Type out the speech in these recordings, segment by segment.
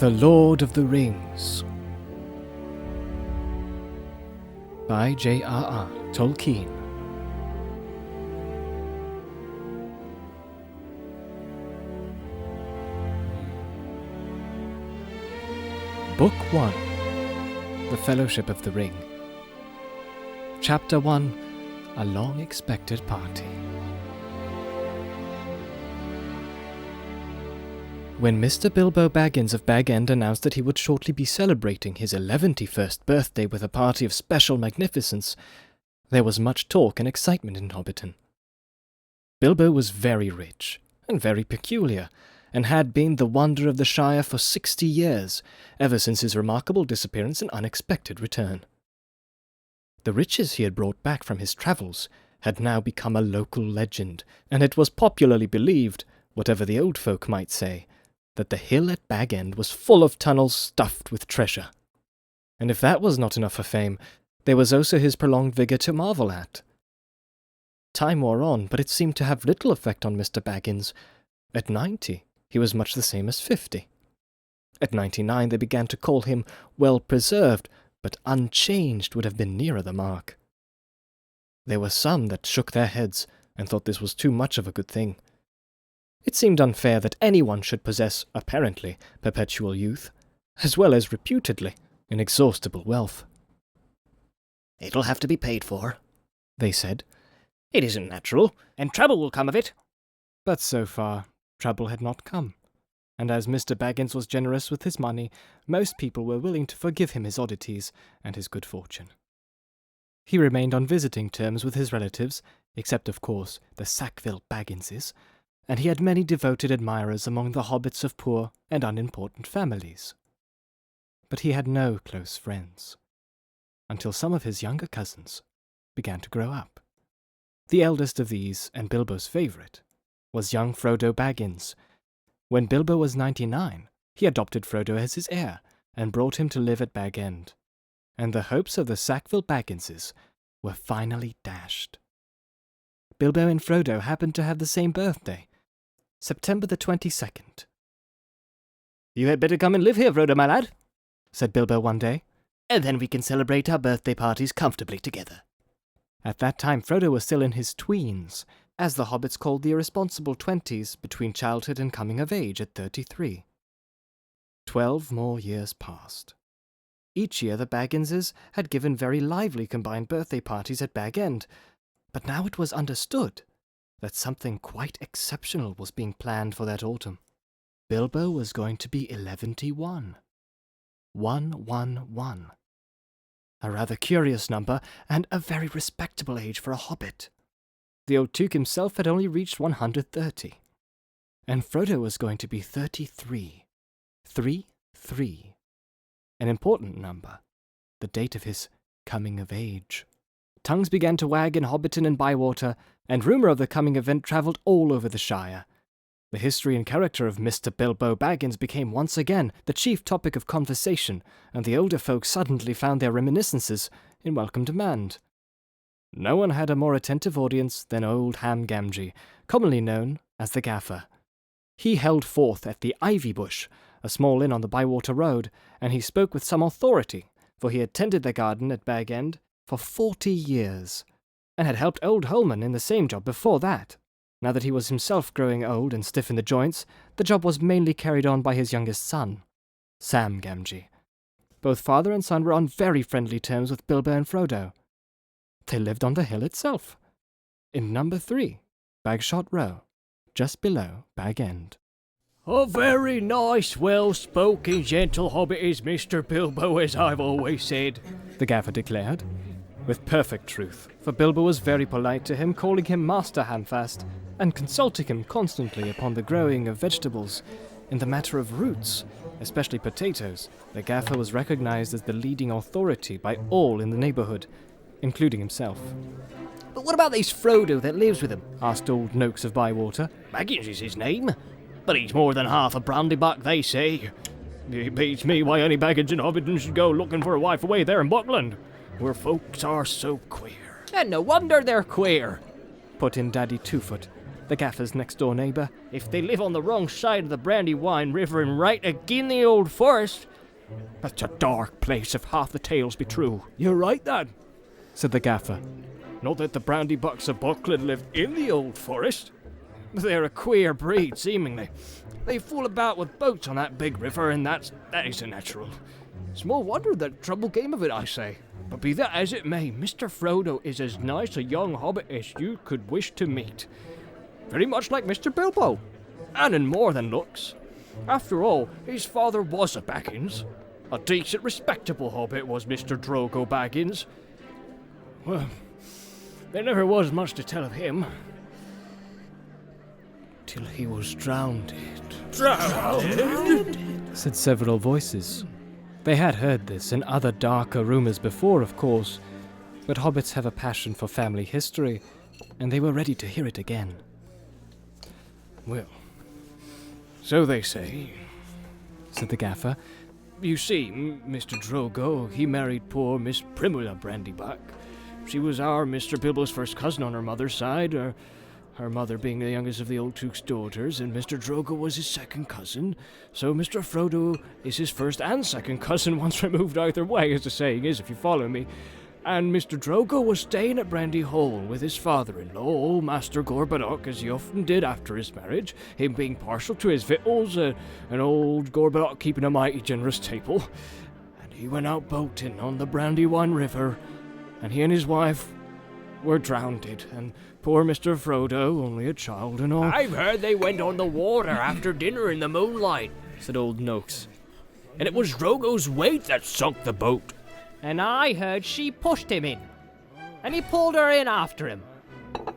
The Lord of the Rings by J.R.R. Tolkien. Book 1. The Fellowship of the Ring. Chapter 1. A long-expected party. When Mr. Bilbo Baggins of Bag End announced that he would shortly be celebrating his 11th birthday with a party of special magnificence, there was much talk and excitement in Hobbiton. Bilbo was very rich and very peculiar, and had been the wonder of the Shire for 60 years, ever since his remarkable disappearance and unexpected return. The riches he had brought back from his travels had now become a local legend, and it was popularly believed, whatever the old folk might say, that the hill at Bag End was full of tunnels stuffed with treasure. And if that was not enough for fame, there was also his prolonged vigour to marvel at. Time wore on, but it seemed to have little effect on Mr. Baggins. At 90, he was much the same as 50. At 99, they began to call him well-preserved, but unchanged would have been nearer the mark. There were some that shook their heads and thought this was too much of a good thing. It seemed unfair that anyone should possess, apparently, perpetual youth, as well as reputedly inexhaustible wealth. "It'll have to be paid for," they said. "It isn't natural, and trouble will come of it." But so far, trouble had not come, and as Mr. Baggins was generous with his money, most people were willing to forgive him his oddities and his good fortune. He remained on visiting terms with his relatives, except, of course, the Sackville Bagginses, and he had many devoted admirers among the hobbits of poor and unimportant families. But he had no close friends, until some of his younger cousins began to grow up. The eldest of these, and Bilbo's favourite, was young Frodo Baggins. When Bilbo was 99, he adopted Frodo as his heir, and brought him to live at Bag End, and the hopes of the Sackville Bagginses were finally dashed. Bilbo and Frodo happened to have the same birthday, September the 22nd. "You had better come and live here, Frodo, my lad," said Bilbo one day, "and then we can celebrate our birthday parties comfortably together." At that time Frodo was still in his tweens, as the hobbits called the irresponsible 20s between childhood and coming of age at 33. 12 more years passed. Each year the Bagginses had given very lively combined birthday parties at Bag End, but now it was understood that something quite exceptional was being planned for that autumn. Bilbo was going to be 11-1. 111. A rather curious number, and a very respectable age for a hobbit. The old Duke himself had only reached 130. And Frodo was going to be 33. 3-3. An important number, the date of his coming of age. Tongues began to wag in Hobbiton and Bywater, and rumour of the coming event travelled all over the Shire. The history and character of Mr. Bilbo Baggins became once again the chief topic of conversation, and the older folk suddenly found their reminiscences in welcome demand. No one had a more attentive audience than old Ham Gamgee, commonly known as the Gaffer. He held forth at the Ivy Bush, a small inn on the Bywater Road, and he spoke with some authority, for he had tended the garden at Bag End for 40 years, and had helped old Holman in the same job before that. Now that he was himself growing old and stiff in the joints, the job was mainly carried on by his youngest son, Sam Gamgee. Both father and son were on very friendly terms with Bilbo and Frodo. They lived on the hill itself, in number 3, Bagshot Row, just below Bag End. "A very nice, well-spoken, gentle hobbit is Mr. Bilbo, as I've always said," the Gaffer declared, with perfect truth, for Bilbo was very polite to him, calling him Master Hamfast, and consulting him constantly upon the growing of vegetables. In the matter of roots, especially potatoes, the Gaffer was recognized as the leading authority by all in the neighbourhood, including himself. "But what about this Frodo that lives with him?" asked old Noakes of Bywater. "Baggins is his name, but he's more than half a brandybuck, they say. It beats me why any Baggins in Hobbiton should go looking for a wife away there in Buckland, where folks are so queer." "And no wonder they're queer," put in Daddy Twofoot. the gaffer's next-door neighbour. If they live on the wrong side of the Brandywine River and right agin the old forest, that's a dark place if half the tales be true. You're right, then, said the gaffer. Not that the Brandybucks of Buckland live in the old forest. They're a queer breed, seemingly. They fool about with boats on that big river, and that isn't natural. Small wonder that trouble came of it, I say. But be that as it may, Mr. Frodo is as nice a young hobbit as you could wish to meet. Very much like Mr. Bilbo, and in more than looks. After all, his father was a Baggins. A decent, respectable hobbit was Mr. Drogo Baggins. Well, there never was much to tell of him. Till he was drowned. Drowned? Said several voices. They had heard this and other darker rumours before, of course, but hobbits have a passion for family history, and they were ready to hear it again. Well, so they say, said the gaffer. You see, Mr. Drogo, he married poor Miss Primula Brandybuck. She was our Mr. Bilbo's first cousin on her mother's side, her mother being the youngest of the old Duke's daughters, and Mr. Drogo was his second cousin. So Mr. Frodo is his first and second cousin once removed either way, as the saying is, if you follow me. And Mr. Drogo was staying at Brandy Hole with his father-in-law, old Master Gorboduc, as he often did after his marriage, him being partial to his victuals, and old Gorboduc keeping a mighty generous table. And he went out boating on the Brandywine River, and he and his wife were drowned, and poor Mr. Frodo, only a child and all. I've heard they went on the water after dinner in the moonlight, said old Noakes. And it was Drogo's weight that sunk the boat. And I heard she pushed him in, and he pulled her in after him,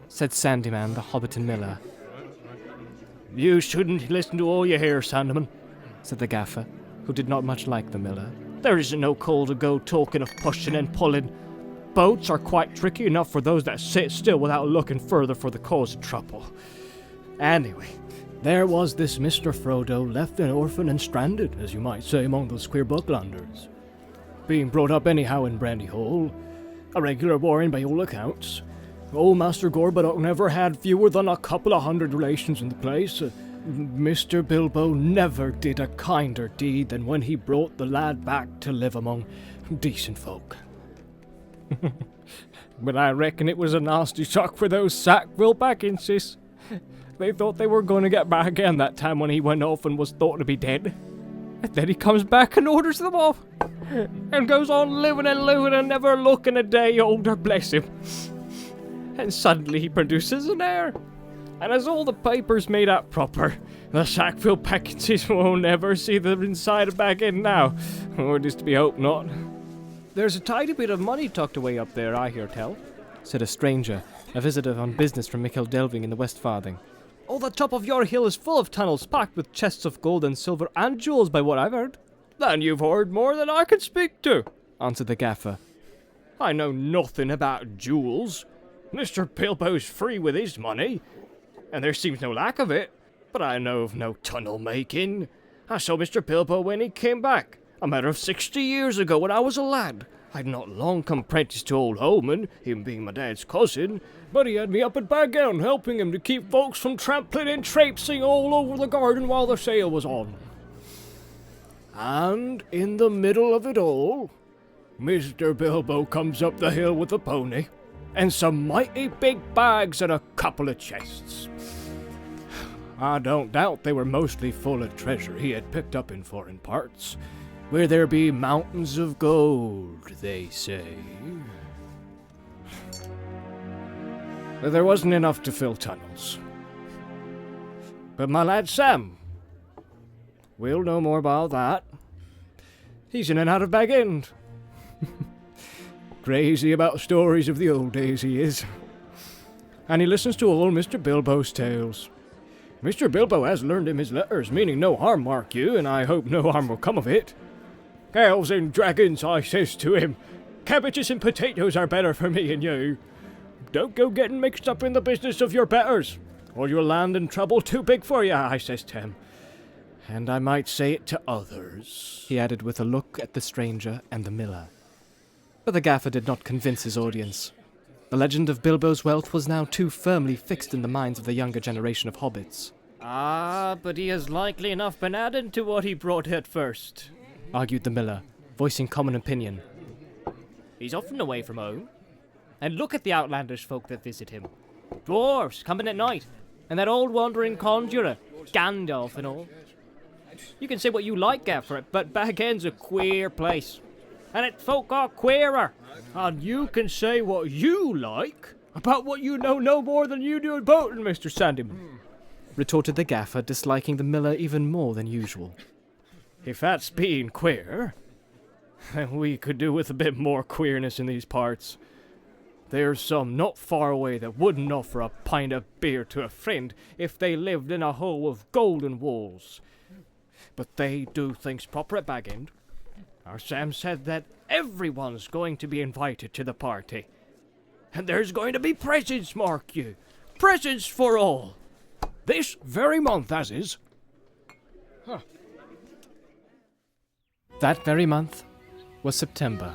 said Sandyman, the Hobbiton miller. You shouldn't listen to all you hear, Sandyman, said the gaffer, who did not much like the miller. There isn't no call to go talking of pushing and pulling. Boats are quite tricky enough for those that sit still without looking further for the cause of trouble. Anyway, there was this Mr. Frodo left an orphan and stranded, as you might say, among those queer Bucklanders. Being brought up anyhow in Brandy Hole, a regular warren by all accounts. Old Master Gorboduc never had fewer than a couple of hundred relations in the place. Mr. Bilbo never did a kinder deed than when he brought the lad back to live among decent folk. But I reckon it was a nasty shock for those Sackville Bagginses. They thought they were going to get back again that time when he went off and was thought to be dead. And then he comes back and orders them off, and goes on living and never looking a day older, bless him. And suddenly he produces an heir, and has all the papers made up proper. The Sackville Bagginses won't ever see the inside of Baggin now, or it is to be hoped not. There's a tidy bit of money tucked away up there, I hear tell, said a stranger, a visitor on business from Michael Delving in the West Farthing. Oh, the top of your hill is full of tunnels packed with chests of gold and silver and jewels, by what I've heard. Then you've heard more than I can speak to, answered the gaffer. I know nothing about jewels. Mr. Bilbo's free with his money, and there seems no lack of it, but I know of no tunnel making. I saw Mr. Bilbo when he came back, a matter of 60 years ago when I was a lad. I'd not long come prentice to old Holman, him being my dad's cousin, but he had me up at Baggown helping him to keep folks from trampling and traipsing all over the garden while the sale was on. And in the middle of it all, Mr. Bilbo comes up the hill with a pony, and some mighty big bags and a couple of chests. I don't doubt they were mostly full of treasure he had picked up in foreign parts, where there be mountains of gold, they say. But there wasn't enough to fill tunnels. But my lad Sam, we'll know more about that. He's in and out of Bag End. Crazy about stories of the old days, he is. And he listens to old Mr. Bilbo's tales. Mr. Bilbo has learned him his letters, meaning no harm, mark you, and I hope no harm will come of it. Elves and dragons, I says to him, cabbages and potatoes are better for me and you. Don't go getting mixed up in the business of your betters, or you'll land in trouble too big for you, I says to him. And I might say it to others, he added with a look at the stranger and the miller. But the gaffer did not convince his audience. The legend of Bilbo's wealth was now too firmly fixed in the minds of the younger generation of hobbits, Ah, but he has likely enough been added to what he brought at first. argued the miller, voicing common opinion. He's often away from home. And look at the outlandish folk that visit him. Dwarves coming at night, and that old wandering conjurer, Gandalf and all. You can say what you like, Gaff, for it, but Bag End's a queer place. And its folk are queerer. And you can say what you like about what you know no more than you do about it, Mr. Sandyman, retorted the gaffer, disliking the miller even more than usual. If that's being queer, then we could do with a bit more queerness in these parts. There's some not far away that wouldn't offer a pint of beer to a friend if they lived in a hole of golden walls. But they do things proper at Bag End. Our Sam said that everyone's going to be invited to the party. And there's going to be presents, mark you. Presents for all. This very month, as is. That very month was September,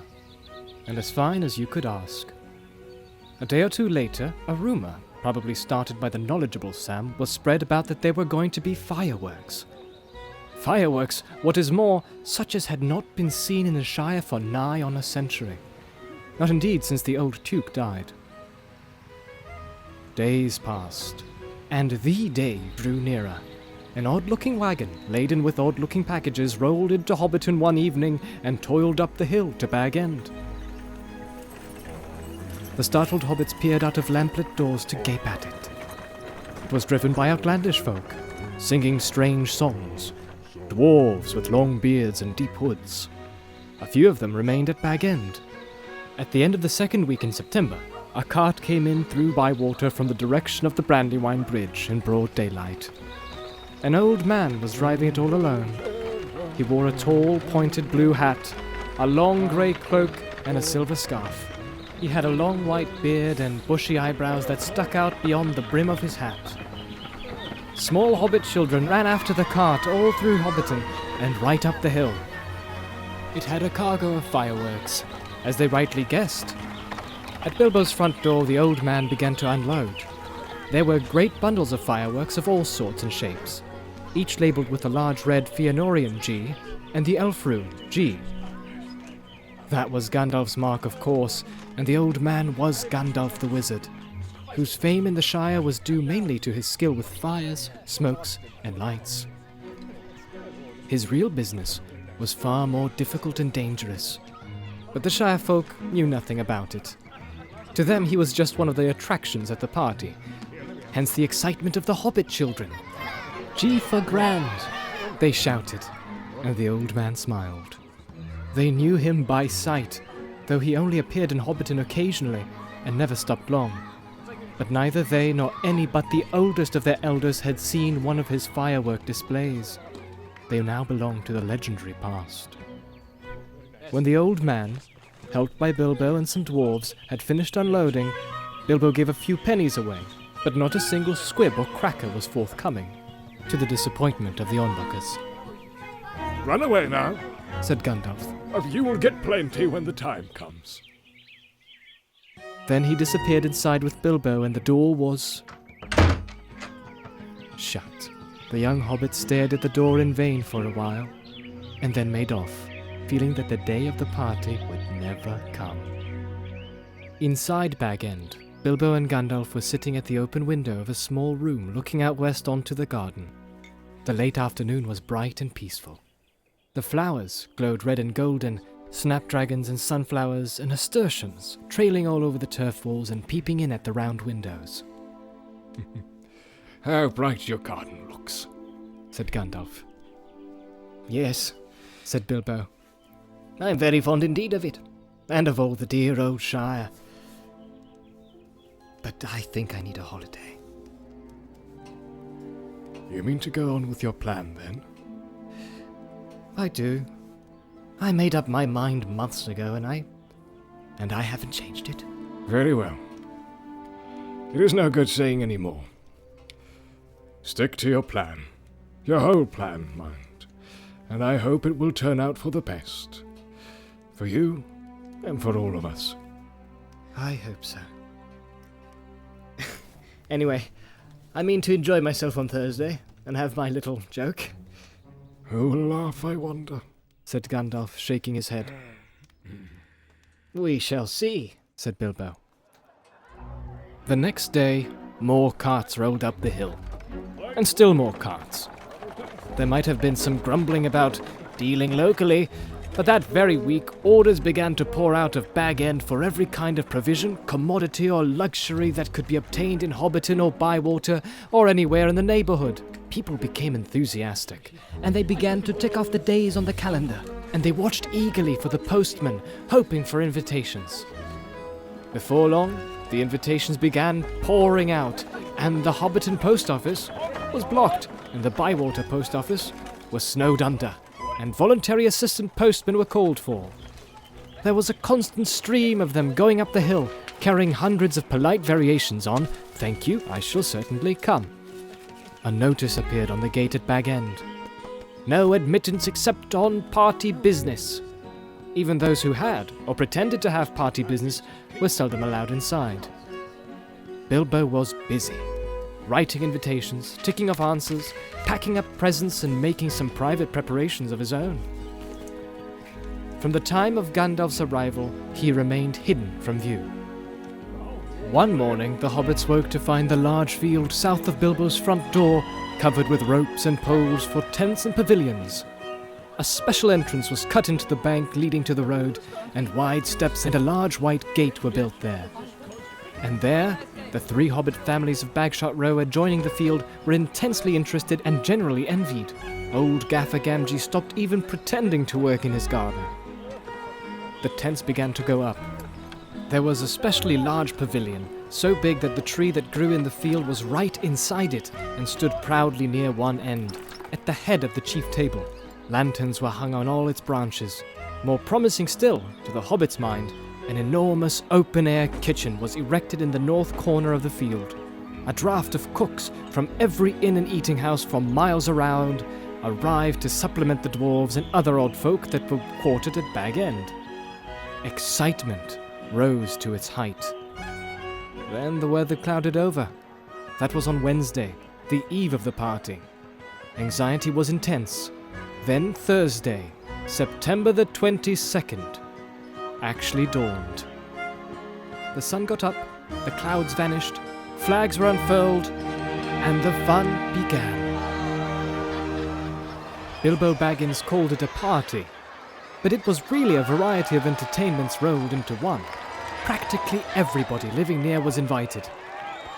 and as fine as you could ask. A day or two later, a rumour, probably started by the knowledgeable Sam, was spread about that there were going to be fireworks. Fireworks, what is more, such as had not been seen in the Shire for nigh on a century. Not indeed since the old Duke died. Days passed, and the day drew nearer. An odd-looking wagon, laden with odd-looking packages, rolled into Hobbiton one evening and toiled up the hill to Bag End. The startled hobbits peered out of lamplit doors to gape at it. It was driven by outlandish folk, singing strange songs, dwarves with long beards and deep hoods. A few of them remained at Bag End. At the end of the second week in September, a cart came in through Bywater from the direction of the Brandywine Bridge in broad daylight. An old man was driving it all alone. He wore a tall, pointed blue hat, a long grey cloak, and a silver scarf. He had a long white beard and bushy eyebrows that stuck out beyond the brim of his hat. Small hobbit children ran after the cart all through Hobbiton and right up the hill. It had a cargo of fireworks, as they rightly guessed. At Bilbo's front door, the old man began to unload. There were great bundles of fireworks of all sorts and shapes, each labelled with a large red Fëanorian G and the elf rune G. That was Gandalf's mark, of course, and the old man was Gandalf the Wizard, whose fame in the Shire was due mainly to his skill with fires, smokes, and lights. His real business was far more difficult and dangerous, but the Shire folk knew nothing about it. To them he was just one of the attractions at the party, hence the excitement of the hobbit children. "G for grand!" they shouted, and the old man smiled. They knew him by sight, though he only appeared in Hobbiton occasionally and never stopped long. But neither they nor any but the oldest of their elders had seen one of his firework displays. They now belonged to the legendary past. When the old man, helped by Bilbo and some dwarves, had finished unloading, Bilbo gave a few pennies away, but not a single squib or cracker was forthcoming, to the disappointment of the onlookers. "Run away now, Said Gandalf. You will get plenty when the time comes." Then he disappeared inside with Bilbo, and the door was shut. The young hobbit stared at the door in vain for a while, and then made off, feeling that the day of the party would never come. Inside Bag End, Bilbo and Gandalf were sitting at the open window of a small room looking out west onto the garden. The late afternoon was bright and peaceful. The flowers glowed red and golden, snapdragons and sunflowers and nasturtiums trailing all over the turf walls and peeping in at the round windows. "How bright your garden looks," said Gandalf. Yes, said Bilbo. I'm very fond indeed of it, and of all the dear old Shire. But I think I need a holiday. "You mean to go on with your plan, then?" I do. I made up my mind months ago, and I haven't changed it. "Very well. It is no good saying any more. Stick to your plan. Your whole plan, mind. And I hope it will turn out for the best. For you, and for all of us." I hope so. Anyway, I mean to enjoy myself on Thursday and have my little joke, Who will laugh, I wonder? said Gandalf, shaking his head. We shall see, said Bilbo. The next day, more carts rolled up the hill. And still more carts. There might have been some grumbling about dealing locally, but that very week orders began to pour out of Bag End for every kind of provision, commodity or luxury that could be obtained in Hobbiton or Bywater or anywhere in the neighbourhood. People became enthusiastic, and they began to tick off the days on the calendar, and they watched eagerly for the postman, hoping for invitations. Before long, the invitations began pouring out, and the Hobbiton post office was blocked, and the Bywater post office was snowed under, and voluntary assistant postmen were called for. There was a constant stream of them going up the hill, carrying hundreds of polite variations on, "Thank you, I shall certainly come." A notice appeared on the gate at Bag End. No admittance except on party business. Even those who had, or pretended to have party business, were seldom allowed inside. Bilbo was busy, writing invitations, ticking off answers, packing up presents and making some private preparations of his own. From the time of Gandalf's arrival, he remained hidden from view. One morning, the hobbits woke to find the large field south of Bilbo's front door covered with ropes and poles for tents and pavilions. A special entrance was cut into the bank leading to the road, and wide steps and a large white gate were built there. And there, the 3 hobbit families of Bagshot Row adjoining the field were intensely interested and generally envied. Old Gaffer Gamgee stopped even pretending to work in his garden. The tents began to go up. There was a specially large pavilion, so big that the tree that grew in the field was right inside it and stood proudly near one end, at the head of the chief table. Lanterns were hung on all its branches. More promising still, to the hobbit's mind, an enormous open-air kitchen was erected in the north corner of the field. A draft of cooks from every inn and eating house for miles around arrived to supplement the dwarves and other odd folk that were quartered at Bag End. Excitement rose to its height. Then the weather clouded over. That was on Wednesday, the eve of the party. Anxiety was intense. Then Thursday, September the 22nd, actually dawned. The sun got up, the clouds vanished, flags were unfurled, and the fun began. Bilbo Baggins called it a party, but it was really a variety of entertainments rolled into one. Practically everybody living near was invited.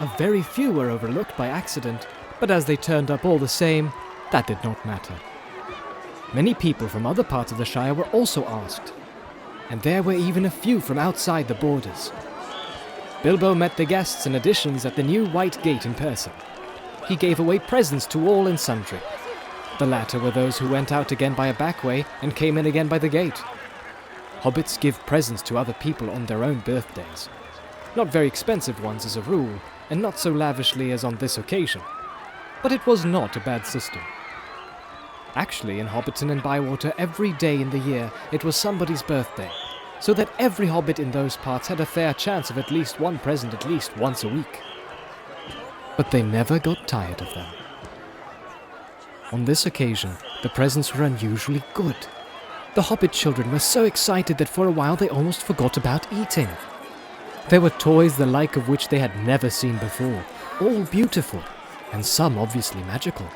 A very few were overlooked by accident, but as they turned up all the same, that did not matter. Many people from other parts of the Shire were also asked, and there were even a few from outside the borders. Bilbo met the guests and additions at the new White Gate in person. He gave away presents to all and sundry. The latter were those who went out again by a back way and came in again by the gate. Hobbits give presents to other people on their own birthdays. Not very expensive ones as a rule, and not so lavishly as on this occasion. But it was not a bad system. Actually, in Hobbiton and Bywater, every day in the year it was somebody's birthday, so that every hobbit in those parts had a fair chance of at least one present at least once a week. But they never got tired of them. On this occasion, the presents were unusually good. The hobbit children were so excited that for a while they almost forgot about eating. There were toys the like of which they had never seen before, all beautiful, and some obviously magical.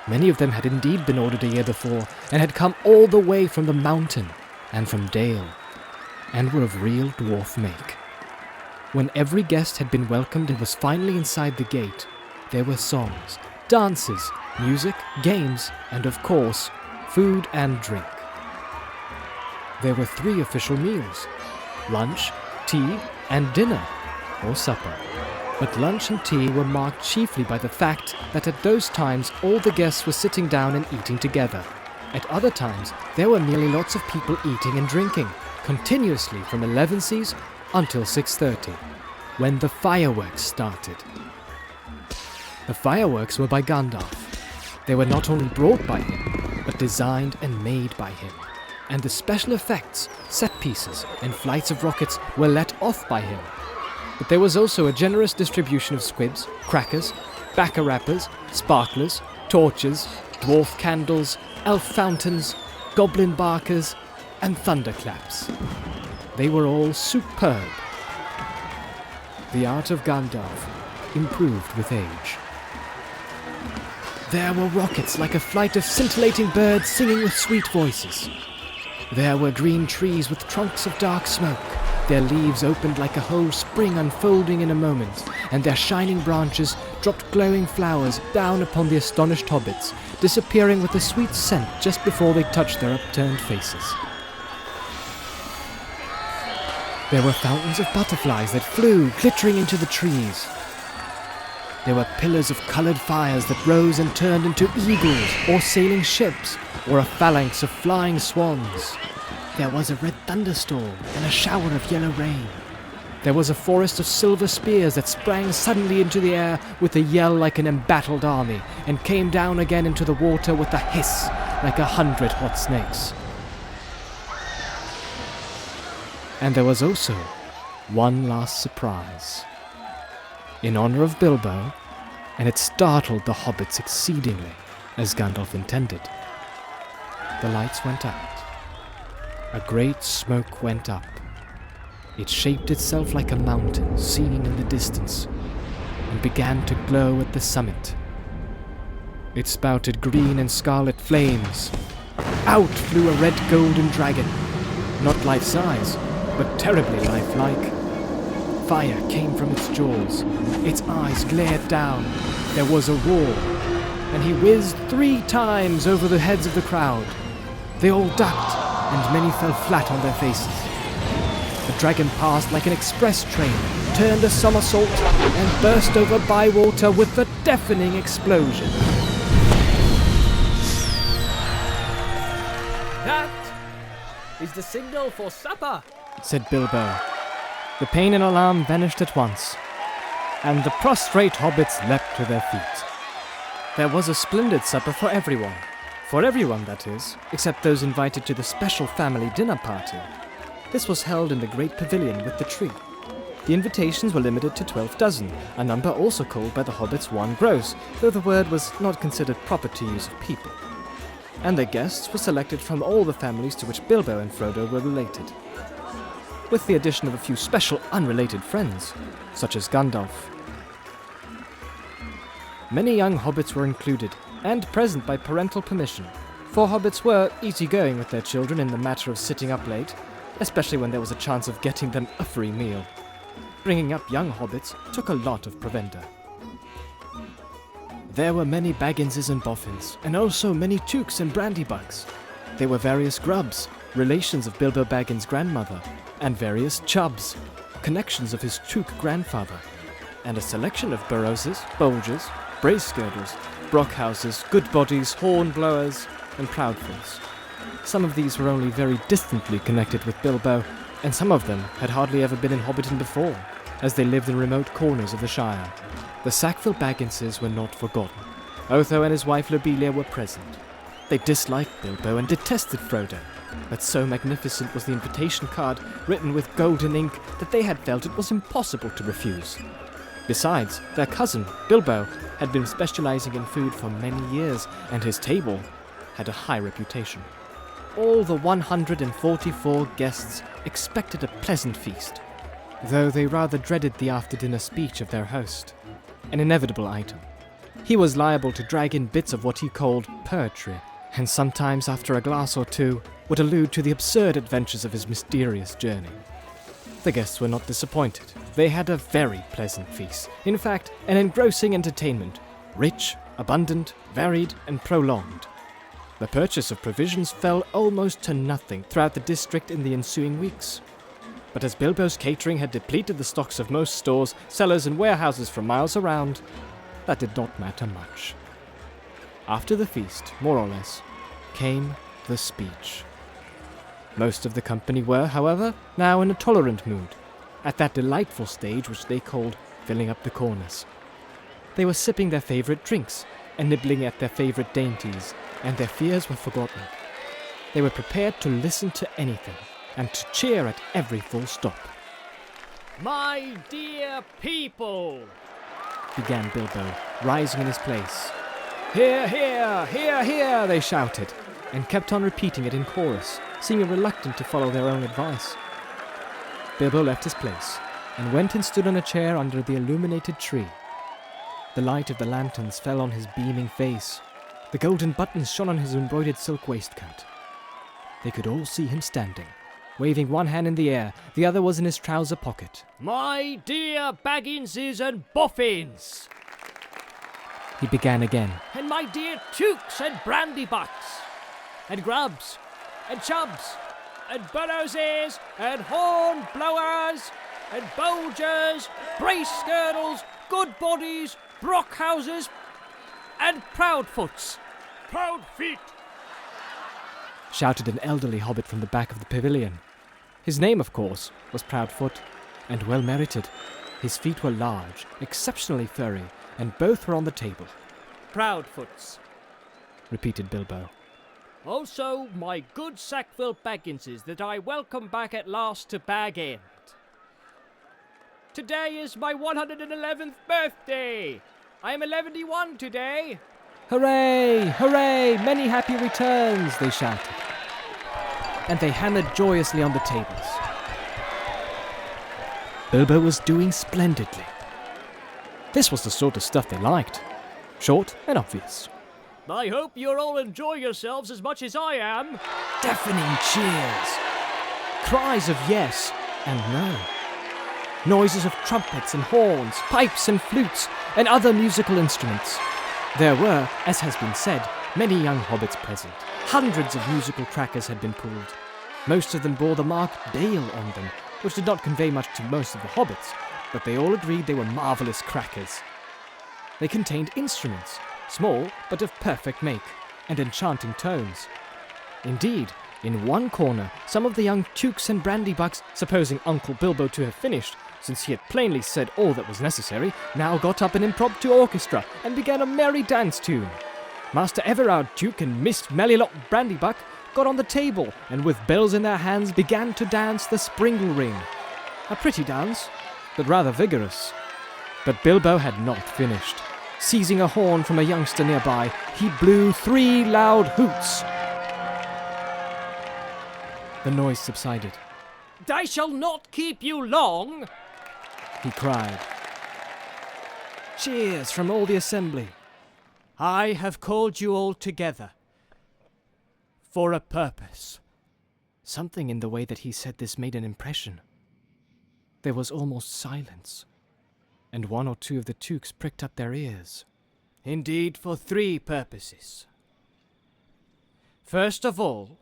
Many of them had indeed been ordered a year before, and had come all the way from the mountain and from Dale, and were of real dwarf make. When every guest had been welcomed and was finally inside the gate, there were songs, dances, music, games, and of course, food and drink. There were 3 official meals: lunch, tea, and dinner, or supper. But lunch and tea were marked chiefly by the fact that at those times all the guests were sitting down and eating together. At other times, there were merely lots of people eating and drinking, continuously from 11 until 6:30, when the fireworks started. The fireworks were by Gandalf. They were not only brought by him, but designed and made by him. And the special effects, set pieces, and flights of rockets were let off by him. But there was also a generous distribution of squibs, crackers, bacca wrappers, sparklers, torches, dwarf candles, elf fountains, goblin barkers, and thunderclaps. They were all superb. The art of Gandalf improved with age. There were rockets like a flight of scintillating birds singing with sweet voices. There were green trees with trunks of dark smoke. Their leaves opened like a whole spring unfolding in a moment, and their shining branches dropped glowing flowers down upon the astonished hobbits, disappearing with a sweet scent just before they touched their upturned faces. There were fountains of butterflies that flew, glittering into the trees. There were pillars of coloured fires that rose and turned into eagles, or sailing ships, or a phalanx of flying swans. There was a red thunderstorm and a shower of yellow rain. There was a forest of silver spears that sprang suddenly into the air with a yell like an embattled army, and came down again into the water with a hiss like 100 hot snakes. And there was also one last surprise. In honor of Bilbo, and it startled the hobbits exceedingly, as Gandalf intended. The lights went out. A great smoke went up. It shaped itself like a mountain seen in the distance, and began to glow at the summit. It spouted green and scarlet flames. Out flew a red golden dragon, not life-size, but terribly lifelike. Fire came from its jaws. Its eyes glared down. There was a roar, and he whizzed 3 times over the heads of the crowd. They all ducked, and many fell flat on their faces. The dragon passed like an express train, turned a somersault, and burst over Bywater with a deafening explosion. That is the signal for supper, said Bilbo. The pain and alarm vanished at once, and the prostrate hobbits leapt to their feet. There was a splendid supper for everyone, that is, except those invited to the special family dinner party. This was held in the great pavilion with the tree. The invitations were limited to 12 dozen, a number also called by the hobbits 1 gross, though the word was not considered proper to use of people. And the guests were selected from all the families to which Bilbo and Frodo were related, with the addition of a few special unrelated friends, such as Gandalf. Many young hobbits were included, and present by parental permission, for hobbits were easygoing with their children in the matter of sitting up late, especially when there was a chance of getting them a free meal. Bringing up young hobbits took a lot of provender. There were many Bagginses and Boffins, and also many Tooks and Brandybucks. There were various Grubbs, relations of Bilbo Baggins' grandmother, and various Chubbs, connections of his Took grandfather, and a selection of Burrowses, Bolgers, Bracegirdles, Brockhouses, Goodbodies, Hornblowers, and Proudfulls. Some of these were only very distantly connected with Bilbo, and some of them had hardly ever been in Hobbiton before, as they lived in remote corners of the Shire. The Sackville Bagginses were not forgotten. Otho and his wife Lobelia were present. They disliked Bilbo and detested Frodo, but so magnificent was the invitation card, written with golden ink, that they had felt it was impossible to refuse. Besides, their cousin, Bilbo, had been specializing in food for many years, and his table had a high reputation. All the 144 guests expected a pleasant feast, though they rather dreaded the after-dinner speech of their host, an inevitable item. He was liable to drag in bits of what he called poetry, and sometimes after a glass or two would allude to the absurd adventures of his mysterious journey. The guests were not disappointed. They had a very pleasant feast. In fact, an engrossing entertainment, rich, abundant, varied, and prolonged. The purchase of provisions fell almost to nothing throughout the district in the ensuing weeks. But as Bilbo's catering had depleted the stocks of most stores, cellars, and warehouses for miles around, that did not matter much. After the feast, more or less, came the speech. Most of the company were, however, now in a tolerant mood, at that delightful stage which they called filling up the corners. They were sipping their favourite drinks and nibbling at their favourite dainties, and their fears were forgotten. They were prepared to listen to anything and to cheer at every full stop. My dear people, began Bilbo, rising in his place. Hear, hear, hear, hear, they shouted, and kept on repeating it in chorus, seeming reluctant to follow their own advice. Bilbo left his place, and went and stood on a chair under the illuminated tree. The light of the lanterns fell on his beaming face. The golden buttons shone on his embroidered silk waistcoat. They could all see him standing, waving one hand in the air, the other was in his trouser pocket. my dear Bagginses and Boffins, He began again. and my dear Tooks and Brandybucks, and Grubs, and Chubs, and Burrowses, and Hornblowers, and Bolgers, Brace Girdles, Good Bodies, Brockhouses, and Proudfoots. Proud feet! Shouted an elderly hobbit from the back of the pavilion. His name, of course, was Proudfoot, and well merited. His feet were large, exceptionally furry, and both were on the table, Proudfoots. repeated Bilbo. Also, my good Sackville Bagginses that I welcome back at last to Bag End. Today is my 111th birthday. I am 11 today. Hooray! Hooray! Many happy returns, they shouted. And they hammered joyously on the tables. Bilbo was doing splendidly. This was the sort of stuff they liked. Short and obvious. I hope you're all enjoying yourselves as much as I am. Deafening cheers. Cries of yes and no. Noises of trumpets and horns, pipes and flutes, and other musical instruments. There were, as has been said, many young hobbits present. Hundreds of musical crackers had been pulled. Most of them bore the mark Dale on them, which did not convey much to most of the hobbits, but they all agreed they were marvellous crackers. They contained instruments, small but of perfect make, and enchanting tones. Indeed, in one corner, some of the young Tooks and Brandybucks, supposing Uncle Bilbo to have finished, since he had plainly said all that was necessary, now got up an impromptu orchestra and began a merry dance tune. Master Everard Took and Miss Melilot Brandybuck got on the table and with bells in their hands began to dance the Springle Ring. A pretty dance, but rather vigorous. But Bilbo had not finished. Seizing a horn from a youngster nearby, he blew 3 loud hoots. The noise subsided. I shall not keep you long. He cried. Cheers from all the assembly. I have called you all together for a purpose. Something in the way that he said this made an impression. There was almost silence, and 1 or 2 of the Tooks pricked up their ears. Indeed, for 3 purposes. First of all,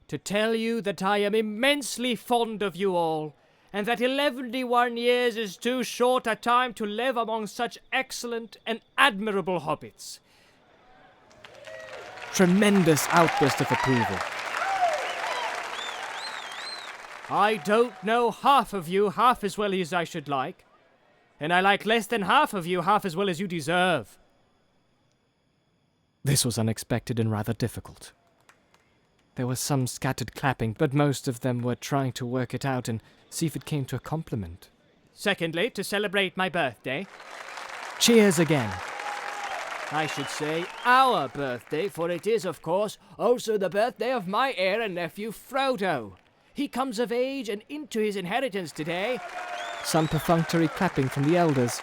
to tell you that I am immensely fond of you all, and that 11 years is too short a time to live among such excellent and admirable hobbits. Tremendous outburst of approval. I don't know half of you half as well as I should like, and I like less than half of you half as well as you deserve. This was unexpected and rather difficult. There was some scattered clapping, but most of them were trying to work it out and see if it came to a compliment. Secondly, to celebrate my birthday. Cheers again. I should say our birthday, for it is, of course, also the birthday of my heir and nephew Frodo. He comes of age and into his inheritance today. Some perfunctory clapping from the elders,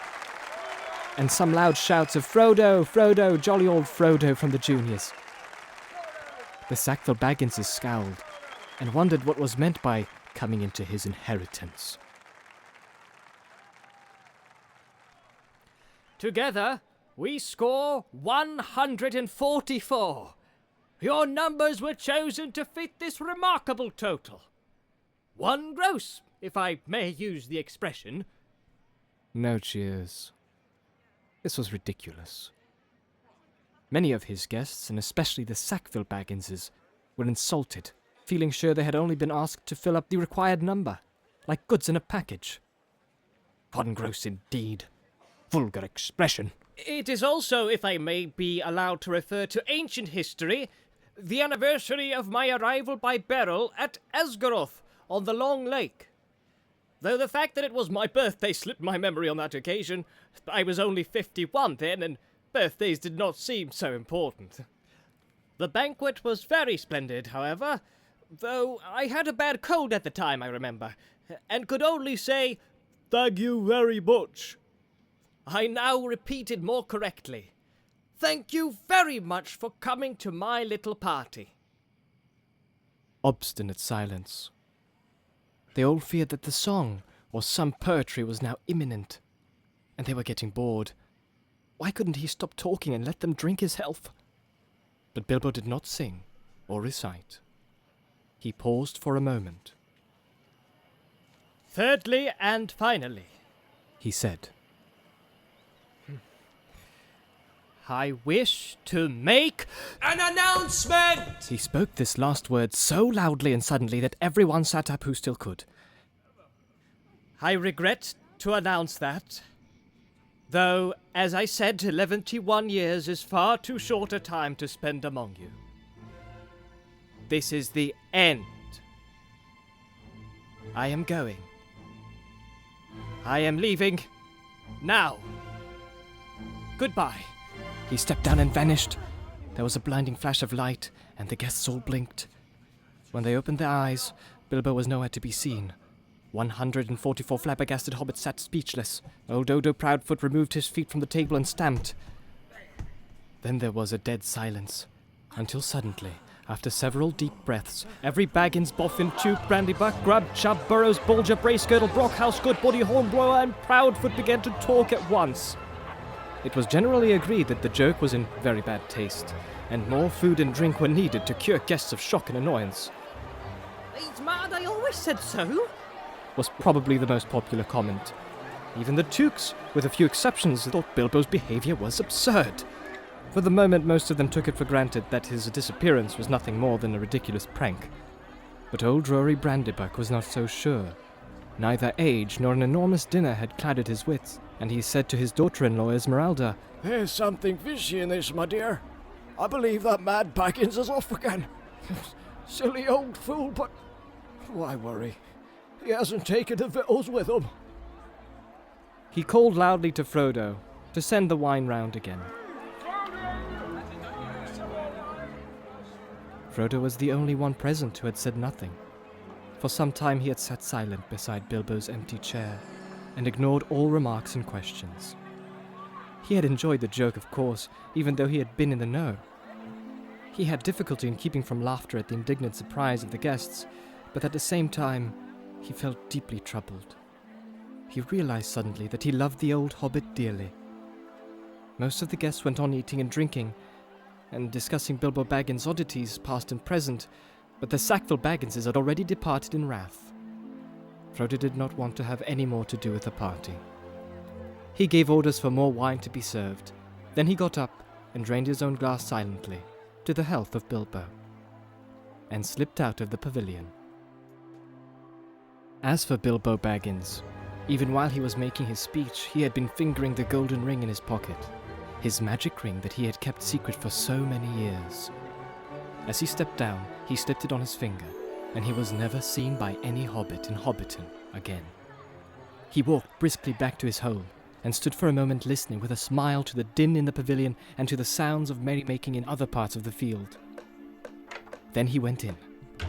and some loud shouts of Frodo, Frodo, jolly old Frodo from the juniors. The Sackville Bagginses scowled, and wondered what was meant by coming into his inheritance. Together, we score 144. Your numbers were chosen to fit this remarkable total. 1 gross, if I may use the expression. No cheers. This was ridiculous. Many of his guests, and especially the Sackville Bagginses, were insulted, feeling sure they had only been asked to fill up the required number, like goods in a package. 1 gross indeed. Vulgar expression. It is also, if I may be allowed to refer to ancient history, the anniversary of my arrival by Beryl at Esgaroth on the Long Lake. Though the fact that it was my birthday slipped my memory on that occasion. I was only 51 then, and birthdays did not seem so important. The banquet was very splendid, however, though I had a bad cold at the time, I remember, and could only say, "Thank you very much." I now repeated more correctly, "Thank you very much for coming to my little party." Obstinate silence. They all feared that the song or some poetry was now imminent, and they were getting bored. Why couldn't he stop talking and let them drink his health? But Bilbo did not sing or recite. He paused for a moment. "Thirdly and finally," he said, "I wish to make an announcement!" He spoke this last word so loudly and suddenly that everyone sat up who still could. "I regret to announce that, though, as I said, 11 years is far too short a time to spend among you. This is the end. I am going. I am leaving now. Goodbye." He stepped down and vanished. There was a blinding flash of light, and the guests all blinked. When they opened their eyes, Bilbo was nowhere to be seen. 144 flabbergasted hobbits sat speechless. Old Odo Proudfoot removed his feet from the table and stamped. Then there was a dead silence, until suddenly, after several deep breaths, every Baggins, Boffin, Tuke, Brandybuck, Grubb, Chubb, Burrows, Bulger, Bracegirdle, Brockhouse, Goodbody, Hornblower, and Proudfoot began to talk at once. It was generally agreed that the joke was in very bad taste, and more food and drink were needed to cure guests of shock and annoyance. "He's mad, I always said so," was probably the most popular comment. Even the Tukes, with a few exceptions, thought Bilbo's behavior was absurd. For the moment, most of them took it for granted that his disappearance was nothing more than a ridiculous prank. But old Rory Brandybuck was not so sure. Neither age nor an enormous dinner had clouded his wits, and he said to his daughter-in-law Esmeralda, "There's something fishy in this, my dear. I believe that mad Baggins is off again. Silly old fool, but why worry? He hasn't taken the victuals with him." He called loudly to Frodo to send the wine round again. Frodo was the only one present who had said nothing. For some time he had sat silent beside Bilbo's empty chair, and ignored all remarks and questions. He had enjoyed the joke, of course, even though he had been in the know. He had difficulty in keeping from laughter at the indignant surprise of the guests, but at the same time, he felt deeply troubled. He realized suddenly that he loved the old hobbit dearly. Most of the guests went on eating and drinking, and discussing Bilbo Baggins' oddities, past and present, but the Sackville Bagginses had already departed in wrath. Frodo did not want to have any more to do with the party. He gave orders for more wine to be served. Then he got up and drained his own glass silently, to the health of Bilbo, and slipped out of the pavilion. As for Bilbo Baggins, even while he was making his speech, he had been fingering the golden ring in his pocket, his magic ring that he had kept secret for so many years. As he stepped down, he slipped it on his finger, and he was never seen by any hobbit in Hobbiton again. He walked briskly back to his hole, and stood for a moment listening with a smile to the din in the pavilion and to the sounds of merrymaking in other parts of the field. Then he went in.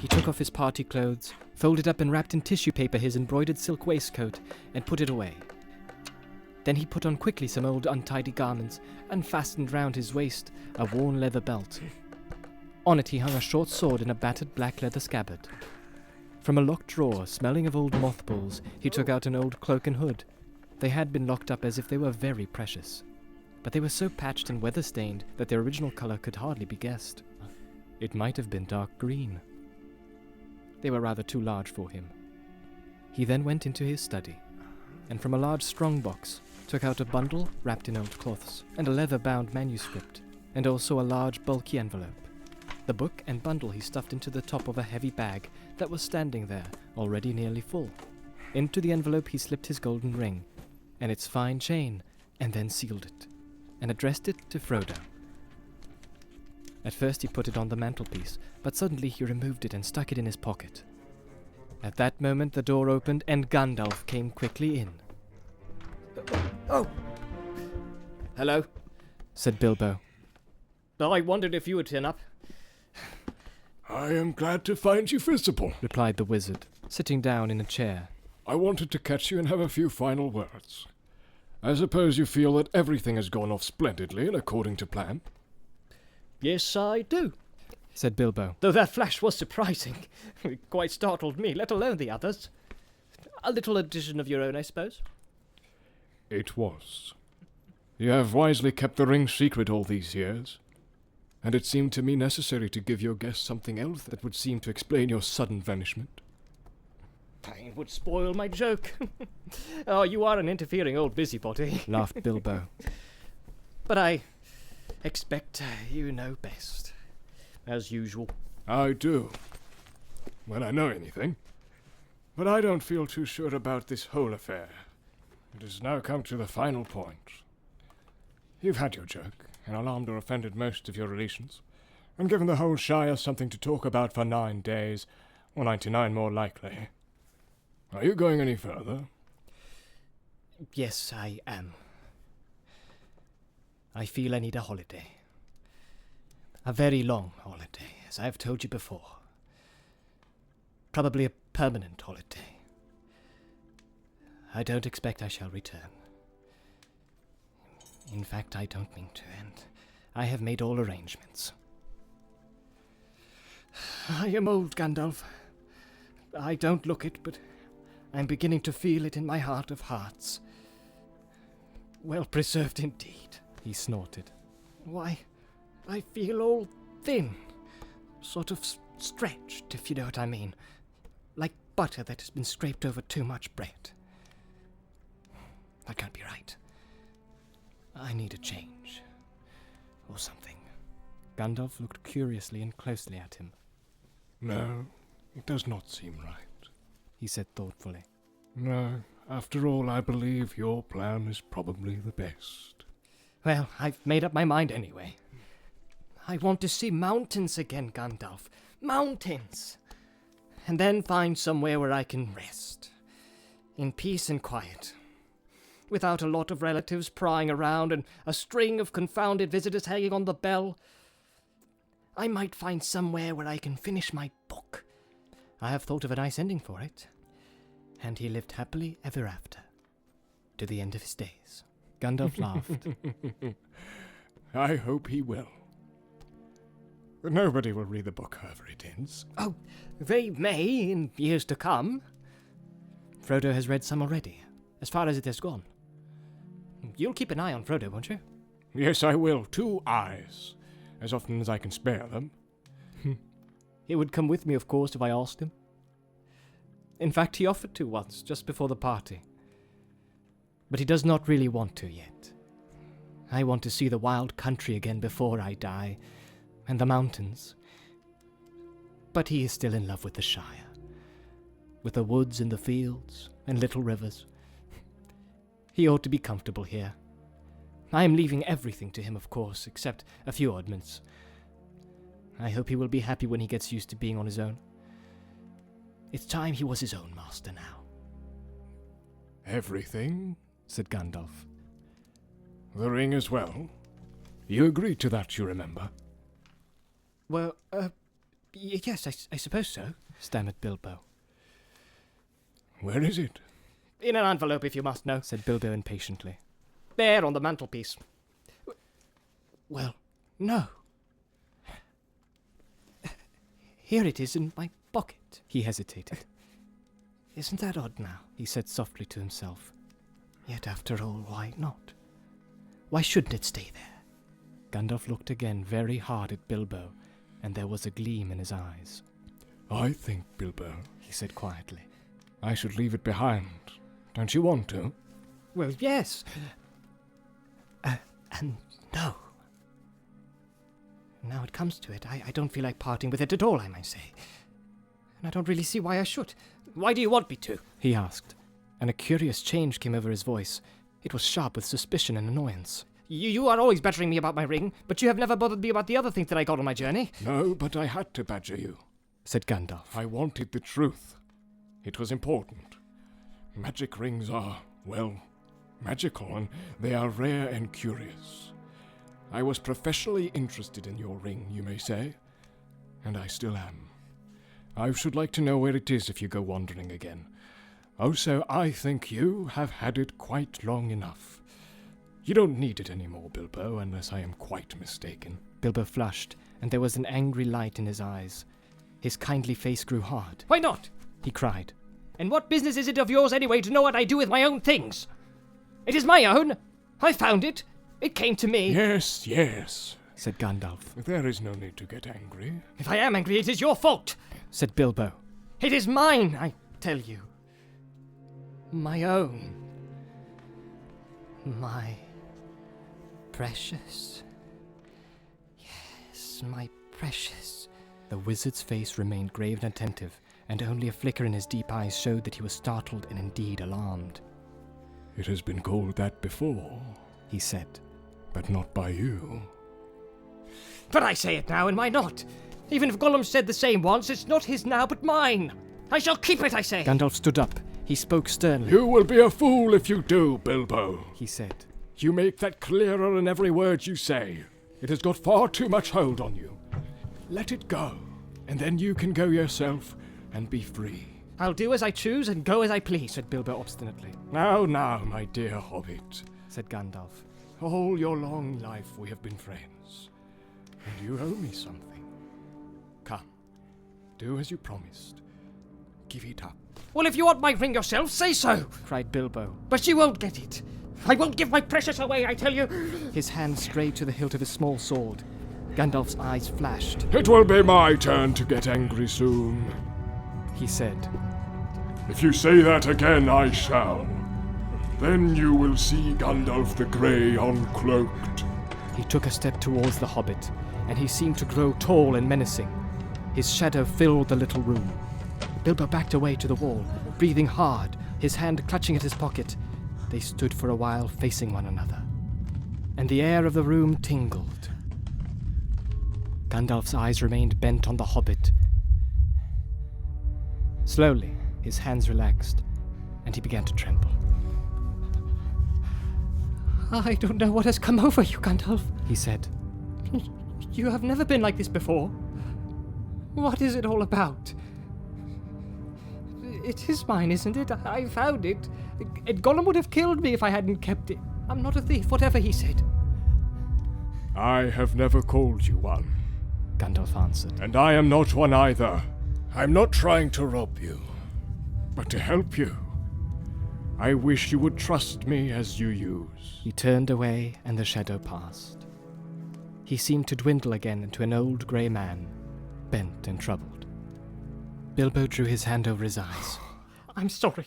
He took off his party clothes, folded up and wrapped in tissue paper his embroidered silk waistcoat, and put it away. Then he put on quickly some old untidy garments, and fastened round his waist a worn leather belt. On it he hung a short sword in a battered black leather scabbard. From a locked drawer, smelling of old mothballs, he took out an old cloak and hood. They had been locked up as if they were very precious, but they were so patched and weather-stained that their original color could hardly be guessed. It might have been dark green. They were rather too large for him. He then went into his study, and from a large strong box took out a bundle wrapped in old cloths, and a leather-bound manuscript, and also a large bulky envelope. The book and bundle he stuffed into the top of a heavy bag that was standing there, already nearly full. Into the envelope he slipped his golden ring, and its fine chain, and then sealed it, and addressed it to Frodo. At first he put it on the mantelpiece, but suddenly he removed it and stuck it in his pocket. At that moment the door opened and Gandalf came quickly in. Oh! Hello. Said Bilbo. I wondered if you would turn up. I am glad to find you visible, Replied the wizard, sitting down in a chair. I wanted to catch you and have a few final words. I suppose you feel that everything has gone off splendidly and according to plan? Yes, I do. Said Bilbo. Though that flash was surprising. It quite startled me, let alone the others. A little addition of your own, I suppose. It was. You have wisely kept the ring secret all these years, and it seemed to me necessary to give your guests something else that would seem to explain your sudden vanishment. It would spoil my joke. Oh, you are an interfering old busybody. Laughed Bilbo. But I expect you know best. As usual. I do. When I know anything. But I don't feel too sure about this whole affair. It has now come to the final point. You've had your joke, and alarmed or offended most of your relations, and given the whole Shire something to talk about for 9 days, or 99 more likely. Are you going any further? Yes, I am. I feel I need a holiday. A very long holiday, as I have told you before. Probably a permanent holiday. I don't expect I shall return. In fact, I don't mean to, and I have made all arrangements. I am old, Gandalf. I don't look it, but I'm beginning to feel it in my heart of hearts. Well preserved indeed, He snorted. Why, I feel all thin. Sort of stretched, if you know what I mean. Like butter that has been scraped over too much bread. That can't be right. I need a change. Or something. Gandalf looked curiously and closely at him. No, it does not seem right. He said thoughtfully. No, after all, I believe your plan is probably the best. Well, I've made up my mind anyway. I want to see mountains again, Gandalf. Mountains! And then find somewhere where I can rest. In peace and quiet. Without a lot of relatives prying around and a string of confounded visitors hanging on the bell. I might find somewhere where I can finish my book. I have thought of a nice ending for it. And he lived happily ever after. To the end of his days. Gandalf laughed. I hope he will. Nobody will read the book, however it ends. Oh, they may in years to come. Frodo has read some already, As far as it has gone. You'll keep an eye on Frodo, won't you? Yes, I will. 2 eyes. As often as I can spare them. He would come with me, of course, if I asked him. In fact, he offered to once, just before the party. But he does not really want to yet. I want to see the wild country again before I die, and the mountains. But he is still in love with the Shire, with the woods and the fields and little rivers. He ought to be comfortable here. I am leaving everything to him, of course, except a few oddments. I hope he will be happy when he gets used to being on his own. It's time he was his own master now. Everything? Said Gandalf. The ring as well? You agreed to that, you remember? Well, yes, I suppose so. Stammered Bilbo. Where is it? In an envelope, if you must know. Said Bilbo impatiently. There, on the mantelpiece. Well, no. Here it is in my pocket. He hesitated. Isn't that odd now? He said softly to himself. Yet after all, why not? Why shouldn't it stay there? Gandalf looked again very hard at Bilbo, and there was a gleam in his eyes. I think, Bilbo, He said quietly. I should leave it behind. Don't you want to? Well, yes. And no. Now it comes to it, I don't feel like parting with it at all, I might say. And I don't really see why I should. Why do you want me to? He asked, and a curious change came over his voice. It was sharp with suspicion and annoyance. You are always badgering me about my ring, but you have never bothered me about the other things that I got on my journey. No, but I had to badger you. Said Gandalf. I wanted the truth. It was important. Magic rings are, well, magical, and they are rare and curious. I was professionally interested in your ring, you may say, and I still am. I should like to know where it is if you go wandering again. Also, I think you have had it quite long enough. You don't need it anymore, Bilbo, unless I am quite mistaken. Bilbo flushed, and there was an angry light in his eyes. His kindly face grew hard. Why not? He cried. And what business is it of yours anyway to know what I do with my own things? It is my own. I found it. It came to me. Yes, yes, said Gandalf. there is no need to get angry. If I am angry, it is your fault. Said Bilbo. It is mine, I tell you. My own. My precious. Yes, my precious. The wizard's face remained grave and attentive, and only a flicker in his deep eyes showed that he was startled and indeed alarmed. It has been called that before, He said. but not by you. But I say it now, and why not? Even if Gollum said the same once, it's not his now, but mine. I shall keep it, I say. Gandalf stood up. He spoke sternly. You will be a fool if you do, Bilbo. He said. You make that clearer in every word you say. It has got far too much hold on you. Let it go, and then you can go yourself and be free. I'll do as I choose and go as I please. Said Bilbo obstinately. Now, my dear hobbit. Said Gandalf. All your long life we have been friends, and you owe me something. Come, do as you promised. Give it up. Well, if you want my ring yourself, say so. Cried Bilbo. But you won't get it. I won't give my precious away, I tell you. His hand strayed to the hilt of his small sword. Gandalf's eyes flashed. It will be my turn to get angry soon. He said. If you say that again, I shall. Then you will see Gandalf the Grey uncloaked. He took a step towards the hobbit, and he seemed to grow tall and menacing. His shadow filled the little room. Bilbo backed away to the wall, breathing hard, his hand clutching at his pocket. They stood for a while facing one another, and the air of the room tingled. Gandalf's eyes remained bent on the hobbit. Slowly, his hands relaxed, and he began to tremble. I don't know what has come over you, Gandalf. He said. You have never been like this before. What is it all about? It is mine, isn't it? I found it. Gollum would have killed me if I hadn't kept it. I'm not a thief, whatever he said. I have never called you one, Gandalf answered. and I am not one either. I'm not trying to rob you, but to help you. I wish you would trust me as you use. He turned away, and the shadow passed. He seemed to dwindle again into an old grey man, bent and troubled. Bilbo drew his hand over his eyes. I'm sorry,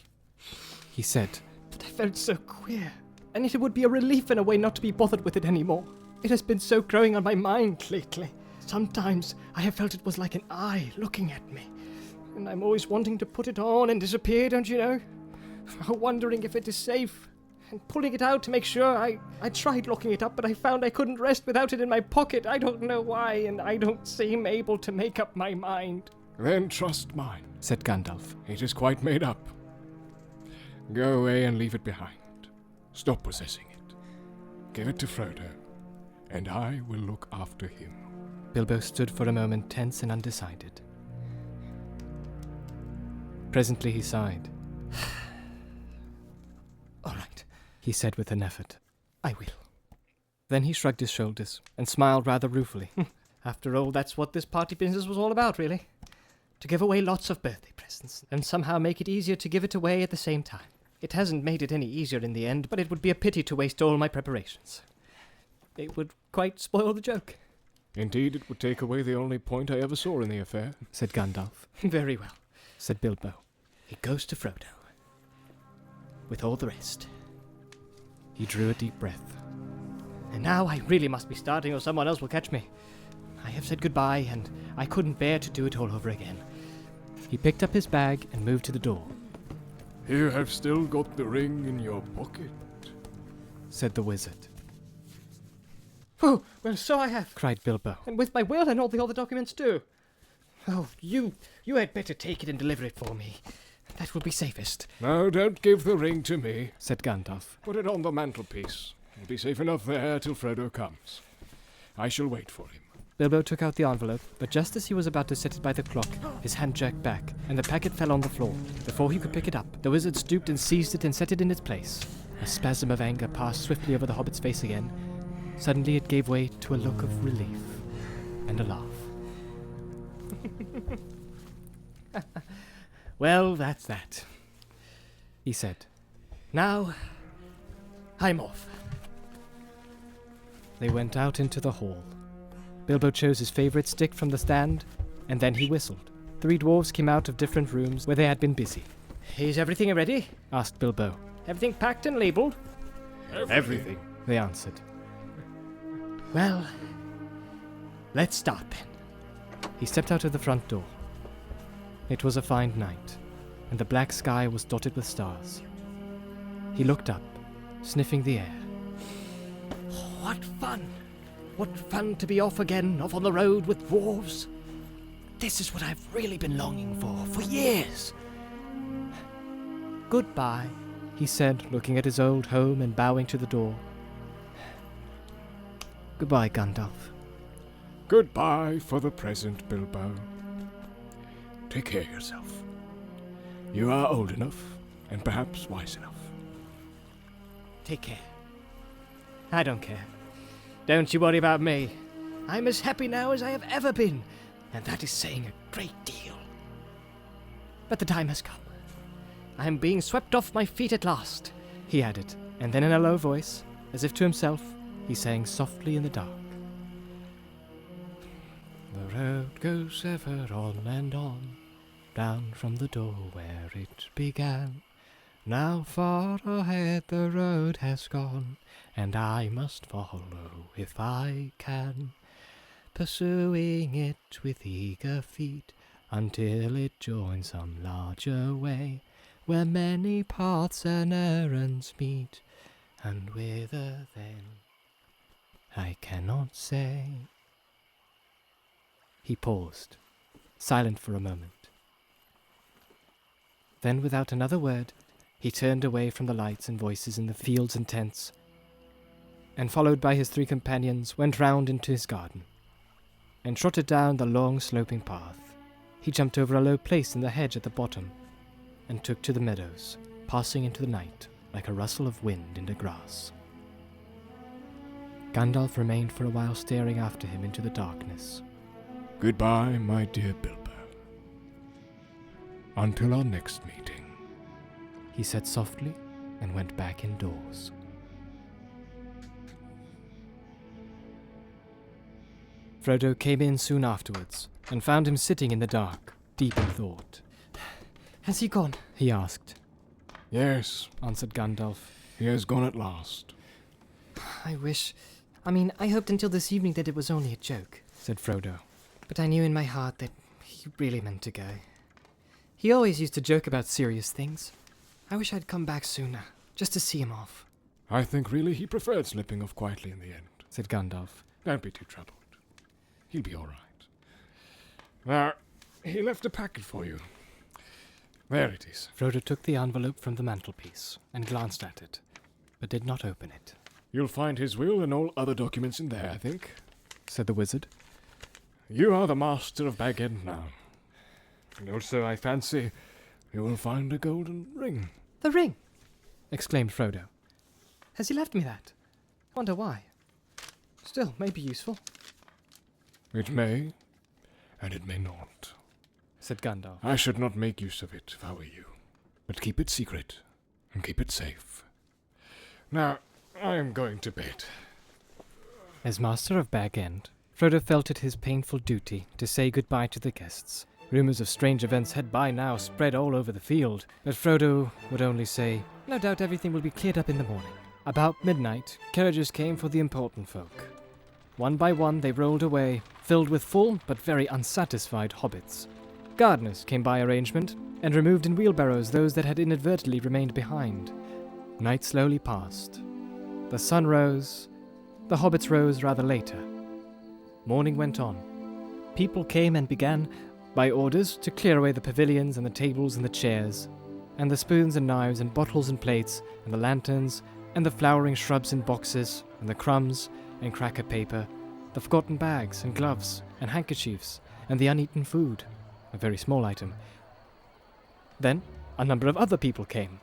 He said. but I felt so queer. And it would be a relief in a way not to be bothered with it anymore. It has been so growing on my mind lately. Sometimes I have felt it was like an eye looking at me. And I'm always wanting to put it on and disappear, don't you know? Wondering if it is safe. And pulling it out to make sure. I tried locking it up, but I found I couldn't rest without it in my pocket. I don't know why, and I don't seem able to make up my mind. Then trust mine. Said Gandalf. It is quite made up. Go away and leave it behind. Stop possessing it. Give it to Frodo, and I will look after him. Bilbo stood for a moment tense and undecided. Presently he sighed. All right, He said with an effort. I will. Then he shrugged his shoulders and smiled rather ruefully. After all, that's what this party business was all about, really. To give away lots of birthday presents, and somehow make it easier to give it away at the same time. It hasn't made it any easier in the end, but it would be a pity to waste all my preparations. It would quite spoil the joke. Indeed, it would take away the only point I ever saw in the affair. Said Gandalf. Very well. Said Bilbo. It goes to Frodo. With all the rest. He drew a deep breath. And now I really must be starting or someone else will catch me. I have said goodbye, and I couldn't bear to do it all over again. He picked up his bag and moved to the door. You have still got the ring in your pocket. Said the wizard. Oh, well, so I have. Cried Bilbo. And with my will and all the other documents too. Oh, you had better take it and deliver it for me. That will be safest, No, don't give the ring to me. said Gandalf. Put it on the mantelpiece. You'll be safe enough there till Frodo comes. I shall wait for him. Bilbo took out the envelope, but just as he was about to set it by the clock, his hand jerked back, and the packet fell on the floor. Before he could pick it up, the wizard stooped and seized it and set it in its place. A spasm of anger passed swiftly over the hobbit's face again. Suddenly it gave way to a look of relief and a laugh. Well, that's that, he said. Now, I'm off. They went out into the hall. Bilbo chose his favourite stick from the stand, and then he whistled. 3 dwarves came out of different rooms where they had been busy. Is everything ready? Asked Bilbo. Everything packed and labelled? Everything. They answered. Well, let's start then. He stepped out of the front door. It was a fine night, and the black sky was dotted with stars. He looked up, sniffing the air. What fun! What fun to be off again, off on the road with dwarves. This is what I've really been longing for years. Goodbye, he said, looking at his old home and bowing to the door. Goodbye, Gandalf. Goodbye for the present, Bilbo. Take care of yourself. You are old enough, and perhaps wise enough. Take care. I don't care. Don't you worry about me. I'm as happy now as I have ever been, and that is saying a great deal. But the time has come. I am being swept off my feet at last, he added, and then in a low voice, as if to himself, he sang softly in the dark. The road goes ever on and on, down from the door where it began. Now far ahead the road has gone, and I must follow if I can, pursuing it with eager feet, until it joins some larger way, where many paths and errands meet, and whither then I cannot say. He paused, silent for a moment. Then, without another word, he turned away from the lights and voices in the fields and tents, and followed by his 3 companions, went round into his garden, and trotted down the long sloping path. He jumped over a low place in the hedge at the bottom, and took to the meadows, passing into the night like a rustle of wind in the grass. Gandalf remained for a while staring after him into the darkness. Goodbye, my dear Bilbo. Until our next meeting, he said softly, and went back indoors. Frodo came in soon afterwards, and found him sitting in the dark, deep in thought. Has he gone? He asked. Yes, Answered Gandalf. he has gone at last. I hoped until this evening that it was only a joke. Said Frodo. But I knew in my heart that he really meant to go. He always used to joke about serious things. I wish I'd come back sooner, just to see him off. I think really he preferred slipping off quietly in the end. Said Gandalf. Don't be too troubled. He'll be all right. Now, he left a packet for you. There it is. Frodo took the envelope from the mantelpiece and glanced at it, but did not open it. You'll find his will and all other documents in there, I think. Said the wizard. You are the master of Bag End now. And also, I fancy, you will find a golden ring. The ring! Exclaimed Frodo. Has he left me that? Wonder why. Still, may be useful. It may, and it may not. Said Gandalf. I should not make use of it if I were you. But keep it secret, and keep it safe. Now, I am going to bed. As master of Bag End, Frodo felt it his painful duty to say goodbye to the guests. Rumours of strange events had by now spread all over the field, but Frodo would only say, "No doubt everything will be cleared up in the morning." About midnight, carriages came for the important folk. One by one they rolled away, filled with full but very unsatisfied hobbits. Gardeners came by arrangement, and removed in wheelbarrows those that had inadvertently remained behind. Night slowly passed. The sun rose. The hobbits rose rather later. Morning went on. People came and began, by orders, to clear away the pavilions and the tables and the chairs, and the spoons and knives and bottles and plates, and the lanterns, and the flowering shrubs in boxes, and the crumbs and cracker paper, the forgotten bags and gloves and handkerchiefs, and the uneaten food, a very small item. Then a number of other people came,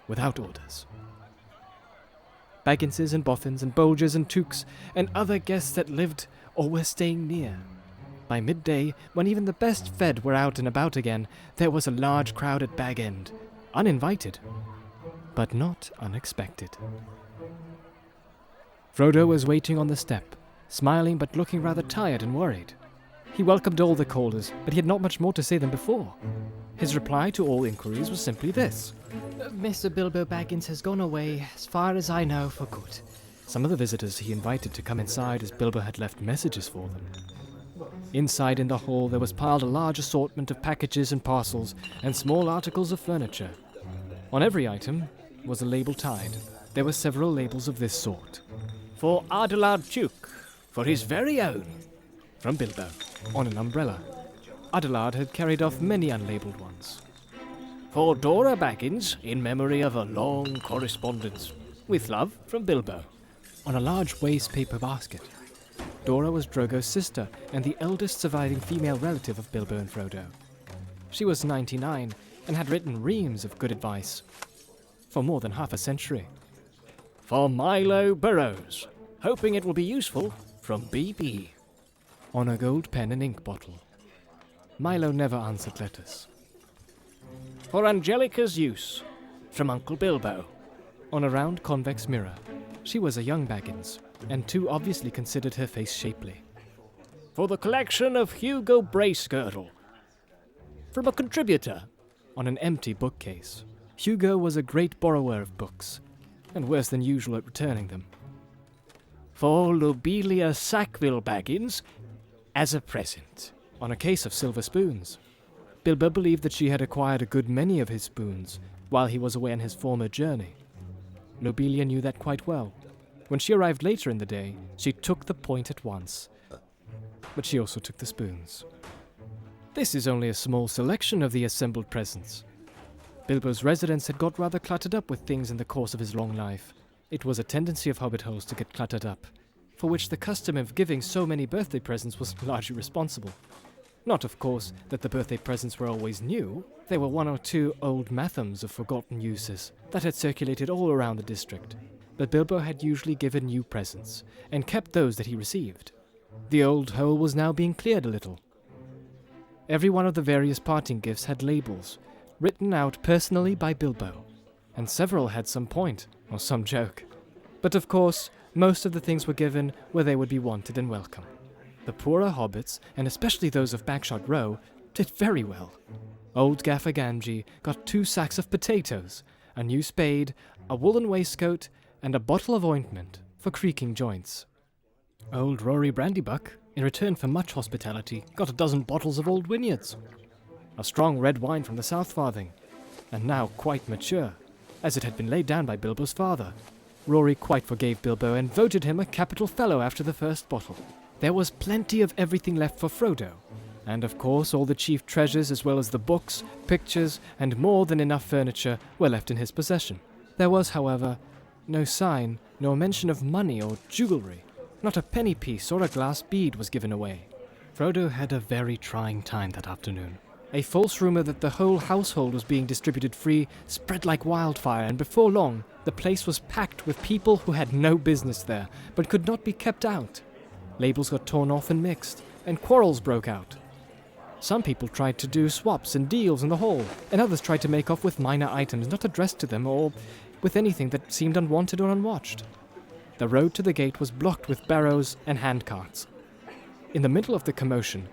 without orders. Bagginses and boffins and Bolgers and Tooks and other guests that lived or were staying near. By midday, when even the best fed were out and about again, there was a large crowd at Bag End, uninvited, but not unexpected. Frodo was waiting on the step, smiling but looking rather tired and worried. He welcomed all the callers, but he had not much more to say than before. His reply to all inquiries was simply this: Mr. Bilbo Baggins has gone away, as far as I know, for good. Some of the visitors he invited to come inside as Bilbo had left messages for them. Inside in the hall there was piled a large assortment of packages and parcels and small articles of furniture. On every item was a label tied. There were several labels of this sort. For Adelard Duke, for his very own. From Bilbo, on an umbrella. Adelard had carried off many unlabeled ones. For Dora Baggins, in memory of a long correspondence. With love, from Bilbo. On a large waste paper basket. Dora was Drogo's sister and the eldest surviving female relative of Bilbo and Frodo. She was 99 and had written reams of good advice for more than half a century. For Milo Burrows, hoping it will be useful, from BB. On a gold pen and ink bottle. Milo never answered letters. For Angelica's use, from Uncle Bilbo. On a round convex mirror. She was a young Baggins, and too obviously considered her face shapely. For the collection of Hugo Bracegirdle, from a contributor. On an empty bookcase. Hugo was a great borrower of books, and worse than usual at returning them. For Lobelia Sackville Baggins, as a present. On a case of silver spoons. Bilbo believed that she had acquired a good many of his spoons while he was away on his former journey. Lobelia knew that quite well. When she arrived later in the day, she took the point at once. But she also took the spoons. This is only a small selection of the assembled presents. Bilbo's residence had got rather cluttered up with things in the course of his long life. It was a tendency of hobbit holes to get cluttered up, for which the custom of giving so many birthday presents was largely responsible. Not, of course, that the birthday presents were always new. There were one or two old mathams of forgotten uses that had circulated all around the district. But Bilbo had usually given new presents, and kept those that he received. The old hole was now being cleared a little. Every one of the various parting gifts had labels, written out personally by Bilbo, and several had some point, or some joke. But of course, most of the things were given where they would be wanted and welcome. The poorer hobbits, and especially those of Bagshot Row, did very well. Old Gaffer Gamgee got 2 sacks of potatoes, a new spade, a woolen waistcoat, and a bottle of ointment for creaking joints. Old Rory Brandybuck, in return for much hospitality, got 12 bottles of Old Wynyards. A strong red wine from the South Farthing, and now quite mature, as it had been laid down by Bilbo's father. Rory quite forgave Bilbo and voted him a capital fellow after the first bottle. There was plenty of everything left for Frodo, and of course all the chief treasures as well as the books, pictures, and more than enough furniture were left in his possession. There was, however, no sign nor mention of money or jewellery. Not a penny piece or a glass bead was given away. Frodo had a very trying time that afternoon. A false rumour that the whole household was being distributed free spread like wildfire, and before long the place was packed with people who had no business there, but could not be kept out. Labels got torn off and mixed, and quarrels broke out. Some people tried to do swaps and deals in the hall, and others tried to make off with minor items not addressed to them or with anything that seemed unwanted or unwatched. The road to the gate was blocked with barrows and handcarts. In the middle of the commotion,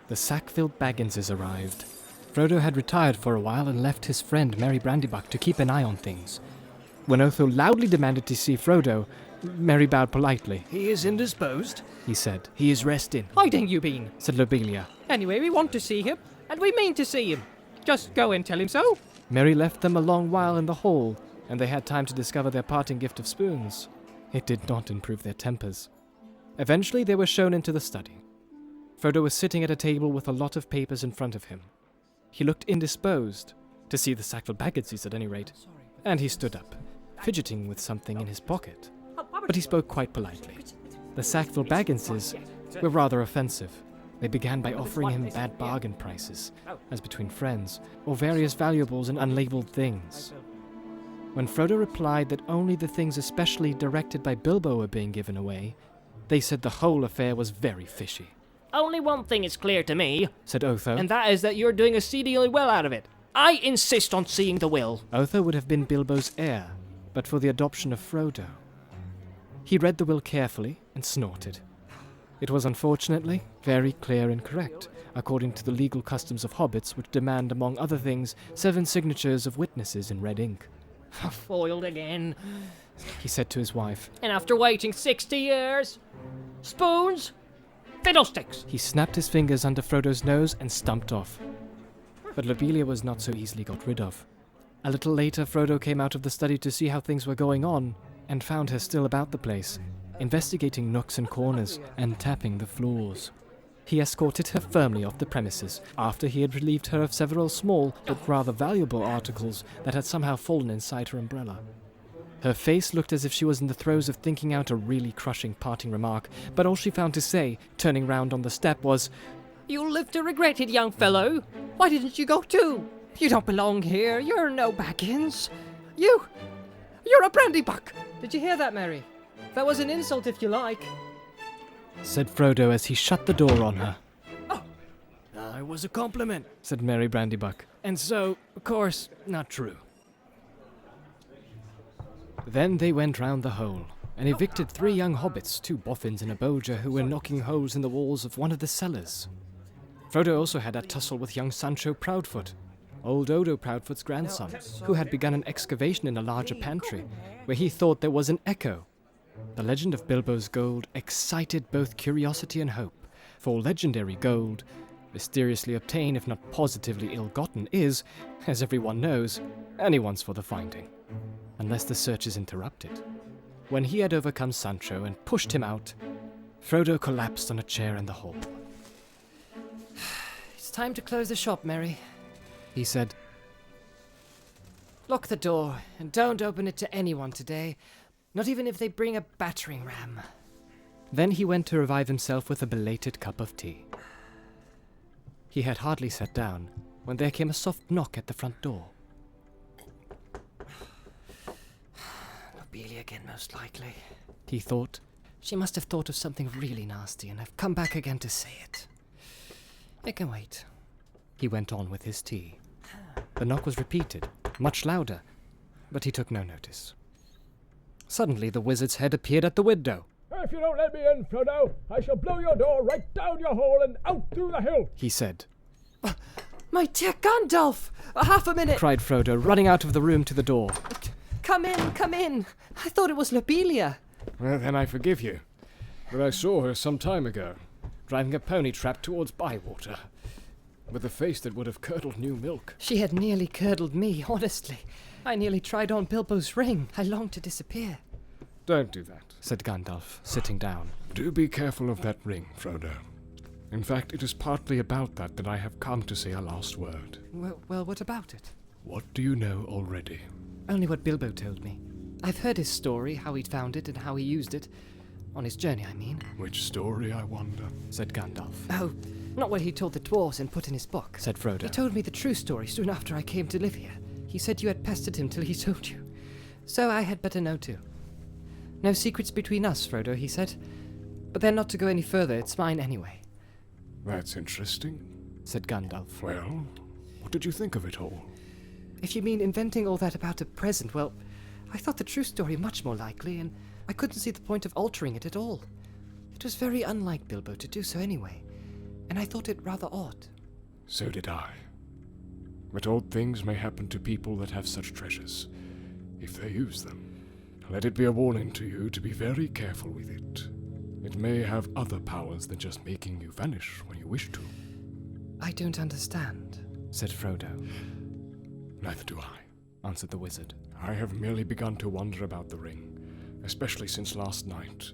the Sackville Bagginses arrived. Frodo had retired for a while and left his friend Merry Brandybuck to keep an eye on things. When Otho loudly demanded to see Frodo, Merry bowed politely. "He is indisposed," he said. "He is resting." Hiding you been? Said Lobelia. Anyway, we want to see him, and we mean to see him. Just go and tell him so. Merry left them a long while in the hall, and they had time to discover their parting gift of spoons. It did not improve their tempers. Eventually they were shown into the study. Frodo was sitting at a table with a lot of papers in front of him. He looked indisposed, To see the Sackville Bagginses at any rate. And he stood up, fidgeting with something in his pocket. But he spoke quite politely. The Sackville Bagginses were rather offensive. They began by offering him bad bargain prices, as between friends, or various valuables and unlabeled things. When Frodo replied that only the things especially directed by Bilbo were being given away, they said the whole affair was very fishy. Only one thing is clear to me, Said Otho. and that is that you're doing exceedingly well out of it. I insist on seeing the will. Otho would have been Bilbo's heir, but for the adoption of Frodo. He read the will carefully and snorted. It was unfortunately very clear and correct, according to the legal customs of hobbits, which demand, among other things, 7 signatures of witnesses in red ink. Foiled again. He said to his wife. And after waiting 60 years? Spoons? Fiddlesticks! He snapped his fingers under Frodo's nose and stumped off. But Lobelia was not so easily got rid of. A little later, Frodo came out of the study to see how things were going on, and found her still about the place, investigating nooks and corners, and tapping the floors. He escorted her firmly off the premises, after he had relieved her of several small, but rather valuable articles that had somehow fallen inside her umbrella. Her face looked as if she was in the throes of thinking out a really crushing parting remark, but all she found to say, turning round on the step, was, You'll live to regret it, young fellow. Why didn't you go too? You don't belong here. You're no Baggins. You're a brandybuck. Did you hear that, Mary? That was an insult if you like, said Frodo as he shut the door on her. It was a compliment, Said Merry Brandybuck. and so, of course, not true. Then they went round the hole, and evicted 3 young hobbits, 2 boffins and a bolger, who were knocking holes in the walls of one of the cellars. Frodo also had a tussle with young Sancho Proudfoot, old Odo Proudfoot's grandson, who had begun an excavation in a larger pantry, where he thought there was an echo. The legend of Bilbo's gold excited both curiosity and hope, for legendary gold, mysteriously obtained if not positively ill-gotten, is, as everyone knows, anyone's for the finding, unless the search is interrupted. When he had overcome Sancho and pushed him out, Frodo collapsed on a chair in the hall. It's time to close the shop, Mary. He said, Lock the door, and don't open it to anyone today, not even if they bring a battering ram. Then he went to revive himself with a belated cup of tea. He had hardly sat down when there came a soft knock at the front door. Lobelia again, most likely. He thought. She must have thought of something really nasty, and I've come back again to say it. It can wait. He went on with his tea. The knock was repeated, much louder, but he took no notice. Suddenly the wizard's head appeared at the window. If you don't let me in, Frodo, I shall blow your door right down your hole and out through the hill. He said. My dear Gandalf! Half a minute! Cried Frodo, running out of the room to the door. Come in, come in! I thought it was Lobelia. Well, then I forgive you. But I saw her some time ago, driving a pony trap towards Bywater, with a face that would have curdled new milk. She had nearly curdled me, honestly. I nearly tried on Bilbo's ring. I longed to disappear. Don't do that, said Gandalf, sitting down. Do be careful of that ring, Frodo. In fact, it is partly about that I have come to say a last word. Well, what about it? What do you know already? Only what Bilbo told me. I've heard his story, how he'd found it and how he used it. On his journey, I mean. Which story, I wonder? Said Gandalf. Oh, not what he told the dwarves and put in his book. Said Frodo. He told me the true story soon after I came to live here. He said you had pestered him till he told you. So I had better know too. No secrets between us, Frodo, he said. But they're not to go any further, it's mine anyway. That's interesting, said Gandalf. Well, what did you think of it all? If you mean inventing all that about a present, well, I thought the true story much more likely, and I couldn't see the point of altering it at all. It was very unlike Bilbo to do so anyway, and I thought it rather odd. So did I. But odd things may happen to people that have such treasures, if they use them. Let it be a warning to you to be very careful with it. It may have other powers than just making you vanish when you wish to. I don't understand, said Frodo. Neither do I, answered the wizard. I have merely begun to wonder about the ring, especially since last night.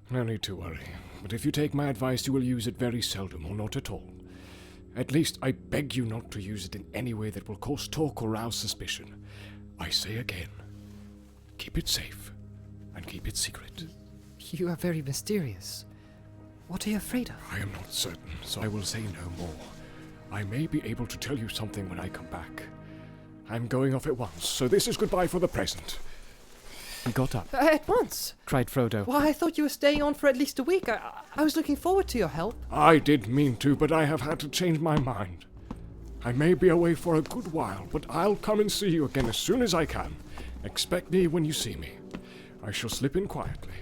No need to worry, but if you take my advice, you will use it very seldom or not at all. At least I beg you not to use it in any way that will cause talk or rouse suspicion. I say again, keep it safe and keep it secret. You are very mysterious. What are you afraid of? I am not certain, so I will say no more. I may be able to tell you something when I come back. I'm going off at once, so this is goodbye for the present. He got up, At once? cried Frodo. Why, I thought you were staying on for at least a week. I was looking forward to your help. I did mean to, but I have had to change my mind. I may be away for a good while, but I'll come and see you again as soon as I can. Expect me when you see me. I shall slip in quietly.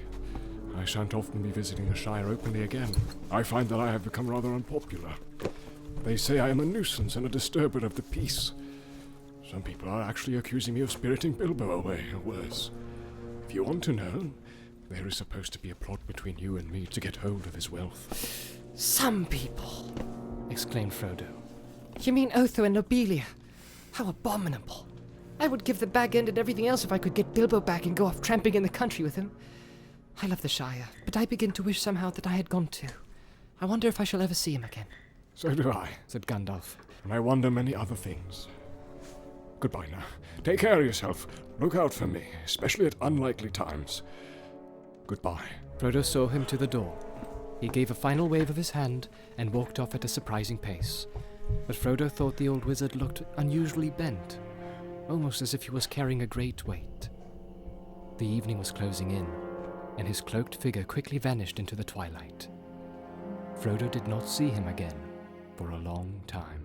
I shan't often be visiting the Shire openly again. I find that I have become rather unpopular. They say I am a nuisance and a disturber of the peace. Some people are actually accusing me of spiriting Bilbo away, or worse. If you want to know, there is supposed to be a plot between you and me to get hold of his wealth. Some people. exclaimed Frodo. You mean Otho and Lobelia? How abominable. I would give the bag end and everything else if I could get Bilbo back and go off tramping in the country with him. I love the Shire, but I begin to wish somehow that I had gone too. I wonder if I shall ever see him again. So do I, Said Gandalf. and I wonder many other things. Goodbye now. Take care of yourself. Look out for me, especially at unlikely times. Goodbye. Frodo saw him to the door. He gave a final wave of his hand and walked off at a surprising pace. But Frodo thought the old wizard looked unusually bent, almost as if he was carrying a great weight. The evening was closing in, and his cloaked figure quickly vanished into the twilight. Frodo did not see him again for a long time.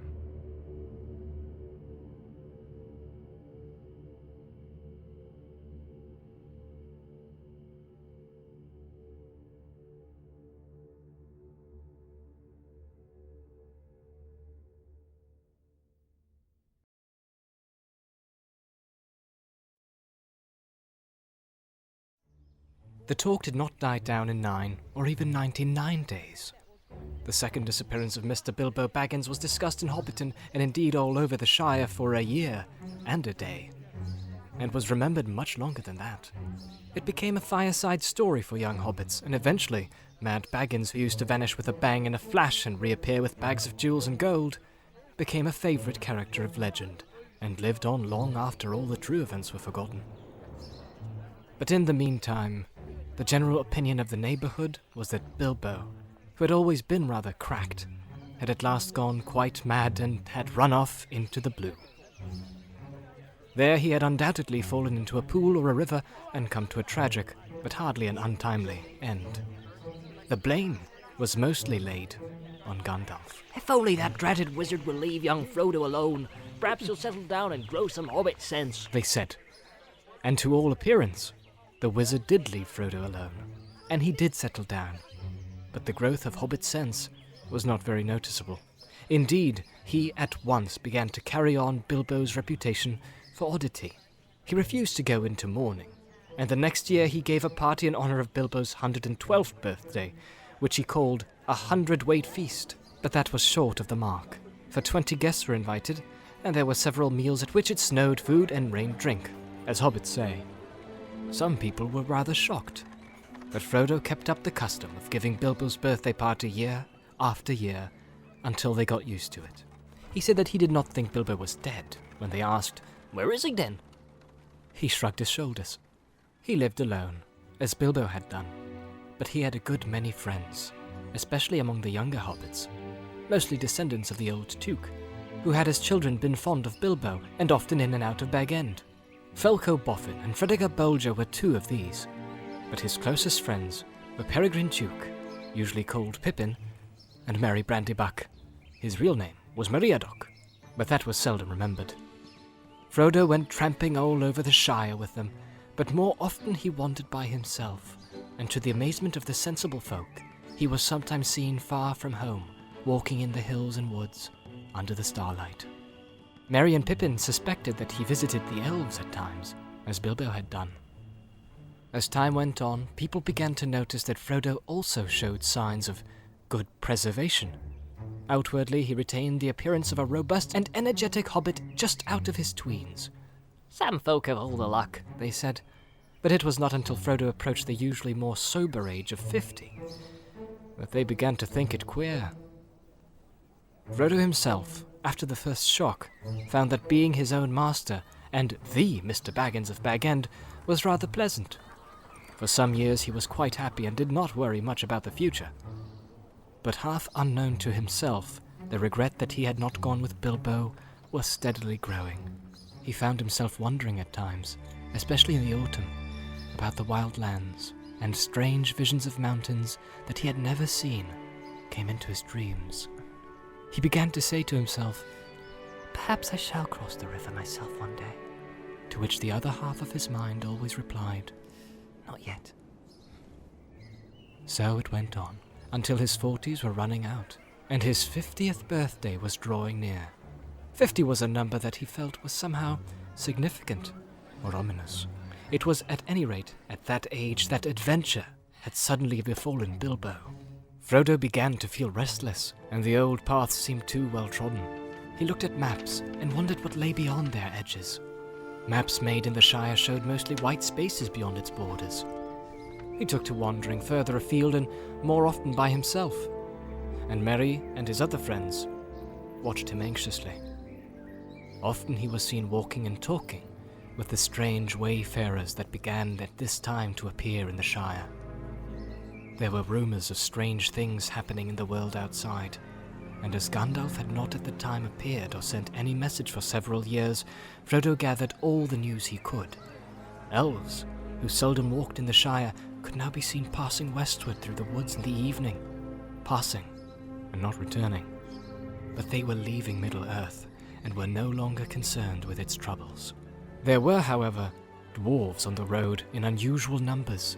The talk did not die down in 9 or even 99 days. The second disappearance of Mr. Bilbo Baggins was discussed in Hobbiton and indeed all over the Shire for a year and a day, and was remembered much longer than that. It became a fireside story for young hobbits, and eventually Mad Baggins, who used to vanish with a bang and a flash and reappear with bags of jewels and gold, became a favourite character of legend and lived on long after all the true events were forgotten. But in the meantime, the general opinion of the neighbourhood was that Bilbo, who had always been rather cracked, had at last gone quite mad and had run off into the blue. There he had undoubtedly fallen into a pool or a river and come to a tragic, but hardly an untimely, end. The blame was mostly laid on Gandalf. If only that dratted wizard will leave young Frodo alone, perhaps he'll settle down and grow some hobbit sense. They said. And to all appearance, the wizard did leave Frodo alone, and he did settle down. But the growth of hobbit sense was not very noticeable. Indeed, he at once began to carry on Bilbo's reputation for oddity. He refused to go into mourning, and the next year he gave a party in honor of Bilbo's 112th birthday, which he called a 100-weight feast. But that was short of the mark, for 20 guests were invited, and there were several meals at which it snowed food and rained drink, as hobbits say. Some people were rather shocked, but Frodo kept up the custom of giving Bilbo's birthday party year after year until they got used to it. He said that he did not think Bilbo was dead when they asked, "Where is he then?" He shrugged his shoulders. He lived alone, as Bilbo had done, but he had a good many friends, especially among the younger hobbits, mostly descendants of the old Took, who had as children been fond of Bilbo and often in and out of Bag End. Felco Boffin and Fredegar Bolger were two of these, but his closest friends were Peregrine Took, usually called Pippin, and Merry Brandybuck. His real name was Meriadoc, but that was seldom remembered. Frodo went tramping all over the Shire with them, but more often he wandered by himself, and to the amazement of the sensible folk, he was sometimes seen far from home, walking in the hills and woods, under the starlight. Merry and Pippin suspected that he visited the elves at times, as Bilbo had done. As time went on, people began to notice that Frodo also showed signs of good preservation. Outwardly, he retained the appearance of a robust and energetic hobbit just out of his tweens. "Some folk have all the luck," they said, but it was not until Frodo approached the usually more sober age of 50 that they began to think it queer. Frodo himself, after the first shock, found that being his own master and the Mr. Baggins of Bag End was rather pleasant. For some years he was quite happy and did not worry much about the future. But half unknown to himself, the regret that he had not gone with Bilbo was steadily growing. He found himself wondering at times, especially in the autumn, about the wild lands, and strange visions of mountains that he had never seen came into his dreams. He began to say to himself, "Perhaps I shall cross the river myself one day," to which the other half of his mind always replied, "Not yet." So it went on, until his 40s were running out, and his 50th birthday was drawing near. 50 was a number that he felt was somehow significant or ominous. It was at any rate at that age that adventure had suddenly befallen Bilbo. Frodo began to feel restless, and the old paths seemed too well trodden. He looked at maps and wondered what lay beyond their edges. Maps made in the Shire showed mostly white spaces beyond its borders. He took to wandering further afield and more often by himself, and Merry and his other friends watched him anxiously. Often he was seen walking and talking with the strange wayfarers that began at this time to appear in the Shire. There were rumors of strange things happening in the world outside, and as Gandalf had not at the time appeared or sent any message for several years, Frodo gathered all the news he could. Elves, who seldom walked in the Shire, could now be seen passing westward through the woods in the evening, passing and not returning. But they were leaving Middle-earth and were no longer concerned with its troubles. There were, however, dwarves on the road in unusual numbers.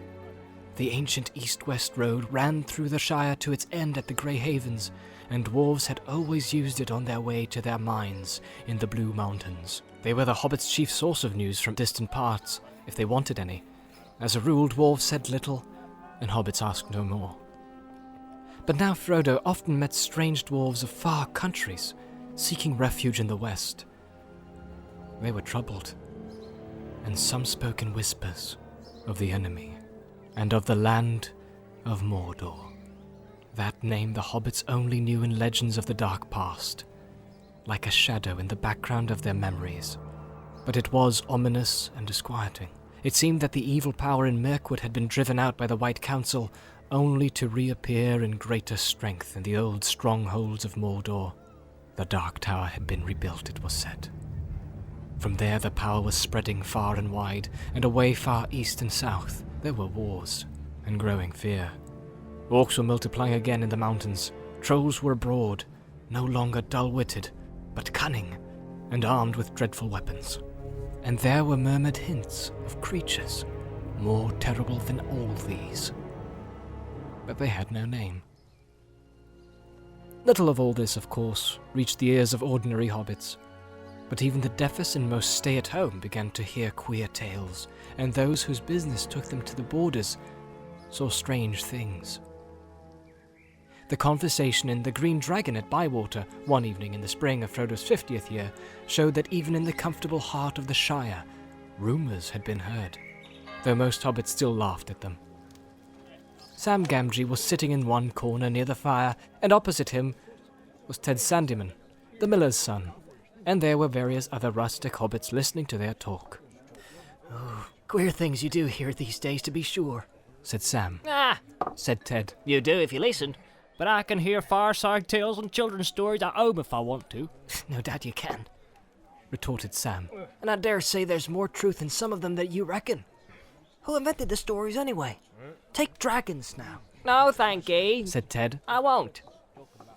The ancient east-west road ran through the Shire to its end at the Grey Havens, and dwarves had always used it on their way to their mines in the Blue Mountains. They were the hobbits' chief source of news from distant parts, if they wanted any. As a rule, dwarves said little, and hobbits asked no more. But now Frodo often met strange dwarves of far countries, seeking refuge in the west. They were troubled, and some spoke in whispers of the enemy, and of the land of Mordor. That name the hobbits only knew in legends of the dark past, like a shadow in the background of their memories. But it was ominous and disquieting. It seemed that the evil power in Mirkwood had been driven out by the White Council, only to reappear in greater strength in the old strongholds of Mordor. The Dark Tower had been rebuilt, it was said. From there the power was spreading far and wide, and away far east and south there were wars and growing fear. Orcs were multiplying again in the mountains. Trolls were abroad, no longer dull-witted, but cunning, and armed with dreadful weapons. And there were murmured hints of creatures more terrible than all these. But they had no name. Little of all this, of course, reached the ears of ordinary hobbits. But even the deafest and most stay-at-home began to hear queer tales, and those whose business took them to the borders saw strange things. The conversation in the Green Dragon at Bywater, one evening in the spring of Frodo's 50th year, showed that even in the comfortable heart of the Shire, rumours had been heard, though most hobbits still laughed at them. Sam Gamgee was sitting in one corner near the fire, and opposite him was Ted Sandyman, the miller's son, and there were various other rustic hobbits listening to their talk. Oh, queer things you do here these days, to be sure, said Sam. Ah, Said Ted. you do if you listen. But I can hear fireside tales and children's stories at home if I want to. No doubt you can. Retorted Sam. And I dare say there's more truth in some of them than you reckon. Who invented the stories anyway? Take dragons now. No, thank ye, Said Ted. I won't.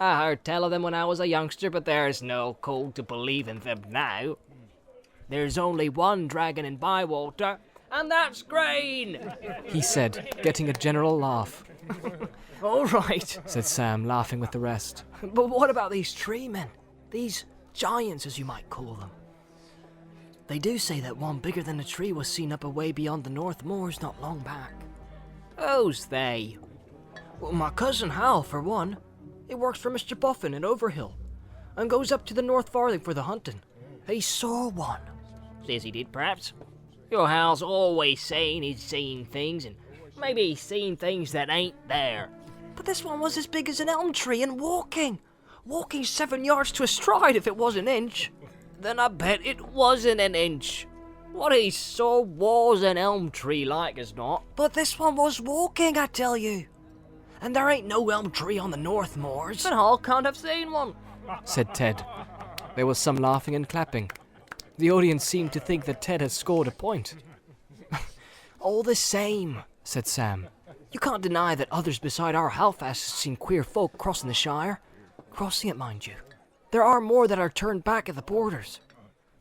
I heard tell of them when I was a youngster, but there's no call to believe in them now. There's only one dragon in Bywater, and that's Green, He said, getting a general laugh. All right, Said Sam, laughing with the rest. but what about these tree men? These giants, as you might call them. They do say that one bigger than a tree was seen up away beyond the North Moors not long back. Who's they? Well, my cousin Hal, for one. He works for Mr. Buffin in Overhill, and goes up to the North Farthing for the hunting. He saw one. Says he did, perhaps. Your Hal's always saying he's seen things, and maybe he's seen things that ain't there. But this one was as big as an elm tree and walking. walking 7 yards to a stride if it was an inch. Then I bet it wasn't an inch. What he saw was an elm tree like as not. But this one was walking, I tell you. And there ain't no elm tree on the North Moors. And Hall can't have seen one, said Ted. There was some laughing and clapping. The audience seemed to think that Ted had scored a point. All the same, said Sam. You can't deny that others beside our Halfasts have seen queer folk crossing the Shire. Crossing it, mind you. There are more that are turned back at the borders.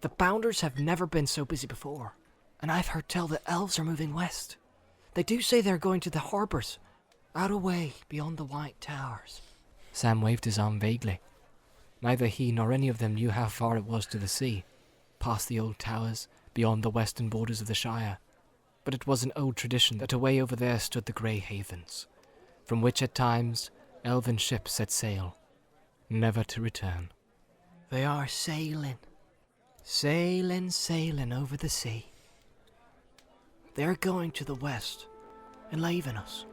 The Bounders have never been so busy before. And I've heard tell that elves are moving west. They do say they're going to the harbours, out away beyond the White Towers. Sam waved his arm vaguely. Neither he nor any of them knew how far it was to the sea, past the old towers, beyond the western borders of the Shire. But it was an old tradition that away over there stood the grey havens, from which at times elven ships set sail, never to return. They are sailing, sailing, sailing over the sea. They're going to the west and leaving us,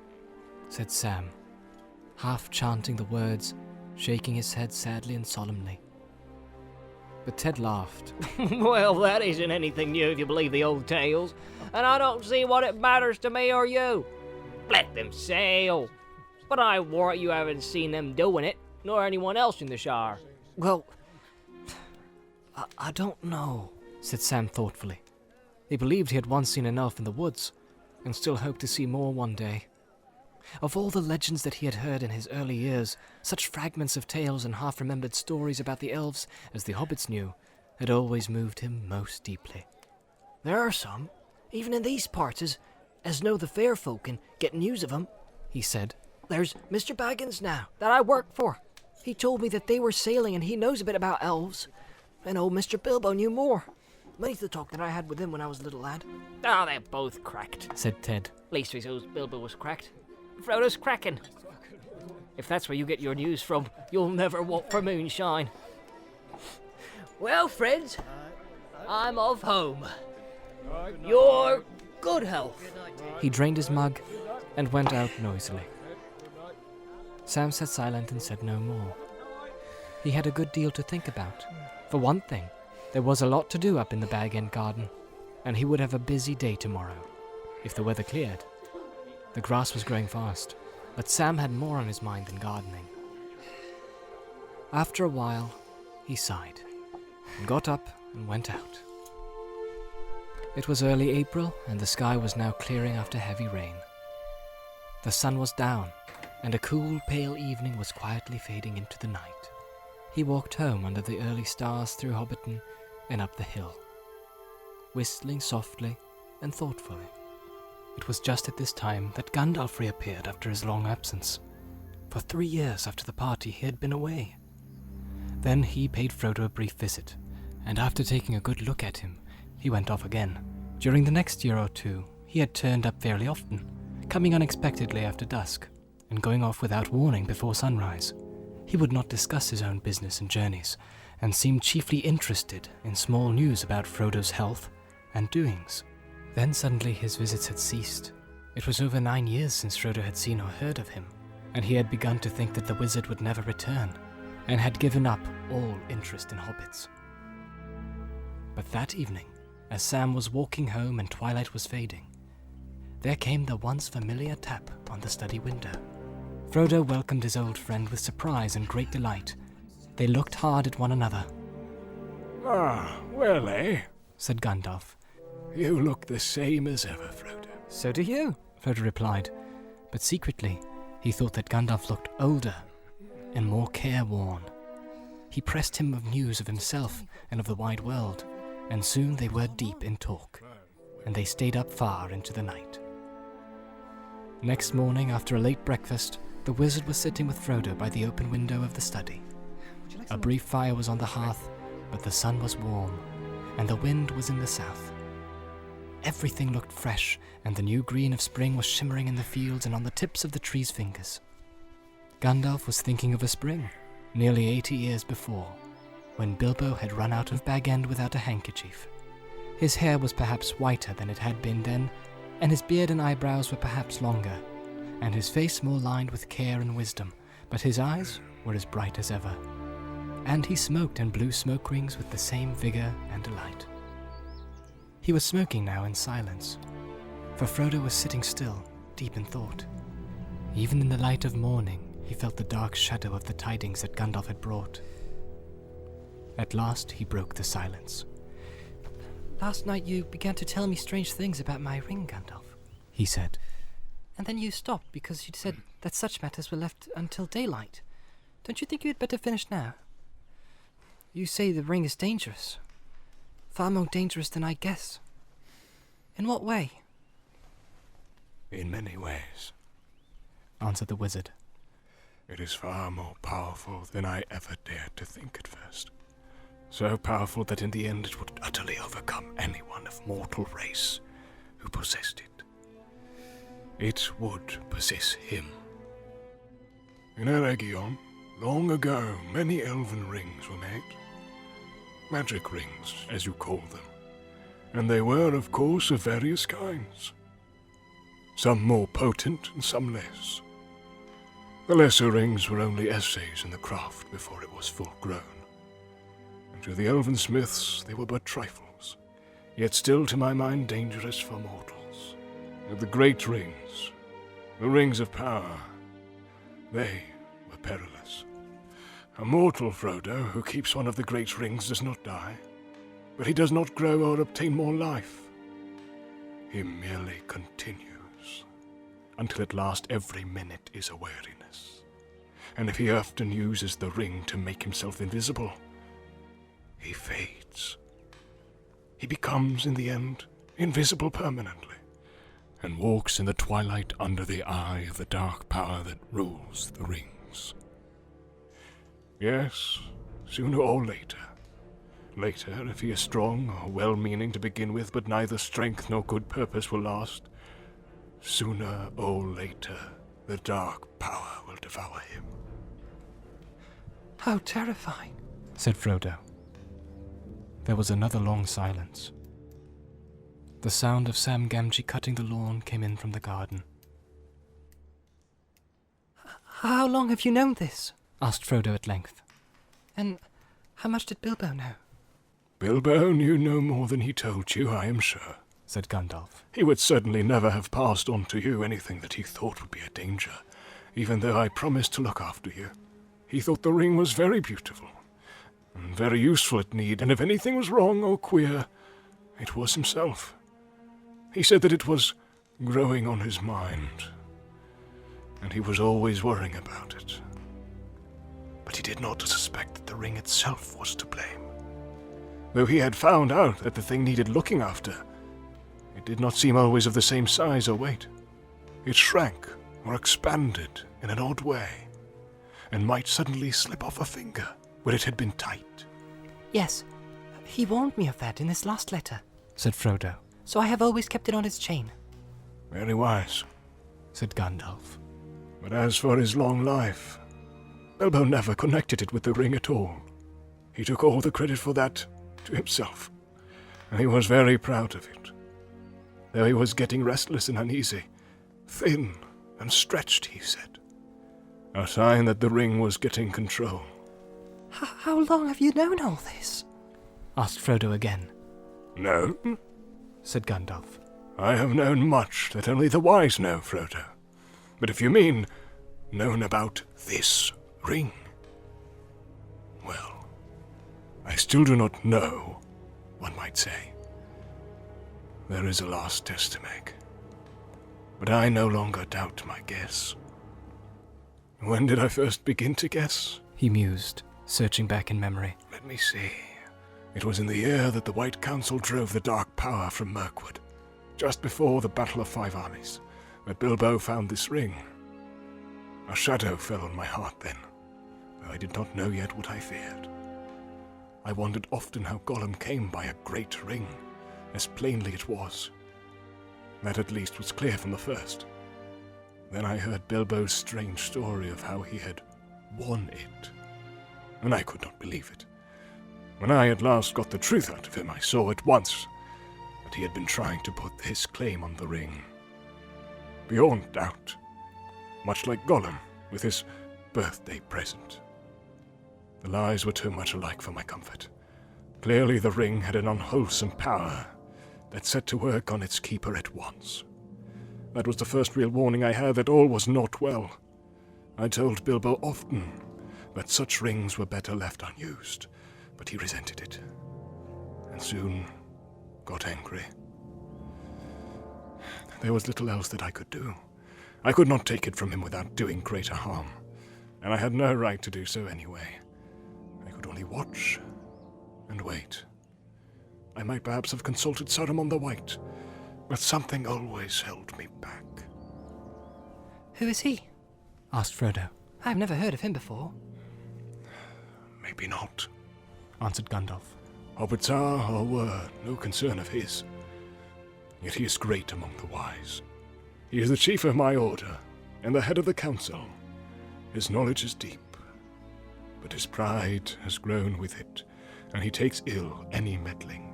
said Sam, half chanting the words, shaking his head sadly and solemnly. But Ted laughed. Well, that isn't anything new if you believe the old tales, and I don't see what it matters to me or you. Let them sail. But I warrant you haven't seen them doing it, nor anyone else in the Shire. Well, I don't know, said Sam thoughtfully. He believed he had once seen an elf in the woods, and still hoped to see more one day. Of all the legends that he had heard in his early years, such fragments of tales and half-remembered stories about the elves as the hobbits knew had always moved him most deeply. There are some, even in these parts, as know the fair folk and get news of 'em, he said. There's Mr. Baggins now, that I work for. He told me that they were sailing and he knows a bit about elves. And old Mr. Bilbo knew more. Many's the talk that I had with him when I was a little lad. Oh, they're both cracked, said Ted. Leastways, old Bilbo was cracked. Frodo's cracking. If that's where you get your news from, you'll never walk for moonshine. Well, friends, I'm off home. Your good health. He drained his mug and went out noisily. Sam sat silent and said no more. He had a good deal to think about. For one thing, there was a lot to do up in the Bag End garden, and he would have a busy day tomorrow, if the weather cleared. The grass was growing fast, but Sam had more on his mind than gardening. After a while, he sighed, and got up and went out. It was early April, and the sky was now clearing after heavy rain. The sun was down, and a cool, pale evening was quietly fading into the night. He walked home under the early stars through Hobbiton and up the hill, whistling softly and thoughtfully. It was just at this time that Gandalf reappeared after his long absence. For 3 years after the party he had been away. Then he paid Frodo a brief visit, and after taking a good look at him, he went off again. During the next year or two, he had turned up fairly often, coming unexpectedly after dusk, and going off without warning before sunrise. He would not discuss his own business and journeys, and seemed chiefly interested in small news about Frodo's health and doings. Then suddenly his visits had ceased. It was over 9 years since Frodo had seen or heard of him, and he had begun to think that the wizard would never return, and had given up all interest in hobbits. But that evening, as Sam was walking home and twilight was fading, there came the once familiar tap on the study window. Frodo welcomed his old friend with surprise and great delight. They looked hard at one another. "Ah, well, said Gandalf. You look the same as ever, Frodo." "So do you," Frodo replied, but secretly he thought that Gandalf looked older and more careworn. He pressed him of news of himself and of the wide world, and soon they were deep in talk, and they stayed up far into the night. Next morning, after a late breakfast, the wizard was sitting with Frodo by the open window of the study. A brief fire was on the hearth, but the sun was warm, and the wind was in the south. Everything looked fresh, and the new green of spring was shimmering in the fields and on the tips of the trees' fingers. Gandalf was thinking of a spring, nearly 80 years before, when Bilbo had run out of Bag End without a handkerchief. His hair was perhaps whiter than it had been then, and his beard and eyebrows were perhaps longer, and his face more lined with care and wisdom, but his eyes were as bright as ever. and he smoked and blew smoke rings with the same vigor and delight. He was smoking now in silence, for Frodo was sitting still, deep in thought. Even in the light of morning, he felt the dark shadow of the tidings that Gandalf had brought. At last he broke the silence. Last night you began to tell me strange things about my ring, Gandalf, He said. and then you stopped because you'd said that such matters were left until daylight. Don't you think you had better finish now? You say the ring is dangerous. Far more dangerous than I guess. In what way? In many ways. Answered the wizard. It is far more powerful than I ever dared to think at first. So powerful that in the end it would utterly overcome anyone of mortal race who possessed it. It would possess him. In Eregion, long ago, many elven rings were made. Magic rings, as you call them. And they were, of course, of various kinds. Some more potent and some less. The lesser rings were only essays in the craft before it was full grown. And to the elven smiths they were but trifles, yet still to my mind dangerous for mortals. And the great rings, the rings of power, they were perilous. A mortal Frodo who keeps one of the great rings does not die, but he does not grow or obtain more life. He merely continues, until at last every minute is a weariness. And if he often uses the ring to make himself invisible, he fades. He becomes, in the end, invisible permanently, and walks in the twilight under the eye of the dark power that rules the rings. Yes, sooner or later. Later, if he is strong or well-meaning to begin with, but neither strength nor good purpose will last, sooner or later, the dark power will devour him. How terrifying, said Frodo. There was another long silence. The sound of Sam Gamgee cutting the lawn came in from the garden. How long have you known this? Asked Frodo at length. And how much did Bilbo know? Bilbo knew no more than he told you, I am sure, said Gandalf. He would certainly never have passed on to you anything that he thought would be a danger, even though I promised to look after you. He thought the ring was very beautiful, and very useful at need, and if anything was wrong or queer, it was himself. He said that it was growing on his mind, and he was always worrying about it. But he did not suspect that the ring itself was to blame. Though he had found out that the thing needed looking after, it did not seem always of the same size or weight. It shrank or expanded in an odd way, and might suddenly slip off a finger where it had been tight. Yes, he warned me of that in his last letter, said Frodo. So I have always kept it on his chain. Very wise, said Gandalf. But as for his long life, Bilbo never connected it with the ring at all. He took all the credit for that to himself, and he was very proud of it. Though he was getting restless and uneasy, thin and stretched, he said. A sign that the ring was getting control. How long have you known all this? Asked Frodo again. No, said Gandalf. I have known much that only the wise know, Frodo. But if you mean known about this ring, well, I still do not know, one might say. There is a last test to make. But I no longer doubt my guess. When did I first begin to guess? He mused, searching back in memory. Let me see. It was in the year that the White Council drove the Dark Power from Mirkwood, just before the Battle of Five Armies, that Bilbo found this ring. A shadow fell on my heart then, though I did not know yet what I feared. I wondered often how Gollum came by a great ring, as plainly it was. That at least was clear from the first. Then I heard Bilbo's strange story of how he had won it, and I could not believe it. When I at last got the truth out of him, I saw at once that he had been trying to put his claim on the ring. Beyond doubt, much like Gollum with his birthday present. The lies were too much alike for my comfort. Clearly the ring had an unwholesome power that set to work on its keeper at once. That was the first real warning I had that all was not well. I told Bilbo often that such rings were better left unused, but he resented it, and soon got angry. There was little else that I could do. I could not take it from him without doing greater harm, and I had no right to do so anyway. I could only watch and wait. I might perhaps have consulted Saruman the White, but something always held me back. Who is he? asked Frodo. I've never heard of him before. Maybe not, Answered Gandalf. Hobbits are or were no concern of his. Yet he is great among the wise. He is the chief of my order, and the head of the council. His knowledge is deep, but his pride has grown with it, and he takes ill any meddling.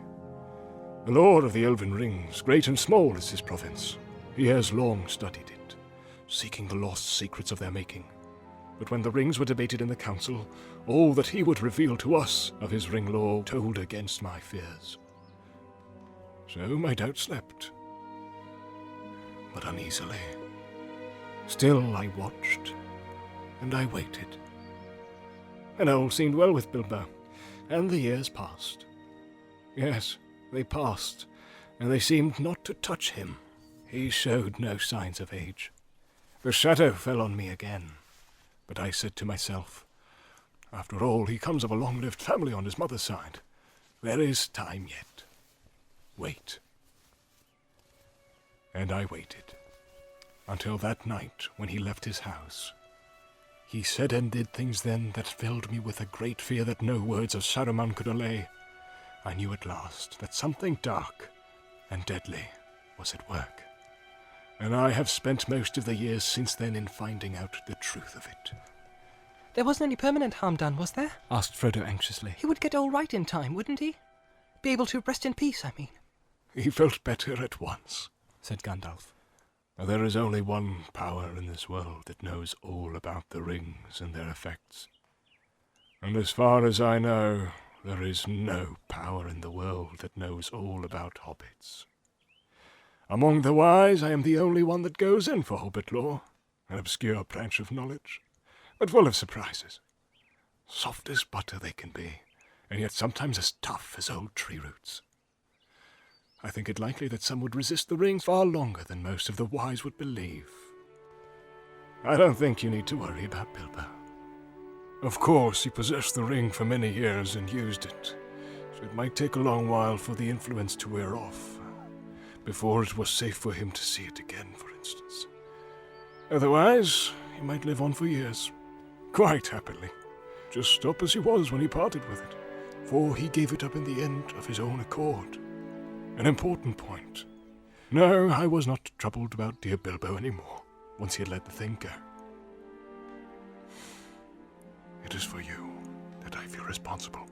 The Lord of the Elven Rings, great and small, is his province. He has long studied it, seeking the lost secrets of their making. But when the rings were debated in the council, all that he would reveal to us of his ring lore told against my fears. So my doubt slept, but uneasily. Still I watched, and I waited. And all seemed well with Bilbo, and the years passed. Yes, they passed, and they seemed not to touch him. He showed no signs of age. The shadow fell on me again, but I said to myself, after all, he comes of a long-lived family on his mother's side. There is time yet. Wait. And I waited, until that night when he left his house. He said and did things then that filled me with a great fear that no words of Saruman could allay. I knew at last that something dark and deadly was at work, and I have spent most of the years since then in finding out the truth of it. There wasn't any permanent harm done, was there? Asked Frodo anxiously. He would get all right in time, wouldn't he? Be able to rest in peace, I mean. He felt better at once, said Gandalf. There is only one power in this world that knows all about the rings and their effects. And as far as I know, there is no power in the world that knows all about hobbits. Among the wise, I am the only one that goes in for hobbit lore, an obscure branch of knowledge, but full of surprises. Soft as butter they can be, and yet sometimes as tough as old tree roots. I think it likely that some would resist the rings far longer than most of the wise would believe. I don't think you need to worry about Bilbo. Of course, he possessed the ring for many years and used it, so it might take a long while for the influence to wear off, before it was safe for him to see it again, for instance. Otherwise, he might live on for years, quite happily, just stop as he was when he parted with it, for he gave it up in the end of his own accord. An important point. No, I was not troubled about dear Bilbo anymore, once he had let the thing go. It is for you that I feel responsible.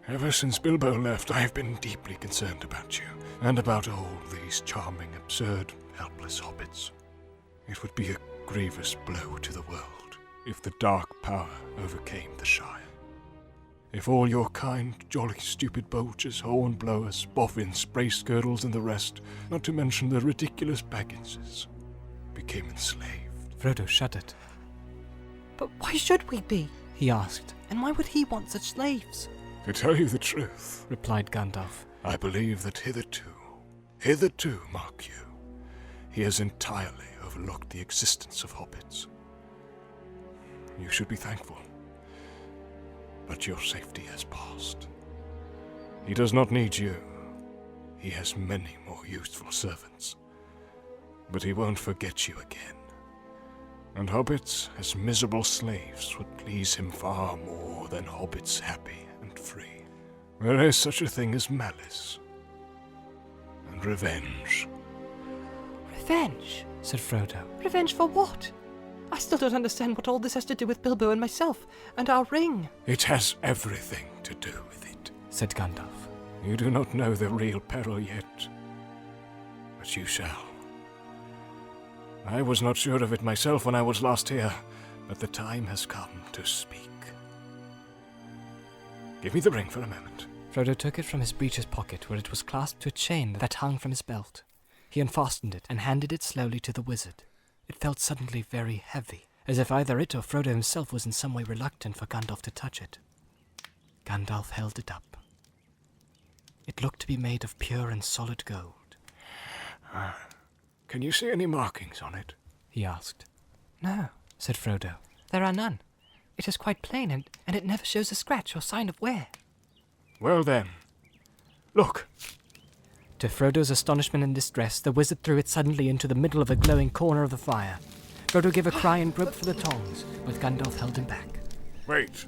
Ever since Bilbo left, I have been deeply concerned about you, and about all these charming, absurd, helpless hobbits. It would be a grievous blow to the world if the dark power overcame the Shire. If all your kind, jolly, stupid poachers, hornblowers, boffins, brace-girdles, and the rest, not to mention the ridiculous Bagginses, became enslaved. Frodo shuddered. But why should we be? He asked. And why would he want such slaves? To tell you the truth, Replied Gandalf. I believe that hitherto, mark you, he has entirely overlooked the existence of hobbits. You should be thankful. But your safety has passed. He does not need you. He has many more useful servants. But he won't forget you again. And hobbits as miserable slaves would please him far more than hobbits happy and free. There is such a thing as malice and revenge. Revenge? Said Frodo. Revenge for what? I still don't understand what all this has to do with Bilbo and myself, and our ring. It has everything to do with it, said Gandalf. You do not know the real peril yet, but you shall. I was not sure of it myself when I was last here, but the time has come to speak. Give me the ring for a moment. Frodo took it from his breeches pocket, where it was clasped to a chain that hung from his belt. He unfastened it and handed it slowly to the wizard. It felt suddenly very heavy, as if either it or Frodo himself was in some way reluctant for Gandalf to touch it. Gandalf held it up. It looked to be made of pure and solid gold. Can you see any markings on it? He asked. No, said Frodo. There are none. It is quite plain, and it never shows a scratch or sign of wear. Well then, look. To Frodo's astonishment and distress, the wizard threw it suddenly into the middle of a glowing corner of the fire. Frodo gave a cry and groped for the tongs, but Gandalf held him back. Wait.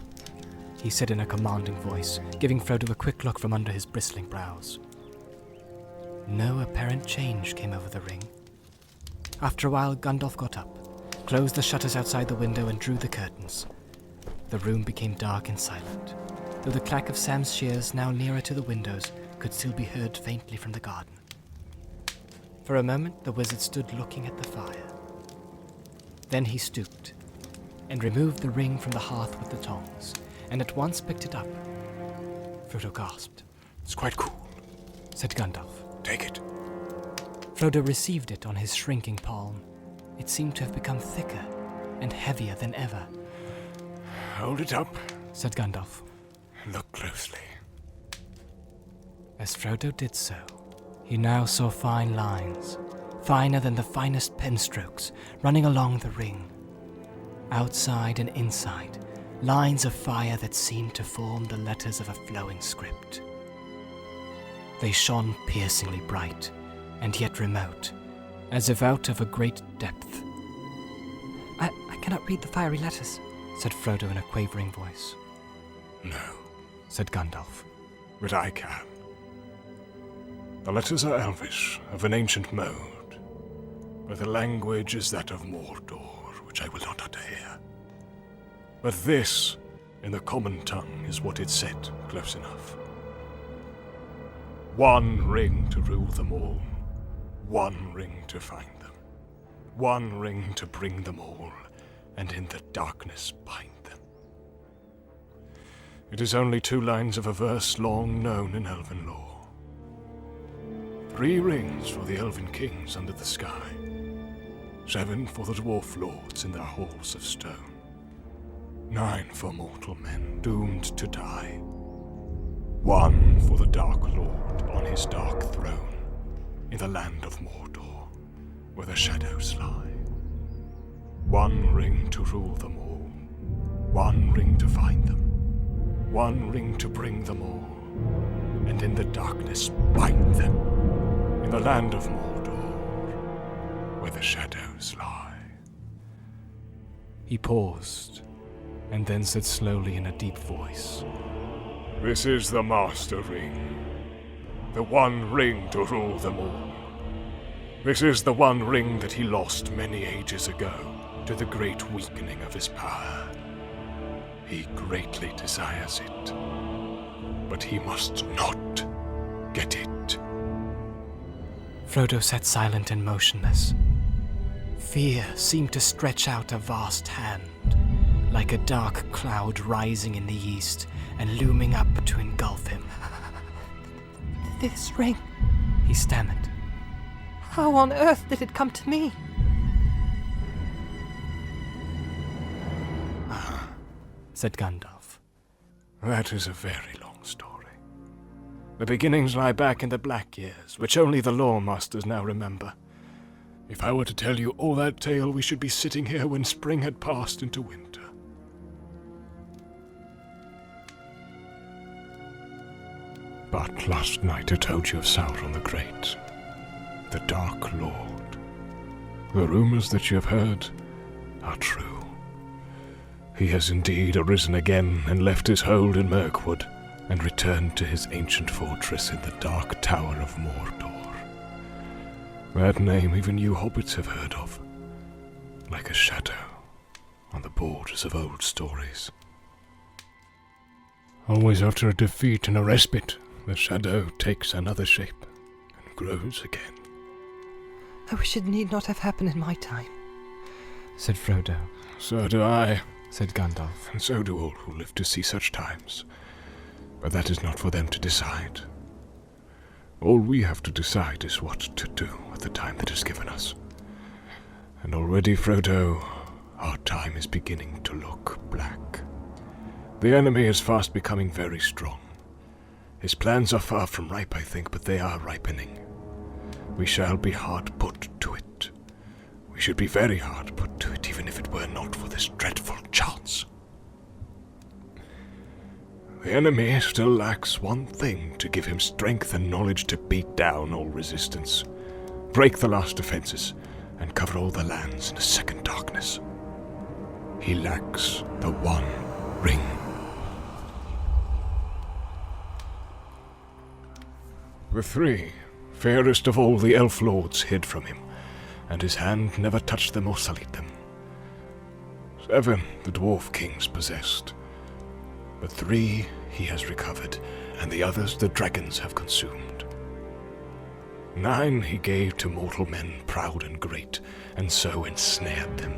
He said in a commanding voice, giving Frodo a quick look from under his bristling brows. No apparent change came over the ring. After a while, Gandalf got up, closed the shutters outside the window and drew the curtains. The room became dark and silent, though the clack of Sam's shears, now nearer to the windows, could still be heard faintly from the garden. For a moment, the wizard stood looking at the fire. Then he stooped and removed the ring from the hearth with the tongs, and at once picked it up. Frodo gasped. It's quite cool, said Gandalf. Take it. Frodo received it on his shrinking palm. It seemed to have become thicker and heavier than ever. Hold it up, said Gandalf. Look closely. As Frodo did so, he now saw fine lines, finer than the finest pen strokes, running along the ring. Outside and inside, lines of fire that seemed to form the letters of a flowing script. They shone piercingly bright, and yet remote, as if out of a great depth. I cannot read the fiery letters, said Frodo in a quavering voice. No, said Gandalf. but I can. The letters are Elvish, of an ancient mode, but the language is that of Mordor, which I will not utter here. But this, in the common tongue, is what it said, close enough. One ring to rule them all, one ring to find them, one ring to bring them all, and in the darkness bind them. It is only 2 lines of a verse long known in elven lore. 3 rings for the elven kings under the sky, 7 for the dwarf lords in their halls of stone, 9 for mortal men doomed to die, 1 for the Dark Lord on his dark throne in the land of Mordor, where the shadows lie. 1 ring to rule them all, 1 ring to find them, 1 ring to bring them all, and in the darkness bind them in the land of Mordor, where the shadows lie. He paused, and then said slowly in a deep voice, This is the Master Ring, the one ring to rule them all. This is the one ring that he lost many ages ago to the great weakening of his power. He greatly desires it, but he must not get it. Frodo sat silent and motionless. Fear seemed to stretch out a vast hand, like a dark cloud rising in the east and looming up to engulf him. This ring, he stammered. How on earth did it come to me? Said Gandalf. That is a very long story. The beginnings lie back in the Black Years, which only the lore masters now remember. If I were to tell you all that tale, we should be sitting here when spring had passed into winter. But last night I told you of Sauron the Great, the Dark Lord. The rumors that you have heard are true. He has indeed arisen again and left his hold in Mirkwood and returned to his ancient fortress in the Dark Tower of Mordor. That name even you hobbits have heard of, like a shadow on the borders of old stories. Always after a defeat and a respite, the shadow takes another shape and grows again. I wish it need not have happened in my time, said Frodo. So do I, said Gandalf. and so do all who live to see such times. But that is not for them to decide. All we have to decide is what to do with the time that is given us. And already, Frodo, our time is beginning to look black. The enemy is fast becoming very strong. His plans are far from ripe, I think, but they are ripening. We shall be hard put to it. We should be very hard put to it, even if it were not for this dreadful chance. The enemy still lacks one thing to give him strength and knowledge to beat down all resistance, break the last defenses, and cover all the lands in a second darkness. He lacks the One Ring. The three, fairest of all the elf lords, hid from him, and his hand never touched them or sullied them. 7 the dwarf kings possessed, but 3 he has recovered, and the others the dragons have consumed. 9 he gave to mortal men proud and great, and so ensnared them.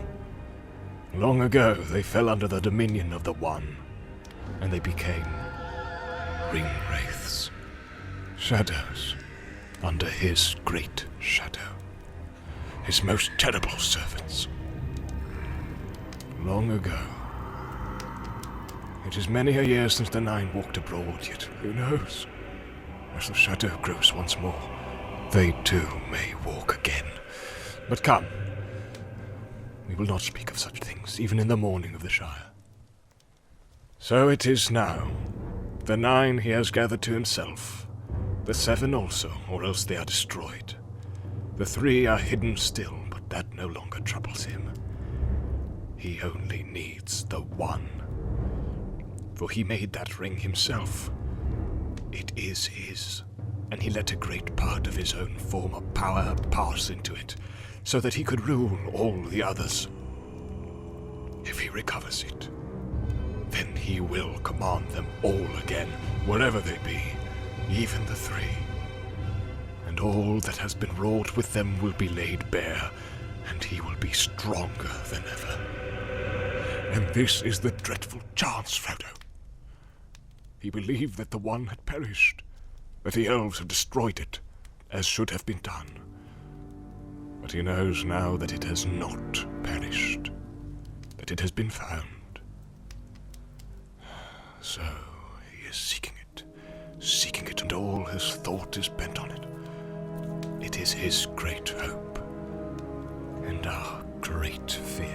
Long ago they fell under the dominion of the One, and they became ring wraiths, shadows under his great shadow, his most terrible servants. Long ago. It is many a year since the 9 walked abroad, yet who knows? As the shadow grows once more, they too may walk again. But come, we will not speak of such things, even in the morning of the Shire. So it is now. The 9 he has gathered to himself, the 7 also, or else they are destroyed. The 3 are hidden still, but that no longer troubles him. He only needs the 1. For he made that ring himself. It is his, and he let a great part of his own former power pass into it, so that he could rule all the others. If he recovers it, then he will command them all again, wherever they be, even the 3. And all that has been wrought with them will be laid bare, and he will be stronger than ever. And this is the dreadful chance, Frodo. He believed that the One had perished, that the elves had destroyed it, as should have been done. But he knows now that it has not perished, that it has been found. So he is seeking it, and all his thought is bent on it. It is his great hope, and our great fear.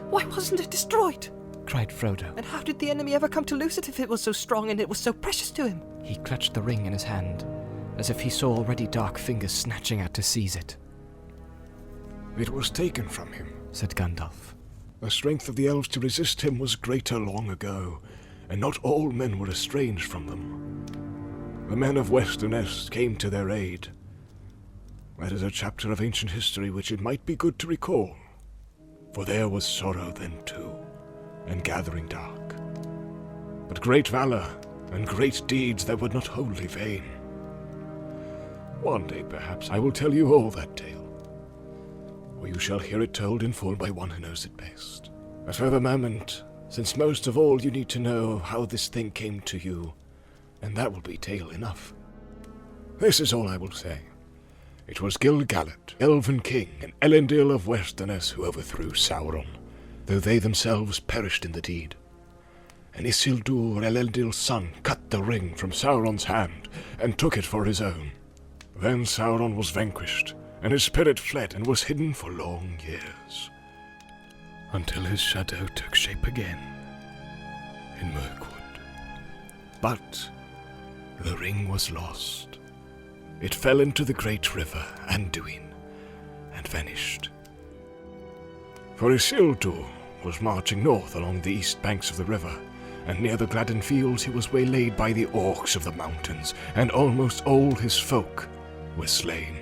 Why wasn't it destroyed? Cried Frodo. And how did the enemy ever come to lose it if it was so strong and it was so precious to him? He clutched the ring in his hand, as if he saw already dark fingers snatching out to seize it. It was taken from him, said Gandalf. The strength of the elves to resist him was greater long ago, and not all men were estranged from them. The men of Westernesse came to their aid. That is a chapter of ancient history which it might be good to recall, for there was sorrow then too, and gathering dark, but great valor and great deeds that were not wholly vain. One day, perhaps, I will tell you all that tale, or you shall hear it told in full by one who knows it best. But for the moment, since most of all you need to know how this thing came to you, and that will be tale enough. This is all I will say. It was Gil-galad, Elven King, and Elendil of Westernesse who overthrew Sauron, though they themselves perished in the deed. And Isildur, Elendil's son, cut the ring from Sauron's hand and took it for his own. Then Sauron was vanquished, and his spirit fled and was hidden for long years, until his shadow took shape again in Mirkwood. But the ring was lost. It fell into the great river Anduin and vanished. For Isildur was marching north along the east banks of the river, and near the Gladden fields he was waylaid by the orcs of the mountains, and almost all his folk were slain.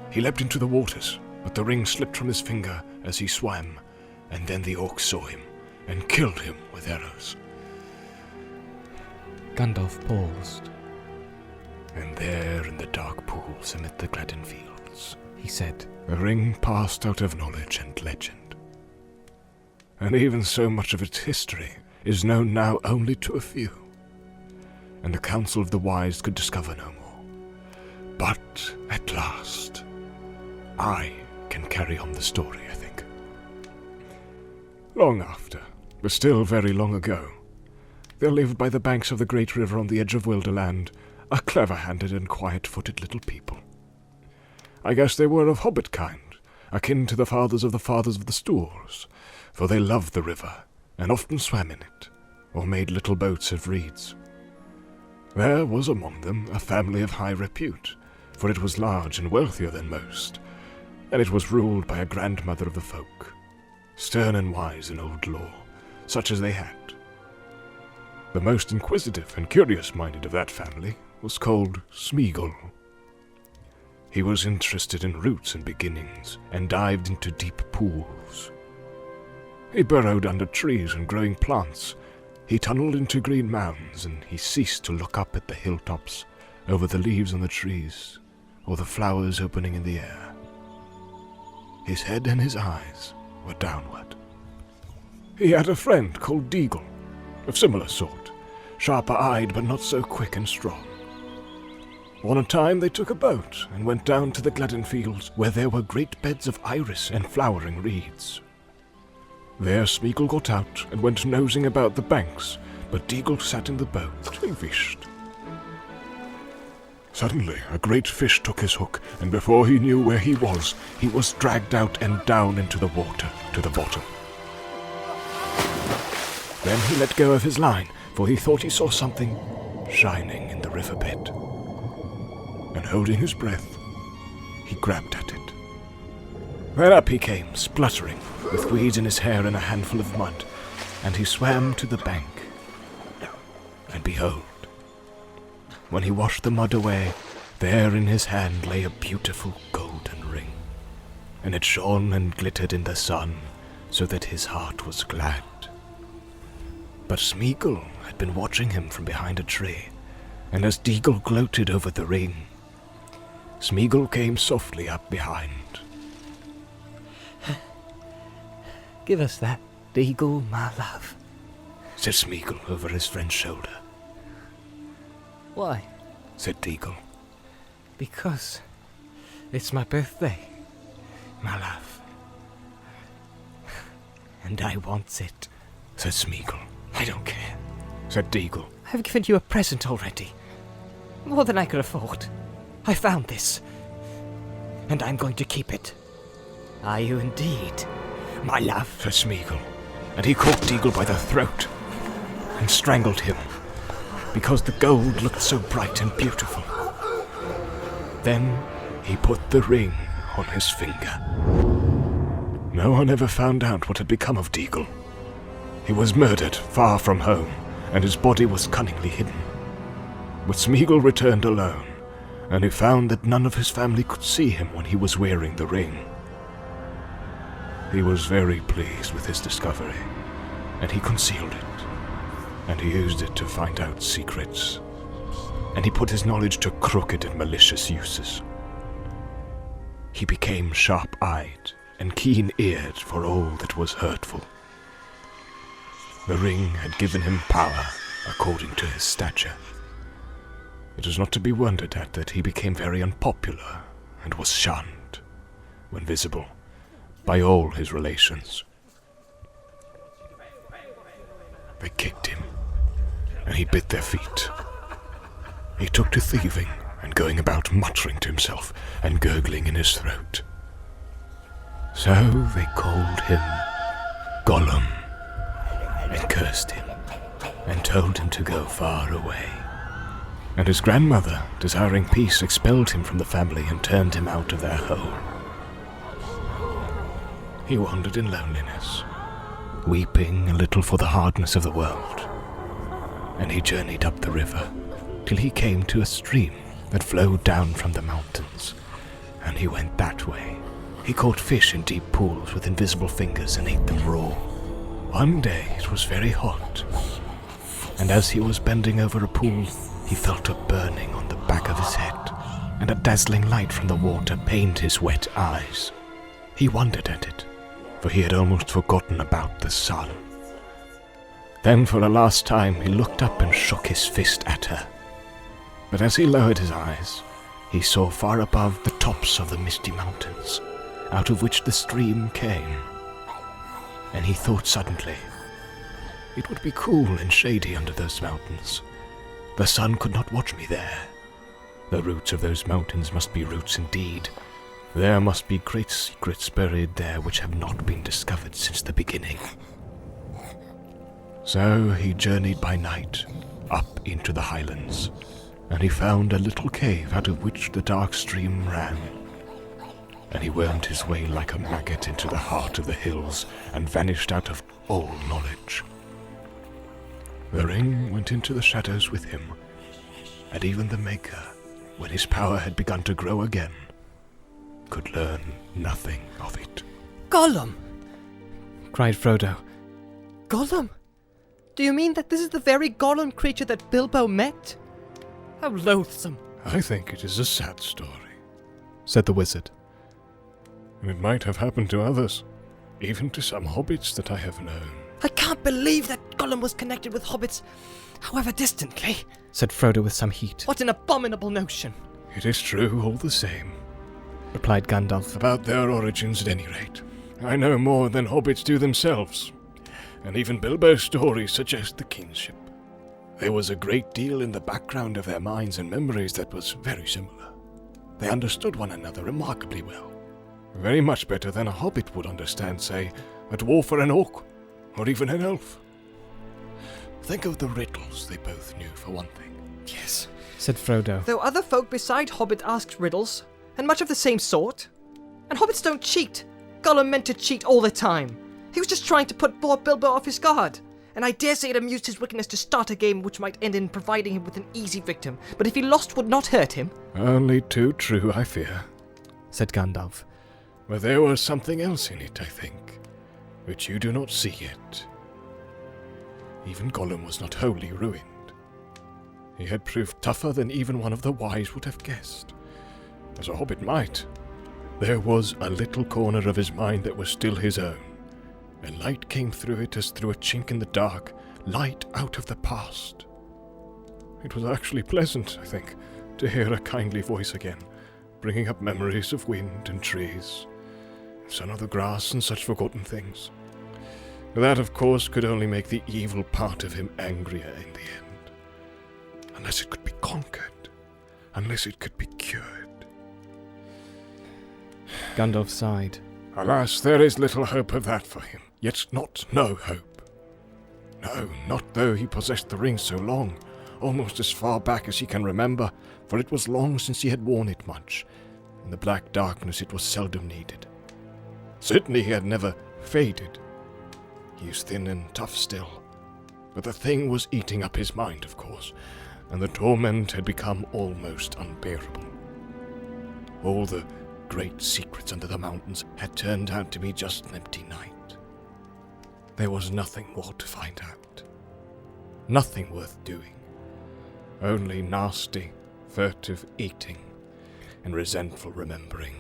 He leapt into the waters, but the ring slipped from his finger as he swam, and then the orcs saw him and killed him with arrows. Gandalf paused. And there in the dark pools amid the Gladden fields, He said, the ring passed out of knowledge and legend. And even so much of its history is known now only to a few, and the Council of the Wise could discover no more. But at last, I can carry on the story, I think. Long after, but still very long ago, there lived by the banks of the great river on the edge of Wilderland a clever-handed and quiet-footed little people. I guess they were of hobbit kind, akin to the fathers of the Stoors, for they loved the river, and often swam in it, or made little boats of reeds. There was among them a family of high repute, for it was large and wealthier than most, and it was ruled by a grandmother of the folk, stern and wise in old lore, such as they had. The most inquisitive and curious-minded of that family was called Smeagol. He was interested in roots and beginnings, and dived into deep pools. He burrowed under trees and growing plants. He tunneled into green mounds, and he ceased to look up at the hilltops, over the leaves on the trees, or the flowers opening in the air. His head and his eyes were downward. He had a friend called Deagle, of similar sort, sharper-eyed but not so quick and strong. On a time they took a boat and went down to the Gladden fields, where there were great beds of iris and flowering reeds. There Smeagol got out and went nosing about the banks, but Deagle sat in the boat and fished. Suddenly a great fish took his hook, and before he knew where he was dragged out and down into the water to the bottom. Then he let go of his line, for he thought he saw something shining in the riverbed. And holding his breath, he grabbed at it. Then up he came, spluttering, with weeds in his hair and a handful of mud, and he swam to the bank. And behold, when he washed the mud away, there in his hand lay a beautiful golden ring, and it shone and glittered in the sun, so that his heart was glad. But Smeagol had been watching him from behind a tree, and as Deagle gloated over the ring, Smeagol came softly up behind. Give us that, Deagle, my love, said Smeagol over his friend's shoulder. Why? Said Deagle. Because it's my birthday, my love. And I want it, said Smeagol. I don't care, said Deagle. I've given you a present already. More than I could afford. I found this, and I'm going to keep it. Are you indeed, my love? Said Smeagol, and he caught Deagle by the throat and strangled him, because the gold looked so bright and beautiful. Then he put the ring on his finger. No one ever found out what had become of Deagle. He was murdered far from home, and his body was cunningly hidden. But Smeagol returned alone, and he found that none of his family could see him when he was wearing the ring. He was very pleased with his discovery, and he concealed it, and he used it to find out secrets, and he put his knowledge to crooked and malicious uses. He became sharp-eyed and keen-eared for all that was hurtful. The ring had given him power according to his stature. It is not to be wondered at that he became very unpopular and was shunned, when visible, by all his relations. They kicked him, and he bit their feet. He took to thieving and going about muttering to himself and gurgling in his throat. So they called him Gollum, and cursed him, and told him to go far away. And his grandmother, desiring peace, expelled him from the family and turned him out of their home. He wandered in loneliness, weeping a little for the hardness of the world, and he journeyed up the river till he came to a stream that flowed down from the mountains, and he went that way. He caught fish in deep pools with invisible fingers and ate them raw. One day it was very hot, and as he was bending over a pool, he felt a burning on the back of his head, and a dazzling light from the water pained his wet eyes. He wondered at it, for he had almost forgotten about the sun. Then for the last time he looked up and shook his fist at her. But as he lowered his eyes, he saw far above the tops of the misty mountains, out of which the stream came. And he thought suddenly, it would be cool and shady under those mountains. The sun could not watch me there. The roots of those mountains must be roots indeed. There must be great secrets buried there which have not been discovered since the beginning. So he journeyed by night up into the highlands, and he found a little cave out of which the dark stream ran. And he wormed his way like a maggot into the heart of the hills and vanished out of all knowledge. The ring went into the shadows with him, and even the Maker, when his power had begun to grow again, could learn nothing of it. Gollum! cried Frodo. Gollum? Do you mean that this is the very Gollum creature that Bilbo met? How loathsome. I think it is a sad story, Said the wizard. and it might have happened to others, even to some hobbits that I have known. I can't believe that Gollum was connected with hobbits, however distantly. Said Frodo with some heat. What an abominable notion. It is true all the same. Replied Gandalf. About their origins at any rate. I know more than hobbits do themselves, and even Bilbo's stories suggest the kinship. There was a great deal in the background of their minds and memories that was very similar. They understood one another remarkably well. Very much better than a hobbit would understand, say, a dwarf or an orc, or even an elf. Think of the riddles they both knew, for one thing. Yes. Said Frodo. Though other folk beside Hobbit asked riddles, and much of the same sort. And hobbits don't cheat. Gollum meant to cheat all the time. He was just trying to put poor Bilbo off his guard. And I dare say it amused his wickedness to start a game which might end in providing him with an easy victim. But if he lost, would not hurt him. Only too true, I fear. Said Gandalf. But there was something else in it, I think, which you do not see yet. Even Gollum was not wholly ruined. He had proved tougher than even one of the wise would have guessed. As a hobbit might. There was a little corner of his mind that was still his own, and light came through it as through a chink in the dark, light out of the past. It was actually pleasant, I think, to hear a kindly voice again, bringing up memories of wind and trees, sun of the grass and such forgotten things. That, of course, could only make the evil part of him angrier in the end. Unless it could be conquered, unless it could be cured. Gandalf sighed. Alas, there is little hope of that for him, yet not no hope. No, not though he possessed the ring so long, almost as far back as he can remember, for it was long since he had worn it much. In the black darkness it was seldom needed. Certainly he had never faded. He is thin and tough still, but the thing was eating up his mind, of course, and the torment had become almost unbearable. All the great secrets under the mountains had turned out to be just an empty night. There was nothing more to find out. Nothing worth doing. Only nasty, furtive eating and resentful remembering.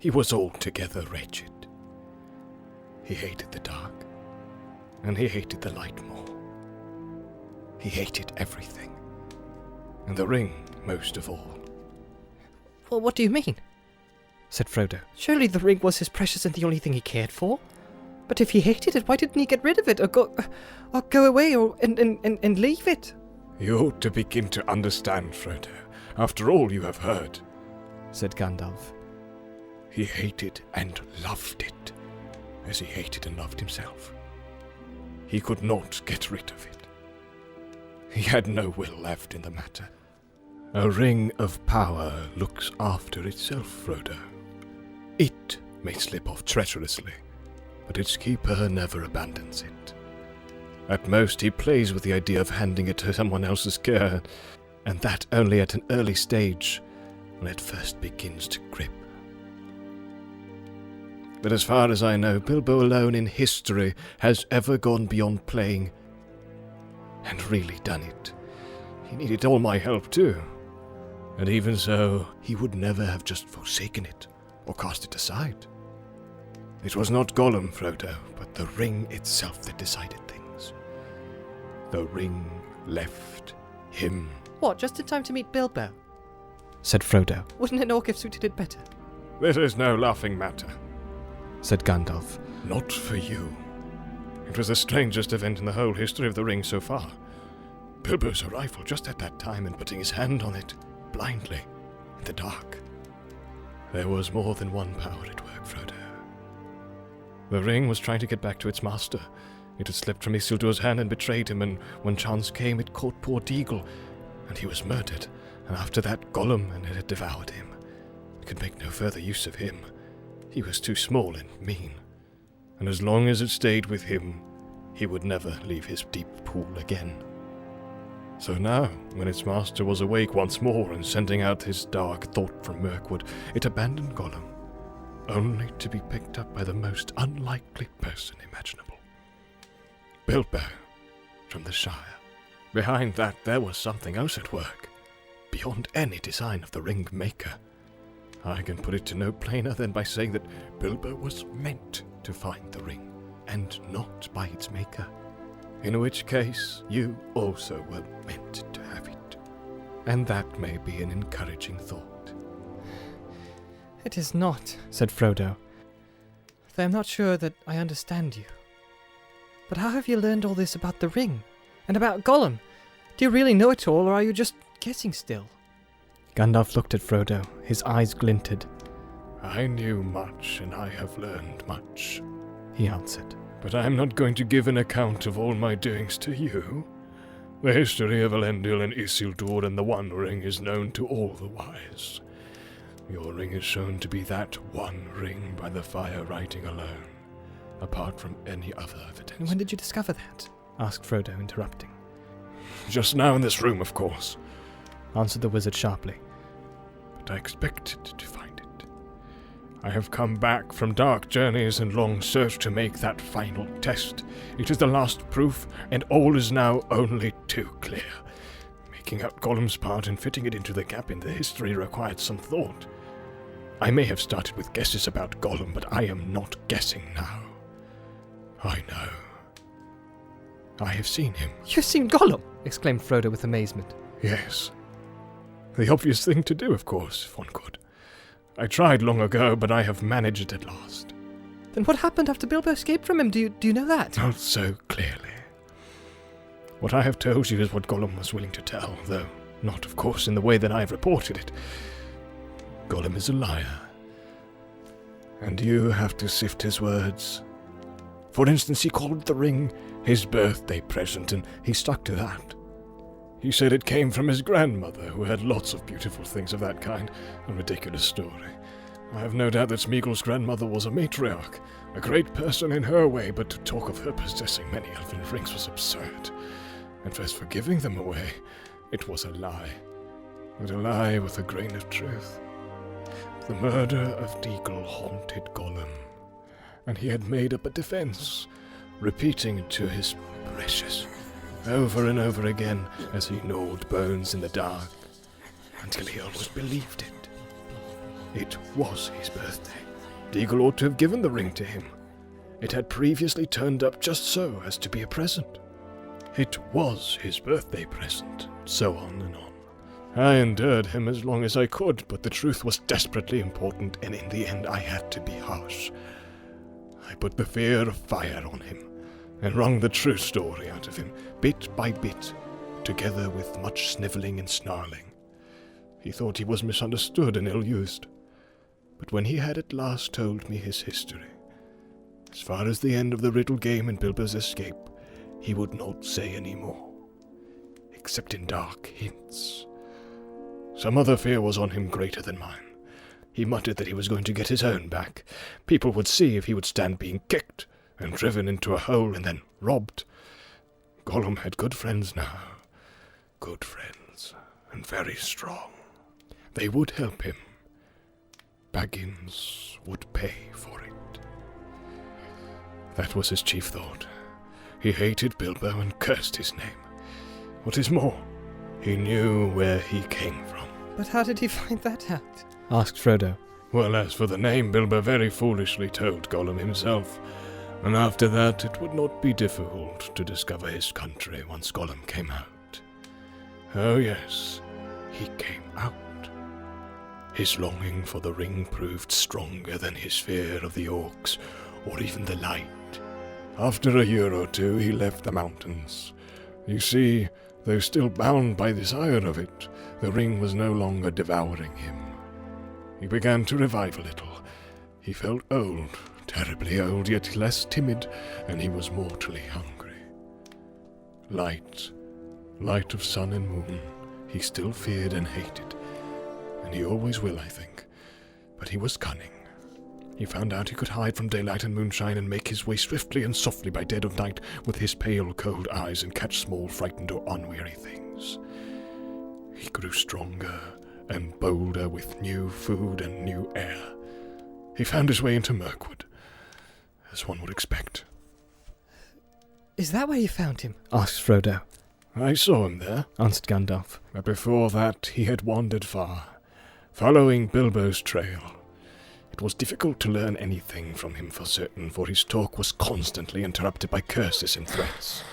He was altogether wretched. He hated the dark, and he hated the light more. He hated everything, and the ring most of all. Well, what do you mean? Said Frodo. Surely the ring was his precious and the only thing he cared for. But if he hated it, why didn't he get rid of it, or go away, and leave it? You ought to begin to understand, Frodo, after all you have heard. Said Gandalf. He hated and loved it, as he hated and loved himself. He could not get rid of it. He had no will left in the matter. A ring of power looks after itself, Frodo. It may slip off treacherously, but its keeper never abandons it. At most, he plays with the idea of handing it to someone else's care, and that only at an early stage, when it first begins to grip. But as far as I know, Bilbo alone in history has ever gone beyond playing, and really done it. He needed all my help too. And even so, he would never have just forsaken it, or cast it aside. It was not Gollum, Frodo, but the ring itself that decided The ring left him. What, just in time to meet Bilbo? said Frodo. Wouldn't an orc have suited it better? This is no laughing matter. Said Gandalf. Not for you. It was the strangest event in the whole history of the ring so far. Bilbo's arrival just at that time and putting his hand on it, blindly, in the dark. There was more than one power at work, Frodo. The ring was trying to get back to its master. It had slipped from Isildur's hand and betrayed him, and when chance came, it caught poor Deagle, and he was murdered. And after that, Gollum, and it had devoured him. It could make no further use of him. He was too small and mean. And as long as it stayed with him, he would never leave his deep pool again. So now, when its master was awake once more and sending out his dark thought from Mirkwood, it abandoned Gollum, only to be picked up by the most unlikely person imaginable. Bilbo, from the Shire. Behind that, there was something else at work, beyond any design of the ring maker. I can put it to no plainer than by saying that Bilbo was meant to find the ring, and not by its maker. In which case, you also were meant to have it. And that may be an encouraging thought. It is not, said Frodo. Though I'm not sure that I understand you. But how have you learned all this about the ring? And about Gollum? Do you really know it all, or are you just guessing still? Gandalf looked at Frodo. His eyes glinted. I knew much, and I have learned much, he answered. But I am not going to give an account of all my doings to you. The history of Elendil and Isildur and the One Ring is known to all the wise. Your ring is shown to be that one ring by the fire writing alone, apart from any other evidence. And when did you discover that? Asked Frodo, interrupting. Just now in this room, of course, answered the wizard sharply. But I expected to find it. I have come back from dark journeys and long search to make that final test. It is the last proof, and all is now only too clear. Making out Gollum's part and fitting it into the gap in the history required some thought. I may have started with guesses about Gollum, but I am not guessing now. I know. I have seen him. You've seen Gollum? Exclaimed Frodo with amazement. Yes. The obvious thing to do, of course, if one could. I tried long ago, but I have managed at last. Then what happened after Bilbo escaped from him? Do you know that? Not so clearly. What I have told you is what Gollum was willing to tell, though not, of course, in the way that I have reported it. Gollum is a liar. And you have to sift his words. For instance, he called the ring his birthday present, and he stuck to that. He said it came from his grandmother, who had lots of beautiful things of that kind. A ridiculous story. I have no doubt that Smeagol's grandmother was a matriarch, a great person in her way, but to talk of her possessing many elven rings was absurd. And as for giving them away, it was a lie. But a lie with a grain of truth. The murder of Deagle haunted Gollum, and he had made up a defense, repeating it to his precious over and over again as he gnawed bones in the dark, until he almost believed it. It was his birthday. Deagle ought to have given the ring to him. It had previously turned up just so as to be a present. It was his birthday present, so on and on. I endured him as long as I could, but the truth was desperately important, and in the end I had to be harsh. I put the fear of fire on him, and wrung the true story out of him, bit by bit, together with much snivelling and snarling. He thought he was misunderstood and ill-used, but when he had at last told me his history, as far as the end of the riddle game and Bilbo's escape, he would not say any more, except in dark hints. Some other fear was on him greater than mine. He muttered that he was going to get his own back. People would see if he would stand being kicked and driven into a hole and then robbed. Gollum had good friends now. Good friends, and very strong. They would help him. Baggins would pay for it. That was his chief thought. He hated Bilbo and cursed his name. What is more, he knew where he came from. But how did he find that out? Asked Frodo. Well, as for the name, Bilbo very foolishly told Gollum himself. And after that, it would not be difficult to discover his country once Gollum came out. Oh yes, he came out. His longing for the ring proved stronger than his fear of the orcs, or even the light. After a year or two, he left the mountains. You see, though still bound by desire of it, the ring was no longer devouring him. He began to revive a little. He felt old, terribly old, yet less timid, and he was mortally hungry. Light of sun and moon, he still feared and hated, and he always will, I think. But he was cunning. He found out he could hide from daylight and moonshine and make his way swiftly and softly by dead of night with his pale, cold eyes and catch small, frightened or unwary things. He grew stronger and bolder with new food and new air. He found his way into Mirkwood, as one would expect. Is that where you found him? asked Frodo. I saw him there, Answered Gandalf. but before that he had wandered far, following Bilbo's trail. It was difficult to learn anything from him for certain, for his talk was constantly interrupted by curses and threats.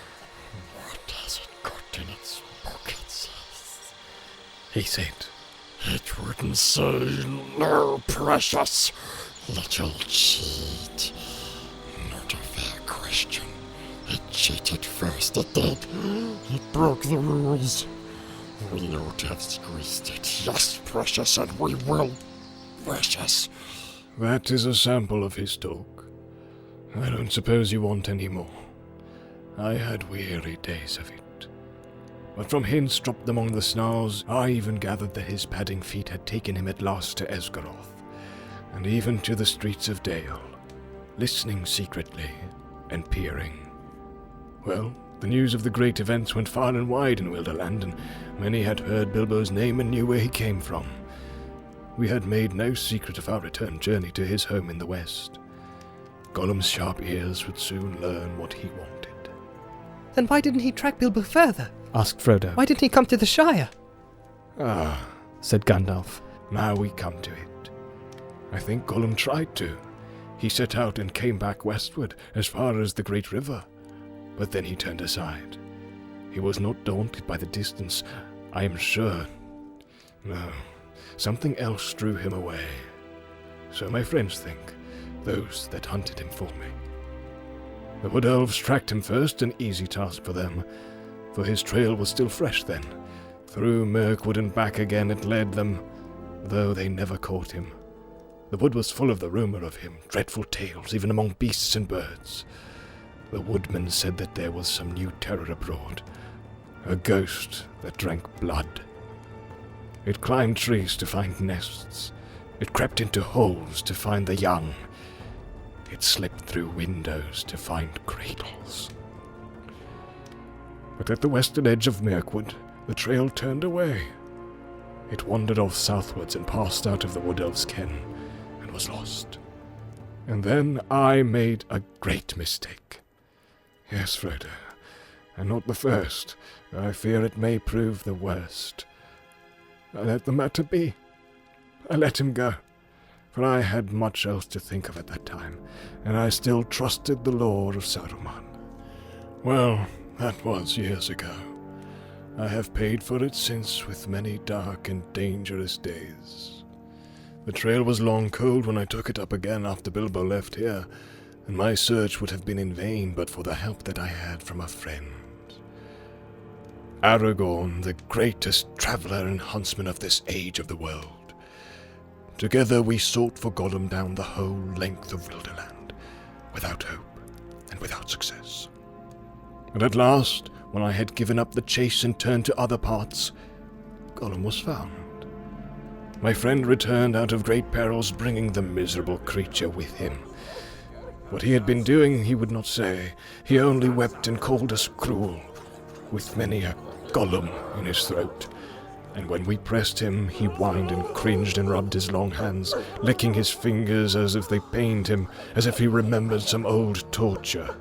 What has it got in its pockets? He said, It wouldn't say no, precious little cheat. Not a fair question. It cheated first, it did. It broke the rules. We ought to have squeezed it. Yes, precious, and we will. Precious. That is a sample of his talk. I don't suppose you want any more. I had weary days of it. But from hints dropped among the snarls, I even gathered that his padding feet had taken him at last to Esgaroth, and even to the streets of Dale, listening secretly and peering. Well, the news of the great events went far and wide in Wilderland, and many had heard Bilbo's name and knew where he came from. We had made no secret of our return journey to his home in the west. Gollum's sharp ears would soon learn what he wanted. Then why didn't he track Bilbo further? Asked Frodo. Why didn't he come to the Shire? Ah, Said Gandalf. now we come to it. I think Gollum tried to. He set out and came back westward, as far as the Great River. But then he turned aside. He was not daunted by the distance, I am sure. No, something else drew him away. So my friends think, those that hunted him for me. The Wood Elves tracked him first, an easy task for them, for his trail was still fresh then. Through Mirkwood and back again it led them, though they never caught him. The wood was full of the rumor of him, dreadful tales, even among beasts and birds. The woodmen said that there was some new terror abroad, a ghost that drank blood. It climbed trees to find nests. It crept into holes to find the young. It slipped through windows to find cradles. But at the western edge of Mirkwood, the trail turned away. It wandered off southwards and passed out of the Wood Elves' ken, and was lost. And then I made a great mistake. Yes, Frodo, and not the first. I fear it may prove the worst. I let the matter be. I let him go, for I had much else to think of at that time, and I still trusted the lore of Saruman. Well, that was years ago. I have paid for it since with many dark and dangerous days. The trail was long cold when I took it up again after Bilbo left here, and my search would have been in vain but for the help that I had from a friend. Aragorn, the greatest traveller and huntsman of this age of the world. Together we sought for Gollum down the whole length of Wilderland, without hope and without success. And at last, when I had given up the chase and turned to other parts, Gollum was found. My friend returned out of great perils, bringing the miserable creature with him. What he had been doing he would not say. He only wept and called us cruel, with many a Gollum in his throat. And when we pressed him, he whined and cringed and rubbed his long hands, licking his fingers as if they pained him, as if he remembered some old torture.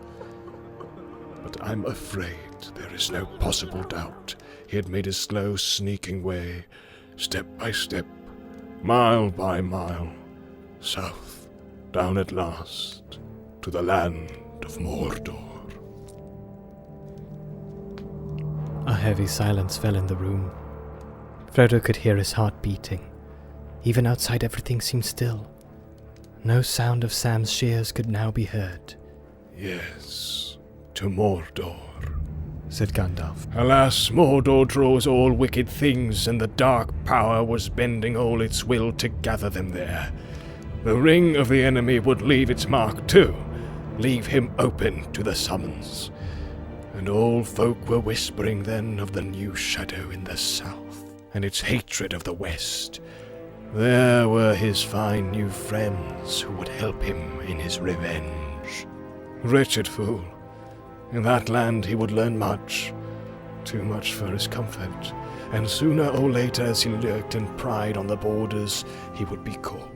But I'm afraid there is no possible doubt he had made his slow, sneaking way, step by step, mile by mile, south, down at last, to the land of Mordor. A heavy silence fell in the room. Frodo could hear his heart beating. Even outside, everything seemed still. No sound of Sam's shears could now be heard. Yes, to Mordor, said Gandalf. Alas, Mordor draws all wicked things, and the dark power was bending all its will to gather them there. The ring of the enemy would leave its mark too, leave him open to the summons. And all folk were whispering then of the new shadow in the south, and its hatred of the west. There were his fine new friends who would help him in his revenge. Wretched fool. In that land he would learn much, too much for his comfort, and sooner or later as he lurked and pried on the borders, he would be caught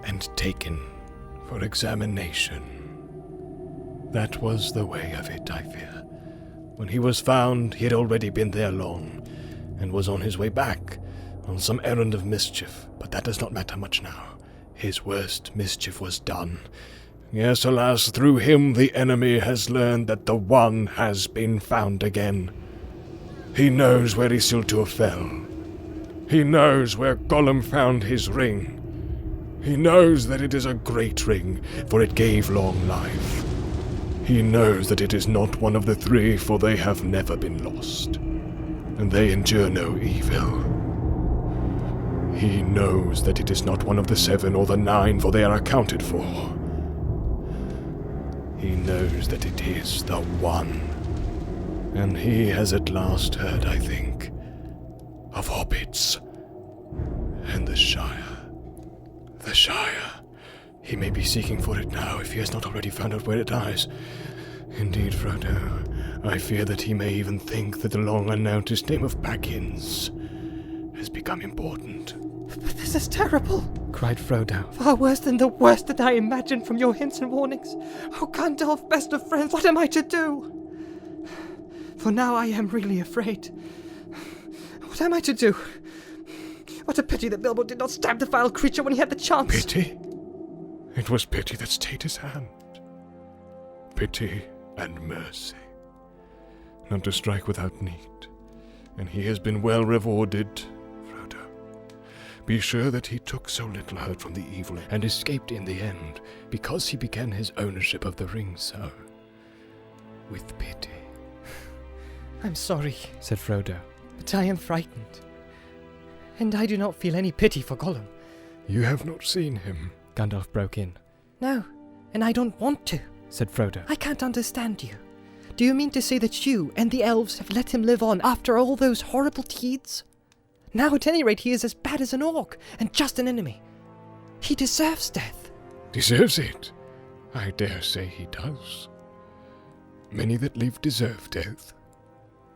and taken for examination. That was the way of it, I fear. When he was found, he had already been there long, and was on his way back, on some errand of mischief, but that does not matter much now. His worst mischief was done. Yes, alas, through him the enemy has learned that the One has been found again. He knows where Isildur fell. He knows where Gollum found his ring. He knows that it is a great ring, for it gave long life. He knows that it is not one of the three, for they have never been lost, and they endure no evil. He knows that it is not one of the 7 or the 9, for they are accounted for. He knows that it is the One, and he has at last heard, I think, of hobbits and the Shire. The Shire. He may be seeking for it now, if he has not already found out where it lies. Indeed, Frodo, I fear that he may even think that the long-unnoticed name of Baggins has become important. But this is terrible, cried Frodo. Far worse than the worst that I imagined from your hints and warnings. Oh, Gandalf, best of friends, what am I to do? For now I am really afraid. What am I to do? What a pity that Bilbo did not stab the vile creature when he had the chance. Pity? It was pity that stayed his hand. Pity and mercy. Not to strike without need. And he has been well rewarded, Frodo. Be sure that he took so little hurt from the evil and escaped in the end, because he began his ownership of the ring so. With pity. I'm sorry, said Frodo. but I am frightened. And I do not feel any pity for Gollum. You have not seen him. Gandalf broke in. No, and I don't want to. Said Frodo. I can't understand you. Do you mean to say that you and the elves have let him live on after all those horrible deeds? Now at any rate he is as bad as an orc, and just an enemy. He deserves death. Deserves it? I dare say he does. Many that live deserve death,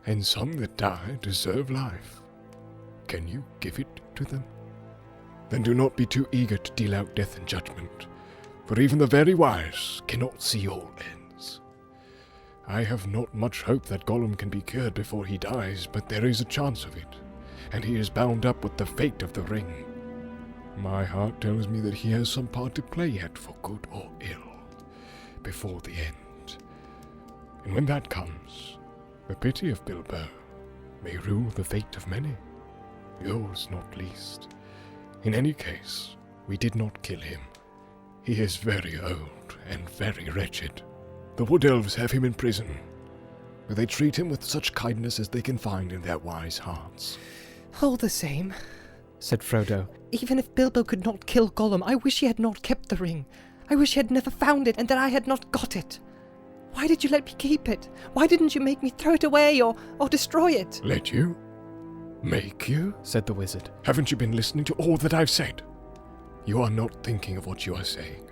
and some that die deserve life. Can you give it to them? Then do not be too eager to deal out death and judgment, for even the very wise cannot see all ends. I have not much hope that Gollum can be cured before he dies, but there is a chance of it, and he is bound up with the fate of the ring. My heart tells me that he has some part to play yet, for good or ill, before the end. And when that comes, the pity of Bilbo may rule the fate of many, yours not least. In any case, we did not kill him. He is very old and very wretched. The Wood Elves have him in prison, where they treat him with such kindness as they can find in their wise hearts. All the same, said Frodo. even if Bilbo could not kill Gollum, I wish he had not kept the ring. I wish he had never found it and that I had not got it. Why did you let me keep it? Why didn't you make me throw it away or destroy it? Let you? Make you? Said the wizard. Haven't you been listening to all that I've said? You are not thinking of what you are saying.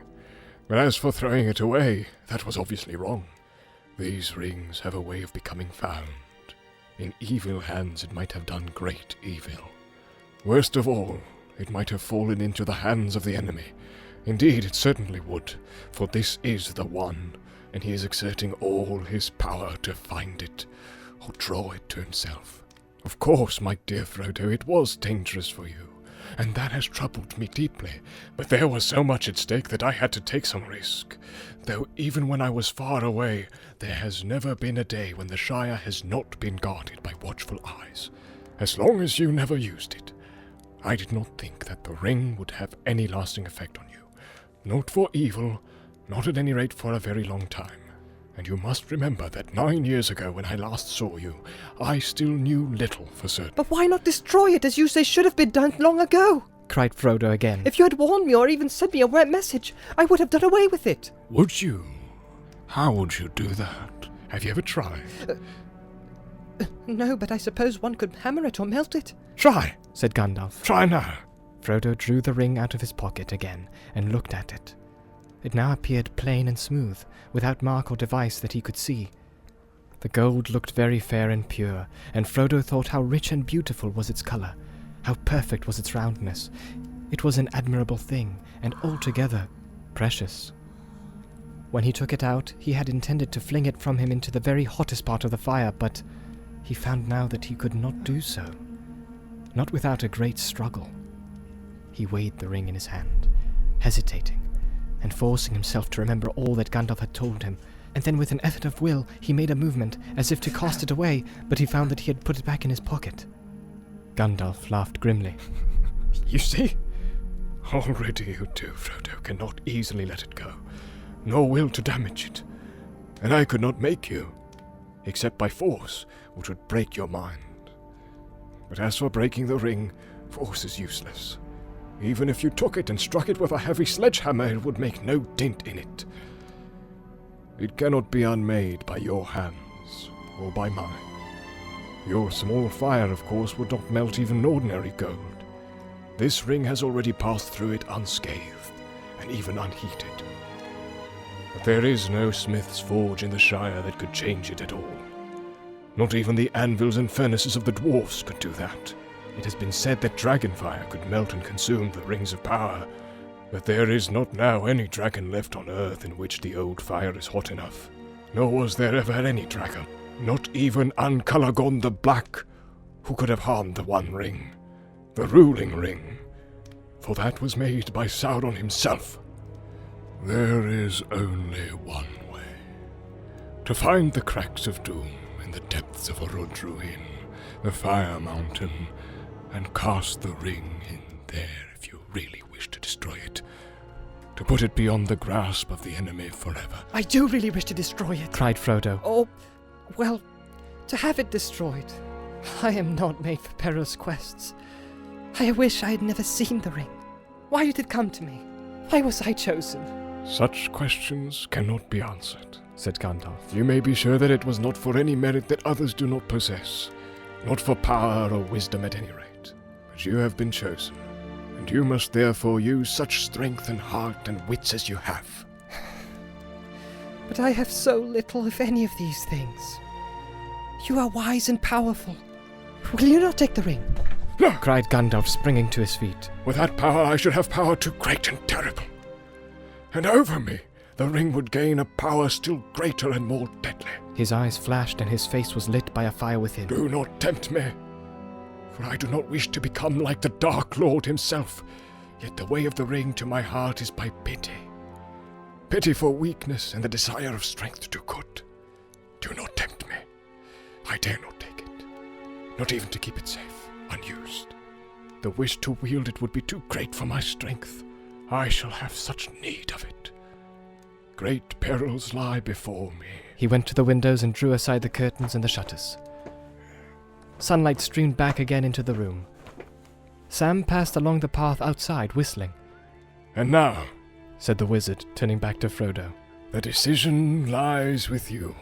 But as for throwing it away, that was obviously wrong. These rings have a way of becoming found. In evil hands it might have done great evil. Worst of all, it might have fallen into the hands of the enemy. Indeed, it certainly would, for this is the One, and he is exerting all his power to find it, or draw it to himself. Of course, my dear Frodo, it was dangerous for you, and that has troubled me deeply. But there was so much at stake that I had to take some risk. Though even when I was far away, there has never been a day when the Shire has not been guarded by watchful eyes. As long as you never used it, I did not think that the ring would have any lasting effect on you. Not for evil, not at any rate for a very long time. And you must remember that 9 years ago when I last saw you, I still knew little for certain. But why not destroy it as you say should have been done long ago? cried Frodo again. If you had warned me or even sent me a message, I would have done away with it. Would you? How would you do that? Have you ever tried? No, but I suppose one could hammer it or melt it. Try! said Gandalf. Try now! Frodo drew the ring out of his pocket again and looked at it. It now appeared plain and smooth, without mark or device that he could see. The gold looked very fair and pure, and Frodo thought how rich and beautiful was its colour, how perfect was its roundness. It was an admirable thing, and altogether precious. When he took it out, he had intended to fling it from him into the very hottest part of the fire, but he found now that he could not do so, not without a great struggle. He weighed the ring in his hand, hesitating, and forcing himself to remember all that Gandalf had told him, and then with an effort of will he made a movement as if to cast it away, but he found that he had put it back in his pocket. Gandalf laughed grimly. You see? Already you too, Frodo, cannot easily let it go, nor will to damage it. And I could not make you, except by force, which would break your mind. But as for breaking the ring, force is useless. Even if you took it and struck it with a heavy sledgehammer, it would make no dint in it. It cannot be unmade by your hands, or by mine. Your small fire, of course, would not melt even ordinary gold. This ring has already passed through it unscathed, and even unheated. But there is no smith's forge in the Shire that could change it at all. Not even the anvils and furnaces of the dwarfs could do that. It has been said that dragonfire could melt and consume the rings of power, but there is not now any dragon left on Earth in which the old fire is hot enough. Nor was there ever any dragon, not even Ancalagon the Black, who could have harmed the One Ring, the ruling ring, for that was made by Sauron himself. There is only one way, to find the cracks of doom in the depths of Orodruin, the Fire Mountain, and cast the ring in there if you really wish to destroy it, to put it beyond the grasp of the enemy forever. I do really wish to destroy it. cried Frodo. Oh, well, to have it destroyed. I am not made for perilous quests. I wish I had never seen the ring. Why did it come to me? Why was I chosen? Such questions cannot be answered, said Gandalf. You may be sure that it was not for any merit that others do not possess, not for power or wisdom at any rate. But you have been chosen, and you must therefore use such strength and heart and wits as you have. But I have so little of any of these things. You are wise and powerful. Will you not take the ring? No! cried Gandalf, springing to his feet. With that power I should have power too great and terrible. And over me, the ring would gain a power still greater and more deadly. His eyes flashed and his face was lit by a fire within. Do not tempt me, for I do not wish to become like the Dark Lord himself. Yet the way of the ring to my heart is by pity. Pity for weakness and the desire of strength to do good. Do not tempt me. I dare not take it, not even to keep it safe, unused. The wish to wield it would be too great for my strength. I shall have such need of it. Great perils lie before me. He went to the windows and drew aside the curtains and the shutters. Sunlight streamed back again into the room. Sam passed along the path outside, whistling. And now, said the wizard, turning back to Frodo, the decision lies with you.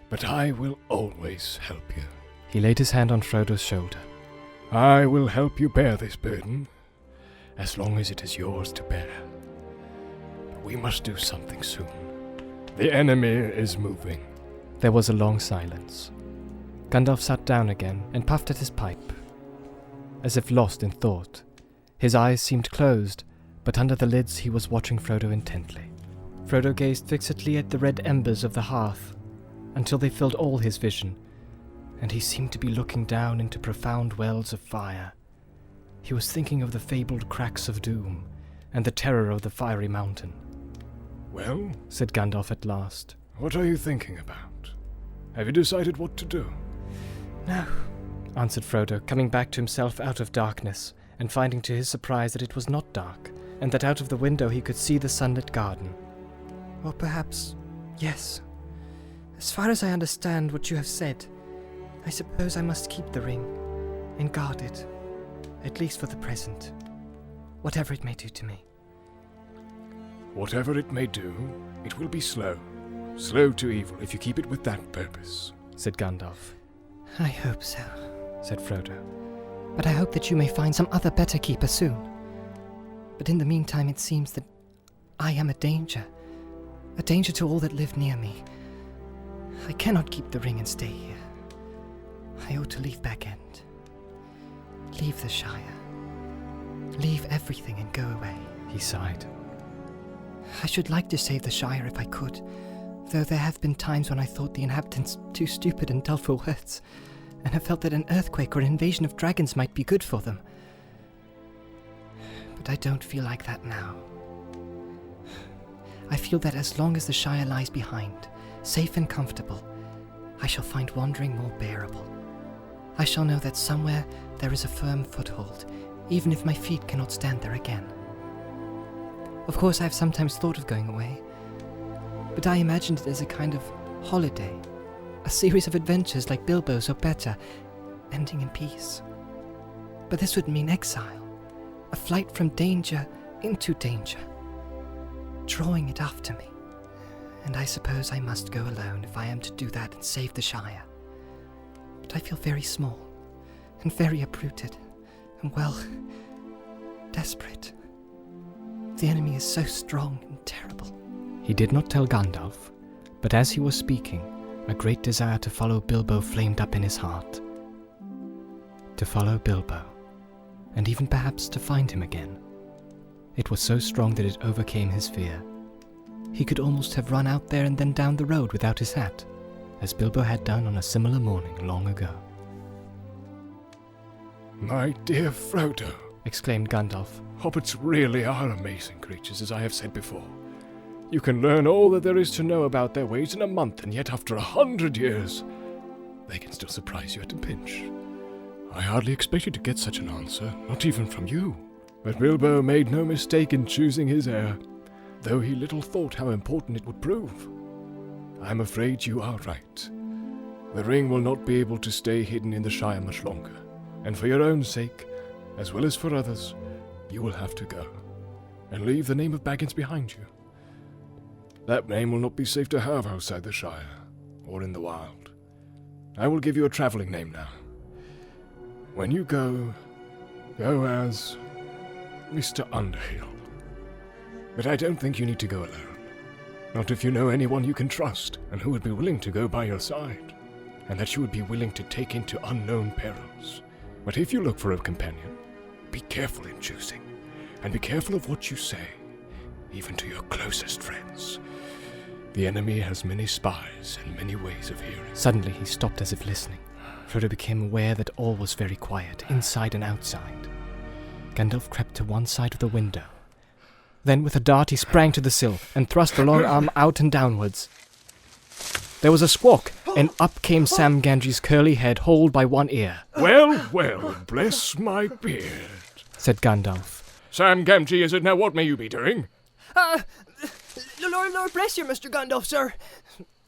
But I will always help you. He laid his hand on Frodo's shoulder. I will help you bear this burden, as long as it is yours to bear. But we must do something soon. The enemy is moving. There was a long silence. Gandalf sat down again and puffed at his pipe, as if lost in thought. His eyes seemed closed, but under the lids he was watching Frodo intently. Frodo gazed fixedly at the red embers of the hearth, until they filled all his vision, and he seemed to be looking down into profound wells of fire. He was thinking of the fabled cracks of doom, and the terror of the fiery mountain. Well, Said Gandalf at last. what are you thinking about? Have you decided what to do? No, answered Frodo, coming back to himself out of darkness, and finding to his surprise that it was not dark, and that out of the window he could see the sunlit garden. Or perhaps, yes. As far as I understand what you have said, I suppose I must keep the ring, and guard it, at least for the present, whatever it may do to me. Whatever it may do, it will be slow. Slow to evil if you keep it with that purpose, said Gandalf. I hope so. Said Frodo. But I hope that you may find some other better keeper soon. But in the meantime, it seems that I am a danger to all that live near me. I cannot keep the ring and stay here. I ought to leave Bag End. Leave the Shire. Leave everything and go away. He sighed. I should like to save the Shire if I could, though there have been times when I thought the inhabitants too stupid and dull for words, and have felt that an earthquake or an invasion of dragons might be good for them. But I don't feel like that now. I feel that as long as the Shire lies behind, safe and comfortable, I shall find wandering more bearable. I shall know that somewhere there is a firm foothold, even if my feet cannot stand there again. Of course, I have sometimes thought of going away, but I imagined it as a kind of holiday, a series of adventures like Bilbo's or better, ending in peace. But this would mean exile, a flight from danger into danger, drawing it after me. And I suppose I must go alone if I am to do that and save the Shire. But I feel very small, and very uprooted, and well, desperate. The enemy is so strong and terrible. He did not tell Gandalf, but as he was speaking, a great desire to follow Bilbo flamed up in his heart. To follow Bilbo, and even perhaps to find him again. It was so strong that it overcame his fear. He could almost have run out there and then down the road without his hat, as Bilbo had done on a similar morning long ago. My dear Frodo, Exclaimed Gandalf. hobbits really are amazing creatures, as I have said before. You can learn all that there is to know about their ways in a month, and yet after 100 years, they can still surprise you at a pinch. I hardly expected to get such an answer, not even from you. But Bilbo made no mistake in choosing his heir, though he little thought how important it would prove. I'm afraid you are right. The ring will not be able to stay hidden in the Shire much longer, and for your own sake, as well as for others, you will have to go, and leave the name of Baggins behind you. That name will not be safe to have outside the Shire, or in the wild. I will give you a travelling name now. When you go as Mr. Underhill. But I don't think you need to go alone. Not if you know anyone you can trust, and who would be willing to go by your side, and that you would be willing to take into unknown perils. But if you look for a companion, be careful in choosing, and be careful of what you say, even to your closest friends. The enemy has many spies and many ways of hearing. Suddenly he stopped as if listening. Frodo became aware that all was very quiet, inside and outside. Gandalf crept to one side of the window. Then with a dart he sprang to the sill, and thrust the long arm out and downwards. There was a squawk, and up came Sam Gamgee's curly head, hauled by one ear. Well, well, bless my beard, said Gandalf. Sam Gamgee, is it now? What may you be doing? Lord bless you, Mr. Gandalf, sir.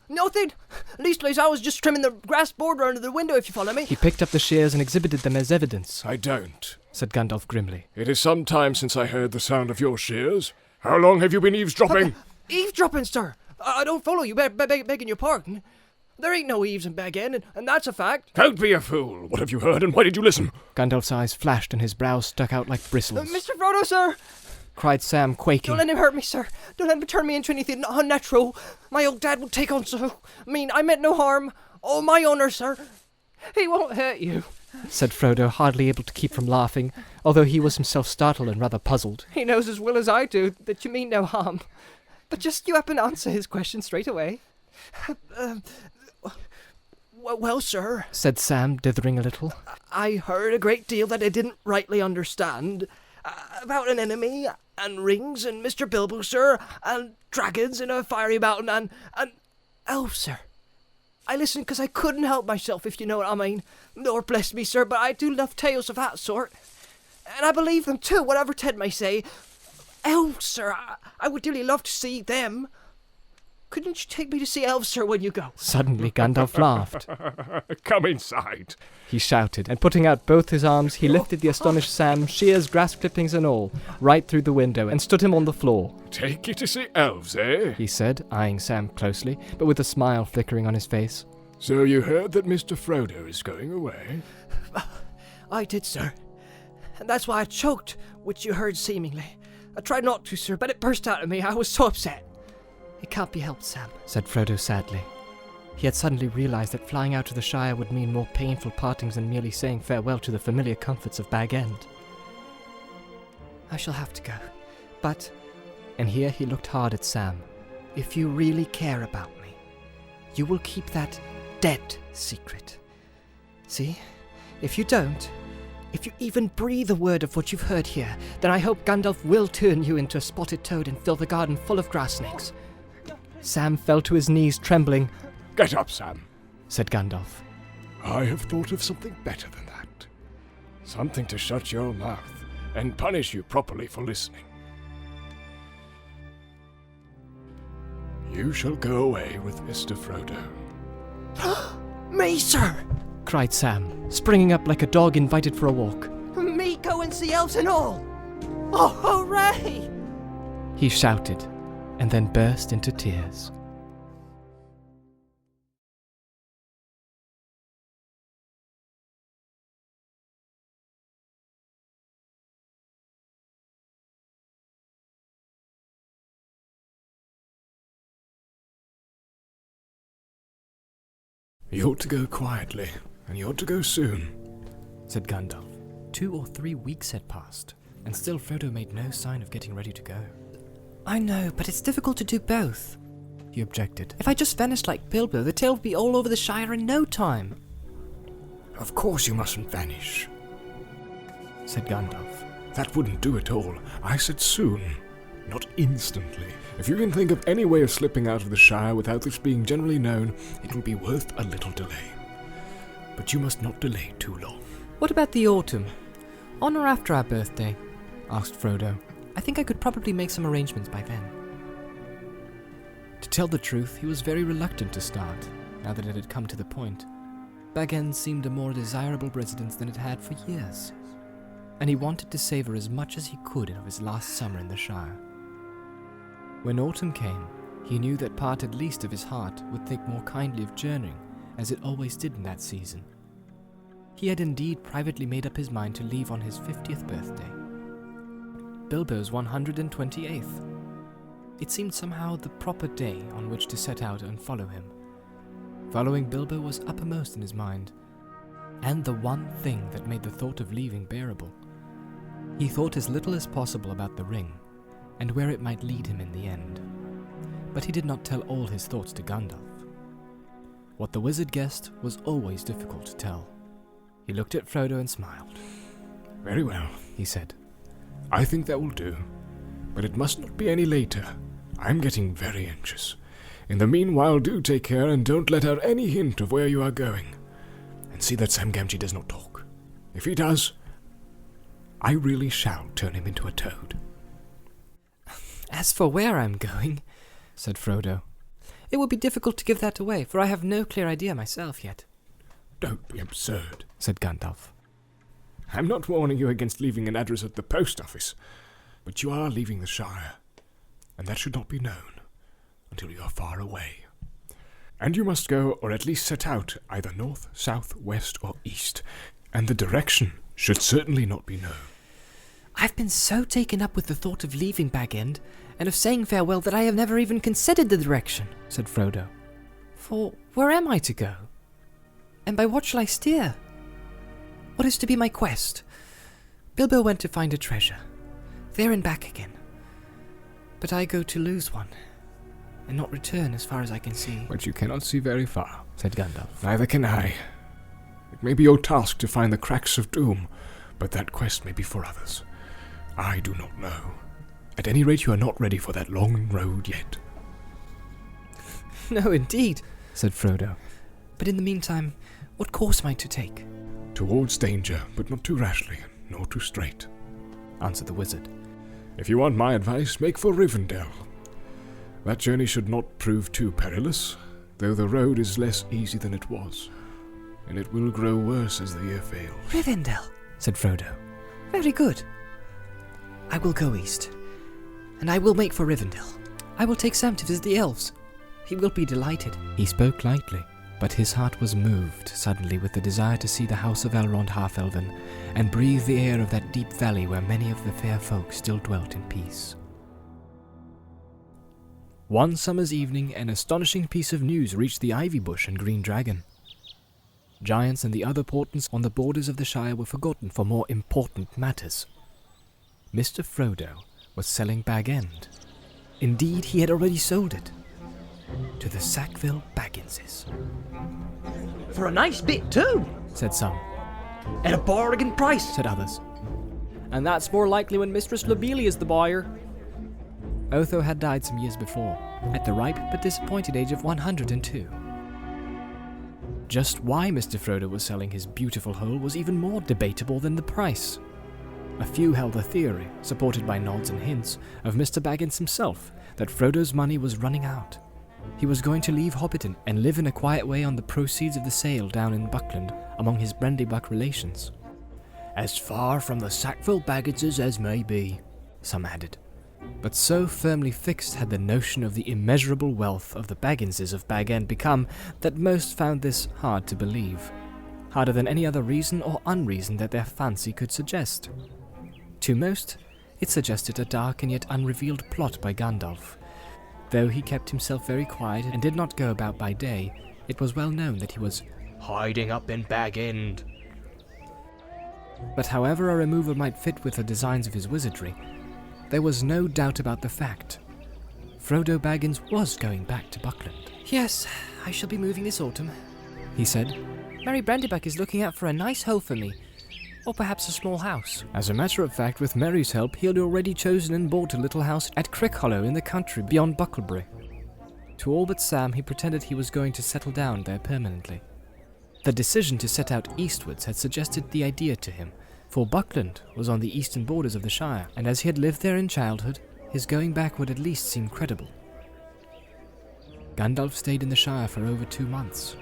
Nothing. Leastways, I was just trimming the grass border under the window, if you follow me. He picked up the shears and exhibited them as evidence. I don't, said Gandalf grimly. It is some time since I heard the sound of your shears. How long have you been eavesdropping? Eavesdropping, sir. I don't follow you, begging your pardon. There ain't no eaves in Bag End, and that's a fact. Don't be a fool. What have you heard, and why did you listen? Gandalf's eyes flashed and his brows stuck out like bristles. Mr. Frodo, sir! Cried Sam, quaking. Don't let him hurt me, sir. Don't let him turn me into anything unnatural. My old dad would take on so. I meant no harm. Oh, my honour, sir. He won't hurt you, said Frodo, hardly able to keep from laughing, although he was himself startled and rather puzzled. He knows as well as I do that you mean no harm. But just you up and answer his question straight away. Well, sir, said Sam, dithering a little. I heard a great deal that I didn't rightly understand. About an enemy, and rings, and Mr. Bilbo, sir, and dragons in a fiery mountain, and elves, sir. I listened 'cause I couldn't help myself, if you know what I mean. Lord bless me, sir, but I do love tales of that sort. And I believe them too, whatever Ted may say. Elves, sir, I would dearly love to see them. Couldn't you take me to see elves, sir, when you go? Suddenly Gandalf laughed. Come inside. He shouted, and putting out both his arms, he lifted the astonished Sam, shears, grass clippings and all, right through the window, and stood him on the floor. Take you to see elves, eh? He said, eyeing Sam closely, but with a smile flickering on his face. So you heard that Mr. Frodo is going away? I did, sir. And that's why I choked, which you heard seemingly. I tried not to, sir, but it burst out of me. I was so upset. It can't be helped, Sam. Said Frodo sadly. He had suddenly realized that flying out to the Shire would mean more painful partings than merely saying farewell to the familiar comforts of Bag End. I shall have to go. But And here he looked hard at Sam. if you really care about me, you will keep that dead secret. See? If you don't, if you even breathe a word of what you've heard here, then I hope Gandalf will turn you into a spotted toad and fill the garden full of grass snakes. Sam fell to his knees, trembling. Get up, Sam. Said Gandalf. I have thought of something better than that. Something to shut your mouth and punish you properly for listening. You shall go away with Mr. Frodo. Me, sir! Cried Sam, springing up like a dog invited for a walk. Me go and see elves and all! Oh, hooray! He shouted, and then burst into tears. You ought to go quietly, and you ought to go soon, said Gandalf. 2 or 3 weeks had passed, and still Frodo made no sign of getting ready to go. I know, but it's difficult to do both. He objected. If I just vanished like Bilbo, the tale would be all over the Shire in no time. Of course you mustn't vanish, said Gandalf. That wouldn't do at all. I said soon, not instantly. If you can think of any way of slipping out of the Shire without this being generally known, it will be worth a little delay. But you must not delay too long. What about the autumn? On or after our birthday? Asked Frodo. I think I could probably make some arrangements by then. To tell the truth, he was very reluctant to start, now that it had come to the point. Bag End seemed a more desirable residence than it had for years, and he wanted to savor as much as he could of his last summer in the Shire. When autumn came, he knew that part at least of his heart would think more kindly of journeying, as it always did in that season. He had indeed privately made up his mind to leave on his 50th birthday. Bilbo's 128th. It seemed somehow the proper day on which to set out and follow him. Following Bilbo was uppermost in his mind, and the one thing that made the thought of leaving bearable. He thought as little as possible about the ring, and where it might lead him in the end. But he did not tell all his thoughts to Gandalf. What the wizard guessed was always difficult to tell. He looked at Frodo and smiled. Very well, He said. I think that will do. But it must not be any later. I'm getting very anxious. In the meanwhile, do take care and don't let out any hint of where you are going. And see that Sam Gamgee does not talk. If he does, I really shall turn him into a toad. As for where I'm going, Said Frodo. it would be difficult to give that away, for I have no clear idea myself yet. Don't be absurd, Said Gandalf. I'm not warning you against leaving an address at the post office, but you are leaving the Shire, and that should not be known until you are far away. And you must go, or at least set out, either north, south, west, or east, and the direction should certainly not be known. I've been so taken up with the thought of leaving Bag End and of saying farewell that I have never even considered the direction. Said Frodo. For where am I to go? And by what shall I steer? What is to be my quest? Bilbo went to find a treasure, there and back again. But I go to lose one. and not return as far as I can see. But you cannot see very far, said Gandalf. Neither can I. It may be your task to find the cracks of doom, but that quest may be for others. I do not know. At any rate, you are not ready for that long road yet. No, indeed, said Frodo. but in the meantime, what course am I to take? Towards danger, but not too rashly, nor too straight, answered the wizard. If you want my advice, make for Rivendell. That journey should not prove too perilous, though the road is less easy than it was, and it will grow worse as the year fails. Rivendell, said Frodo. very good. I will go east, and I will make for Rivendell. I will take Sam to visit the elves. He will be delighted. He spoke lightly, but his heart was moved suddenly with the desire to see the house of Elrond Half-Elven and breathe the air of that deep valley where many of the fair folk still dwelt in peace. One summer's evening, an astonishing piece of news reached the Ivy Bush and Green Dragon. Giants and the other portents on the borders of the Shire were forgotten for more important matters. Mr. Frodo was selling Bag End. Indeed, he had already sold it to the Sackville Bagginses. For a nice bit too, said some. at a bargain price, said others. And that's more likely when Mistress Lobelia is the buyer. Otho had died some years before, at the ripe but disappointed age of 102. Just why Mr. Frodo was selling his beautiful hole was even more debatable than the price. A few held the theory, supported by nods and hints, of Mr. Baggins himself, that Frodo's money was running out. He was going to leave Hobbiton and live in a quiet way on the proceeds of the sale down in Buckland among his Brandybuck relations. As far from the Sackville Bagginses as may be, some added. But so firmly fixed had the notion of the immeasurable wealth of the Bagginses of Bag End become that most found this hard to believe, harder than any other reason or unreason that their fancy could suggest. To most, it suggested a dark and yet unrevealed plot by Gandalf. Though he kept himself very quiet and did not go about by day, it was well known that he was hiding up in Bag End. But however a removal might fit with the designs of his wizardry, there was no doubt about the fact. Frodo Baggins was going back to Buckland. Yes, I shall be moving this autumn, he said. Mary Brandybuck is looking out for a nice hole for me, or perhaps a small house. As a matter of fact, with Mary's help, he had already chosen and bought a little house at Crickhollow in the country beyond Bucklebury. To all but Sam, he pretended he was going to settle down there permanently. The decision to set out eastwards had suggested the idea to him, for Buckland was on the eastern borders of the Shire, and as he had lived there in childhood, his going back would at least seem credible. Gandalf stayed in the Shire for over 2 months.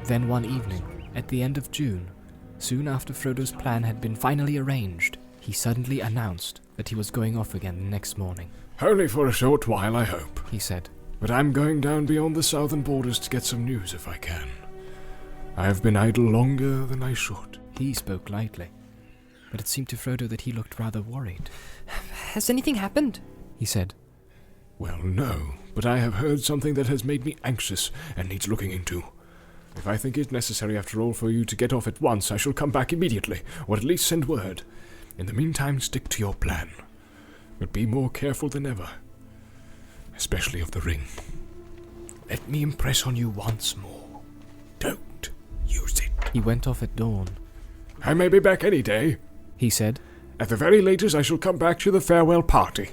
Then one evening, at the end of June, soon after Frodo's plan had been finally arranged, he suddenly announced that he was going off again the next morning. Only for a short while, I hope, he said. But I'm going down beyond the southern borders to get some news if I can. I have been idle longer than I should. He spoke lightly, but it seemed to Frodo that he looked rather worried. Has anything happened? He said. Well, no, but I have heard something that has made me anxious and needs looking into. If I think it necessary after all for you to get off at once, I shall come back immediately, or at least send word. In the meantime, stick to your plan. But be more careful than ever, especially of the ring. Let me impress on you once more. Don't use it. He went off at dawn. I may be back any day, he said. At the very latest, I shall come back to the farewell party.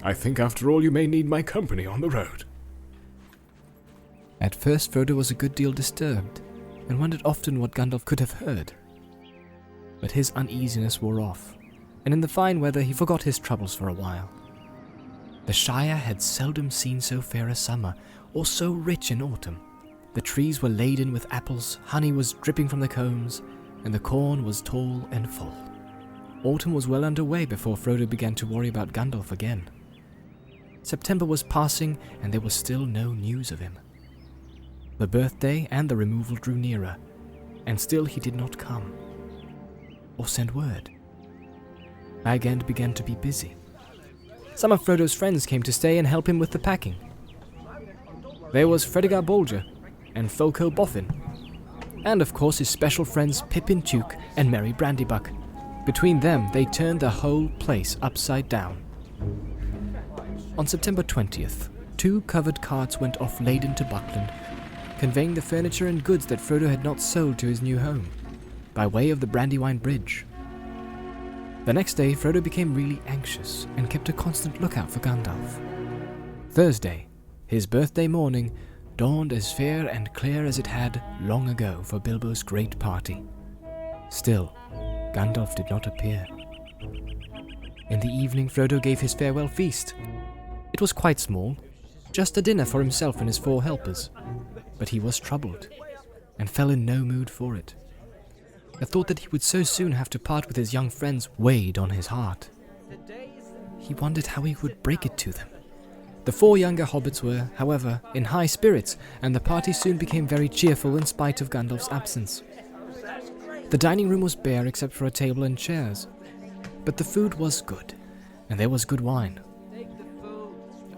I think, after all, you may need my company on the road. At first, Frodo was a good deal disturbed, and wondered often what Gandalf could have heard. But his uneasiness wore off, and in the fine weather he forgot his troubles for a while. The Shire had seldom seen so fair a summer, or so rich an autumn. The trees were laden with apples, honey was dripping from the combs, and the corn was tall and full. Autumn was well underway before Frodo began to worry about Gandalf again. September was passing, and there was still no news of him. The birthday and the removal drew nearer, and still he did not come, or send word. Bag End began to be busy. Some of Frodo's friends came to stay and help him with the packing. There was Fredegar Bolger and Folko Boffin, and of course his special friends Pippin Tuke and Merry Brandybuck. Between them, they turned the whole place upside down. On September 20th, 2 covered carts went off laden to Buckland, conveying the furniture and goods that Frodo had not sold to his new home, by way of the Brandywine Bridge. The next day, Frodo became really anxious and kept a constant lookout for Gandalf. Thursday, his birthday morning, dawned as fair and clear as it had long ago for Bilbo's great party. Still, Gandalf did not appear. In the evening, Frodo gave his farewell feast. It was quite small, just a dinner for himself and his 4 helpers, but he was troubled, and fell in no mood for it. The thought that he would so soon have to part with his young friends weighed on his heart. He wondered how he would break it to them. The 4 younger hobbits were, however, in high spirits, and the party soon became very cheerful in spite of Gandalf's absence. The dining room was bare except for a table and chairs, but the food was good, and there was good wine.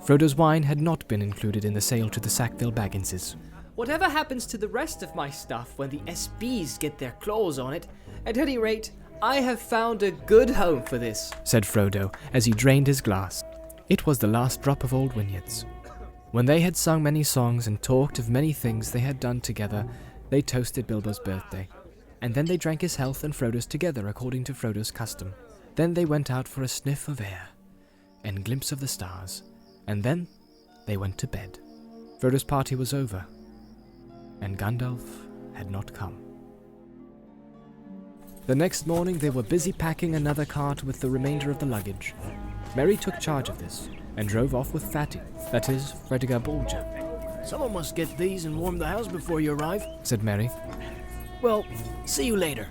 Frodo's wine had not been included in the sale to the Sackville Bagginses. Whatever happens to the rest of my stuff when the SBs get their claws on it, at any rate, I have found a good home for this, said Frodo as he drained his glass. It was the last drop of Old Wynyards. When they had sung many songs and talked of many things they had done together, they toasted Bilbo's birthday, and then they drank his health and Frodo's together according to Frodo's custom. Then they went out for a sniff of air and glimpse of the stars, and then they went to bed. Frodo's party was over, and Gandalf had not come. The next morning they were busy packing another cart with the remainder of the luggage. Merry took charge of this, and drove off with Fatty, that is, Fredigar Bolger. Someone must get these and warm the house before you arrive, said Merry. Well, see you later.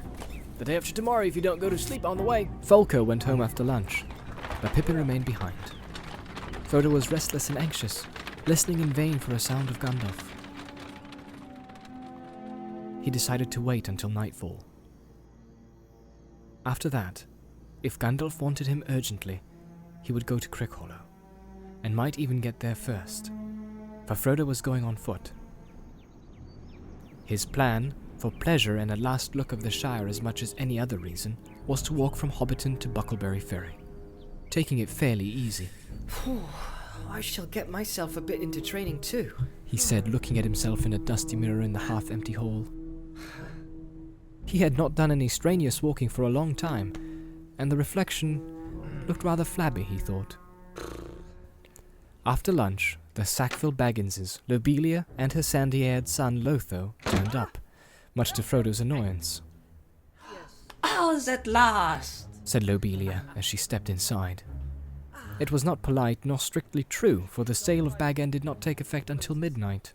The day after tomorrow if you don't go to sleep on the way. Folko went home after lunch, but Pippin remained behind. Frodo was restless and anxious, listening in vain for a sound of Gandalf. He decided to wait until nightfall. After that, if Gandalf wanted him urgently, he would go to Crickhollow, and might even get there first, for Frodo was going on foot. His plan, for pleasure and a last look of the Shire as much as any other reason, was to walk from Hobbiton to Bucklebury Ferry, taking it fairly easy. I shall get myself a bit into training too, he said, looking at himself in a dusty mirror in the half-empty hall. He had not done any strenuous walking for a long time, and the reflection looked rather flabby, he thought. After lunch, the Sackville Bagginses, Lobelia, and her sandy-haired son Lotho turned up, much to Frodo's annoyance. Ours at last, said Lobelia as she stepped inside. It was not polite nor strictly true, for the sale of Bag End did not take effect until midnight.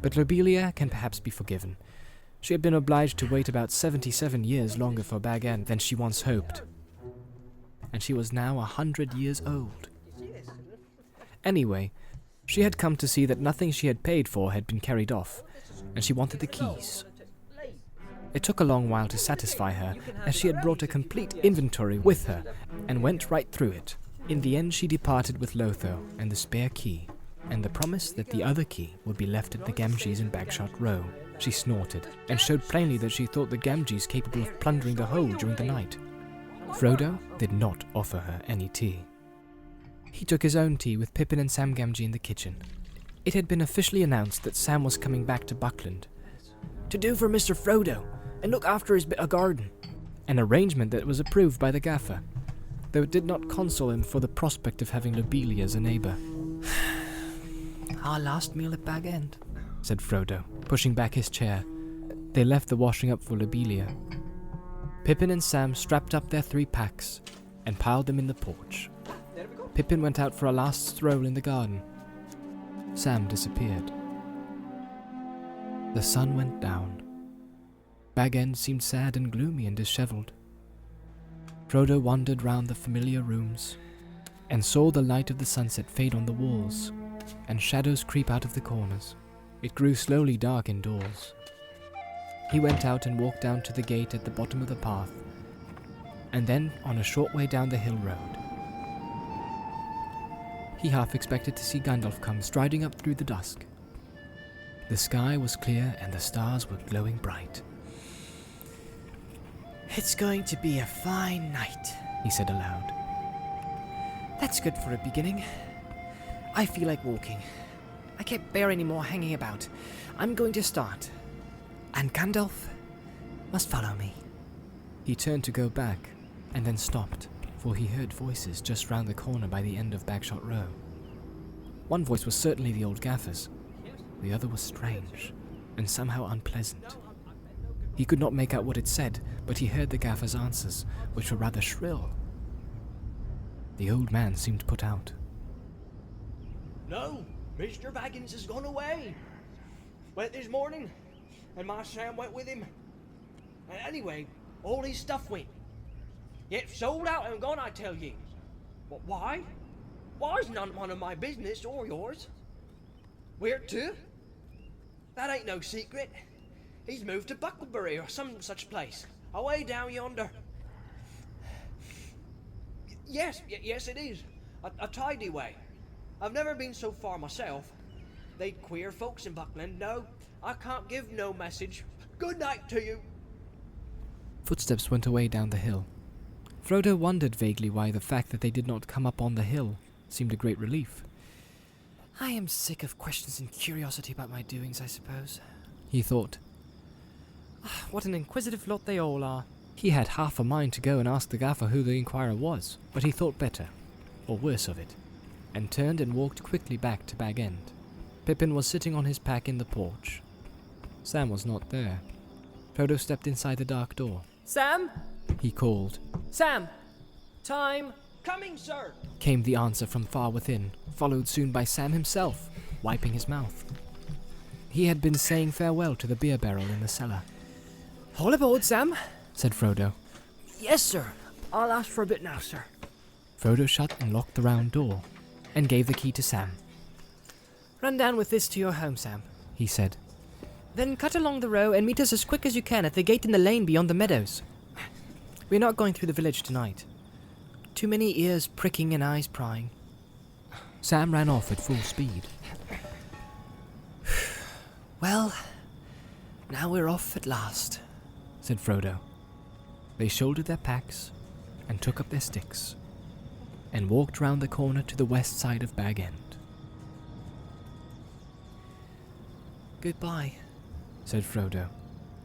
But Lobelia can perhaps be forgiven. She had been obliged to wait about 77 years longer for Bag End than she once hoped. And she was now 100 years old. Anyway, she had come to see that nothing she had paid for had been carried off, and she wanted the keys. It took a long while to satisfy her, as she had brought a complete inventory with her, and went right through it. In the end she departed with Lotho and the spare key, and the promise that the other key would be left at the Gamgees in Bagshot Row. She snorted, and showed plainly that she thought the Gamgees capable of plundering the whole during the night. Frodo did not offer her any tea. He took his own tea with Pippin and Sam Gamgee in the kitchen. It had been officially announced that Sam was coming back to Buckland, to do for Mr. Frodo, and look after his bit of garden. An arrangement that was approved by the gaffer, though it did not console him for the prospect of having Lobelia as a neighbour. our last meal at Bag End, said Frodo, pushing back his chair. They left the washing up for Lobelia. Pippin and Sam strapped up their 3 packs and piled them in the porch. Pippin went out for a last stroll in the garden. Sam disappeared. The sun went down. Bag End seemed sad and gloomy and dishevelled. Frodo wandered round the familiar rooms and saw the light of the sunset fade on the walls and shadows creep out of the corners. It grew slowly dark indoors. He went out and walked down to the gate at the bottom of the path, and then on a short way down the hill road. He half expected to see Gandalf come striding up through the dusk. The sky was clear and the stars were glowing bright. It's going to be a fine night, he said aloud. That's good for a beginning. I feel like walking. I can't bear any more hanging about. I'm going to start. And Gandalf must follow me. He turned to go back, and then stopped, for he heard voices just round the corner by the end of Bagshot Row. One voice was certainly the old gaffer's. The other was strange, and somehow unpleasant. He could not make out what it said, but he heard the gaffer's answers, which were rather shrill. The old man seemed put out. No, Mr. Baggins has gone away. Went this morning, and my Sam went with him. And anyway, all his stuff went. Yet sold out and gone, I tell ye. But why? Why's none of my business or yours. Where to? That ain't no secret. He's moved to Bucklebury or some such place, away down yonder. Yes, it is. A tidy way. I've never been so far myself. They'd queer folks in Buckland. No, I can't give no message. Good night to you. Footsteps went away down the hill. Frodo wondered vaguely why the fact that they did not come up on the hill seemed a great relief. I am sick of questions and curiosity about my doings, I suppose. He thought. What an inquisitive lot they all are. He had half a mind to go and ask the gaffer who the inquirer was, but he thought better, or worse of it, and turned and walked quickly back to Bag End. Pippin was sitting on his pack in the porch. Sam was not there. Frodo stepped inside the dark door. Sam? He called. Sam! Time! Coming, sir! Came the answer from far within, followed soon by Sam himself, wiping his mouth. He had been saying farewell to the beer barrel in the cellar. All aboard, Sam, said Frodo. Yes, sir. I'll ask for a bit now, sir. Frodo shut and locked the round door, and gave the key to Sam. Run down with this to your home, Sam, he said. Then cut along the row and meet us as quick as you can at the gate in the lane beyond the meadows. We're not going through the village tonight. Too many ears pricking and eyes prying. Sam ran off at full speed. Well, now we're off at last, said Frodo. They shouldered their packs and took up their sticks and walked round the corner to the west side of Bag End. Goodbye, said Frodo,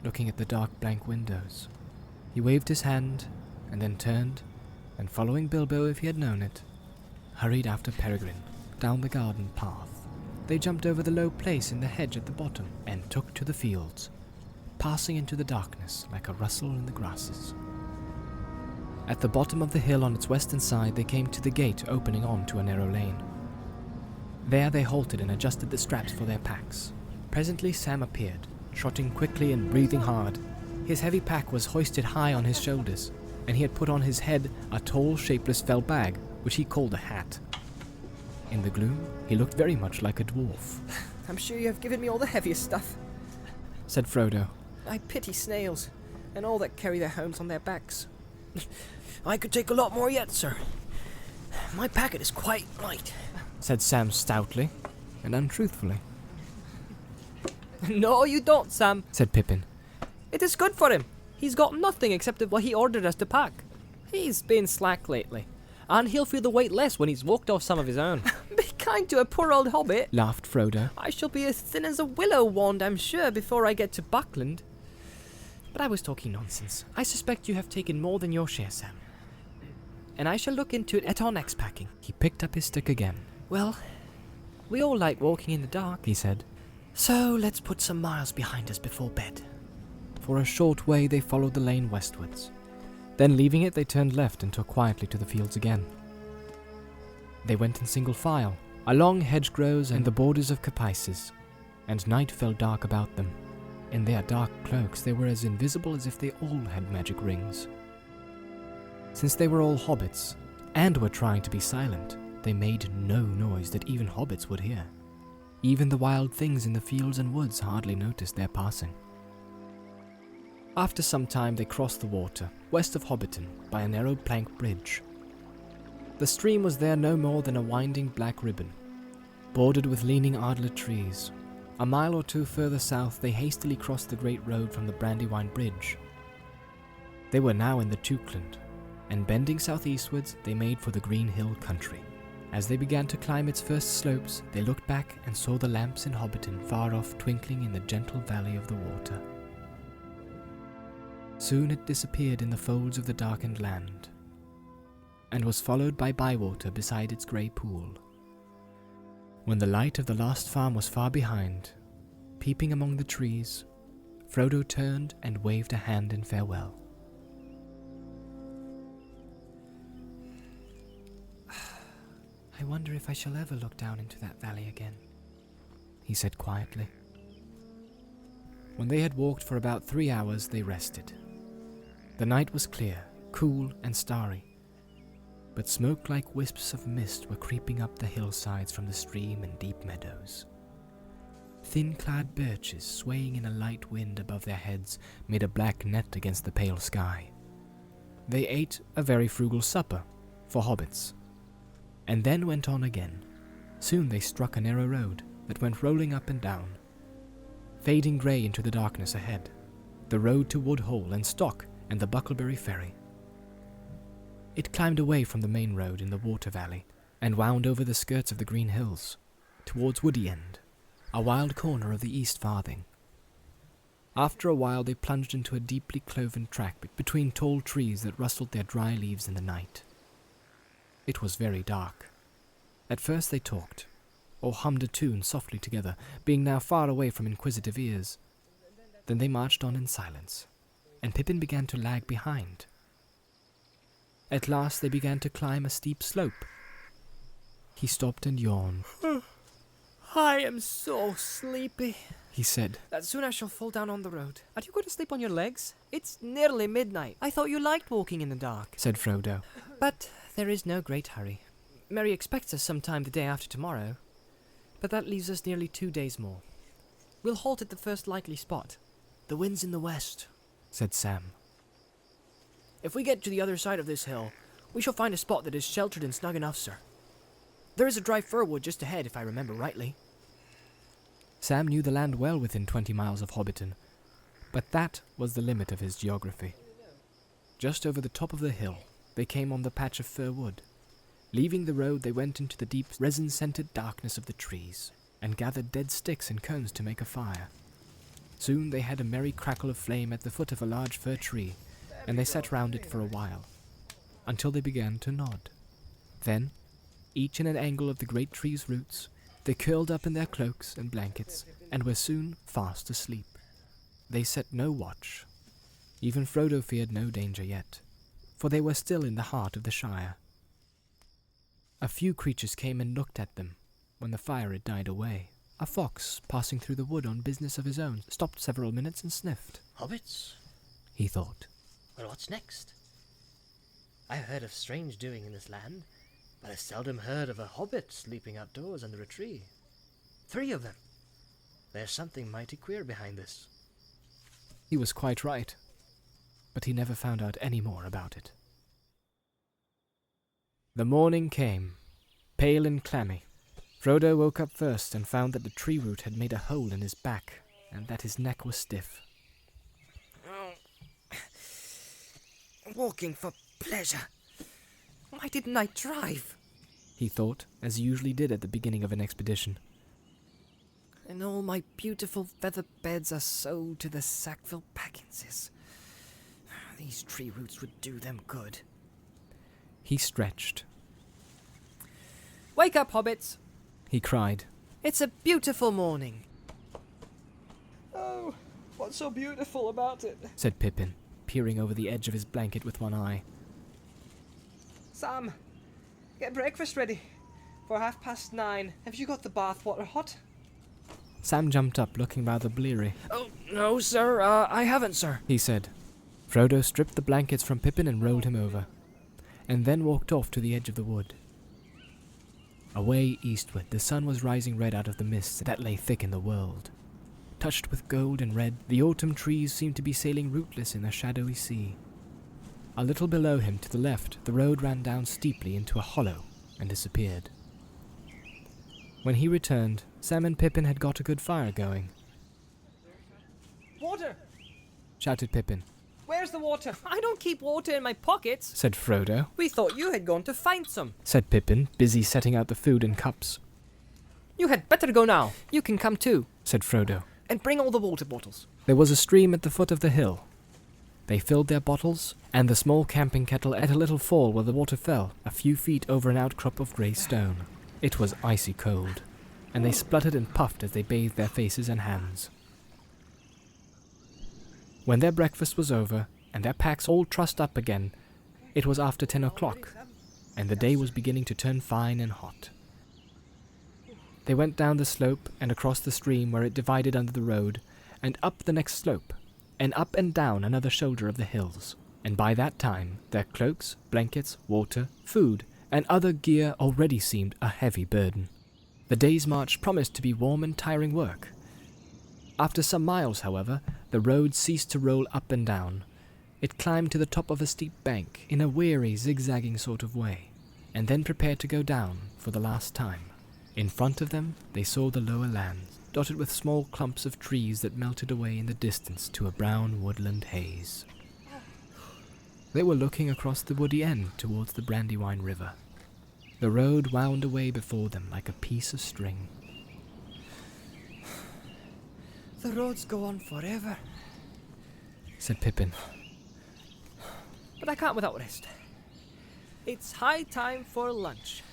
looking at the dark blank windows. He waved his hand and then turned, and following Bilbo if he had known it, hurried after Peregrine down the garden path. They jumped over the low place in the hedge at the bottom and took to the fields, passing into the darkness like a rustle in the grasses. At the bottom of the hill on its western side they came to the gate opening on to a narrow lane. There they halted and adjusted the straps for their packs. Presently Sam appeared, trotting quickly and breathing hard. His heavy pack was hoisted high on his shoulders, and he had put on his head a tall, shapeless felt bag, which he called a hat. In the gloom, he looked very much like a dwarf. I'm sure you have given me all the heaviest stuff, said Frodo. I pity snails, and all that carry their homes on their backs. I could take a lot more yet, sir. My packet is quite light, said Sam stoutly and untruthfully. No, you don't, Sam, said Pippin. It is good for him. He's got nothing except what he ordered us to pack. He's been slack lately, and he'll feel the weight less when he's walked off some of his own. Be kind to a poor old hobbit, laughed Frodo. I shall be as thin as a willow wand, I'm sure, before I get to Buckland. But I was talking nonsense. I suspect you have taken more than your share, Sam. And I shall look into it at our next packing. He picked up his stick again. Well, we all like walking in the dark, he said. So let's put some miles behind us before bed. For a short way they followed the lane westwards. Then leaving it they turned left and took quietly to the fields again. They went in single file, along hedgerows and the borders of coppices, and night fell dark about them. In their dark cloaks they were as invisible as if they all had magic rings. Since they were all hobbits, and were trying to be silent, they made no noise that even hobbits would hear. Even the wild things in the fields and woods hardly noticed their passing. After some time they crossed the water, west of Hobbiton, by a narrow plank bridge. The stream was there no more than a winding black ribbon, bordered with leaning Ardler trees. A mile or two further south they hastily crossed the great road from the Brandywine Bridge. They were now in the Tukeland, and bending southeastwards they made for the Green Hill country. As they began to climb its first slopes, they looked back and saw the lamps in Hobbiton far off twinkling in the gentle valley of the water. Soon it disappeared in the folds of the darkened land, and was followed by Bywater beside its grey pool. When the light of the last farm was far behind, peeping among the trees, Frodo turned and waved a hand in farewell. I wonder if I shall ever look down into that valley again, he said quietly. When they had walked for about 3 hours, they rested. The night was clear, cool and starry, but smoke-like wisps of mist were creeping up the hillsides from the stream and deep meadows. Thin-clad birches swaying in a light wind above their heads made a black net against the pale sky. They ate a very frugal supper, for hobbits, and then went on again. Soon they struck a narrow road that went rolling up and down, fading grey into the darkness ahead, the road to Woodhall and Stock and the Bucklebury Ferry. It climbed away from the main road in the water valley and wound over the skirts of the green hills, towards Woody End, a wild corner of the East Farthing. After a while they plunged into a deeply cloven track between tall trees that rustled their dry leaves in the night. It was very dark. At first they talked, or hummed a tune softly together, being now far away from inquisitive ears. Then they marched on in silence, and Pippin began to lag behind. At last they began to climb a steep slope. He stopped and yawned. I am so sleepy, He said, that soon I shall fall down on the road. Are you going to sleep on your legs? It's nearly midnight. I thought you liked walking in the dark. said Frodo. But there is no great hurry. Mary expects us sometime the day after tomorrow, but that leaves us nearly 2 days more. We'll halt at the first likely spot. The wind's in the west, said Sam. If we get to the other side of this hill, we shall find a spot that is sheltered and snug enough, sir. There is a dry fir wood just ahead, if I remember rightly. Sam knew the land well within 20 miles of Hobbiton, but that was the limit of his geography. Just over the top of the hill, they came on the patch of fir wood. Leaving the road, they went into the deep, resin-scented darkness of the trees, and gathered dead sticks and cones to make a fire. Soon they had a merry crackle of flame at the foot of a large fir tree, and they sat round it for a while, until they began to nod. Then, each in an angle of the great tree's roots, they curled up in their cloaks and blankets, and were soon fast asleep. They set no watch. Even Frodo feared no danger yet, for they were still in the heart of the Shire. A few creatures came and looked at them when the fire had died away. A fox, passing through the wood on business of his own, stopped several minutes and sniffed. Hobbits? He thought. Well, what's next? I've heard of strange doing in this land, but I've seldom heard of a hobbit sleeping outdoors under a tree. 3 of them. There's something mighty queer behind this. He was quite right, but he never found out any more about it. The morning came, pale and clammy. Frodo woke up first and found that the tree root had made a hole in his back, and that his neck was stiff. Walking for pleasure. Why didn't I drive? He thought, as he usually did at the beginning of an expedition. And all my beautiful feather beds are sold to the Sackville Packinses. These tree roots would do them good. He stretched. Wake up, hobbits! He cried. It's a beautiful morning. Oh, what's so beautiful about it? Said Pippin, peering over the edge of his blanket with one eye. Sam, get breakfast ready for 9:30. Have you got the bath water hot? Sam jumped up, looking rather bleary. Oh, no, sir. I haven't, sir. He said. Frodo stripped the blankets from Pippin and rolled him over, and then walked off to the edge of the wood. Away eastward, the sun was rising red out of the mists that lay thick in the world. Touched with gold and red, the autumn trees seemed to be sailing rootless in a shadowy sea. A little below him, to the left, the road ran down steeply into a hollow and disappeared. When he returned, Sam and Pippin had got a good fire going. Water! Shouted Pippin. Where's the water? I don't keep water in my pockets, said Frodo, We thought you had gone to find some. said Pippin, busy setting out the food in cups. You had better go now, You can come too, said Frodo. and bring all the water bottles. There was a stream at the foot of the hill. They filled their bottles, and the small camping kettle at a little fall where the water fell, a few feet over an outcrop of grey stone. It was icy cold, and they spluttered and puffed as they bathed their faces and hands. When their breakfast was over, and their packs all trussed up again, it was after 10 o'clock, and the day was beginning to turn fine and hot. They went down the slope and across the stream where it divided under the road, and up the next slope, and up and down another shoulder of the hills. And by that time, their cloaks, blankets, water, food, and other gear already seemed a heavy burden. The day's march promised to be warm and tiring work. After some miles, however, the road ceased to roll up and down. It climbed to the top of a steep bank in a weary, zigzagging sort of way, and then prepared to go down for the last time. In front of them, they saw the lower lands, dotted with small clumps of trees that melted away in the distance to a brown woodland haze. They were looking across the woody end towards the Brandywine River. The road wound away before them like a piece of string. The roads go on forever, Said Pippin. but I can't without rest. It's high time for lunch.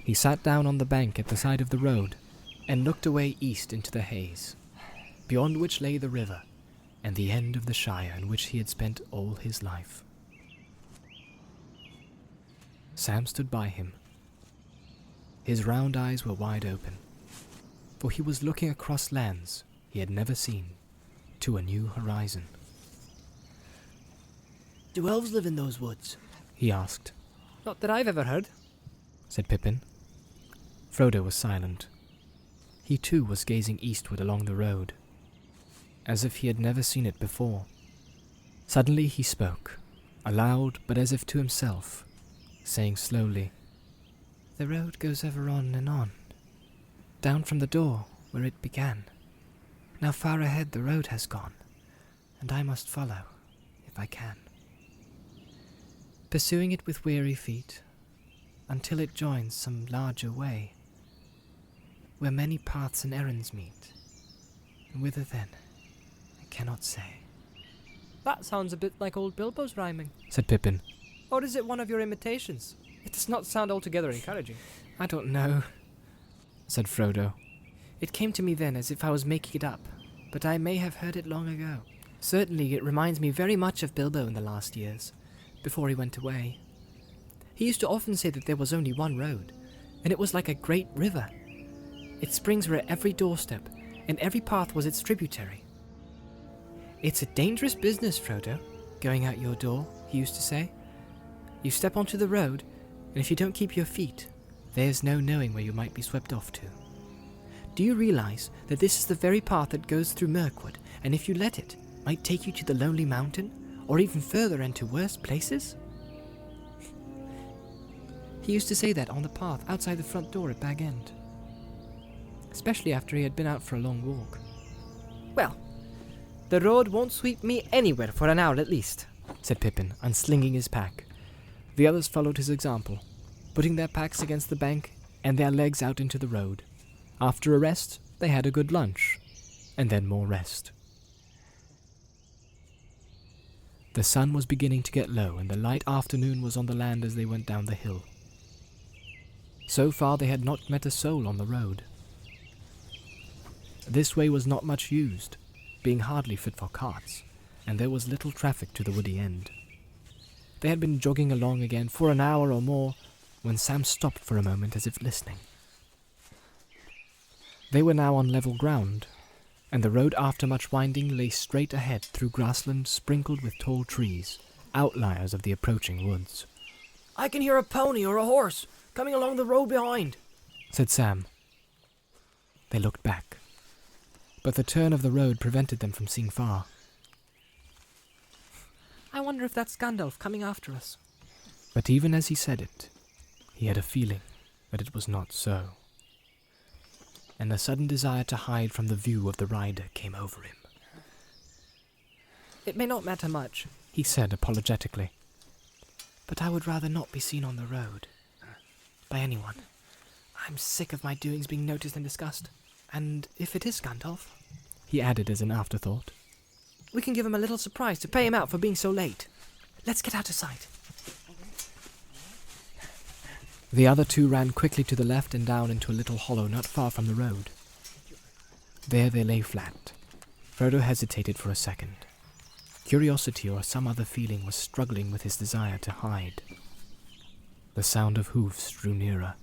He sat down on the bank at the side of the road and looked away east into the haze, beyond which lay the river and the end of the shire in which he had spent all his life. Sam stood by him. His round eyes were wide open, for he was looking across lands he had never seen to a new horizon. Do elves live in those woods? He asked, Not that I've ever heard. said Pippin. Frodo was silent. He too was gazing eastward along the road, as if he had never seen it before. Suddenly he spoke, aloud but as if to himself, saying slowly, "The road goes ever on and on, down from the door where it began. Now far ahead the road has gone, and I must follow, if I can, pursuing it with weary feet, until it joins some larger way, where many paths and errands meet, and whither then, I cannot say." That sounds a bit like old Bilbo's rhyming. Said Pippin. Or is it one of your imitations? It does not sound altogether encouraging. "I don't know," said Frodo. "It came to me then as if I was making it up, but I may have heard it long ago. Certainly it reminds me very much of Bilbo in the last years, before he went away. He used to often say that there was only one road, and it was like a great river. Its springs were at every doorstep, and every path was its tributary. It's a dangerous business, Frodo, going out your door, he used to say. You step onto the road, and if you don't keep your feet, there's no knowing where you might be swept off to. Do you realize that this is the very path that goes through Mirkwood, and if you let it, might take you to the Lonely Mountain, or even further and to worse places?" He used to say that on the path outside the front door at Bag End, especially after he had been out for a long walk. Well, the road won't sweep me anywhere for an hour at least, said Pippin, unslinging his pack. The others followed his example, putting their packs against the bank and their legs out into the road. After a rest, they had a good lunch, and then more rest. The sun was beginning to get low, and the light afternoon was on the land as they went down the hill. So far they had not met a soul on the road. This way was not much used, being hardly fit for carts, and there was little traffic to the woody end. They had been jogging along again for an hour or more, when Sam stopped for a moment as if listening. They were now on level ground, and the road after much winding lay straight ahead through grassland sprinkled with tall trees, outliers of the approaching woods. "I can hear a pony or a horse coming along the road behind," said Sam. They looked back, but the turn of the road prevented them from seeing far. "I wonder if that's Gandalf coming after us." But even as he said it, he had a feeling that it was not so, and a sudden desire to hide from the view of the rider came over him. "It may not matter much, he said apologetically. But I would rather not be seen on the road. By anyone. I'm sick of my doings being noticed and discussed. And if it is Gandalf, he added as an afterthought, we can give him a little surprise to pay him out for being so late. Let's get out of sight. The other two ran quickly to the left and down into a little hollow not far from the road. There they lay flat. Frodo hesitated for a second. Curiosity or some other feeling was struggling with his desire to hide. The sound of hoofs drew nearer.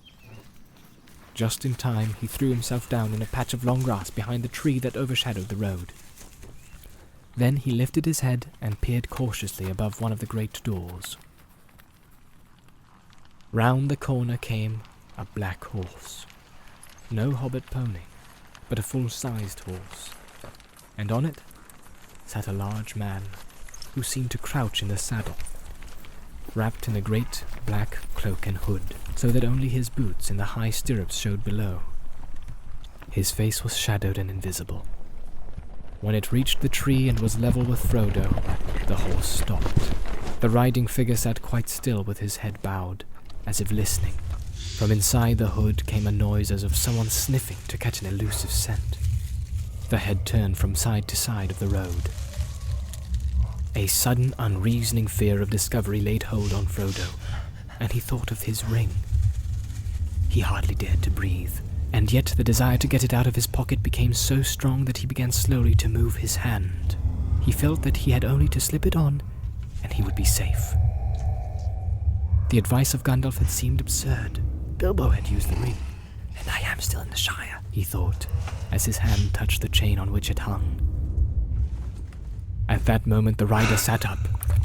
Just in time, he threw himself down in a patch of long grass behind the tree that overshadowed the road. Then he lifted his head and peered cautiously above one of the great doors. Round the corner came a black horse. No hobbit pony, but a full-sized horse. And on it sat a large man who seemed to crouch in the saddle, wrapped in a great black cloak and hood, so that only his boots in the high stirrups showed below. His face was shadowed and invisible. When it reached the tree and was level with Frodo, the horse stopped. The riding figure sat quite still with his head bowed, as if listening. From inside the hood came a noise as of someone sniffing to catch an elusive scent. The head turned from side to side of the road. A sudden, unreasoning fear of discovery laid hold on Frodo, and he thought of his ring. He hardly dared to breathe, and yet the desire to get it out of his pocket became so strong that he began slowly to move his hand. He felt that he had only to slip it on, and he would be safe. The advice of Gandalf had seemed absurd. Bilbo had used the ring, and I am still in the Shire, he thought, as his hand touched the chain on which it hung. At that moment the rider sat up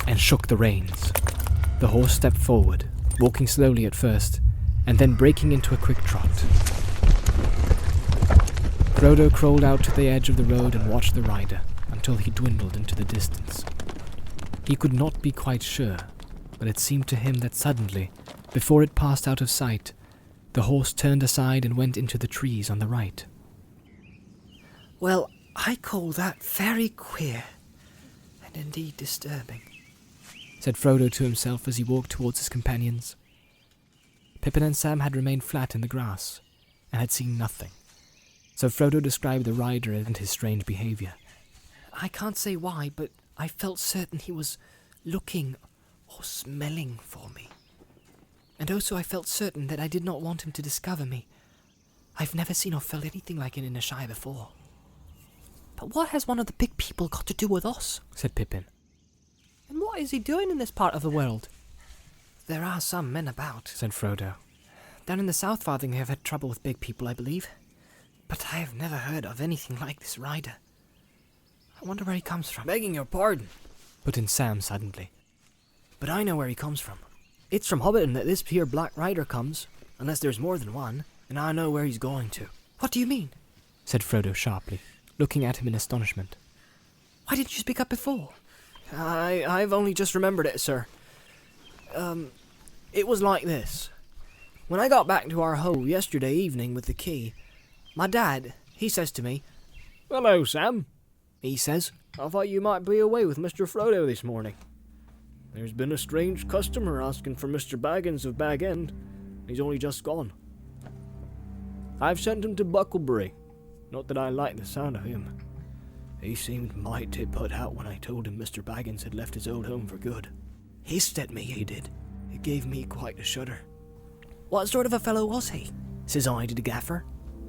and shook the reins. The horse stepped forward, walking slowly at first, and then breaking into a quick trot. Frodo crawled out to the edge of the road and watched the rider until he dwindled into the distance. He could not be quite sure, but it seemed to him that suddenly, before it passed out of sight, the horse turned aside and went into the trees on the right. Well, I call that very queer, and indeed disturbing, said Frodo to himself as he walked towards his companions. Pippin and Sam had remained flat in the grass, and had seen nothing, so Frodo described the rider and his strange behaviour. I can't say why, but I felt certain he was looking or smelling for me. And also I felt certain that I did not want him to discover me. I've never seen or felt anything like it in a Shire before. But what has one of the big people got to do with us? Said Pippin. And what is he doing in this part of the world? There are some men about, said Frodo. Down in the South Farthing they have had trouble with big people, I believe. But I have never heard of anything like this rider. I wonder where he comes from. Begging your pardon, put in Sam suddenly. But I know where he comes from. It's from Hobbiton that this here Black Rider comes, unless there's more than one, and I know where he's going to. What do you mean? Said Frodo sharply, looking at him in astonishment. Why didn't you speak up before? I've only just remembered it, sir. It was like this. When I got back to our hole yesterday evening with the key, my dad, he says to me, "Hello, Sam," he says. "I thought you might be away with Mr. Frodo this morning. There's been a strange customer asking for Mr. Baggins of Bag End. He's only just gone. I've sent him to Bucklebury. Not that I like the sound of him. He seemed mighty put out when I told him Mr. Baggins had left his old home for good. Hissed at me, he did. It gave me quite a shudder. What sort of a fellow was he? Says I to the gaffer.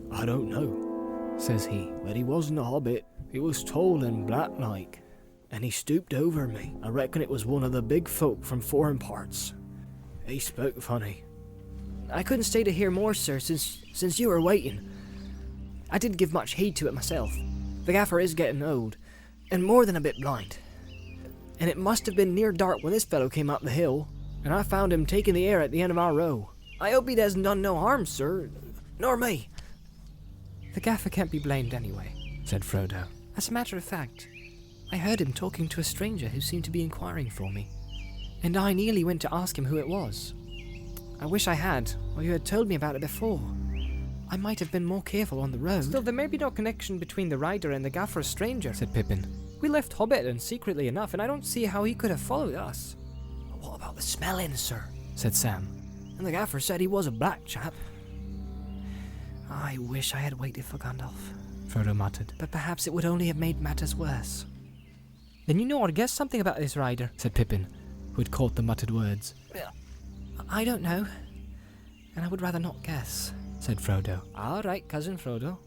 I don't know, says he, but he wasn't a hobbit. He was tall and black-like, and he stooped over me. I reckon it was one of the big folk from foreign parts. He spoke funny. I couldn't stay to hear more, sir, since you were waiting. I didn't give much heed to it myself. The gaffer is getting old, and more than a bit blind. And it must have been near dark when this fellow came up the hill, and I found him taking the air at the end of our row. I hope he hasn't done no harm, sir, nor me." The gaffer can't be blamed anyway, said Frodo. As a matter of fact, I heard him talking to a stranger who seemed to be inquiring for me, and I nearly went to ask him who it was. I wish I had, or you had told me about it before. I might have been more careful on the road. Still, there may be no connection between the rider and the gaffer's stranger, said Pippin. We left Hobbiton secretly enough, and I don't see how he could have followed us. What about the smelling, sir? Said Sam. And the gaffer said he was a black chap. I wish I had waited for Gandalf, Frodo muttered. but perhaps it would only have made matters worse. Then you know or guess something about this rider, Said Pippin, who had caught the muttered words. I don't know, and I would rather not guess. Said Frodo. All right, Cousin Frodo.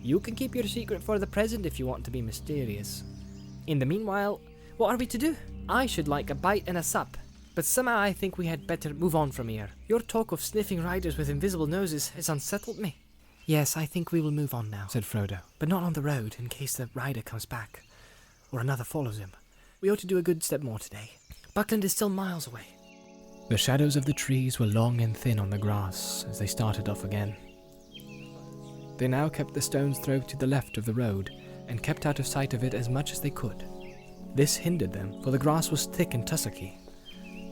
You can keep your secret for the present if you want to be mysterious. In the meanwhile, what are we to do? I should like a bite and a sup, but somehow I think we had better move on from here. Your talk of sniffing riders with invisible noses has unsettled me. Yes, I think we will move on now, Said Frodo. but not on the road in case the rider comes back, or another follows him. We ought to do a good step more today. Buckland is still miles away. The shadows of the trees were long and thin on the grass as they started off again. They now kept the stone's throw to the left of the road and kept out of sight of it as much as they could. This hindered them, for the grass was thick and tussocky,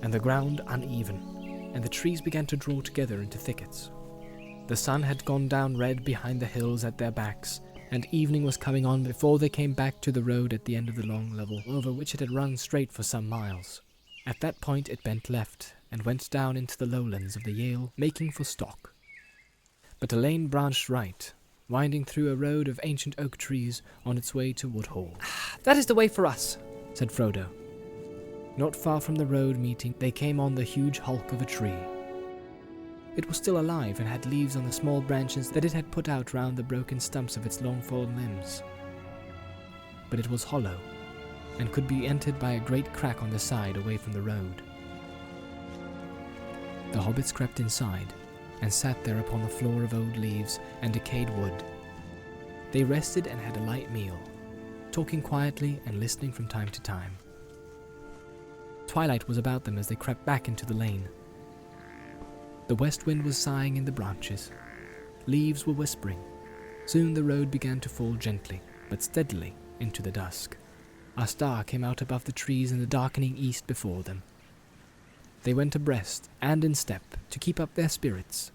and the ground uneven, and the trees began to draw together into thickets. The sun had gone down red behind the hills at their backs, and evening was coming on before they came back to the road at the end of the long level, over which it had run straight for some miles. At that point it bent left, and went down into the lowlands of the Yale, making for Stock. But a lane branched right, winding through a road of ancient oak trees on its way to Woodhall. That is the way for us, Said Frodo. Not far from the road meeting, they came on the huge hulk of a tree. It was still alive and had leaves on the small branches that it had put out round the broken stumps of its long fallen limbs. But it was hollow, and could be entered by a great crack on the side away from the road. The hobbits crept inside, and sat there upon the floor of old leaves and decayed wood. They rested and had a light meal, talking quietly and listening from time to time. Twilight was about them as they crept back into the lane. The west wind was sighing in the branches. Leaves were whispering. Soon the road began to fall gently, but steadily, into the dusk. A star came out above the trees in the darkening east before them. They went abreast and in step to keep up their spirits.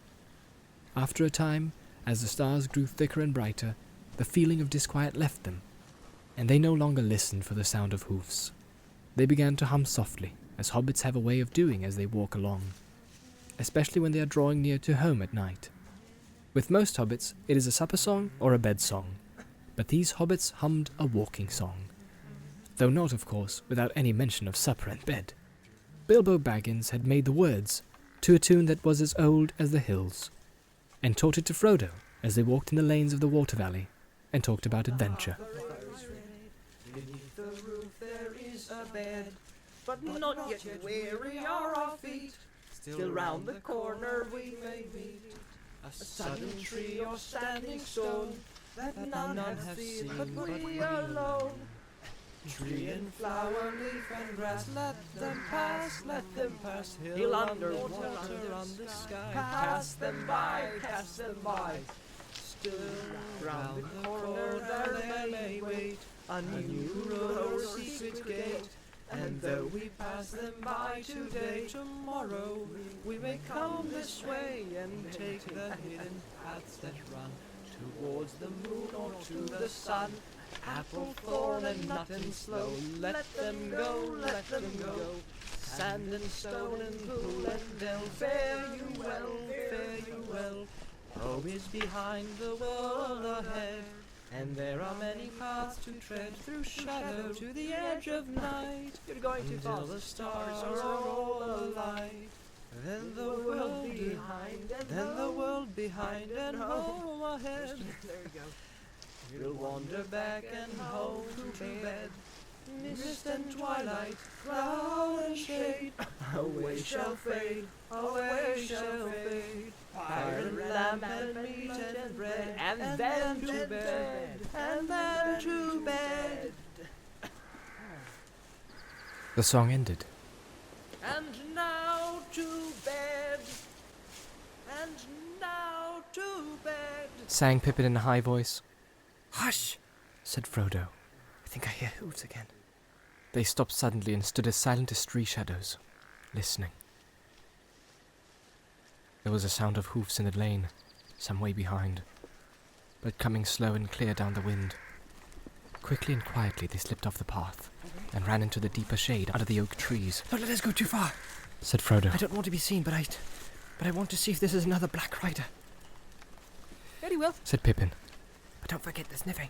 After a time, as the stars grew thicker and brighter, the feeling of disquiet left them, and they no longer listened for the sound of hoofs. They began to hum softly, as hobbits have a way of doing as they walk along, especially when they are drawing near to home at night. With most hobbits, it is a supper song or a bed song, but these hobbits hummed a walking song, though not, of course, without any mention of supper and bed. Bilbo Baggins had made the words to a tune that was as old as the hills, and taught it to Frodo as they walked in the lanes of the Water Valley and talked about adventure. Beneath the roof there is a bed, but not yet weary are our feet. Still round the corner we may meet a sudden tree or standing stone that none have seen but we alone. Tree and flower, leaf and grass, let them pass, hill under water, on the sky. Pass them by, still round the corner there may wait a new road or secret gate. And though we pass them by today, tomorrow we may come this way and take the hidden paths that run towards the moon or to the sun. Apple, thorn, and nut and sloe, let them go, let them go. Sand and stone and pool and dell, fare you well, fare you well. Home is behind, the world ahead, and there are many paths to tread through shadow to the edge of night. You're going too fast. Until the stars are all alight. Then the world behind, and home ahead. There you go. We'll wander back and home to bed. Mist and twilight, cloud and shade, away shall fade, away shall fade. Fire and lamp and meat and bread, and then to bed, and then to bed. The song ended. And now to bed, and now to bed. Sang Pippin in a high voice. Hush, Said Frodo. I think I hear hooves again. They stopped suddenly and stood as silent as tree shadows, listening. There was a sound of hoofs in the lane, some way behind, but coming slow and clear down the wind. Quickly and quietly they slipped off the path and ran into the deeper shade under the oak trees. Don't let us go too far, said Frodo. I don't want to be seen, but I want to see if this is another Black Rider. Very well, said Pippin. But don't forget the sniffing.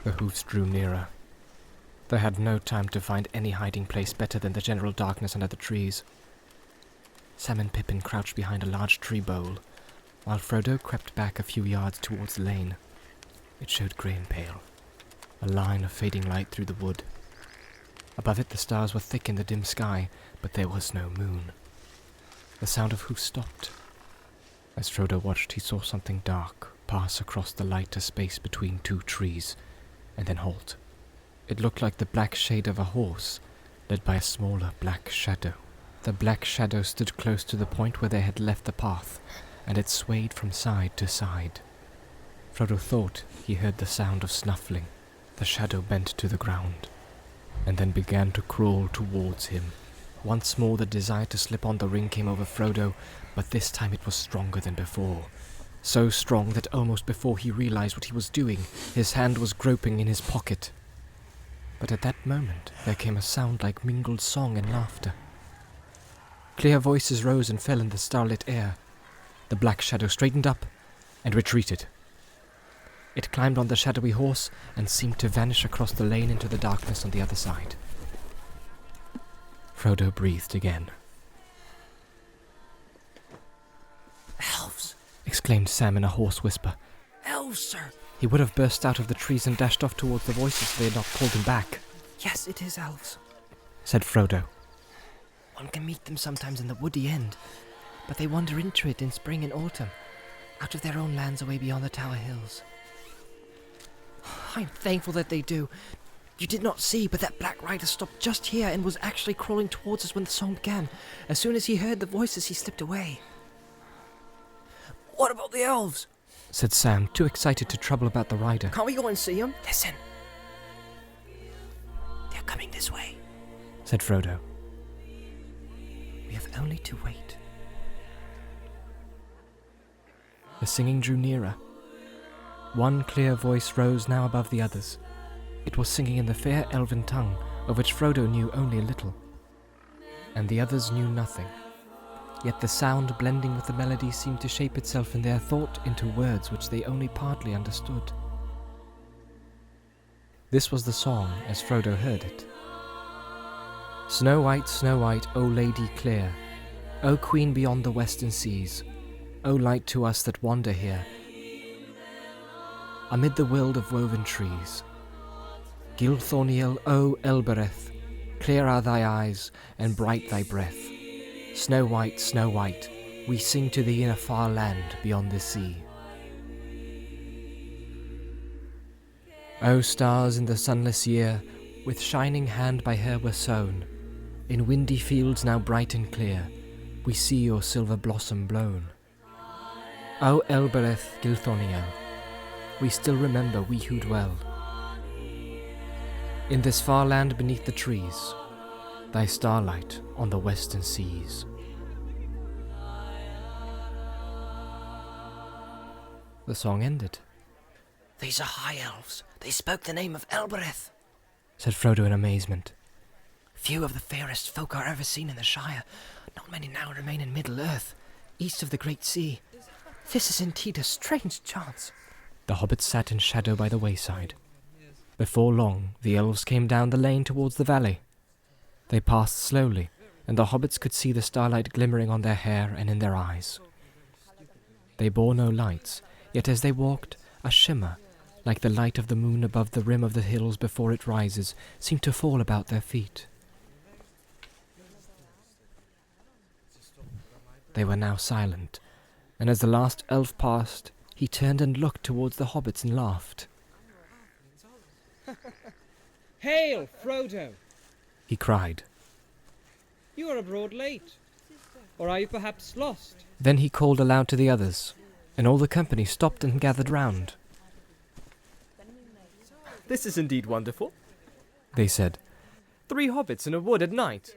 The hoofs drew nearer. They had no time to find any hiding place better than the general darkness under the trees. Sam and Pippin crouched behind a large tree bole, while Frodo crept back a few yards towards the lane. It showed grey and pale, a line of fading light through the wood. Above it the stars were thick in the dim sky, but there was no moon. The sound of hoofs stopped. As Frodo watched, he saw something dark pass across the lighter space between two trees, and then halt. It looked like the black shade of a horse, led by a smaller black shadow. The black shadow stood close to the point where they had left the path, and it swayed from side to side. Frodo thought he heard the sound of snuffling. The shadow bent to the ground, and then began to crawl towards him. Once more the desire to slip on the ring came over Frodo, but this time it was stronger than before. So strong that almost before he realized what he was doing, his hand was groping in his pocket. But at that moment there came a sound like mingled song and laughter. Clear voices rose and fell in the starlit air. The black shadow straightened up and retreated. It climbed on the shadowy horse and seemed to vanish across the lane into the darkness on the other side. Frodo breathed again. Elves! Exclaimed Sam in a hoarse whisper. Elves, sir! He would have burst out of the trees and dashed off towards the voices if they had not called him back. Yes, it is elves, said Frodo. One can meet them sometimes in the woody end, but they wander into it in spring and autumn, out of their own lands away beyond the Tower Hills. I'm thankful that they do. You did not see, but that Black Rider stopped just here and was actually crawling towards us when the song began. As soon as he heard the voices, he slipped away. What about the elves? Said Sam, too excited to trouble about the rider. Can't we go and see them? Listen. They're coming this way, said Frodo. We have only to wait. The singing drew nearer. One clear voice rose now above the others. It was singing in the fair elven tongue, of which Frodo knew only a little, and the others knew nothing. Yet the sound, blending with the melody, seemed to shape itself in their thought into words which they only partly understood. This was the song as Frodo heard it. Snow white, O lady clear, O queen beyond the western seas, O light to us that wander here, amid the world of woven trees. Gilthorniel, O Elbereth, clear are thy eyes, and bright thy breath. Snow white, we sing to thee in a far land beyond the sea. O stars in the sunless year, with shining hand by her were sown, in windy fields now bright and clear, we see your silver blossom blown. O Elbereth Gilthorniel, we still remember we who dwell in this far land beneath the trees, thy starlight on the western seas. The song ended. These are high elves. They spoke the name of Elbereth, said Frodo in amazement. Few of the fairest folk are ever seen in the Shire. Not many now remain in Middle-earth, east of the Great Sea. This is indeed a strange chance. The hobbits sat in shadow by the wayside. Before long, the elves came down the lane towards the valley. They passed slowly, and the hobbits could see the starlight glimmering on their hair and in their eyes. They bore no lights, yet as they walked, a shimmer, like the light of the moon above the rim of the hills before it rises, seemed to fall about their feet. They were now silent, and as the last elf passed, he turned and looked towards the hobbits and laughed. Hail, Frodo! He cried. You are abroad late. Or are you perhaps lost? Then he called aloud to the others, and all the company stopped and gathered round. This is indeed wonderful, they said. 3 hobbits in a wood at night.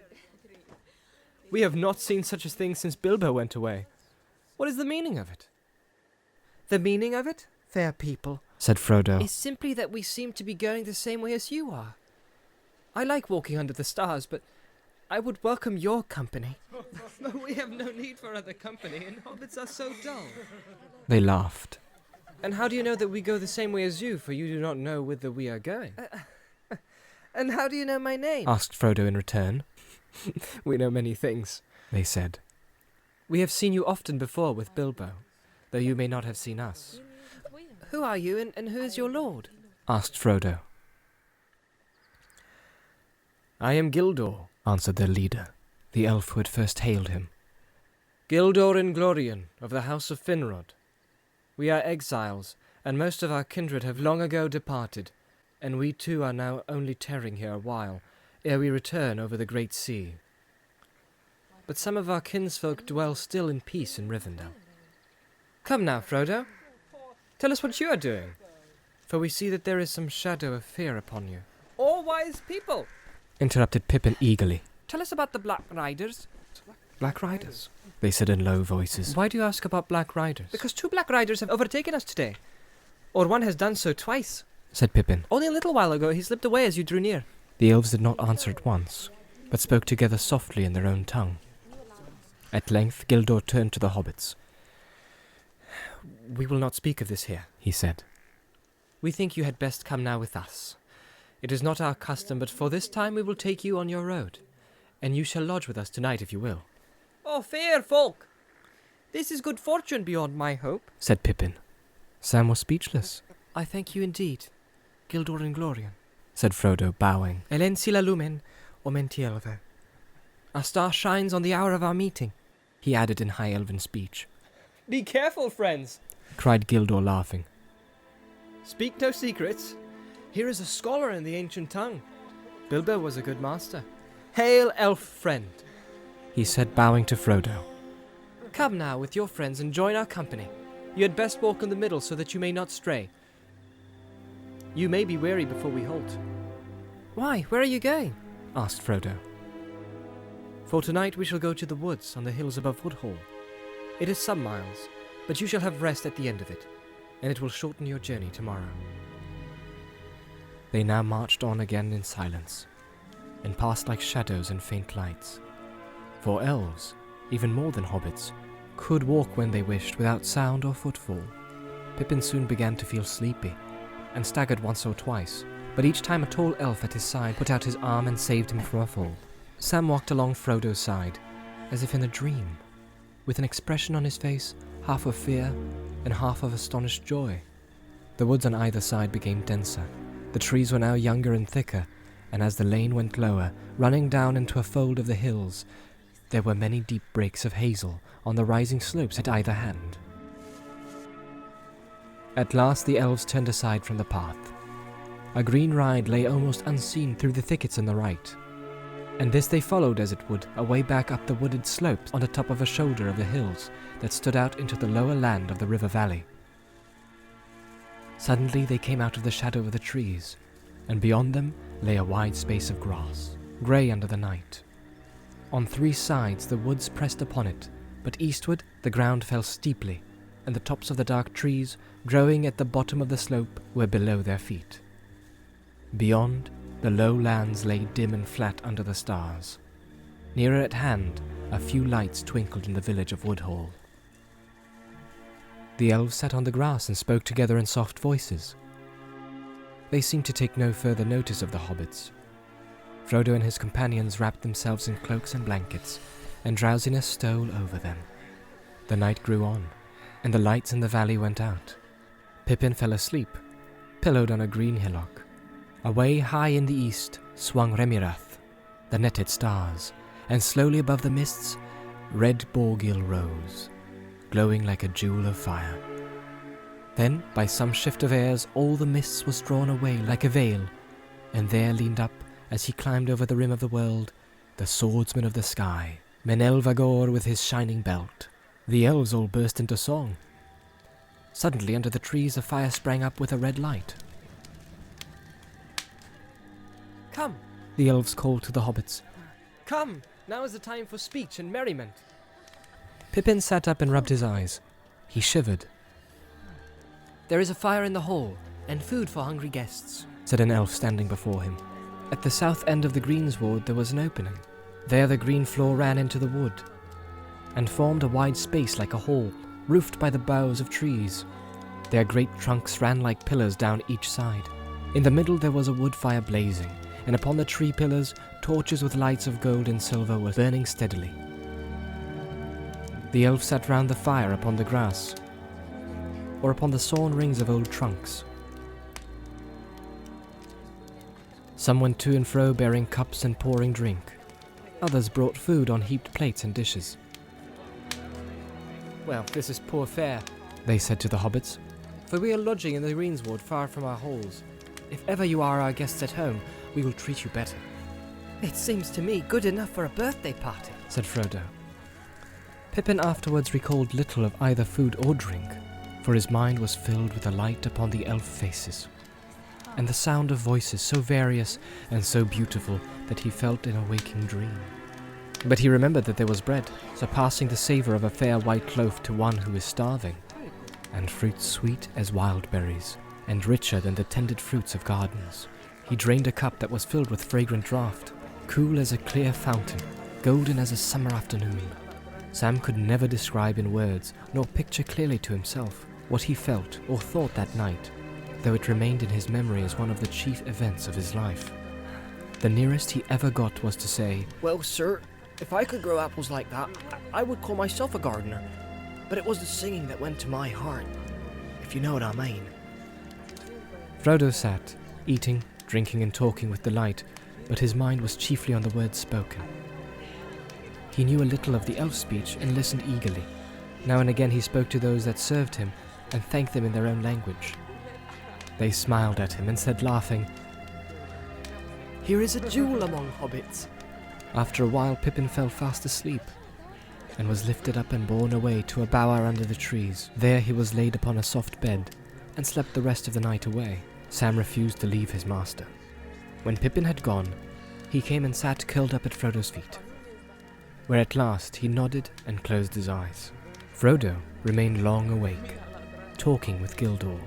We have not seen such a thing since Bilbo went away. What is the meaning of it? The meaning of it, fair people, said Frodo. is simply that we seem to be going the same way as you are. I like walking under the stars, but I would welcome your company. But we have no need for other company, and hobbits are so dull. They laughed. And how do you know that we go the same way as you, for you do not know whither we are going? And how do you know my name? Asked Frodo in return. We know many things. They said. We have seen you often before with Bilbo, though you may not have seen us. Who are you, and who is your lord? Asked Frodo. I am Gildor, Answered their leader, the elf who had first hailed him. Gildor and Glorian of the House of Finrod. We are exiles, and most of our kindred have long ago departed, and we too are now only tarrying here a while, ere we return over the great sea. But some of our kinsfolk dwell still in peace in Rivendell. Come now, Frodo. Tell us what you are doing, for we see that there is some shadow of fear upon you. All wise people! Interrupted Pippin eagerly. Tell us about the Black Riders. Black Riders? They said in low voices. Why do you ask about Black Riders? Because 2 Black Riders have overtaken us today. Or one has done so twice. Said Pippin. Only a little while ago he slipped away as you drew near. The elves did not answer at once, but spoke together softly in their own tongue. At length Gildor turned to the hobbits. We will not speak of this here, he said. We think you had best come now with us. It is not our custom, but for this time we will take you on your road, and you shall lodge with us tonight if you will. Oh, fair folk! This is good fortune beyond my hope, said Pippin. Sam was speechless. I thank you indeed, Gildor and Glorian, said Frodo, bowing. Elen sila lumen, omentielve. Our star shines on the hour of our meeting, he added in high elven speech. Be careful, friends, cried Gildor, laughing. Speak no secrets. Here is a scholar in the ancient tongue. Bilbo was a good master. Hail, elf friend, he said, bowing to Frodo. Come now with your friends and join our company. You had best walk in the middle so that you may not stray. You may be weary before we halt. Why, where are you going? Asked Frodo. For tonight we shall go to the woods on the hills above Woodhall. It is some miles, but you shall have rest at the end of it, and it will shorten your journey tomorrow. They now marched on again in silence, and passed like shadows and faint lights. For elves, even more than hobbits, could walk when they wished without sound or footfall. Pippin soon began to feel sleepy, and staggered once or twice, but each time a tall elf at his side put out his arm and saved him from a fall. Sam walked along Frodo's side, as if in a dream, with an expression on his face, half of fear and half of astonished joy. The woods on either side became denser. The trees were now younger and thicker, and as the lane went lower, running down into a fold of the hills, there were many deep breaks of hazel on the rising slopes at either hand. At last the elves turned aside from the path. A green ride lay almost unseen through the thickets on the right, and this they followed as it would, away back up the wooded slopes on the top of a shoulder of the hills that stood out into the lower land of the river valley. Suddenly they came out of the shadow of the trees, and beyond them lay a wide space of grass, grey under the night. On 3 sides the woods pressed upon it, but eastward the ground fell steeply, and the tops of the dark trees, growing at the bottom of the slope, were below their feet. Beyond, the low lands lay dim and flat under the stars. Nearer at hand, a few lights twinkled in the village of Woodhall. The elves sat on the grass and spoke together in soft voices. They seemed to take no further notice of the hobbits. Frodo and his companions wrapped themselves in cloaks and blankets, and drowsiness stole over them. The night grew on, and the lights in the valley went out. Pippin fell asleep, pillowed on a green hillock. Away high in the east swung Remirath, the netted stars, and slowly above the mists, red Borgil rose, glowing like a jewel of fire. Then, by some shift of airs, all the mists was drawn away like a veil, and there leaned up, as he climbed over the rim of the world, the swordsman of the sky, Menelvagor with his shining belt. The elves all burst into song. Suddenly, under the trees, a fire sprang up with a red light. Come, the elves called to the hobbits. Come, now is the time for speech and merriment. Pippin sat up and rubbed his eyes. He shivered. There is a fire in the hall, and food for hungry guests, said an elf standing before him. At the south end of the greensward there was an opening. There the green floor ran into the wood, and formed a wide space like a hall, roofed by the boughs of trees. Their great trunks ran like pillars down each side. In the middle there was a wood fire blazing, and upon the tree pillars torches with lights of gold and silver were burning steadily. The elves sat round the fire upon the grass, or upon the sawn rings of old trunks. Some went to and fro bearing cups and pouring drink. Others brought food on heaped plates and dishes. "Well, this is poor fare," they said to the hobbits, "for we are lodging in the greensward far from our halls. If ever you are our guests at home, we will treat you better." "It seems to me good enough for a birthday party," said Frodo. Pippin afterwards recalled little of either food or drink, for his mind was filled with the light upon the elf faces, and the sound of voices so various and so beautiful that he felt in a waking dream. But he remembered that there was bread, surpassing the savour of a fair white loaf to one who is starving, and fruits sweet as wild berries, and richer than the tended fruits of gardens. He drained a cup that was filled with fragrant draught, cool as a clear fountain, golden as a summer afternoon. Sam could never describe in words, nor picture clearly to himself, what he felt or thought that night, though it remained in his memory as one of the chief events of his life. The nearest he ever got was to say, "Well, sir, if I could grow apples like that, I would call myself a gardener. But it was the singing that went to my heart, if you know what I mean." Frodo sat, eating, drinking and talking with delight, but his mind was chiefly on the words spoken. He knew a little of the elf speech and listened eagerly. Now and again he spoke to those that served him and thanked them in their own language. They smiled at him and said, laughing, "Here is a jewel among hobbits." After a while Pippin fell fast asleep, and was lifted up and borne away to a bower under the trees. There he was laid upon a soft bed, and slept the rest of the night away. Sam refused to leave his master. When Pippin had gone, he came and sat curled up at Frodo's feet, where at last he nodded and closed his eyes. Frodo remained long awake, talking with Gildor.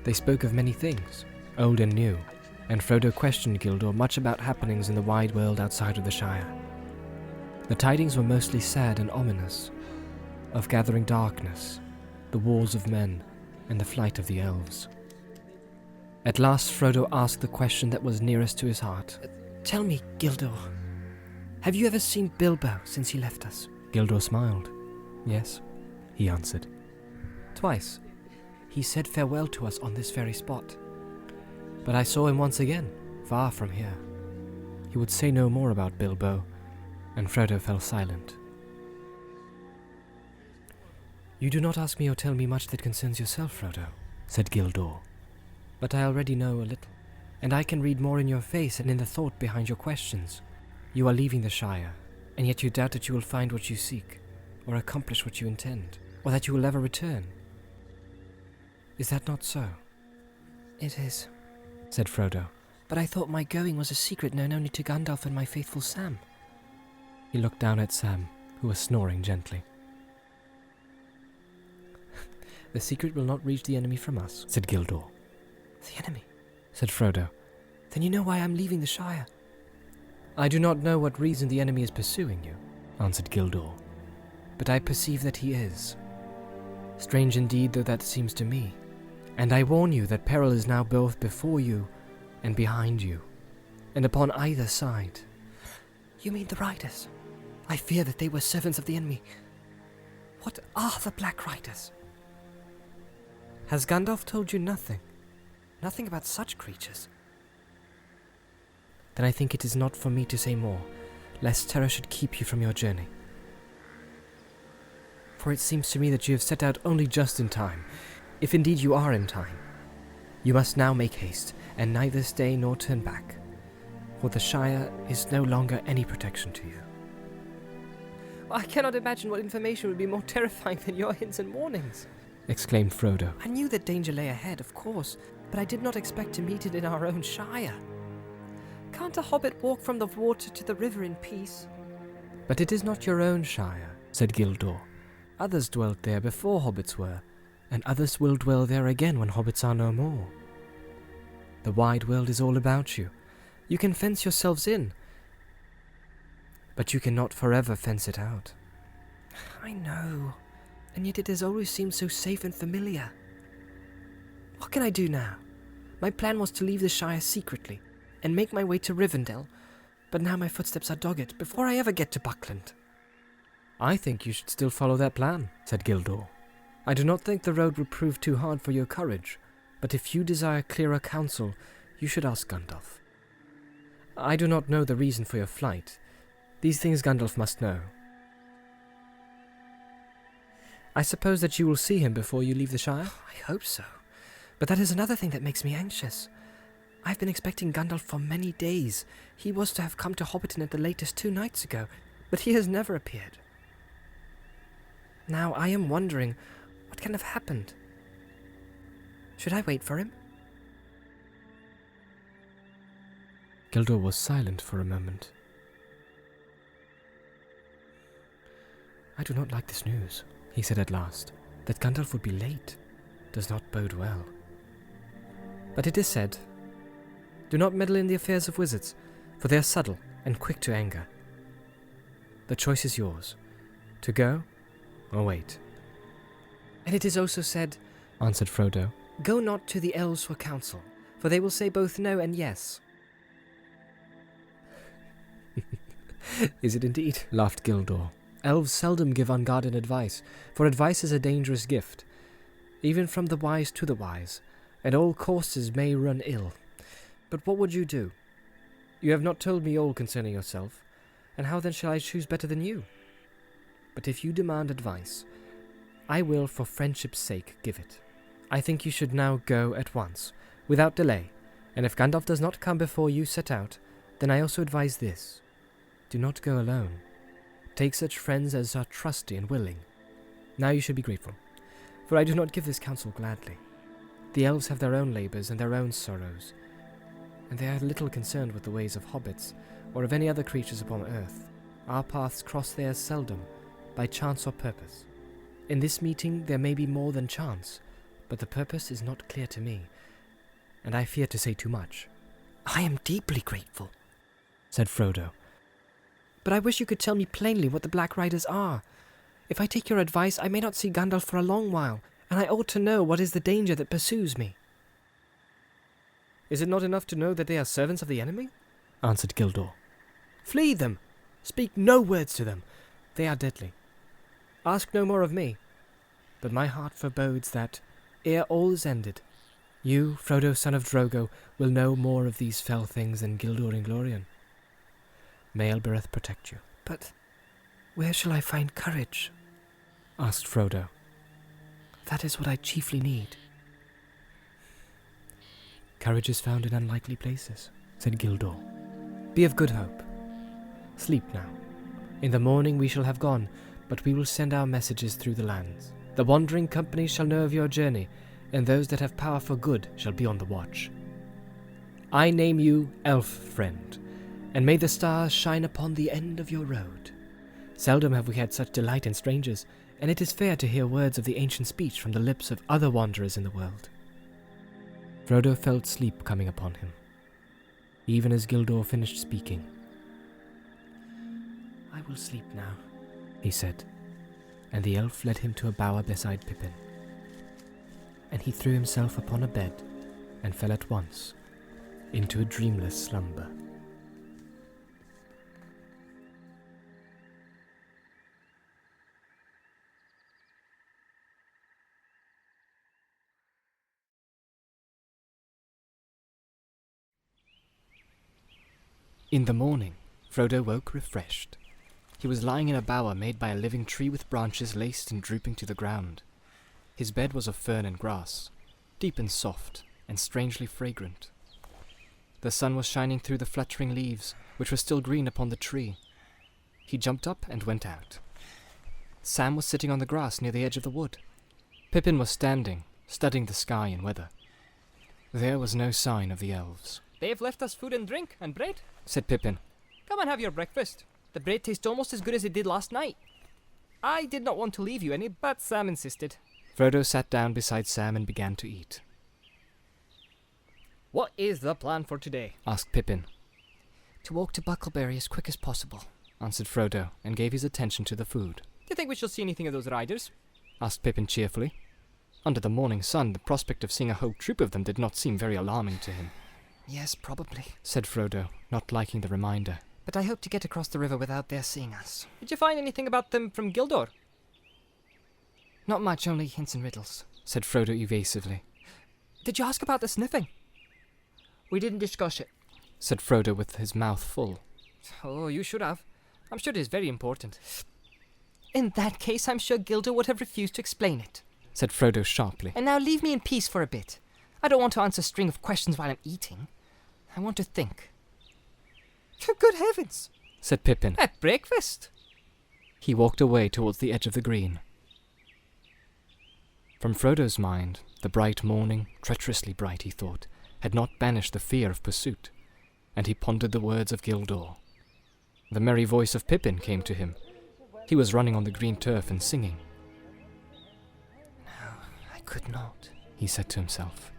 They spoke of many things, old and new, and Frodo questioned Gildor much about happenings in the wide world outside of the Shire. The tidings were mostly sad and ominous, of gathering darkness, the wars of men, and the flight of the elves. At last Frodo asked the question that was nearest to his heart. "Tell me, Gildor, have you ever seen Bilbo since he left us?" Gildor smiled. "Yes," he answered. "Twice. He said farewell to us on this very spot." "But I saw him once again, far from here." He would say no more about Bilbo, and Frodo fell silent. "You do not ask me or tell me much that concerns yourself, Frodo," said Gildor. "But I already know a little, and I can read more in your face and in the thought behind your questions. You are leaving the Shire, and yet you doubt that you will find what you seek, or accomplish what you intend, or that you will ever return. Is that not so?" "It is," said Frodo. "but I thought my going was a secret known only to Gandalf and my faithful Sam." He looked down at Sam, who was snoring gently. "The secret will not reach the enemy from us," said Gildor. "The enemy?" said Frodo. "Then you know why I'm leaving the Shire." "I do not know what reason the enemy is pursuing you," answered Gildor, "but I perceive that he is. Strange indeed though that seems to me, and I warn you that peril is now both before you and behind you, and upon either side." "You mean the Riders? I fear that they were servants of the enemy. What are the Black Riders?" "Has Gandalf told you nothing? Nothing about such creatures." Then I think it is not for me to say more, lest terror should keep you from your journey. For it seems to me that you have set out only just in time, if indeed you are in time. You must now make haste, and neither stay nor turn back, for the Shire is no longer any protection to you." "I cannot imagine what information would be more terrifying than your hints and warnings," exclaimed Frodo. "I knew that danger lay ahead, of course, but I did not expect to meet it in our own Shire. Can't a hobbit walk from the water to the river in peace?" "But it is not your own Shire," said Gildor. "Others dwelt there before hobbits were, and others will dwell there again when hobbits are no more. The wide world is all about you. You can fence yourselves in, but you cannot forever fence it out. I know, and yet it has always seemed so safe and familiar. What can I do now? My plan was to leave the Shire secretly and make my way to Rivendell, but now my footsteps are dogged before I ever get to Buckland. I think you should still follow that plan, said Gildor. I do not think the road will prove too hard for your courage, but if you desire clearer counsel, you should ask Gandalf. I do not know the reason for your flight. These things Gandalf must know. I suppose that you will see him before you leave the Shire? I hope so. But that is another thing that makes me anxious. I've been expecting Gandalf for many days. He was to have come to Hobbiton at the latest 2 nights ago, but he has never appeared. Now I am wondering what can have happened. Should I wait for him? Gildor was silent for a moment. I do not like this news, he said at last. That Gandalf would be late does not bode well. But it is said, do not meddle in the affairs of wizards, for they are subtle and quick to anger. The choice is yours, to go or wait. And it is also said, answered Frodo, go not to the elves for counsel, for they will say both no and yes. Is it indeed? Laughed Gildor. Elves seldom give unguarded advice, for advice is a dangerous gift, even from the wise to the wise, and all courses may run ill. But what would you do? You have not told me all concerning yourself, and how then shall I choose better than you? But if you demand advice, I will for friendship's sake give it. I think you should now go at once, without delay, and if Gandalf does not come before you set out, then I also advise this. Do not go alone. Take such friends as are trusty and willing. Now you should be grateful, for I do not give this counsel gladly. The elves have their own labours and their own sorrows, and they are little concerned with the ways of hobbits, or of any other creatures upon earth. Our paths cross theirs seldom, by chance or purpose. In this meeting there may be more than chance, but the purpose is not clear to me, and I fear to say too much. I am deeply grateful, said Frodo. But I wish you could tell me plainly what the Black Riders are. If I take your advice, I may not see Gandalf for a long while, and I ought to know what is the danger that pursues me. Is it not enough to know that they are servants of the enemy? Answered Gildor. Flee them! Speak no words to them. They are deadly. Ask no more of me. But my heart forebodes that, ere all is ended, you, Frodo, son of Drogo, will know more of these fell things than Gildor Inglorion. May Elbereth protect you. But where shall I find courage? Asked Frodo. That is what I chiefly need. Courage is found in unlikely places, said Gildor. Be of good hope. Sleep now. In the morning we shall have gone, but we will send our messages through the lands. The wandering companies shall know of your journey, and those that have power for good shall be on the watch. I name you Elf Friend, and may the stars shine upon the end of your road. Seldom have we had such delight in strangers, and it is fair to hear words of the ancient speech from the lips of other wanderers in the world. Frodo felt sleep coming upon him, even as Gildor finished speaking. I will sleep now, he said, and the elf led him to a bower beside Pippin. And he threw himself upon a bed and fell at once into a dreamless slumber. In the morning, Frodo woke refreshed. He was lying in a bower made by a living tree with branches laced and drooping to the ground. His bed was of fern and grass, deep and soft, and strangely fragrant. The sun was shining through the fluttering leaves, which were still green upon the tree. He jumped up and went out. Sam was sitting on the grass near the edge of the wood. Pippin was standing, studying the sky and weather. There was no sign of the elves. They've left us food and drink and bread, said Pippin. Come and have your breakfast. The bread tastes almost as good as it did last night. I did not want to leave you any, but Sam insisted. Frodo sat down beside Sam and began to eat. What is the plan for today? asked Pippin. To walk to Buckleberry as quick as possible. Answered Frodo, and gave his attention to the food. Do you think we shall see anything of those riders? Asked Pippin cheerfully. Under the morning sun, the prospect of seeing a whole troop of them did not seem very alarming to him. Yes, probably. Said Frodo, not liking the reminder. But I hope to get across the river without their seeing us. Did you find anything about them from Gildor? Not much, only hints and riddles. Said Frodo evasively. Did you ask about the sniffing? We didn't discuss it. Said Frodo with his mouth full. Oh, you should have. I'm sure it is very important. In that case, I'm sure Gildor would have refused to explain it. Said Frodo sharply. And now leave me in peace for a bit. I don't want to answer a string of questions while I'm eating. I want to think. Good heavens! Said Pippin. At breakfast? He walked away towards the edge of the green. From Frodo's mind, the bright morning, treacherously bright, he thought, had not banished the fear of pursuit, and he pondered the words of Gildor. The merry voice of Pippin came to him. He was running on the green turf and singing. No, I could not, he said to himself.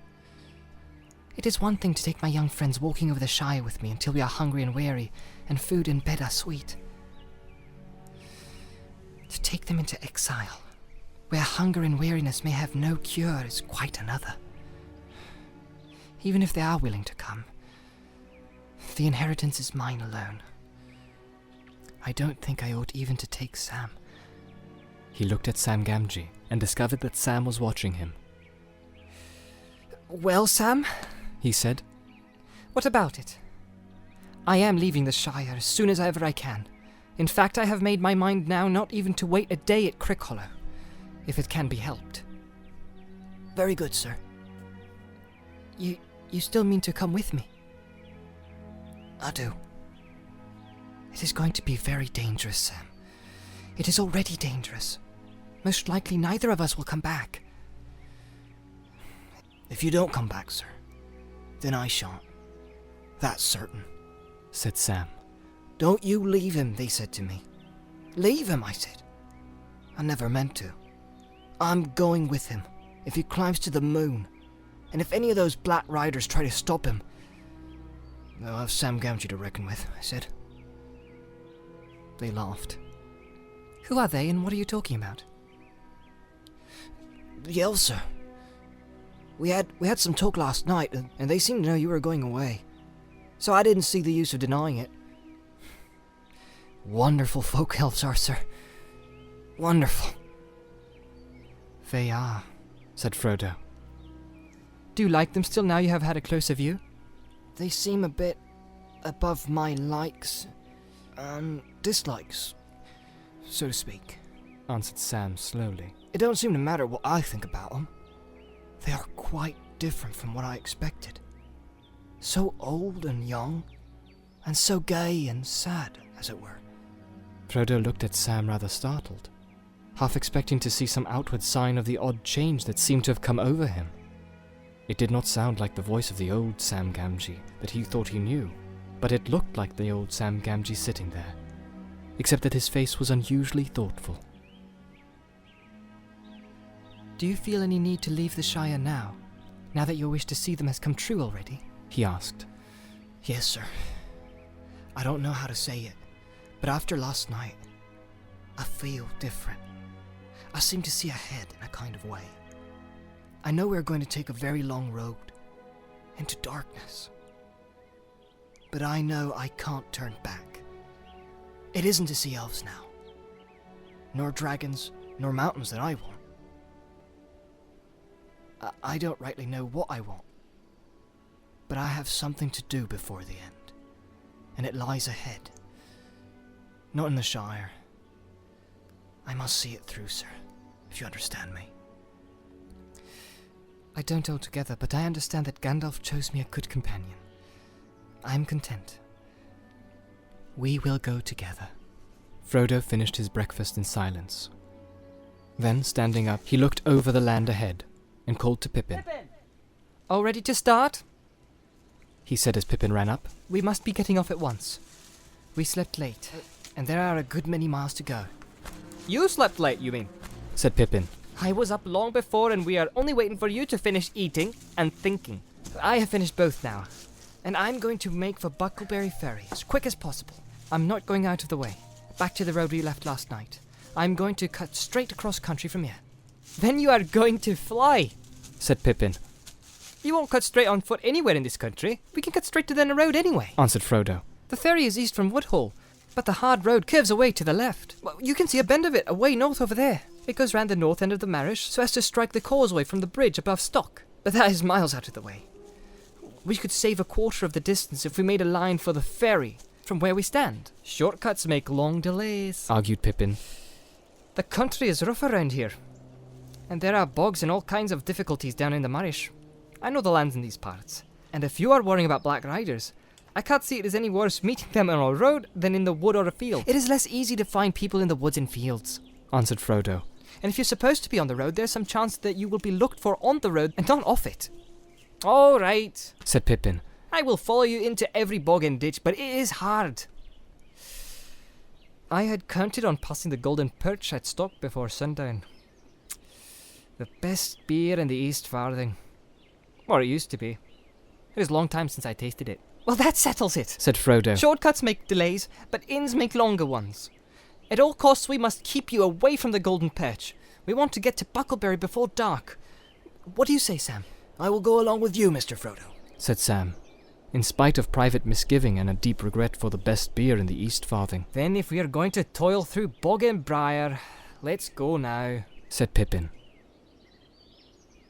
It is one thing to take my young friends walking over the Shire with me until we are hungry and weary, and food and bed are sweet. To take them into exile, where hunger and weariness may have no cure, is quite another. Even if they are willing to come, the inheritance is mine alone. I don't think I ought even to take Sam. He looked at Sam Gamgee and discovered that Sam was watching him. Well, Sam, he said. What about it? I am leaving the Shire as soon as ever I can. In fact, I have made my mind now not even to wait a day at Crickhollow, if it can be helped. Very good, sir. You still mean to come with me? I do. It is going to be very dangerous, Sam. It is already dangerous. Most likely neither of us will come back. If you don't come back, sir, then I shan't. That's certain, said Sam. Don't you leave him, they said to me. Leave him, I said. I never meant to. I'm going with him, if he climbs to the moon. And if any of those Black Riders try to stop him, they'll have Sam Gamgee to reckon with, I said. They laughed. Who are they, and what are you talking about? The elves, sir. We had some talk last night, and they seemed to know you were going away. So I didn't see the use of denying it. Wonderful folk elves are, sir. Wonderful. They are, said Frodo. Do you like them still now you have had a closer view? They seem a bit above my likes and dislikes, so to speak, answered Sam slowly. It don't seem to matter what I think about them. They are quite different from what I expected. So old and young, and so gay and sad, as it were. Frodo looked at Sam rather startled, half expecting to see some outward sign of the odd change that seemed to have come over him. It did not sound like the voice of the old Sam Gamgee that he thought he knew, but it looked like the old Sam Gamgee sitting there, except that his face was unusually thoughtful. Do you feel any need to leave the Shire now that your wish to see them has come true already? He asked. Yes, sir. I don't know how to say it, but after last night, I feel different. I seem to see ahead in a kind of way. I know we're going to take a very long road into darkness, but I know I can't turn back. It isn't to see elves now, nor dragons, nor mountains that I want. I don't rightly know what I want, but I have something to do before the end, and it lies ahead. Not in the Shire. I must see it through, sir, if you understand me. I don't altogether, but I understand that Gandalf chose me a good companion. I am content. We will go together. Frodo finished his breakfast in silence. Then, standing up, he looked over the land ahead and called to Pippin. Pippin! All ready to start? He said as Pippin ran up. We must be getting off at once. We slept late, and there are a good many miles to go. You slept late, you mean? Said Pippin. I was up long before, and we are only waiting for you to finish eating and thinking. I have finished both now, and I'm going to make for Buckleberry Ferry as quick as possible. I'm not going out of the way. Back to the road we left last night. I'm going to cut straight across country from here. Then you are going to fly, said Pippin. You won't cut straight on foot anywhere in this country. We can cut straight to the road anyway, answered Frodo. The ferry is east from Woodhall, but the hard road curves away to the left. Well, you can see a bend of it away north over there. It goes round the north end of the Marish so as to strike the causeway from the bridge above Stock. But that is miles out of the way. We could save a quarter of the distance if we made a line for the ferry from where we stand. Shortcuts make long delays, argued Pippin. The country is rough around here, and there are bogs and all kinds of difficulties down in the Marish. I know the lands in these parts, and if you are worrying about Black Riders, I can't see it as any worse meeting them on a road than in the wood or a field. It is less easy to find people in the woods and fields, answered Frodo. And if you're supposed to be on the road, there's some chance that you will be looked for on the road and not off it. All right, said Pippin. I will follow you into every bog and ditch, but it is hard. I had counted on passing the Golden Perch at Stock before sundown. The best beer in the East Farthing. Or it used to be. It is a long time since I tasted it. Well, that settles it, said Frodo. Shortcuts make delays, but inns make longer ones. At all costs, we must keep you away from the Golden Perch. We want to get to Buckleberry before dark. What do you say, Sam? I will go along with you, Mr. Frodo, said Sam, in spite of private misgiving and a deep regret for the best beer in the East Farthing. Then if we are going to toil through bog and briar, let's go now, said Pippin.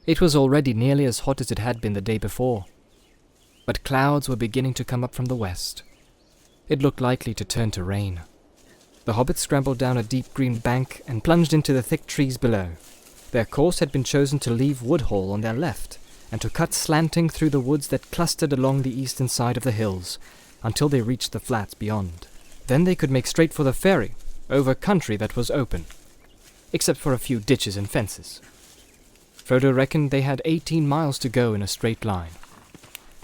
It was already nearly as hot as it had been the day before, but clouds were beginning to come up from the west. It looked likely to turn to rain. The hobbits scrambled down a deep green bank and plunged into the thick trees below. Their course had been chosen to leave Woodhall on their left, and to cut slanting through the woods that clustered along the eastern side of the hills, until they reached the flats beyond. Then they could make straight for the ferry, over country that was open, except for a few ditches and fences. Frodo reckoned they had 18 miles to go in a straight line.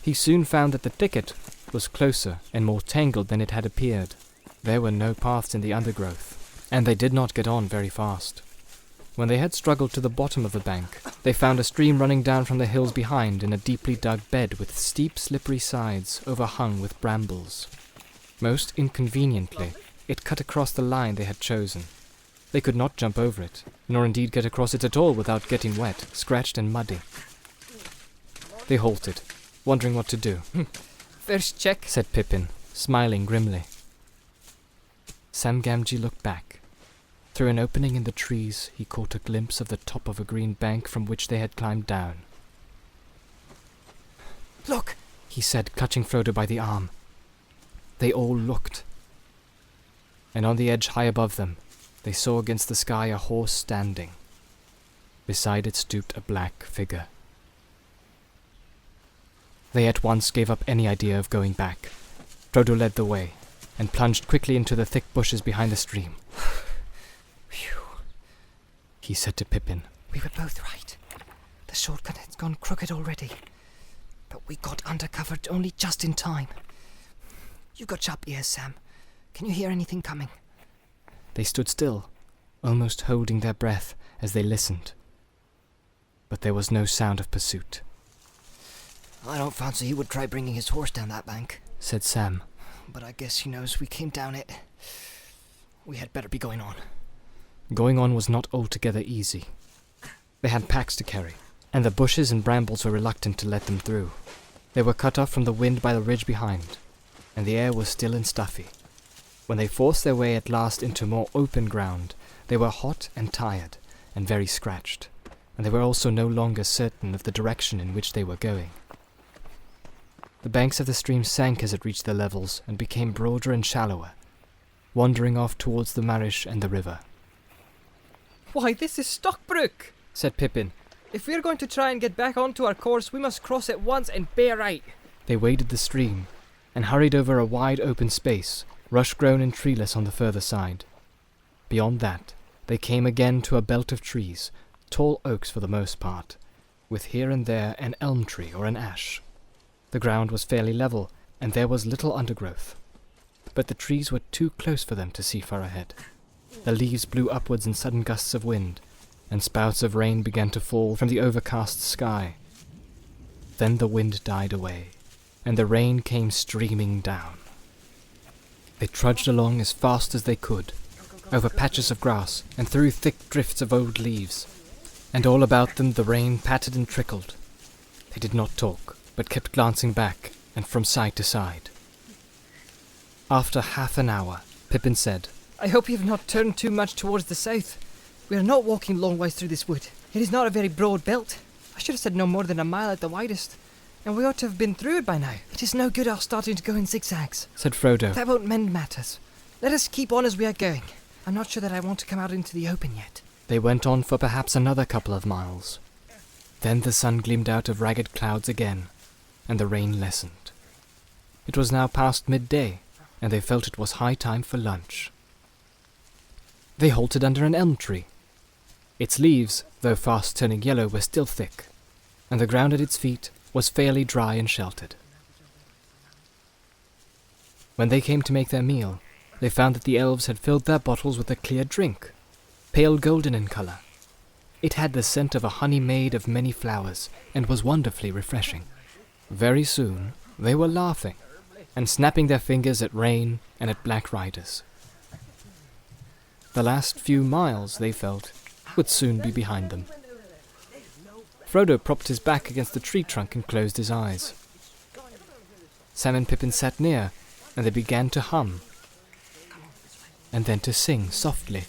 He soon found that the thicket was closer and more tangled than it had appeared. There were no paths in the undergrowth, and they did not get on very fast. When they had struggled to the bottom of the bank, they found a stream running down from the hills behind in a deeply dug bed with steep, slippery sides overhung with brambles. Most inconveniently, it cut across the line they had chosen. They could not jump over it, nor indeed get across it at all without getting wet, scratched and muddy. They halted, wondering what to do. First check, said Pippin, smiling grimly. Sam Gamgee looked back. Through an opening in the trees, he caught a glimpse of the top of a green bank from which they had climbed down. Look, he said, clutching Frodo by the arm. They all looked. And on the edge high above them, they saw against the sky a horse standing. Beside it stooped a black figure. They at once gave up any idea of going back. Frodo led the way, and plunged quickly into the thick bushes behind the stream. Phew, he said to Pippin. We were both right. The shortcut has gone crooked already. But we got undercover only just in time. You got sharp ears, Sam. Can you hear anything coming? They stood still, almost holding their breath as they listened. But there was no sound of pursuit. I don't fancy he would try bringing his horse down that bank, said Sam. But I guess he knows we came down it. We had better be going on. Going on was not altogether easy. They had packs to carry, and the bushes and brambles were reluctant to let them through. They were cut off from the wind by the ridge behind, and the air was still and stuffy. When they forced their way at last into more open ground, they were hot and tired, and very scratched, and they were also no longer certain of the direction in which they were going. The banks of the stream sank as it reached their levels, and became broader and shallower, wandering off towards the Marish and the river. Why, this is Stockbrook, said Pippin. If we are going to try and get back onto our course, we must cross at once and bear right. They waded the stream, and hurried over a wide open space, rush-grown and treeless on the further side. Beyond that, they came again to a belt of trees, tall oaks for the most part, with here and there an elm tree or an ash. The ground was fairly level, and there was little undergrowth. But the trees were too close for them to see far ahead. The leaves blew upwards in sudden gusts of wind, and spouts of rain began to fall from the overcast sky. Then the wind died away, and the rain came streaming down. They trudged along as fast as they could, over patches of grass and through thick drifts of old leaves, and all about them the rain pattered and trickled. They did not talk, but kept glancing back and from side to side. After half an hour, Pippin said, I hope you have not turned too much towards the south. We are not walking long ways through this wood. It is not a very broad belt. I should have said no more than a mile at the widest, and we ought to have been through it by now. It is no good our starting to go in zigzags, said Frodo. That won't mend matters. Let us keep on as we are going. I'm not sure that I want to come out into the open yet. They went on for perhaps another couple of miles. Then the sun gleamed out of ragged clouds again, and the rain lessened. It was now past midday, and they felt it was high time for lunch. They halted under an elm tree. Its leaves, though fast turning yellow, were still thick, and the ground at its feet was fairly dry and sheltered. When they came to make their meal, they found that the elves had filled their bottles with a clear drink, pale golden in colour. It had the scent of a honey made of many flowers, and was wonderfully refreshing. Very soon they were laughing, and snapping their fingers at rain and at black riders. The last few miles, they felt, would soon be behind them. Frodo propped his back against the tree trunk and closed his eyes. Sam and Pippin sat near, and they began to hum, and then to sing softly.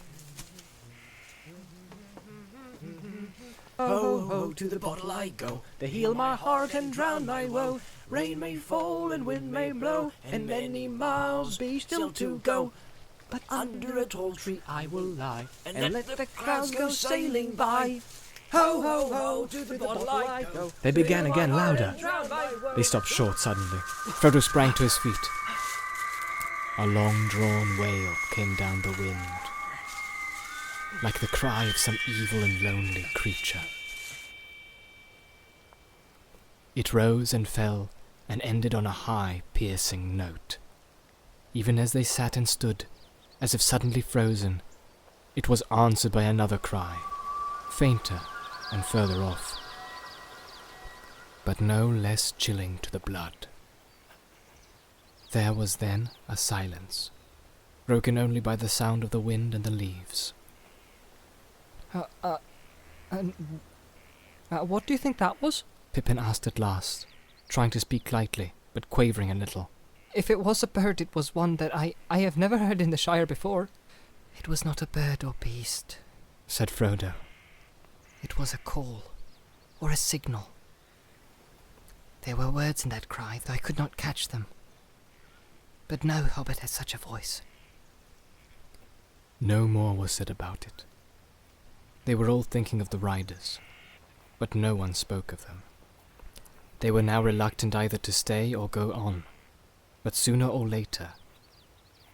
Ho, ho, to the bottle I go, to heal my heart and drown my woe. Rain may fall and wind may blow, and many miles be still to go. But under a tall tree I will lie, and let the clouds go sailing by. Ho, ho, ho, to the bottle I go. They began again louder. They stopped short suddenly. Frodo sprang to his feet. A long-drawn wail came down the wind, like the cry of some evil and lonely creature. It rose and fell and ended on a high, piercing note. Even as they sat and stood, as if suddenly frozen, it was answered by another cry, fainter and further off, but no less chilling to the blood. There was then a silence, broken only by the sound of the wind and the leaves. What do you think that was? Pippin asked at last, trying to speak lightly, but quavering a little. If it was a bird, it was one that I have never heard in the Shire before. It was not a bird or beast, said Frodo. It was a call, or a signal. There were words in that cry, though I could not catch them. But no hobbit has such a voice. No more was said about it. They were all thinking of the riders, but no one spoke of them. They were now reluctant either to stay or go on, but sooner or later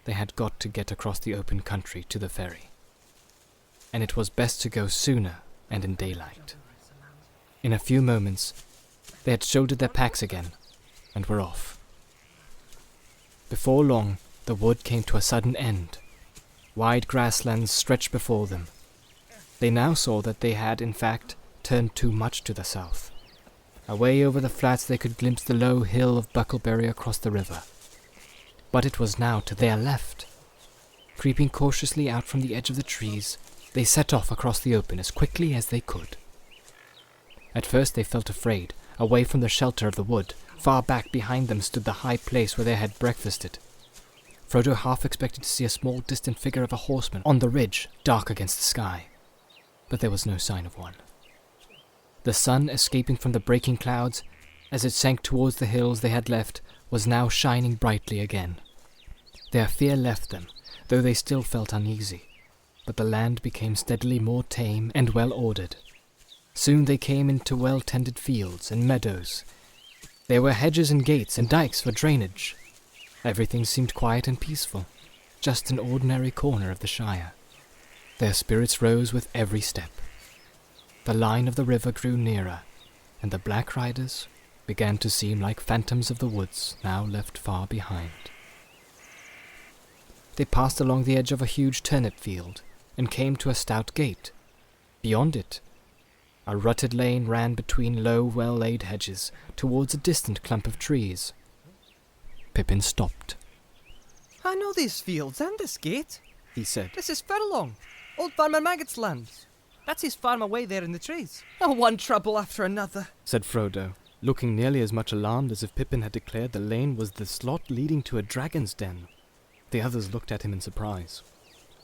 they had got to get across the open country to the ferry, and it was best to go sooner and in daylight. In a few moments they had shouldered their packs again and were off. Before long the wood came to a sudden end. Wide grasslands stretched before them. They now saw that they had, in fact, turned too much to the south. Away over the flats they could glimpse the low hill of Buckleberry across the river. But it was now to their left. Creeping cautiously out from the edge of the trees, they set off across the open as quickly as they could. At first they felt afraid. Away from the shelter of the wood, far back behind them stood the high place where they had breakfasted. Frodo half expected to see a small distant figure of a horseman on the ridge, dark against the sky. But there was no sign of one. The sun, escaping from the breaking clouds, as it sank towards the hills they had left, was now shining brightly again. Their fear left them, though they still felt uneasy, but the land became steadily more tame and well-ordered. Soon they came into well-tended fields and meadows. There were hedges and gates and dikes for drainage. Everything seemed quiet and peaceful, just an ordinary corner of the Shire. Their spirits rose with every step. The line of the river grew nearer, and the black riders began to seem like phantoms of the woods now left far behind. They passed along the edge of a huge turnip field, and came to a stout gate. Beyond it, A rutted lane ran between low, well-laid hedges towards a distant clump of trees. Pippin stopped. I know these fields and this gate, He said. This is Furlong, old Farmer Maggot's land. That's his farm away there in the trees. Oh, one trouble after another, said Frodo, looking nearly as much alarmed as if Pippin had declared the lane was the slot leading to a dragon's den. The others looked at him in surprise.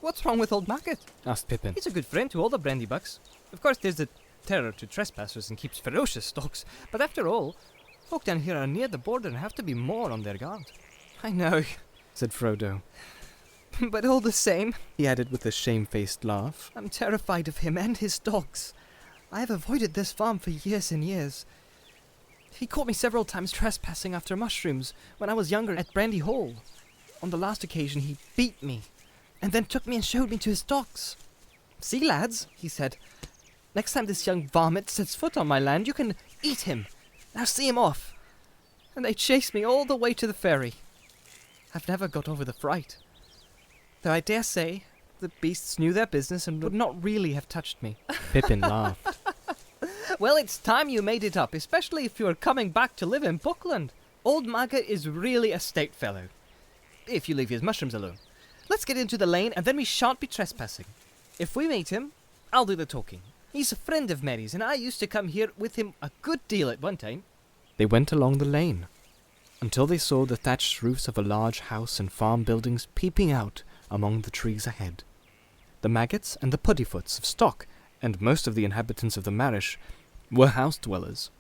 What's wrong with old Maggot? Asked Pippin. He's a good friend to all the Brandybucks. Of course, there's a terror to trespassers and keeps ferocious stalks, but after all, folk down here are near the border and have to be more on their guard. I know, said Frodo. But all the same, He added with a shamefaced laugh. I'm terrified of him and his dogs. I have avoided this farm for years and years. He caught me several times trespassing after mushrooms when I was younger at Brandy Hall. On the last occasion, he beat me, and then took me and showed me to his dogs. See, lads, he said, next time this young varmint sets foot on my land, you can eat him. Now see him off. And they chased me all the way to the ferry. I've never got over the fright. Though I dare say the beasts knew their business and would not really have touched me. Pippin laughed. Well, it's time you made it up, especially if you're coming back to live in Buckland. Old Maggot is really a stout fellow, if you leave his mushrooms alone. Let's get into the lane and then we shan't be trespassing. If we meet him, I'll do the talking. He's a friend of Mary's and I used to come here with him a good deal at one time. They went along the lane until they saw the thatched roofs of a large house and farm buildings peeping out among the trees ahead. The Maggots and the Puddiefoots of Stock and most of the inhabitants of the Marish were house-dwellers,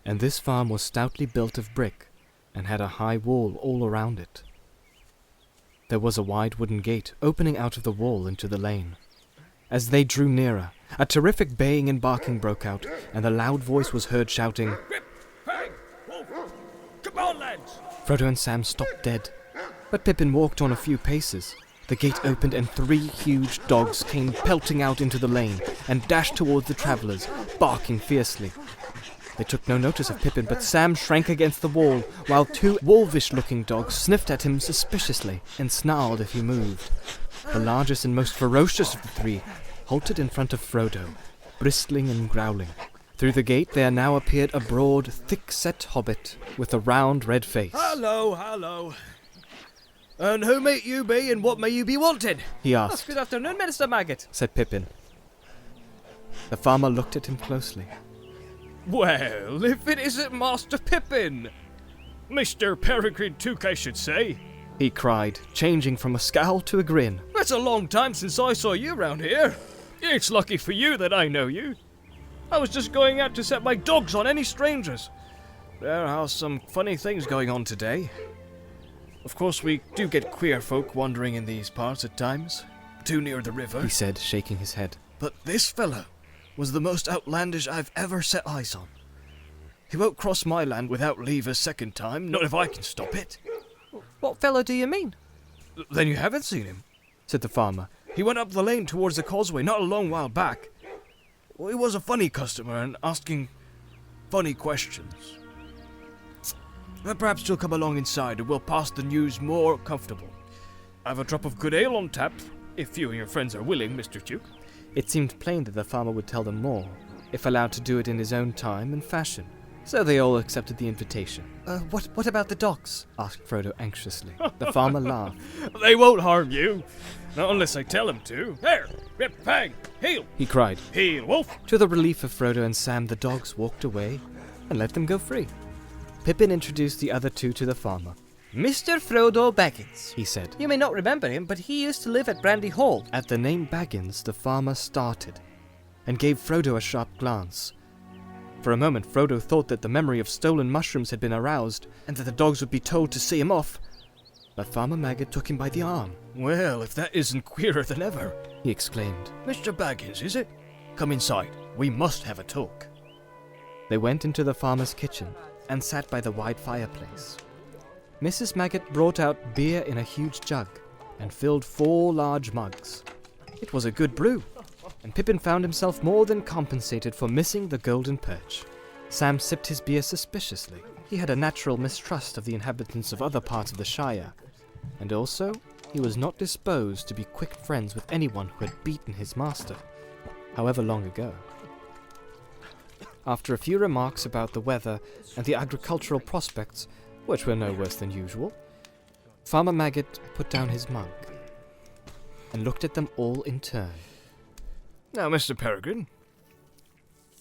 and this farm was stoutly built of brick and had a high wall all around it. There was a wide wooden gate opening out of the wall into the lane. As they drew nearer, a terrific baying and barking broke out, and a loud voice was heard shouting, Rip! Bang! Wolf! Come on, lads! Frodo and Sam stopped dead, but Pippin walked on a few paces. The gate opened and 3 huge dogs came pelting out into the lane and dashed towards the travellers, barking fiercely. They took no notice of Pippin, but Sam shrank against the wall, while 2 wolfish-looking dogs sniffed at him suspiciously and snarled if he moved. The largest and most ferocious of the 3 halted in front of Frodo, bristling and growling. Through the gate there now appeared a broad, thick-set hobbit with a round red face. Hello, hello. And who may you be and what may you be wanting? He asked. Good afternoon, Minister Maggot, said Pippin. The farmer looked at him closely. Well, if it isn't Master Pippin! Mr. Peregrine Took, I should say. He cried, changing from a scowl to a grin. It's a long time since I saw you round here. It's lucky for you that I know you. I was just going out to set my dogs on any strangers. There are some funny things going on today. Of course, we do get queer folk wandering in these parts at times, too near the river. He said, shaking his head. But this fellow was the most outlandish I've ever set eyes on. He won't cross my land without leave a second time, not if I can stop it. What fellow do you mean? Then you haven't seen him, said the farmer. He went up the lane towards the causeway not a long while back. Well, he was a funny customer and asking funny questions. Perhaps you'll come along inside and we'll pass the news more comfortable. I've a drop of good ale on tap, if you and your friends are willing, Mr. Duke. It seemed plain that the farmer would tell them more, if allowed to do it in his own time and fashion. So they all accepted the invitation. What about the dogs? Asked Frodo anxiously. The farmer laughed. They won't harm you, not unless I tell them to. There, Rip, Bang, heel, He cried. heel, wolf. To the relief of Frodo and Sam, the dogs walked away and let them go free. Pippin introduced the other 2 to the farmer. Mr. Frodo Baggins, He said. You may not remember him, but he used to live at Brandy Hall. At the name Baggins, the farmer started and gave Frodo a sharp glance. For a moment, Frodo thought that the memory of stolen mushrooms had been aroused and that the dogs would be told to see him off. But Farmer Maggot took him by the arm. Well, if that isn't queerer than ever. He exclaimed. Mr. Baggins, is it? Come inside. We must have a talk. They went into the farmer's kitchen and sat by the wide fireplace. Mrs. Maggot brought out beer in a huge jug and filled 4 large mugs. It was a good brew, and Pippin found himself more than compensated for missing the golden perch. Sam sipped his beer suspiciously. He had a natural mistrust of the inhabitants of other parts of the Shire, and also he was not disposed to be quick friends with anyone who had beaten his master, however long ago. After a few remarks about the weather and the agricultural prospects, which were no worse than usual, Farmer Maggot put down his mug and looked at them all in turn. Now, Mr. Peregrine,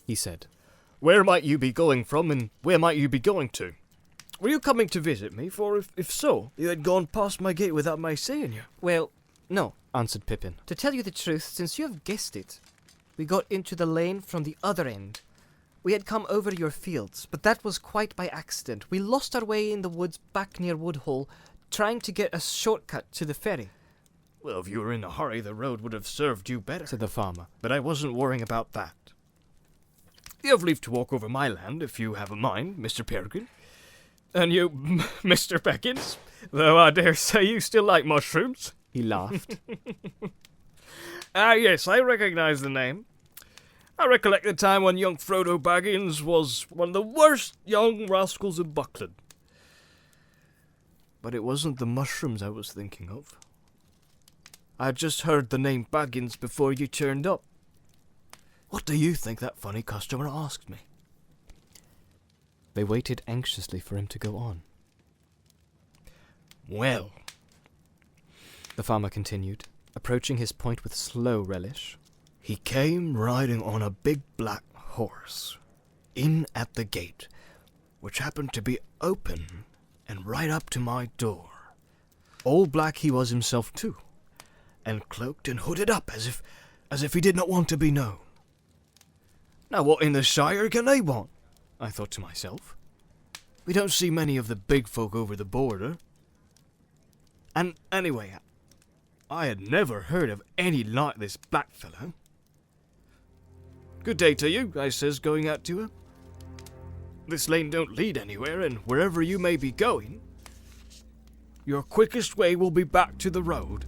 He said, where might you be going from, and where might you be going to? Were you coming to visit me? For if so, you had gone past my gate without my seeing you. Well, no. answered Pippin. To tell you the truth, since you have guessed it, we got into the lane from the other end. We had come over your fields, but that was quite by accident. We lost our way in the woods back near Woodhall, trying to get a shortcut to the ferry. Well, if you were in a hurry, the road would have served you better, Said the farmer. but I wasn't worrying about that. You have leave to walk over my land, if you have a mind, Mr. Peregrine. And you, Mr. Beckins, though I dare say you still like mushrooms. He laughed. Ah, yes, I recognize the name. I recollect the time when young Frodo Baggins was one of the worst young rascals in Buckland. But it wasn't the mushrooms I was thinking of. I had just heard the name Baggins before you turned up. What do you think that funny customer asked me? They waited anxiously for him to go on. Well, The farmer continued, approaching his point with slow relish. he came riding on a big black horse, in at the gate, which happened to be open and right up to my door. All black he was himself too, and cloaked and hooded up as if he did not want to be known. Now what in the Shire can they want? I thought to myself. We don't see many of the big folk over the border. And anyway, I had never heard of any like this black fellow. Good day to you, I says, going out to her. This lane don't lead anywhere, and wherever you may be going, your quickest way will be back to the road.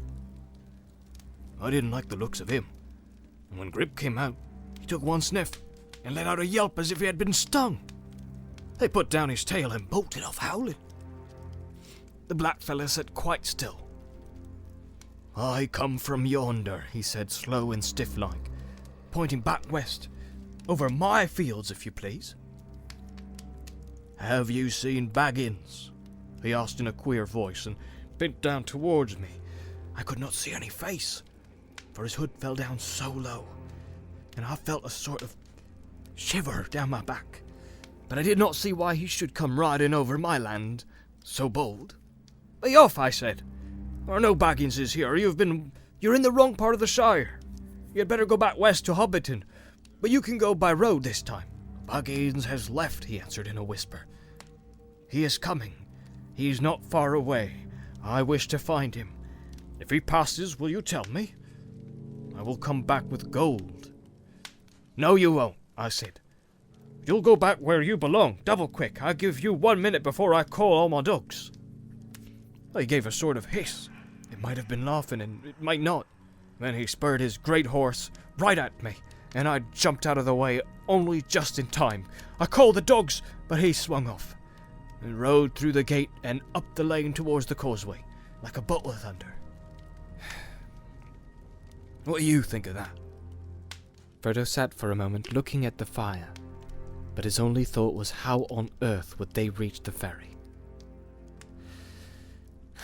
I didn't like the looks of him, and when Grip came out, he took one sniff and let out a yelp as if he had been stung. They put down his tail and bolted off howling. The black fella sat quite still. I come from yonder, he said, slow and stiff-like, pointing back west, over my fields, if you please. Have you seen Baggins? He asked in a queer voice, and bent down towards me. I could not see any face, for his hood fell down so low, and I felt a sort of shiver down my back. But I did not see why he should come riding over my land so bold. Be off, I said. There are no Bagginses here. You're in the wrong part of the Shire. You had better go back west to Hobbiton, but you can go by road this time. Baggins has left, he answered in a whisper. He is coming. He is not far away. I wish to find him. If he passes, will you tell me? I will come back with gold. No, you won't, I said. You'll go back where you belong, double quick. I'll give you 1 minute before I call all my dogs. He gave a sort of hiss. It might have been laughing, and it might not. Then he spurred his great horse right at me, and I jumped out of the way only just in time. I called the dogs, but he swung off, and rode through the gate and up the lane towards the causeway, like a bolt of thunder. What do you think of that? Frodo sat for a moment looking at the fire, but his only thought was how on earth would they reach the ferry.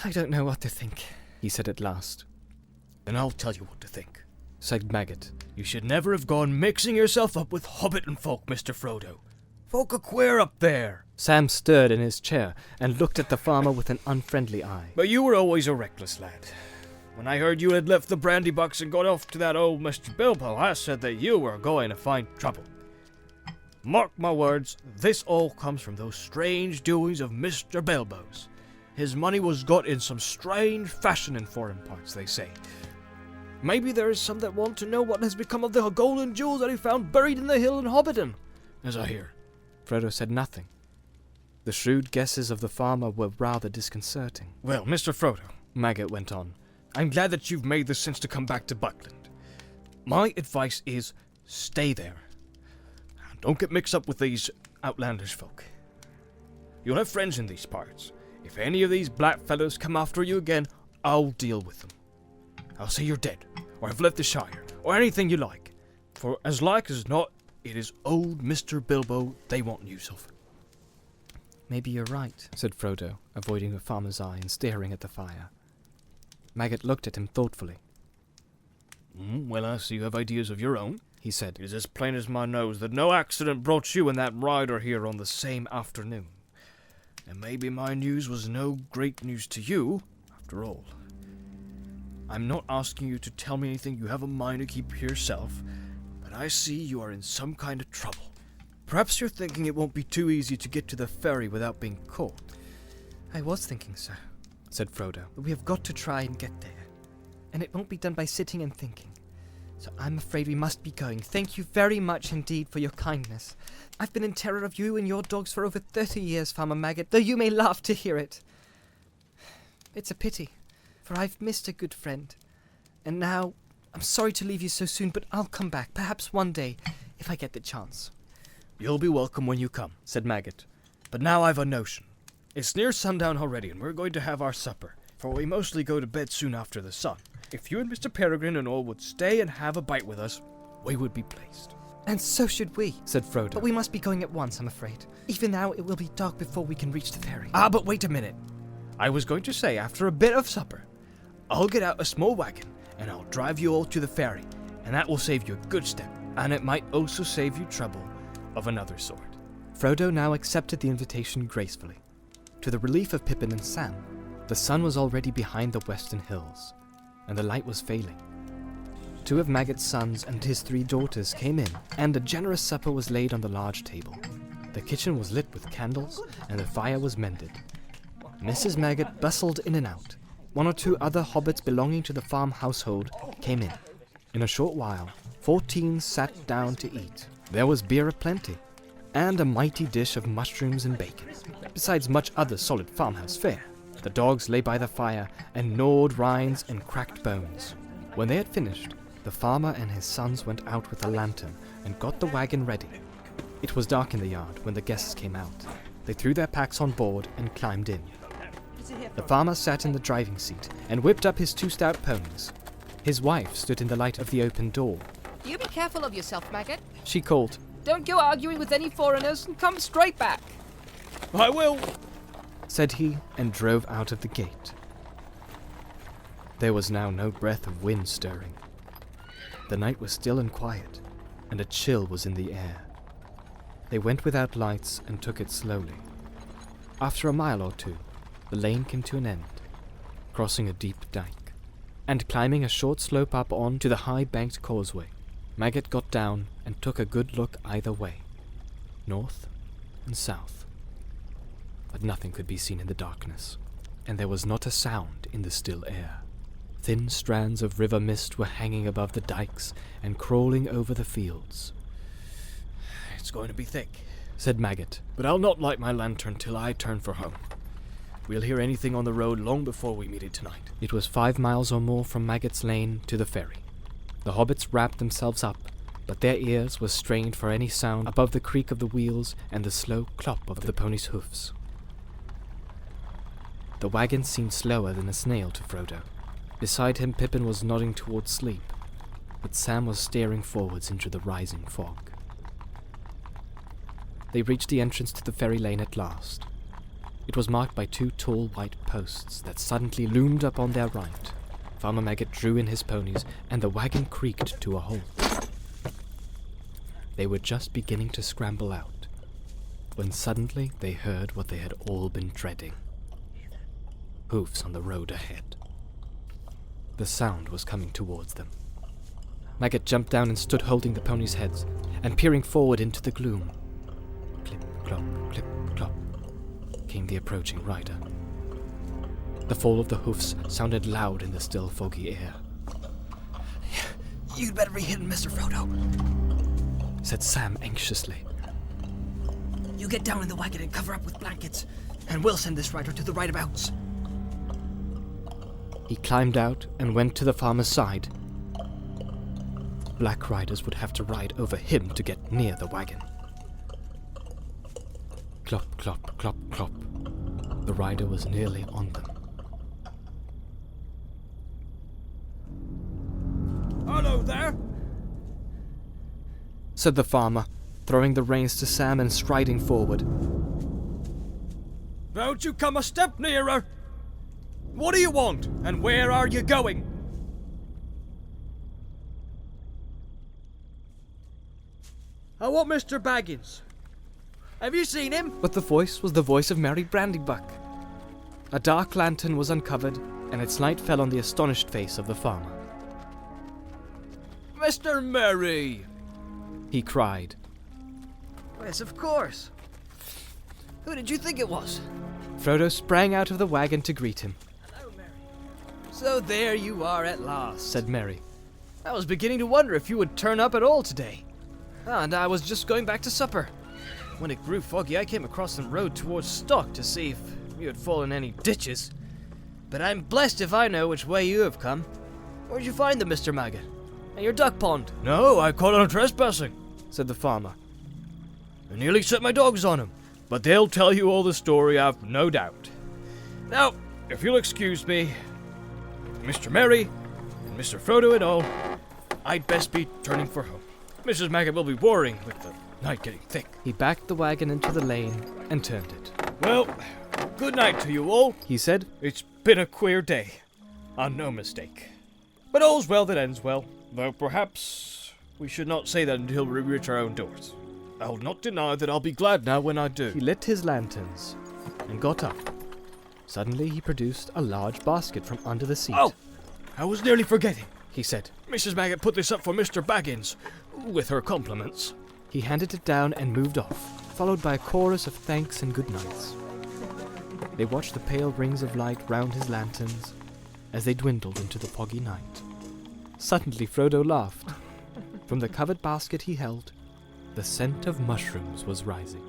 I don't know what to think, He said at last. Then I'll tell you what to think. Said Maggot. You should never have gone mixing yourself up with Hobbiton folk, Mr. Frodo. Folk are queer up there. Sam stirred in his chair and looked at the farmer with an unfriendly eye. But you were always a reckless lad. When I heard you had left the brandy box and gone off to that old Mr. Bilbo, I said that you were going to find trouble. Mark my words, this all comes from those strange doings of Mr. Bilbo's. His money was got in some strange fashion in foreign parts, they say. Maybe there is some that want to know what has become of the golden jewels that he found buried in the hill in Hobbiton, as I hear. Frodo said nothing. The shrewd guesses of the farmer were rather disconcerting. Well, Mr. Frodo, Maggot went on, I'm glad that you've made the sense to come back to Buckland. My advice is, stay there. Don't get mixed up with these outlandish folk. You'll have friends in these parts. If any of these black fellows come after you again, I'll deal with them. I'll say you're dead, or have left the Shire, or anything you like. For as like as not, it is old Mr. Bilbo they want news of. Maybe you're right, said Frodo, avoiding the farmer's eye and staring at the fire. Maggot looked at him thoughtfully. Well, I see you have ideas of your own, he said. It is as plain as my nose that no accident brought you and that rider here on the same afternoon. And maybe my news was no great news to you, after all. I'm not asking you to tell me anything you have a mind to keep to yourself, but I see you are in some kind of trouble. Perhaps you're thinking it won't be too easy to get to the ferry without being caught. I was thinking so, said Frodo, but we have got to try and get there. And it won't be done by sitting and thinking. So I'm afraid we must be going. Thank you very much indeed for your kindness. I've been in terror of you and your dogs for over 30 years, Farmer Maggot, though you may laugh to hear it. It's a pity, for I've missed a good friend. And now, I'm sorry to leave you so soon, but I'll come back, perhaps one day, if I get the chance. You'll be welcome when you come, said Maggot. But now I've a notion. It's near sundown already, and we're going to have our supper, for we mostly go to bed soon after the sun. If you and Mr. Peregrine and all would stay and have a bite with us, we would be pleased. And so should we, said Frodo. But we must be going at once, I'm afraid. Even now, it will be dark before we can reach the ferry. But wait a minute. I was going to say, after a bit of supper, I'll get out a small wagon, and I'll drive you all to the ferry, and that will save you a good step, and it might also save you trouble of another sort. Frodo now accepted the invitation gracefully. To the relief of Pippin and Sam, the sun was already behind the western hills, and the light was failing. 2 of Maggot's sons and his 3 daughters came in, and a generous supper was laid on the large table. The kitchen was lit with candles, and the fire was mended. Mrs. Maggot bustled in and out. 1 or 2 other hobbits belonging to the farm household came in. In a short while, 14 sat down to eat. There was beer aplenty, and a mighty dish of mushrooms and bacon, besides much other solid farmhouse fare. The dogs lay by the fire and gnawed rinds and cracked bones. When they had finished, the farmer and his sons went out with a lantern and got the wagon ready. It was dark in the yard when the guests came out. They threw their packs on board and climbed in. The farmer sat in the driving seat and whipped up his 2 stout ponies. His wife stood in the light of the open door. You be careful of yourself, Maggot. She called, Don't go arguing with any foreigners and come straight back. I will, said he, and drove out of the gate. There was now no breath of wind stirring. The night was still and quiet, and a chill was in the air. They went without lights and took it slowly. After a mile or 2, the lane came to an end, crossing a deep dike, and climbing a short slope up on to the high-banked causeway. Maggot got down and took a good look either way, north and south. But nothing could be seen in the darkness, and there was not a sound in the still air. Thin strands of river mist were hanging above the dikes and crawling over the fields. It's going to be thick, said Maggot, but I'll not light my lantern till I turn for home. We'll hear anything on the road long before we meet it tonight. It was 5 miles or more from Maggot's Lane to the ferry. The hobbits wrapped themselves up, but their ears were strained for any sound above the creak of the wheels and the slow clop of the pony's hoofs. The wagon seemed slower than a snail to Frodo. Beside him, Pippin was nodding towards sleep, but Sam was staring forwards into the rising fog. They reached the entrance to the ferry lane at last. It was marked by 2 tall white posts that suddenly loomed up on their right. Farmer Maggot drew in his ponies, and the wagon creaked to a halt. They were just beginning to scramble out, when suddenly they heard what they had all been dreading. Hoofs on the road ahead. The sound was coming towards them. Maggot jumped down and stood holding the ponies' heads, and peering forward into the gloom. Clip, clop, came the approaching rider. The fall of the hoofs sounded loud in the still foggy air. You'd better be hidden, Mr. Frodo, said Sam anxiously. You get down in the wagon and cover up with blankets, and we'll send this rider to the rightabouts. He climbed out and went to the farmer's side. Black riders would have to ride over him to get near the wagon. Clop, clop, clop, clop. The rider was nearly on them. Hello there, said the farmer, throwing the reins to Sam and striding forward. Don't you come a step nearer! What do you want, and where are you going? I want Mr. Baggins. Have you seen him? But the voice was the voice of Mary Brandybuck. A dark lantern was uncovered, and its light fell on the astonished face of the farmer. Mr. Merry! He cried. Yes, of course. Who did you think it was? Frodo sprang out of the wagon to greet him. Hello, Merry. So there you are at last, Said Merry. I was beginning to wonder if you would turn up at all today. And I was just going back to supper. When it grew foggy, I came across the road towards Stock to see if you had fallen any ditches. But I'm blessed if I know which way you have come. Where'd you find them, Mr. Maggot? And your duck pond? No, I caught on trespassing, said the farmer. I nearly set my dogs on him, but they'll tell you all the story, I've no doubt. Now, if you'll excuse me, Mr. Merry and Mr. Frodo and all, I'd best be turning for home. Mrs. Maggot will be worrying with the night getting thick. He backed the wagon into the lane and turned it. Well, good night to you all, He said. It's been a queer day, and no mistake. But all's well that ends well, though perhaps we should not say that until we reach our own doors. I'll not deny that I'll be glad now when I do. He lit his lanterns and got up. Suddenly he produced a large basket from under the seat. Oh, I was nearly forgetting, he said. Mrs. Maggot put this up for Mr. Baggins, with her compliments. He handed it down and moved off, followed by a chorus of thanks and good nights. They watched the pale rings of light round his lanterns as they dwindled into the foggy night. Suddenly Frodo laughed. From the covered basket he held, the scent of mushrooms was rising.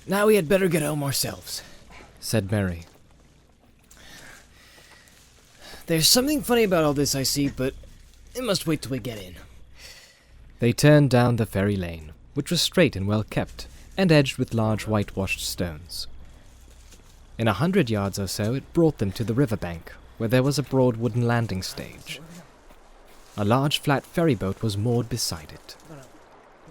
Now we had better get home ourselves, Said Merry. There's something funny about all this, I see, but it must wait till we get in. They turned down the ferry lane, which was straight and well kept, and edged with large whitewashed stones. In 100 yards or so it brought them to the river bank, where there was a broad wooden landing stage. A large flat ferry boat was moored beside it.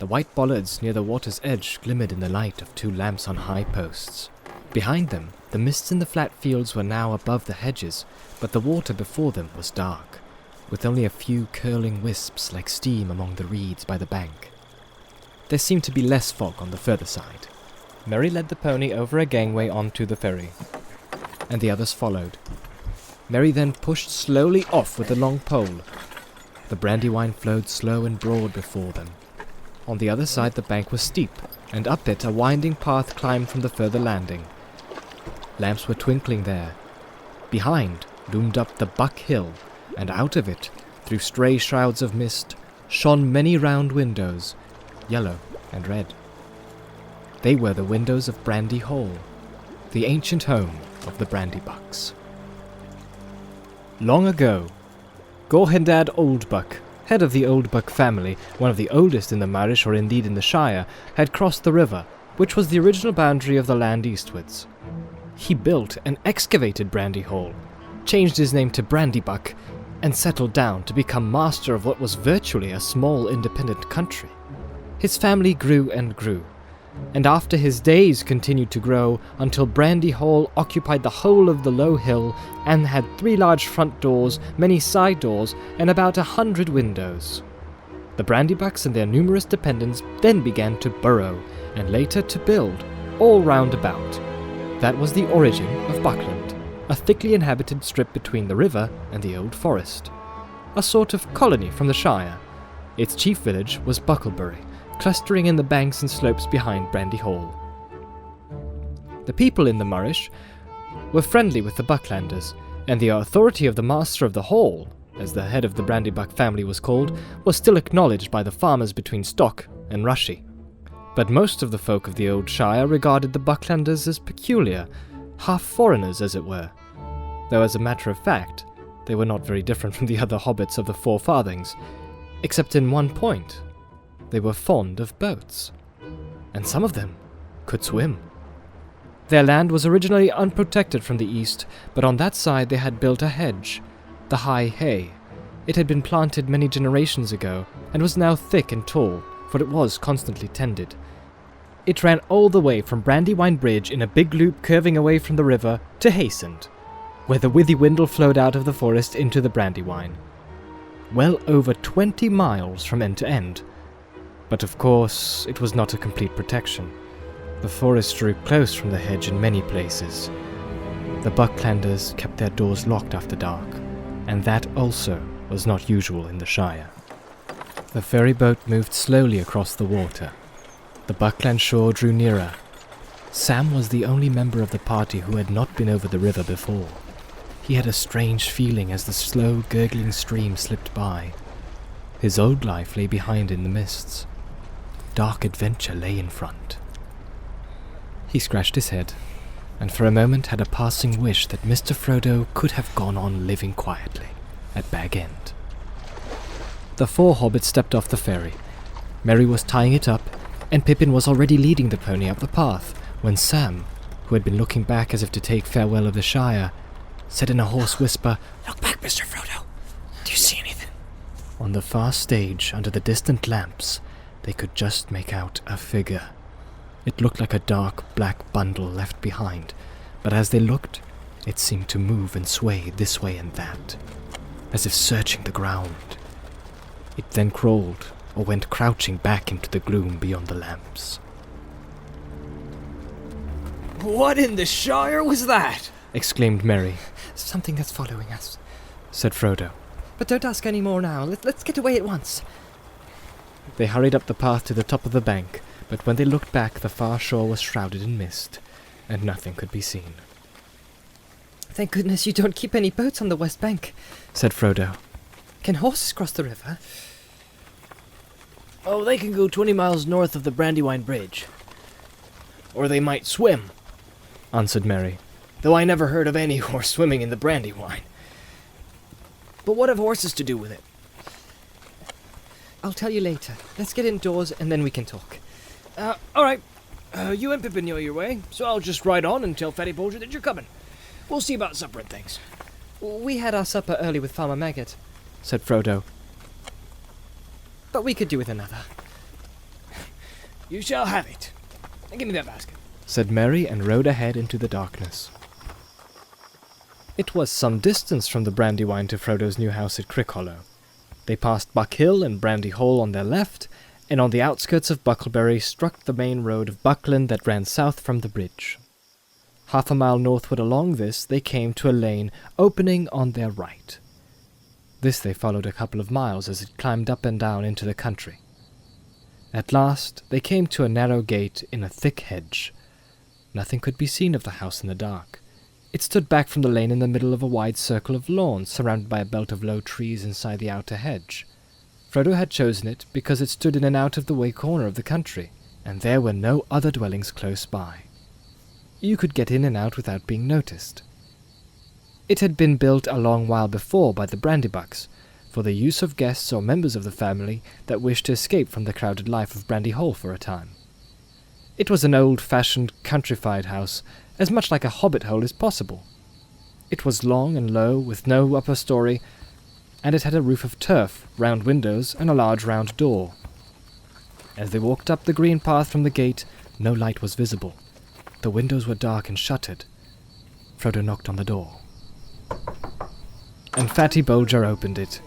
The white bollards near the water's edge glimmered in the light of 2 lamps on high posts. Behind them, the mists in the flat fields were now above the hedges, but the water before them was dark, with only a few curling wisps like steam among the reeds by the bank. There seemed to be less fog on the further side. Merry led the pony over a gangway onto the ferry, and the others followed. Merry then pushed slowly off with the long pole. The Brandywine flowed slow and broad before them. On the other side the bank was steep, and up it a winding path climbed from the further landing. Lamps were twinkling there. Behind loomed up the Buck Hill, and out of it, through stray shrouds of mist, shone many round windows, yellow and red. They were the windows of Brandy Hall, the ancient home of the Brandybucks. Long ago, Gorhendad Oldbuck, head of the Oldbuck family, one of the oldest in the Marish or indeed in the Shire, had crossed the river, which was the original boundary of the land eastwards. He built and excavated Brandy Hall, changed his name to Brandybuck, and settled down to become master of what was virtually a small independent country. His family grew and grew, and after his days continued to grow until Brandy Hall occupied the whole of the low hill and had 3 large front doors, many side doors, and about 100 windows. The Brandybucks and their numerous dependents then began to burrow, and later to build, all round about. That was the origin of Buckland, a thickly inhabited strip between the river and the old forest. A sort of colony from the Shire. Its chief village was Bucklebury, clustering in the banks and slopes behind Brandy Hall. The people in the Marish were friendly with the Bucklanders, and the authority of the master of the hall, as the head of the Brandybuck family was called, was still acknowledged by the farmers between Stock and Rushy. But most of the folk of the old Shire regarded the Bucklanders as peculiar, half foreigners as it were, though as a matter of fact, they were not very different from the other hobbits of the Four Farthings, except in one point. They were fond of boats, and some of them could swim. Their land was originally unprotected from the east, but on that side they had built a hedge, the High Hay. It had been planted many generations ago, and was now thick and tall, for it was constantly tended. It ran all the way from Brandywine Bridge in a big loop curving away from the river to Haysend, where the Withywindle flowed out of the forest into the Brandywine. Well over 20 miles from end to end. But of course, it was not a complete protection. The forest drew close from the hedge in many places. The Bucklanders kept their doors locked after dark, and that also was not usual in the Shire. The ferry boat moved slowly across the water. The Buckland shore drew nearer. Sam was the only member of the party who had not been over the river before. He had a strange feeling as the slow, gurgling stream slipped by. His old life lay behind in the mists. Dark adventure lay in front. He scratched his head, and for a moment had a passing wish that Mr. Frodo could have gone on living quietly at Bag End. The four hobbits stepped off the ferry. Merry was tying it up, and Pippin was already leading the pony up the path, when Sam, who had been looking back as if to take farewell of the Shire, said in a hoarse whisper, Look back, Mr. Frodo. Do you see anything? On the far stage, under the distant lamps, they could just make out a figure. It looked like a dark black bundle left behind, but as they looked, it seemed to move and sway this way and that, as if searching the ground. It then crawled, or went crouching back into the gloom beyond the lamps. What in the Shire was that? Exclaimed Merry. Something that's following us. Said Frodo. But don't ask any more now. Let's get away at once. They hurried up the path to the top of the bank, but when they looked back, the far shore was shrouded in mist, and nothing could be seen. Thank goodness you don't keep any boats on the west bank, said Frodo. Can horses cross the river? Oh, they can go 20 miles north of the Brandywine Bridge. Or they might swim, answered Merry. Though I never heard of any horse swimming in the Brandywine. But what have horses to do with it? I'll tell you later. Let's get indoors and then we can talk. Alright. You and Pippin know your way, so I'll just ride on and tell Fatty Bolger that you're coming. We'll see about supper and things. We had our supper early with Farmer Maggot, said Frodo. But we could do with another. You shall have it. And give me that basket, said Merry, and rode ahead into the darkness. It was some distance from the Brandywine to Frodo's new house at Crickhollow. They passed Buck Hill and Brandy Hall on their left, and on the outskirts of Bucklebury struck the main road of Buckland that ran south from the bridge. Half a mile northward along this, they came to a lane opening on their right. This they followed a couple of miles as it climbed up and down into the country. At last, they came to a narrow gate in a thick hedge. Nothing could be seen of the house in the dark. It stood back from the lane in the middle of a wide circle of lawn, surrounded by a belt of low trees inside the outer hedge. Frodo had chosen it because it stood in an out-of-the-way corner of the country, and there were no other dwellings close by. You could get in and out without being noticed. It had been built a long while before by the Brandybucks, for the use of guests or members of the family that wished to escape from the crowded life of Brandy Hall for a time. It was an old-fashioned, countrified house, as much like a hobbit hole as possible. It was long and low, with no upper story, and it had a roof of turf, round windows, and a large round door. As they walked up the green path from the gate, no light was visible. The windows were dark and shuttered. Frodo knocked on the door, and Fatty Bolger opened it.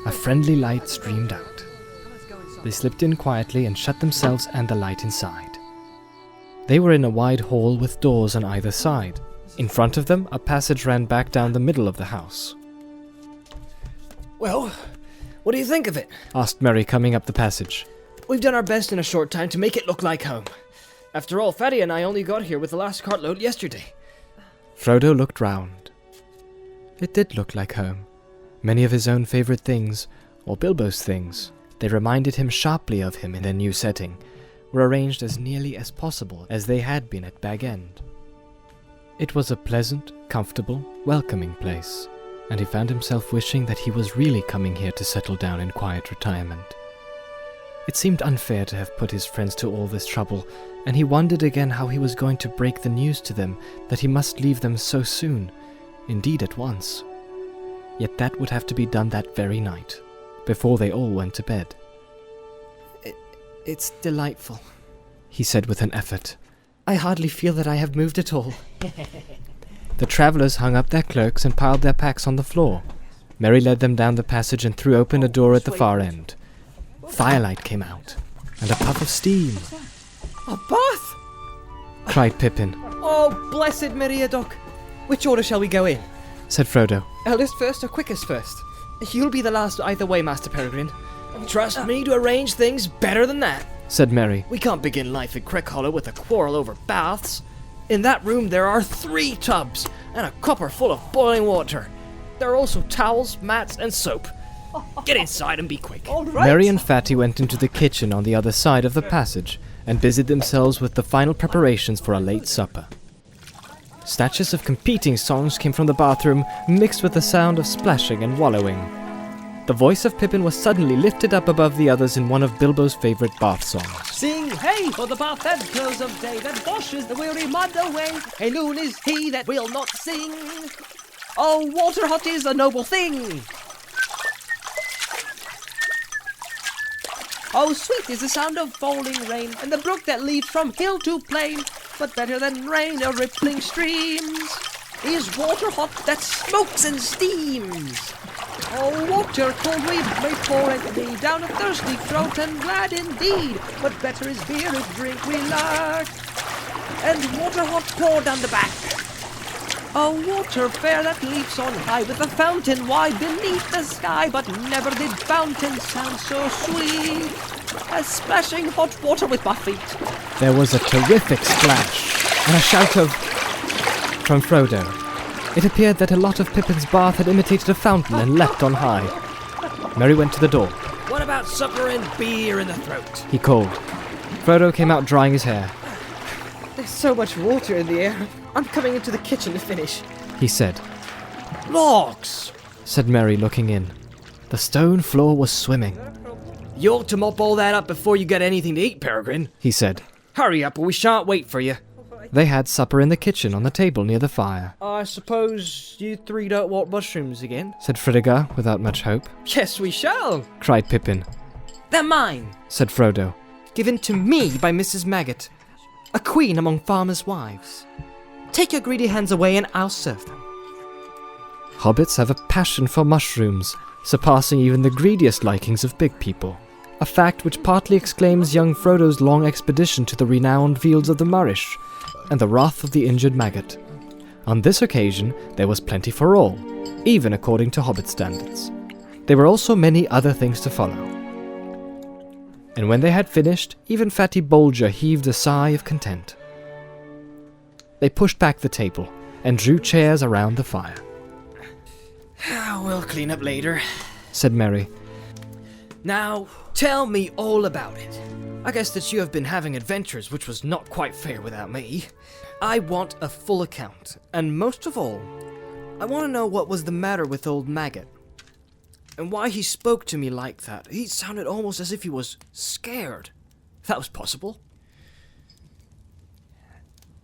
A friendly light streamed out. They slipped in quietly and shut themselves and the light inside. They were in a wide hall with doors on either side. In front of them, a passage ran back down the middle of the house. Well, what do you think of it? Asked Merry, coming up the passage. We've done our best in a short time to make it look like home. After all, Fatty and I only got here with the last cartload yesterday. Frodo looked round. It did look like home. Many of his own favourite things, or Bilbo's things, they reminded him sharply of him in their new setting, were arranged as nearly as possible as they had been at Bag End. It was a pleasant, comfortable, welcoming place, and he found himself wishing that he was really coming here to settle down in quiet retirement. It seemed unfair to have put his friends to all this trouble, and he wondered again how he was going to break the news to them that he must leave them so soon, indeed at once. Yet that would have to be done that very night, before they all went to bed. It's delightful, He said with an effort. I hardly feel that I have moved at all. The travellers hung up their cloaks and piled their packs on the floor. Mary led them down the passage and threw open a door at the far end. Firelight came out, and a puff of steam, A bath! cried Pippin, Oh, blessed Meriadoc! Which order shall we go in? said Frodo. Eldest first or quickest first? You'll be the last either way, Master Peregrine. Trust me to arrange things better than that. Said Mary. We can't begin life at Crickhollow with a quarrel over baths. In that room there are 3 tubs, and a copper full of boiling water. There are also towels, mats, and soap. Get inside and be quick. Mary and Fatty went into the kitchen on the other side of the passage and busied themselves with the final preparations for a late supper. Snatches of competing songs came from the bathroom, mixed with the sound of splashing and wallowing. The voice of Pippin was suddenly lifted up above the others in one of Bilbo's favourite bath songs. Sing hey for the bath at close of day that washes the weary mud away. Hey loon is he that will not sing. Oh, water hot is a noble thing. Oh, sweet is the sound of falling rain, and the brook that leads from hill to plain. But better than rain or rippling streams is water hot that smokes and steams. Oh, water cold we may pour at thee down a thirsty throat and glad indeed. But better is beer if drink we lack, and water hot poured down the back. Oh, water fair that leaps on high with a fountain wide beneath the sky. But never did fountain sound so sweet as splashing hot water with my feet. There was a terrific splash, and a shout of... from Frodo. It appeared that a lot of Pippin's bath had imitated a fountain and leapt on high. Mary went to the door. What about supper and beer in the throat? He called. Frodo came out drying his hair. There's so much water in the air. I'm coming into the kitchen to finish. He said. Logs! Said Mary, looking in. The stone floor was swimming. You ought to mop all that up before you get anything to eat, Peregrine. He said. Hurry up or we shan't wait for you. They had supper in the kitchen on the table near the fire, I suppose you 3 don't want mushrooms again? said Fritigar without much hope. Yes, we shall. Cried Pippin, They're mine. said Frodo. Given to me by Mrs. Maggot, a queen among farmers' wives. Take your greedy hands away and I'll serve them. Hobbits have a passion for mushrooms, surpassing even the greediest likings of big people. A fact which partly exclaims young Frodo's long expedition to the renowned fields of the Marish, and the wrath of the injured maggot. On this occasion, there was plenty for all, even according to Hobbit standards. There were also many other things to follow. And when they had finished, even Fatty Bolger heaved a sigh of content. They pushed back the table and drew chairs around the fire. We'll clean up later. Said Mary. Now, tell me all about it. I guess that you have been having adventures, which was not quite fair without me. I want a full account, and most of all, I want to know what was the matter with old Maggot, and why he spoke to me like that. He sounded almost as if he was scared. If that was possible.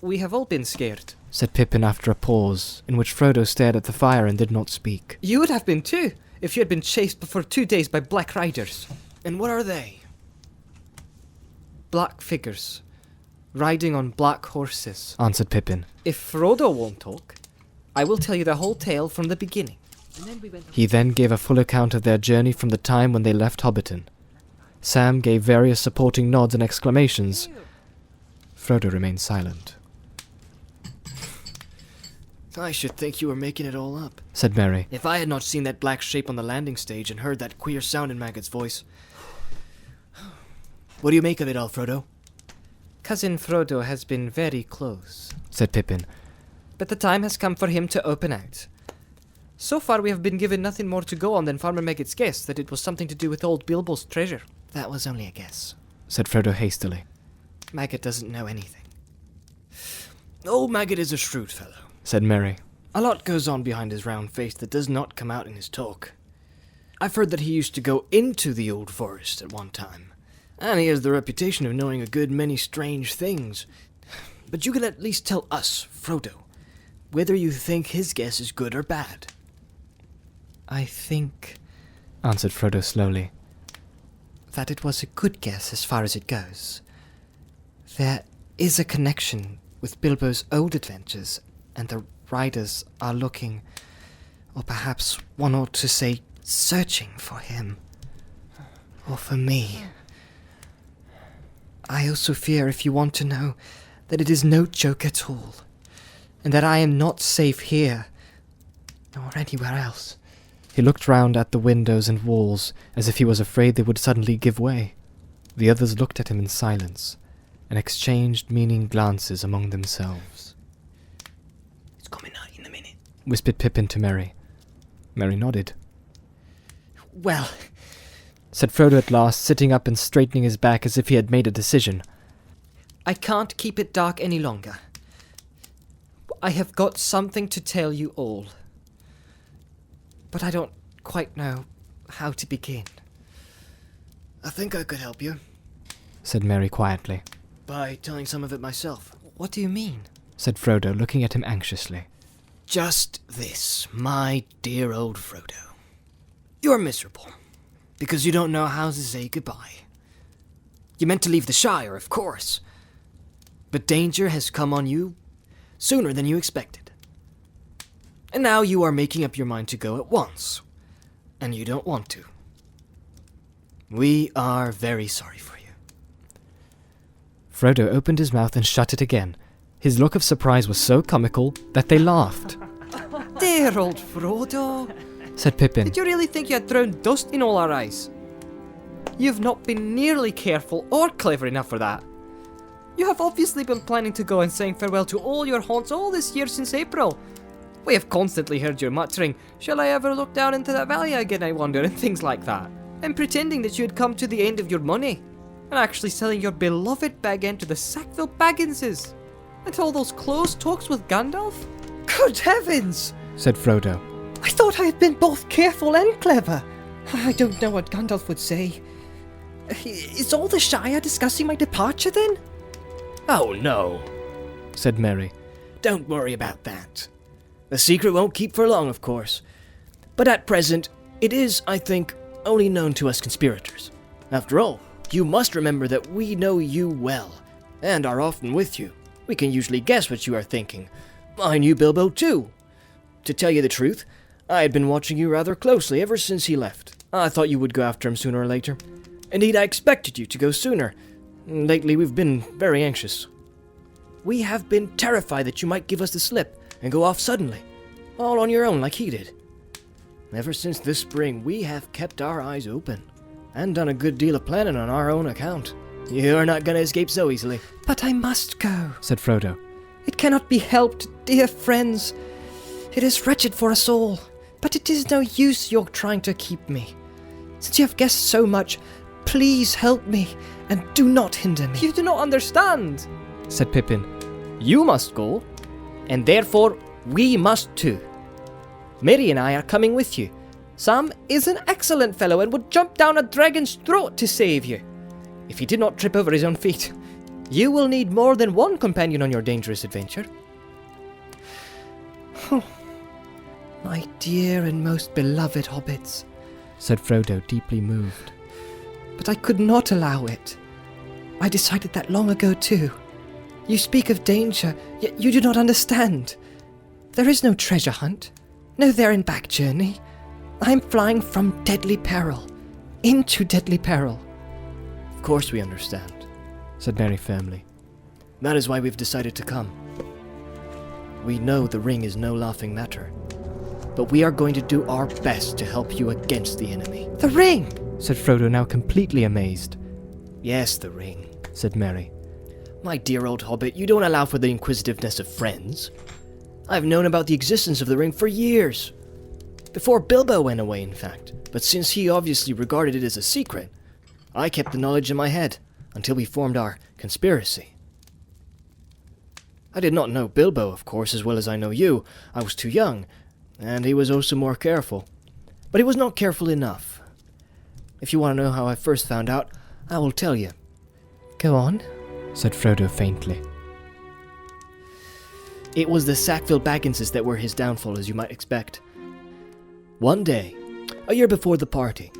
We have all been scared. Said Pippin after a pause, in which Frodo stared at the fire and did not speak. You would have been too, if you had been chased for 2 days by black riders. And what are they? Black figures, riding on black horses. Answered Pippin. If Frodo won't talk, I will tell you the whole tale from the beginning. He then gave a full account of their journey from the time when they left Hobbiton. Sam gave various supporting nods and exclamations. Frodo remained silent. I should think you were making it all up, said Mary. if I had not seen that black shape on the landing stage and heard that queer sound in Maggot's voice. What do you make of it all, Frodo? Cousin Frodo has been very close, said Pippin. but the time has come for him to open out. So far we have been given nothing more to go on than Farmer Maggot's guess that it was something to do with old Bilbo's treasure. That was only a guess. Said Frodo hastily. Maggot doesn't know anything. Old Maggot is a shrewd fellow, said Merry. A lot goes on behind his round face that does not come out in his talk. I've heard that he used to go into the old forest at one time, and he has the reputation of knowing a good many strange things. But you can at least tell us, Frodo, whether you think his guess is good or bad. I think, answered Frodo slowly, that it was a good guess as far as it goes. There is a connection with Bilbo's old adventures, and the riders are looking, or perhaps one ought to say searching for him. Or for me. I also fear, if you want to know, that it is no joke at all, and that I am not safe here, nor anywhere else. He looked round at the windows and walls, as if he was afraid they would suddenly give way. The others looked at him in silence, and exchanged meaning glances among themselves. It's coming out in a minute, whispered Pippin to Merry. Merry nodded. Well, said Frodo at last, sitting up and straightening his back as if he had made a decision. I can't keep it dark any longer. I have got something to tell you all. But I don't quite know how to begin. I think I could help you, said Merry quietly. By telling some of it myself. What do you mean? Said Frodo, looking at him anxiously. Just this, my dear old Frodo. You're miserable, because you don't know how to say goodbye. You meant to leave the Shire, of course, but danger has come on you sooner than you expected. And now you are making up your mind to go at once, and you don't want to. We are very sorry for you. Frodo opened his mouth and shut it again. His look of surprise was so comical that they laughed. Dear old Frodo, said Pippin. Did you really think you had thrown dust in all our eyes? You've not been nearly careful or clever enough for that. You have obviously been planning to go and saying farewell to all your haunts all this year since April. We have constantly heard your muttering, "Shall I ever look down into that valley again, I wonder," and things like that. And pretending that you had come to the end of your money. And actually selling your beloved bag end to the Sackville Bagginses. And all those close talks with Gandalf. Good heavens, said Frodo. I thought I had been both careful and clever. I don't know what Gandalf would say. Is all the Shire discussing my departure then? Oh no, said Merry. Don't worry about that. The secret won't keep for long, of course. But at present, it is, I think, only known to us conspirators. After all, you must remember that we know you well, and are often with you. We can usually guess what you are thinking. I knew Bilbo too. To tell you the truth, I had been watching you rather closely ever since he left. I thought you would go after him sooner or later. Indeed, I expected you to go sooner. Lately, we've been very anxious. We have been terrified that you might give us the slip and go off suddenly, all on your own like he did. Ever since this spring, we have kept our eyes open and done a good deal of planning on our own account. You're not going to escape so easily. But I must go, said Frodo. It cannot be helped, dear friends. It is wretched for us all, but it is no use your trying to keep me. Since you have guessed so much, please help me, and do not hinder me. You do not understand, said Pippin. You must go, and therefore we must too. Merry and I are coming with you. Sam is an excellent fellow and would jump down a dragon's throat to save you, if he did not trip over his own feet. You will need more than one companion on your dangerous adventure. Oh, my dear and most beloved hobbits, said Frodo, deeply moved. But I could not allow it. I decided that long ago too. You speak of danger, yet you do not understand. There is no treasure hunt, no there and back journey. I am flying from deadly peril, into deadly peril. Of course we understand, said Merry firmly. That is why we've decided to come. We know the ring is no laughing matter, but we are going to do our best to help you against the enemy. The ring, said Frodo, now completely amazed. Yes, the ring, said Merry. My dear old hobbit, you don't allow for the inquisitiveness of friends. I've known about the existence of the ring for years. Before Bilbo went away, in fact. But since he obviously regarded it as a secret, I kept the knowledge in my head. until we formed our conspiracy. I did not know Bilbo, of course, as well as I know you. I was too young, and he was also more careful. But he was not careful enough. If you want to know how I first found out, I will tell you. Go on, said Frodo faintly. It was the Sackville Bagginses that were his downfall, as you might expect. One day, a year before the party,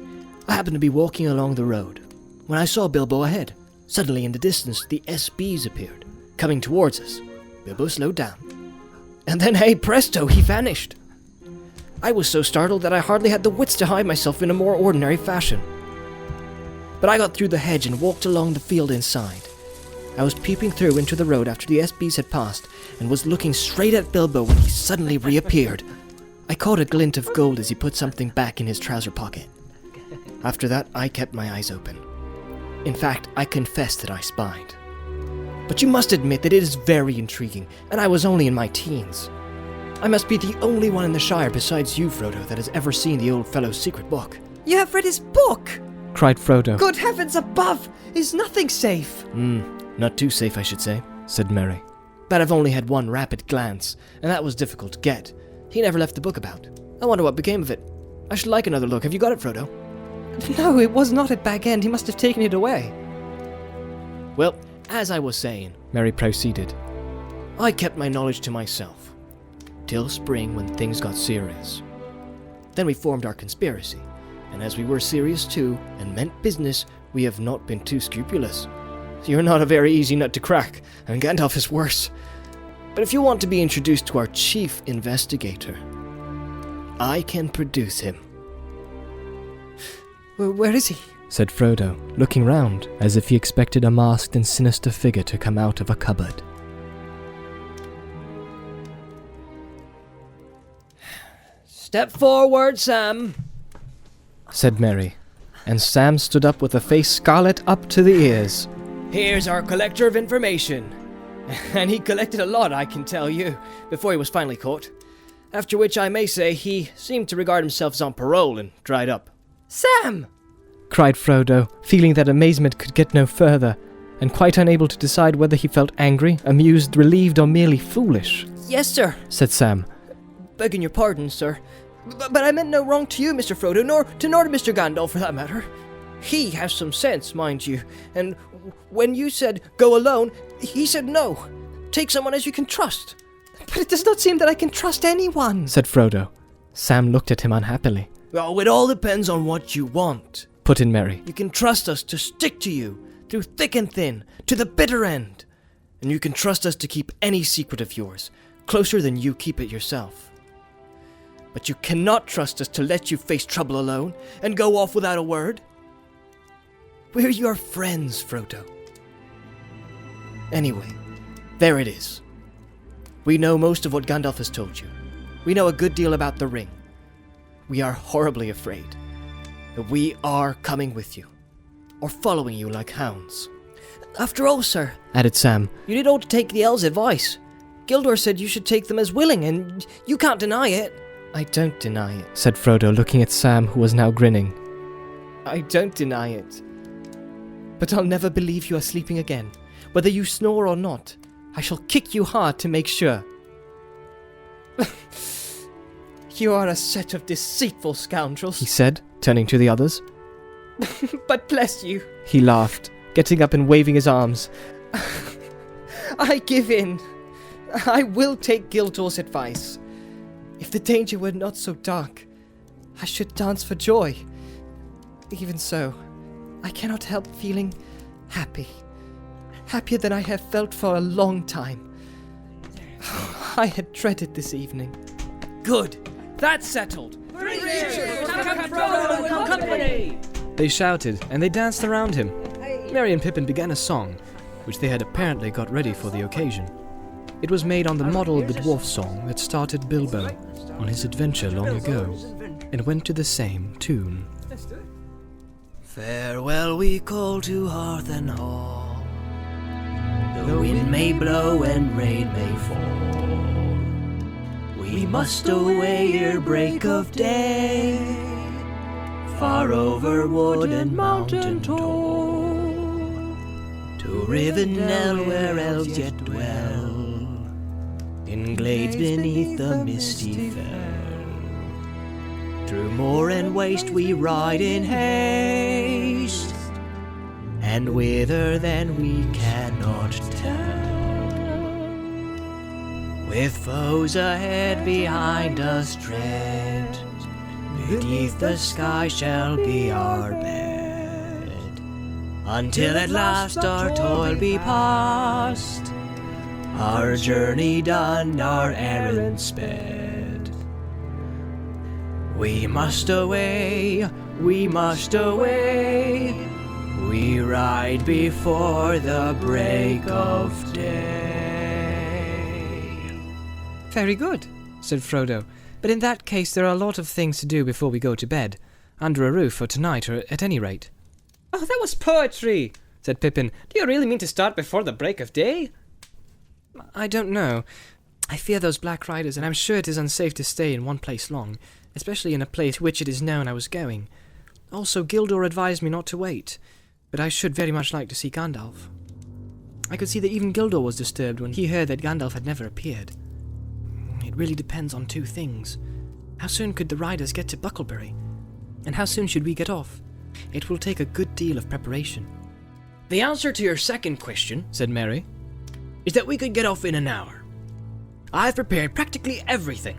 I happened to be walking along the road when I saw Bilbo ahead. Suddenly in the distance, the SBs appeared, coming towards us. Bilbo slowed down. And then, hey presto, he vanished. I was so startled that I hardly had the wits to hide myself in a more ordinary fashion. But I got through the hedge and walked along the field inside. I was peeping through into the road after the SBs had passed and was looking straight at Bilbo when he suddenly reappeared. I caught a glint of gold as he put something back in his trouser pocket. After that, I kept my eyes open. In fact, I confessed that I spied. But you must admit that it is very intriguing, and I was only in my teens. I must be the only one in the Shire besides you, Frodo, that has ever seen the old fellow's secret book. You have read his book? Cried Frodo. Good heavens above! Is nothing safe? Not too safe, I should say, said Merry. But I've only had one rapid glance, and that was difficult to get. He never left the book about. I wonder what became of it. I should like another look. Have you got it, Frodo? No, it was not at Bag End. He must have taken it away. Well, as I was saying, Merry proceeded. I kept my knowledge to myself. Till spring when things got serious. Then we formed our conspiracy, and as we were serious too, and meant business, we have not been too scrupulous. You're not a very easy nut to crack, and Gandalf is worse. But if you want to be introduced to our chief investigator, I can produce him. Where is he? Said Frodo, looking round as if he expected a masked and sinister figure to come out of a cupboard. Step forward, Sam, said Merry, and Sam stood up with a face scarlet up to the ears. Here's our collector of information. And he collected a lot, I can tell you, before he was finally caught. After which I may say he seemed to regard himself as on parole and dried up. Sam! Cried Frodo, feeling that amazement could get no further, and quite unable to decide whether he felt angry, amused, relieved, or merely foolish. Yes, sir, said Sam. Begging your pardon, sir. But I meant no wrong to you, Mr. Frodo, nor to Mr. Gandalf, for that matter. He has some sense, mind you, and when you said go alone, he said no. Take someone as you can trust. But it does not seem that I can trust anyone, said Frodo. Sam looked at him unhappily. Oh, it all depends on what you want, put in Merry. You can trust us to stick to you, through thick and thin, to the bitter end. And you can trust us to keep any secret of yours, closer than you keep it yourself. But you cannot trust us to let you face trouble alone, and go off without a word. We're your friends, Frodo. Anyway, there it is. We know most of what Gandalf has told you. We know a good deal about the ring. We are horribly afraid that we are coming with you, or following you like hounds. After all, sir, added Sam, you did all to take the elves' advice. Gildor said you should take them as willing, and you can't deny it. I don't deny it, said Frodo, looking at Sam, who was now grinning. I don't deny it. But I'll never believe you are sleeping again. Whether you snore or not, I shall kick you hard to make sure. You are a set of deceitful scoundrels, he said, turning to the others. But bless you, he laughed, getting up and waving his arms. I give in. I will take Gildor's advice. If the danger were not so dark, I should dance for joy. Even so, I cannot help feeling happy. Happier than I have felt for a long time. I had dreaded this evening. Good. That's settled. They shouted, and they danced around him. Merry and Pippin began a song, which they had apparently got ready for the occasion. It was made on the model of the dwarf song that started Bilbo on his adventure long ago, and went to the same tune. Farewell we call to hearth and hall. The wind may blow and rain may fall. We must away ere break of day, far over wood and mountain tall. through Rivendell where elves yet dwell, in glades beneath the misty fell. Through moor and waste we ride in haste, and whither then we cannot tell. With foes ahead, behind us dread, beneath the sky shall be our bed, until at last our toil be past, our journey done, our errand sped. We must away, we must away, we ride before the break of day. Very good, said Frodo. But in that case there are a lot of things to do before we go to bed. Under a roof for tonight, or at any rate. Oh, that was poetry, said Pippin. Do you really mean to start before the break of day? I don't know. I fear those Black Riders, and I'm sure it is unsafe to stay in one place long, especially in a place to which it is known I was going. Also, Gildor advised me not to wait, but I should very much like to see Gandalf. I could see that even Gildor was disturbed when he heard that Gandalf had never appeared. It really depends on two things. How soon could the riders get to Bucklebury? And how soon should we get off? It will take a good deal of preparation. The answer to your second question, said Merry, is that we could get off in an hour. I've prepared practically everything.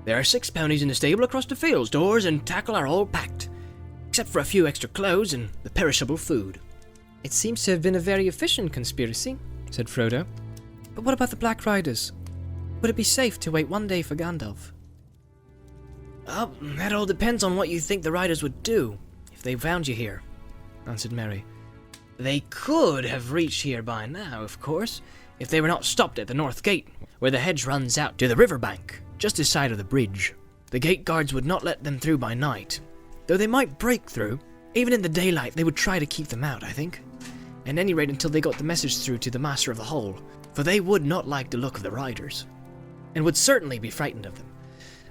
There are 6 ponies in the stable across the fields. Doors and tackle are all packed, except for a few extra clothes and the perishable food. It seems to have been a very efficient conspiracy, said Frodo. But what about the Black Riders? Would it be safe to wait one day for Gandalf? That all depends on what you think the riders would do if they found you here, answered Merry. They could have reached here by now, of course, if they were not stopped at the North Gate, where the hedge runs out to the river bank, just this side of the bridge. The gate guards would not let them through by night, though they might break through. Even in the daylight, they would try to keep them out, I think. At any rate, until they got the message through to the Master of the Hole, for they would not like the look of the riders, and would certainly be frightened of them.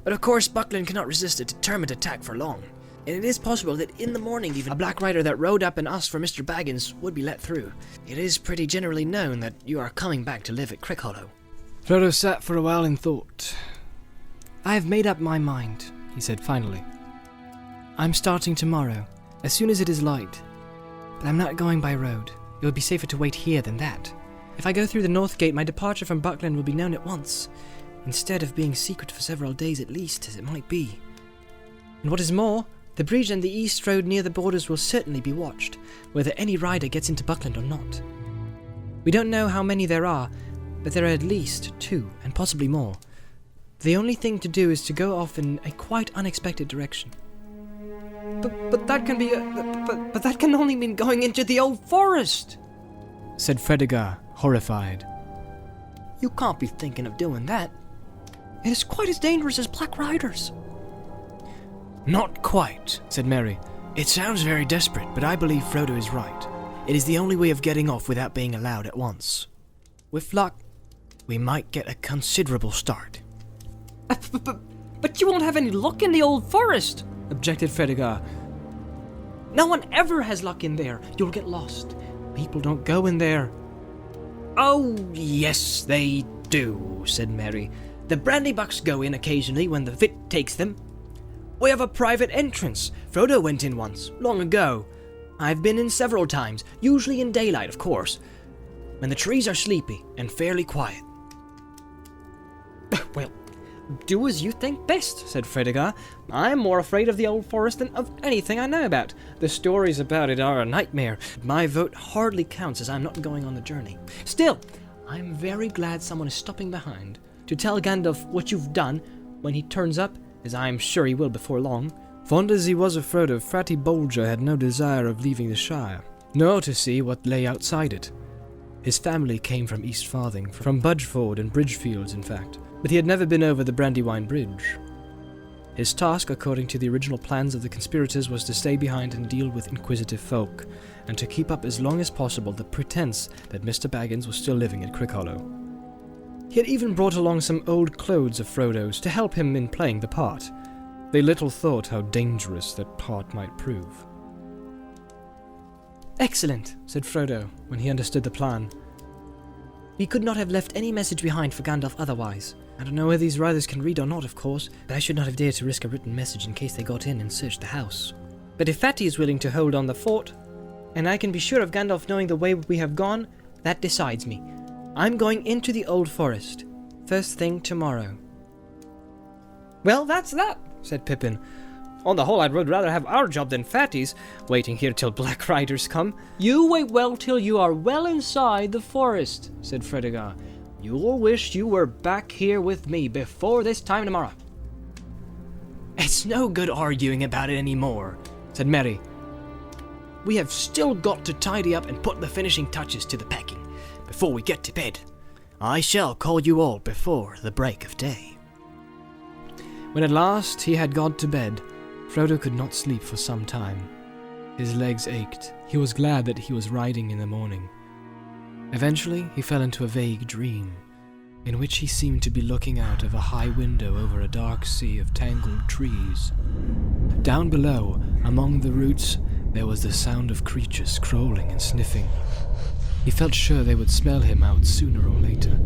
But of course, Buckland cannot resist a determined attack for long, and it is possible that in the morning even a Black Rider that rode up and asked for Mr. Baggins would be let through. It is pretty generally known that you are coming back to live at Crickhollow. Frodo sat for a while in thought. I have made up my mind, he said finally. I'm starting tomorrow, as soon as it is light. But I'm not going by road. It would be safer to wait here than that. If I go through the North Gate, my departure from Buckland will be known at once, instead of being secret for several days at least, as it might be. And what is more, the bridge and the east road near the borders will certainly be watched, whether any rider gets into Buckland or not. We don't know how many there are, but there are at least 2, and possibly more. The only thing to do is to go off in a quite unexpected direction. But that can be but that can only mean going into the old forest, said Fredegar, horrified. You can't be thinking of doing that. It is quite as dangerous as Black Riders. Not quite, said Merry. It sounds very desperate, but I believe Frodo is right. It is the only way of getting off without being allowed at once. With luck, we might get a considerable start. But you won't have any luck in the old forest, objected Fredegar. No one ever has luck in there. You'll get lost. People don't go in there. Oh, yes, they do, said Merry. The Brandybucks go in occasionally when the fit takes them. We have a private entrance. Frodo went in once, long ago. I've been in several times, usually in daylight, of course, when the trees are sleepy and fairly quiet. Well, do as you think best, said Fredegar. I'm more afraid of the old forest than of anything I know about. The stories about it are a nightmare. My vote hardly counts, as I'm not going on the journey. Still, I'm very glad someone is stopping behind to tell Gandalf what you've done when he turns up, as I am sure he will before long. Fond as he was of Frodo, Fratty Bolger had no desire of leaving the Shire, nor to see what lay outside it. His family came from East Farthing, from Budgeford and Bridgefields, in fact, but he had never been over the Brandywine Bridge. His task, according to the original plans of the conspirators, was to stay behind and deal with inquisitive folk, and to keep up as long as possible the pretense that Mr. Baggins was still living at Crickhollow. He had even brought along some old clothes of Frodo's to help him in playing the part. They little thought how dangerous that part might prove. Excellent, said Frodo, when he understood the plan. We could not have left any message behind for Gandalf otherwise. I don't know whether these riders can read or not, of course, but I should not have dared to risk a written message in case they got in and searched the house. But if Fatty is willing to hold on the fort, and I can be sure of Gandalf knowing the way we have gone, that decides me. I'm going into the Old Forest, first thing tomorrow. Well, that's that, said Pippin. On the whole, I'd rather have our job than Fatty's, waiting here till Black Riders come. You wait well till you are well inside the forest, said Fredegar. You'll wish you were back here with me before this time tomorrow. It's no good arguing about it anymore, said Merry. We have still got to tidy up and put the finishing touches to the packing before we get to bed. I shall call you all before the break of day. When at last he had gone to bed, Frodo could not sleep for some time. His legs ached. He was glad that he was riding in the morning. Eventually, he fell into a vague dream, in which he seemed to be looking out of a high window over a dark sea of tangled trees. Down below, among the roots, there was the sound of creatures crawling and sniffing. He felt sure they would smell him out sooner or later.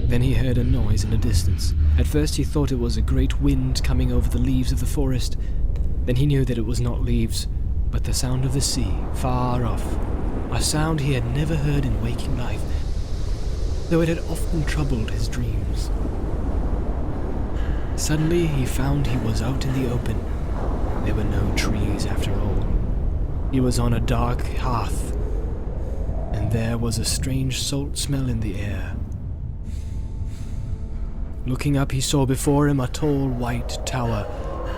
Then he heard a noise in the distance. At first he thought it was a great wind coming over the leaves of the forest. Then he knew that it was not leaves, but the sound of the sea, far off. A sound he had never heard in waking life, though it had often troubled his dreams. Suddenly he found he was out in the open. There were no trees after all. He was on a dark hearth, and there was a strange salt smell in the air. Looking up, he saw before him a tall white tower,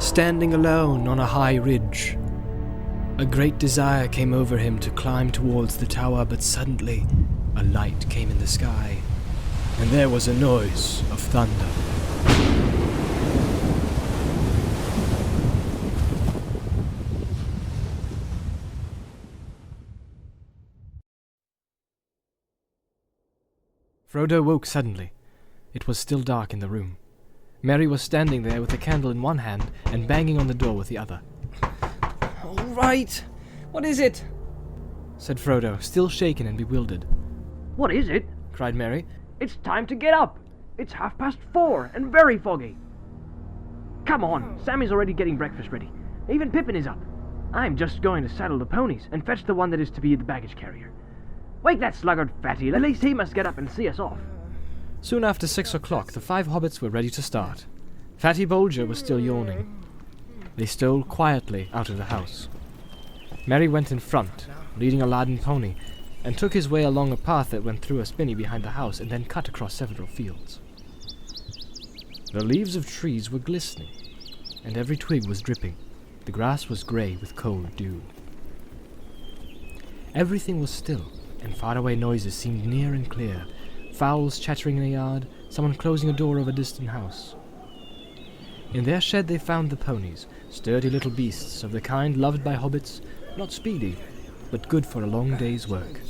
standing alone on a high ridge. A great desire came over him to climb towards the tower, but suddenly a light came in the sky, and there was a noise of thunder. Frodo woke suddenly. It was still dark in the room. Merry was standing there with a candle in one hand and banging on the door with the other. "All right, what is it?" said Frodo, still shaken and bewildered. What is it? Cried Merry. It's time to get up. It's 4:30 and very foggy. Come on, Sammy's already getting breakfast ready. Even Pippin is up. I'm just going to saddle the ponies and fetch the one that is to be the baggage carrier. Wake that sluggard Fatty, at least he must get up and see us off. Soon after 6 o'clock, the 5 hobbits were ready to start. Fatty Bolger was still yawning. They stole quietly out of the house. Merry went in front, leading a laden pony, and took his way along a path that went through a spinney behind the house and then cut across several fields. The leaves of trees were glistening, and every twig was dripping. The grass was grey with cold dew. Everything was still, and faraway noises seemed near and clear. Fowls chattering in a yard, someone closing a door of a distant house. In their shed they found the ponies, sturdy little beasts of the kind loved by hobbits, not speedy, but good for a long day's work.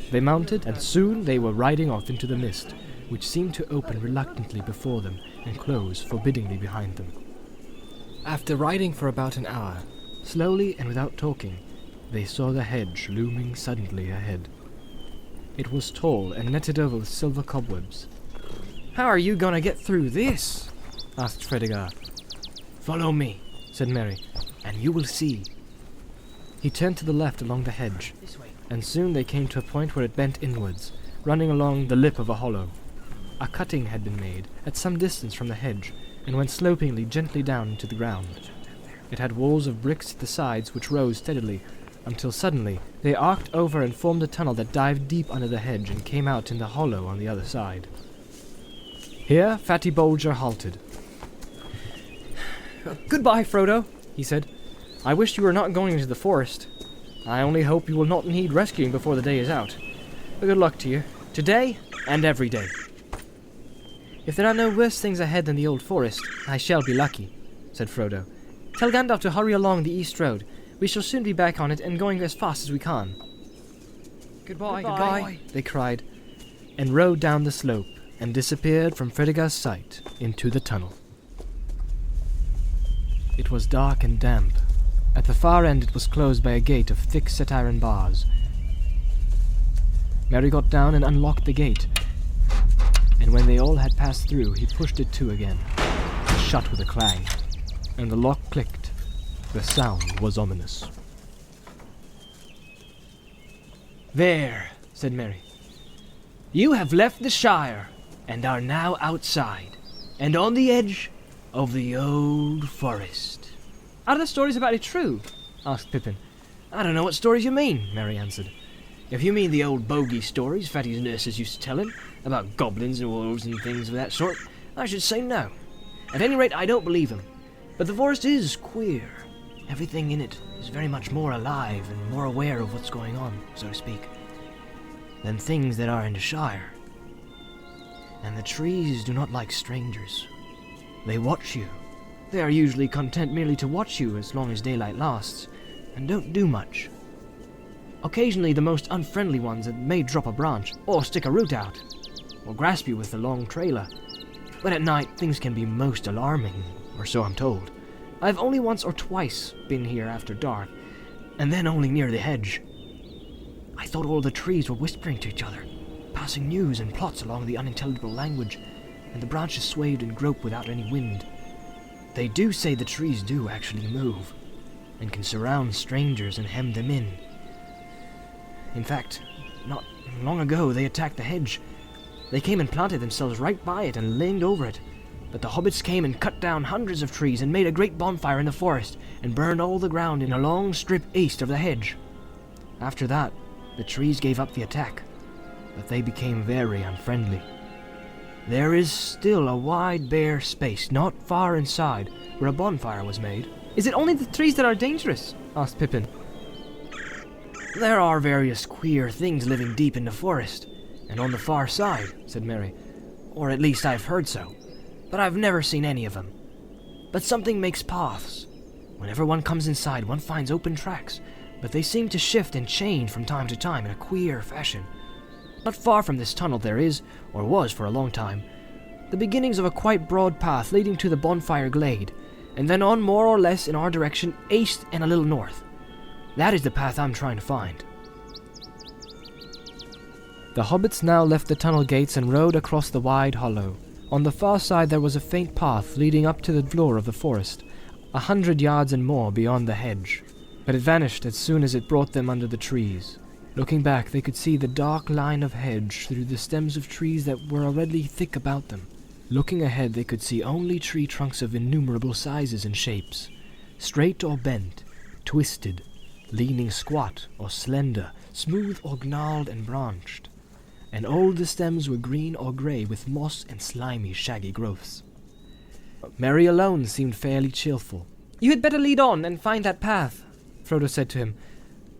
They mounted, and soon they were riding off into the mist, which seemed to open reluctantly before them and close forbiddingly behind them. After riding for about an hour, slowly and without talking, they saw the hedge looming suddenly ahead. It was tall and netted over with silver cobwebs. "How are you going to get through this?" asked Fredegar. "Follow me," said Merry, "and you will see." He turned to the left along the hedge, and soon they came to a point where it bent inwards, running along the lip of a hollow. A cutting had been made at some distance from the hedge, and went slopingly gently down into the ground. It had walls of bricks at the sides which rose steadily, until suddenly they arced over and formed a tunnel that dived deep under the hedge and came out in the hollow on the other side. Here Fatty Bolger halted. "Goodbye, Frodo," he said. "I wish you were not going into the forest. I only hope you will not need rescuing before the day is out. But good luck to you, today and every day." "If there are no worse things ahead than the old forest, I shall be lucky," said Frodo. "Tell Gandalf to hurry along the east road. We shall soon be back on it and going as fast as we can." Goodbye, goodbye, they cried, and rode down the slope and disappeared from Fredegar's sight into the tunnel. It was dark and damp, At the far end it was closed by a gate of thick set iron bars. Merry got down and unlocked the gate, and when they all had passed through, he pushed it to again. It shut with a clang, and the lock clicked. The sound was ominous. There, said Merry. You have left the Shire, and are now outside, and on the edge of the old forest. Are the stories about it true? Asked Pippin. I don't know what stories you mean, Merry answered. If you mean the old bogey stories Fatty's nurses used to tell him, about goblins and wolves and things of that sort, I should say no. At any rate, I don't believe them. But the forest is queer. Everything in it is very much more alive and more aware of what's going on, so to speak, than things that are in the Shire. And the trees do not like strangers. They watch you. They are usually content merely to watch you as long as daylight lasts, and don't do much. Occasionally the most unfriendly ones may drop a branch, or stick a root out, or grasp you with a long trailer. But at night things can be most alarming, or so I'm told. I've only once or twice been here after dark, and then only near the hedge. I thought all the trees were whispering to each other, passing news and plots along the unintelligible language, and the branches swayed and groped without any wind. They do say the trees do actually move, and can surround strangers and hem them in. In fact, not long ago they attacked the hedge. They came and planted themselves right by it and leaned over it. But the hobbits came and cut down hundreds of trees and made a great bonfire in the forest and burned all the ground in a long strip east of the hedge. After that, the trees gave up the attack, but they became very unfriendly. There is still a wide bare space not far inside where a bonfire was made. Is it only the trees that are dangerous? Asked Pippin. There are various queer things living deep in the forest, and on the far side, said Merry. Or at least I've heard so, but I've never seen any of them. But something makes paths. Whenever one comes inside, one finds open tracks, but they seem to shift and change from time to time in a queer fashion. Not far from this tunnel there is, or was for a long time, the beginnings of a quite broad path leading to the bonfire glade, and then on more or less in our direction, east and a little north. That is the path I'm trying to find. The hobbits now left the tunnel gates and rode across the wide hollow. On the far side there was a faint path leading up to the floor of the forest, 100 yards and more beyond the hedge, but it vanished as soon as it brought them under the trees. Looking back, they could see the dark line of hedge through the stems of trees that were already thick about them. Looking ahead, they could see only tree trunks of innumerable sizes and shapes, straight or bent, twisted, leaning squat or slender, smooth or gnarled and branched. And all the stems were green or grey with moss and slimy, shaggy growths. Merry alone seemed fairly cheerful. You had better lead on and find that path, Frodo said to him.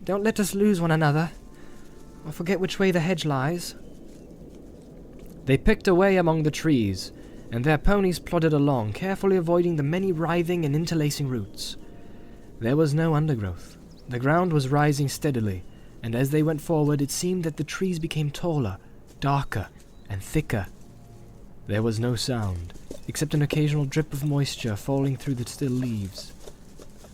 Don't let us lose one another, or forget which way the hedge lies. They picked away among the trees, and their ponies plodded along, carefully avoiding the many writhing and interlacing roots. There was no undergrowth. The ground was rising steadily, and as they went forward it seemed that the trees became taller, darker, and thicker. There was no sound, except an occasional drip of moisture falling through the still leaves.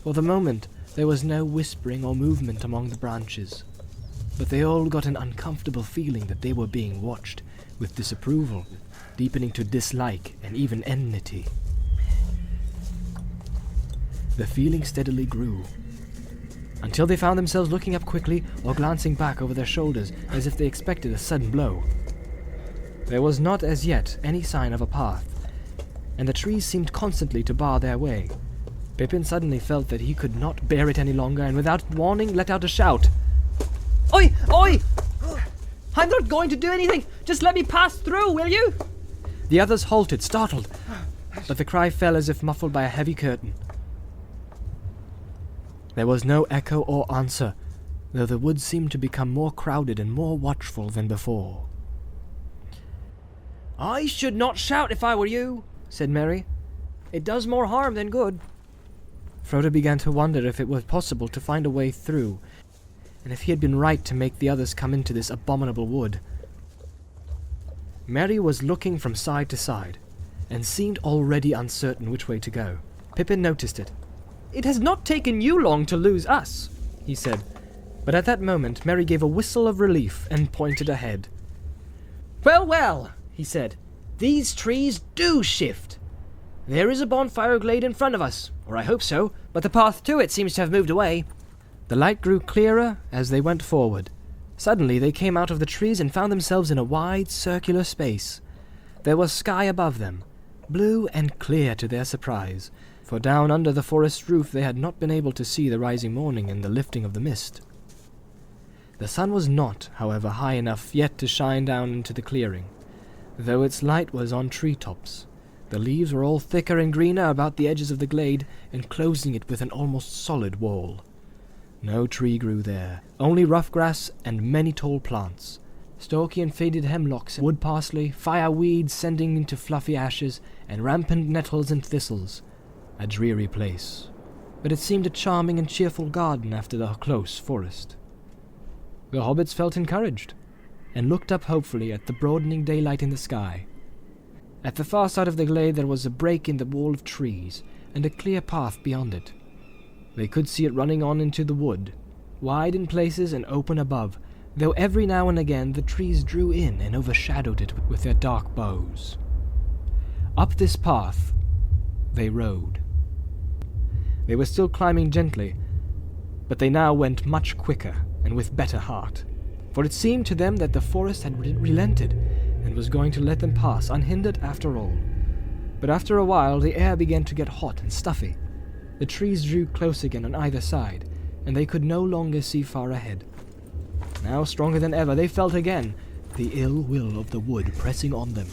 For the moment, there was no whispering or movement among the branches, but they all got an uncomfortable feeling that they were being watched, with disapproval, deepening to dislike and even enmity. The feeling steadily grew, until they found themselves looking up quickly or glancing back over their shoulders as if they expected a sudden blow. There was not as yet any sign of a path, and the trees seemed constantly to bar their way. Pippin suddenly felt that he could not bear it any longer, and without warning let out a shout. Oi! Oi! I'm not going to do anything! Just let me pass through, will you? The others halted, startled, but the cry fell as if muffled by a heavy curtain. There was no echo or answer, though the woods seemed to become more crowded and more watchful than before. I should not shout if I were you, said Merry. It does more harm than good. Frodo began to wonder if it was possible to find a way through, and if he had been right to make the others come into this abominable wood. Merry was looking from side to side, and seemed already uncertain which way to go. Pippin noticed it. it has not taken you long to lose us, he said. But at that moment, Merry gave a whistle of relief and pointed ahead. Well, well, he said, these trees do shift. There is a bonfire glade in front of us, or I hope so, but the path to it seems to have moved away. The light grew clearer as they went forward. Suddenly they came out of the trees and found themselves in a wide, circular space. There was sky above them, blue and clear to their surprise, for down under the forest roof they had not been able to see the rising morning and the lifting of the mist. The sun was not, however, high enough yet to shine down into the clearing, though its light was on tree-tops. The leaves were all thicker and greener about the edges of the glade, enclosing it with an almost solid wall. No tree grew there, only rough grass and many tall plants, stalky and faded hemlocks, wood parsley, fireweed sending into fluffy ashes, and rampant nettles and thistles. A dreary place, but it seemed a charming and cheerful garden after the close forest. The hobbits felt encouraged, and looked up hopefully at the broadening daylight in the sky. At the far side of the glade there was a break in the wall of trees, and a clear path beyond it. They could see it running on into the wood, wide in places and open above, though every now and again the trees drew in and overshadowed it with their dark boughs. Up this path they rode. They were still climbing gently, but they now went much quicker and with better heart, for it seemed to them that the forest had relented and was going to let them pass unhindered after all. But after a while the air began to get hot and stuffy. The trees drew close again on either side, and they could no longer see far ahead. Now, stronger than ever, they felt again the ill will of the wood pressing on them.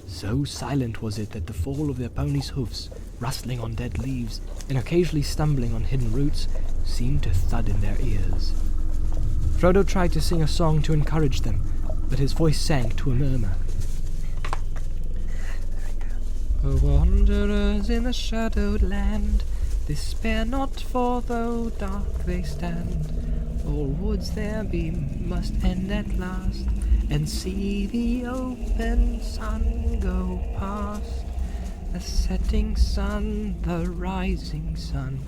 So silent was it that the fall of their ponies' hoofs, rustling on dead leaves, and occasionally stumbling on hidden roots, seemed to thud in their ears. Frodo tried to sing a song to encourage them, but his voice sank to a murmur. O wanderers in the shadowed land, despair not, for though dark they stand, all woods there be must end at last, and see the open sun go past. The setting sun, the rising sun,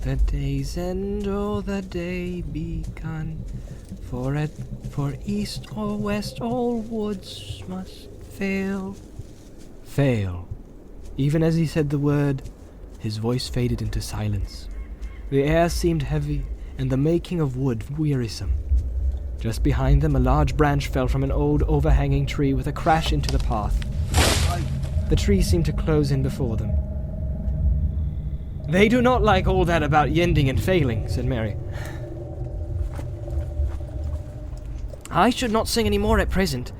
the day's end or the day begun. For east or west all woods must fail. Fail. Even as he said the word, his voice faded into silence. The air seemed heavy, and the making of wood wearisome. Just behind them, a large branch fell from an old overhanging tree with a crash into the path. The tree seemed to close in before them. They do not like all that about yending and failing, said Merry. I should not sing any more at present.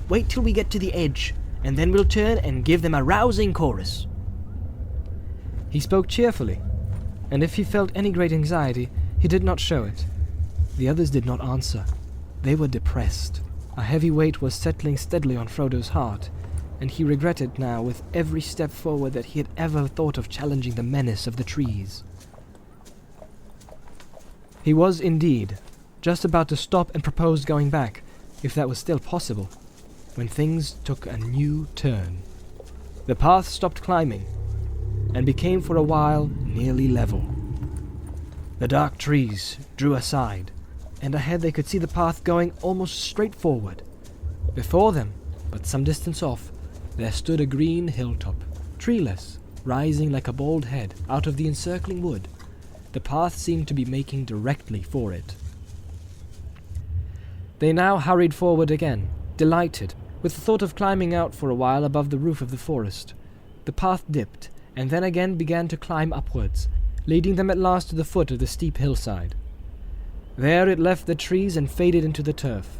Wait till we get to the edge, and then we'll turn and give them a rousing chorus. He spoke cheerfully, and if he felt any great anxiety, he did not show it. The others did not answer. They were depressed. A heavy weight was settling steadily on Frodo's heart, and he regretted now with every step forward that he had ever thought of challenging the menace of the trees. He was, indeed, just about to stop and propose going back, if that was still possible, when things took a new turn. The path stopped climbing, and became for a while nearly level. The dark trees drew aside, and ahead they could see the path going almost straight forward. Before them, but some distance off, there stood a green hilltop, treeless, rising like a bald head out of the encircling wood. The path seemed to be making directly for it. They now hurried forward again, delighted, with the thought of climbing out for a while above the roof of the forest. The path dipped, and then again began to climb upwards, leading them at last to the foot of the steep hillside. There it left the trees and faded into the turf.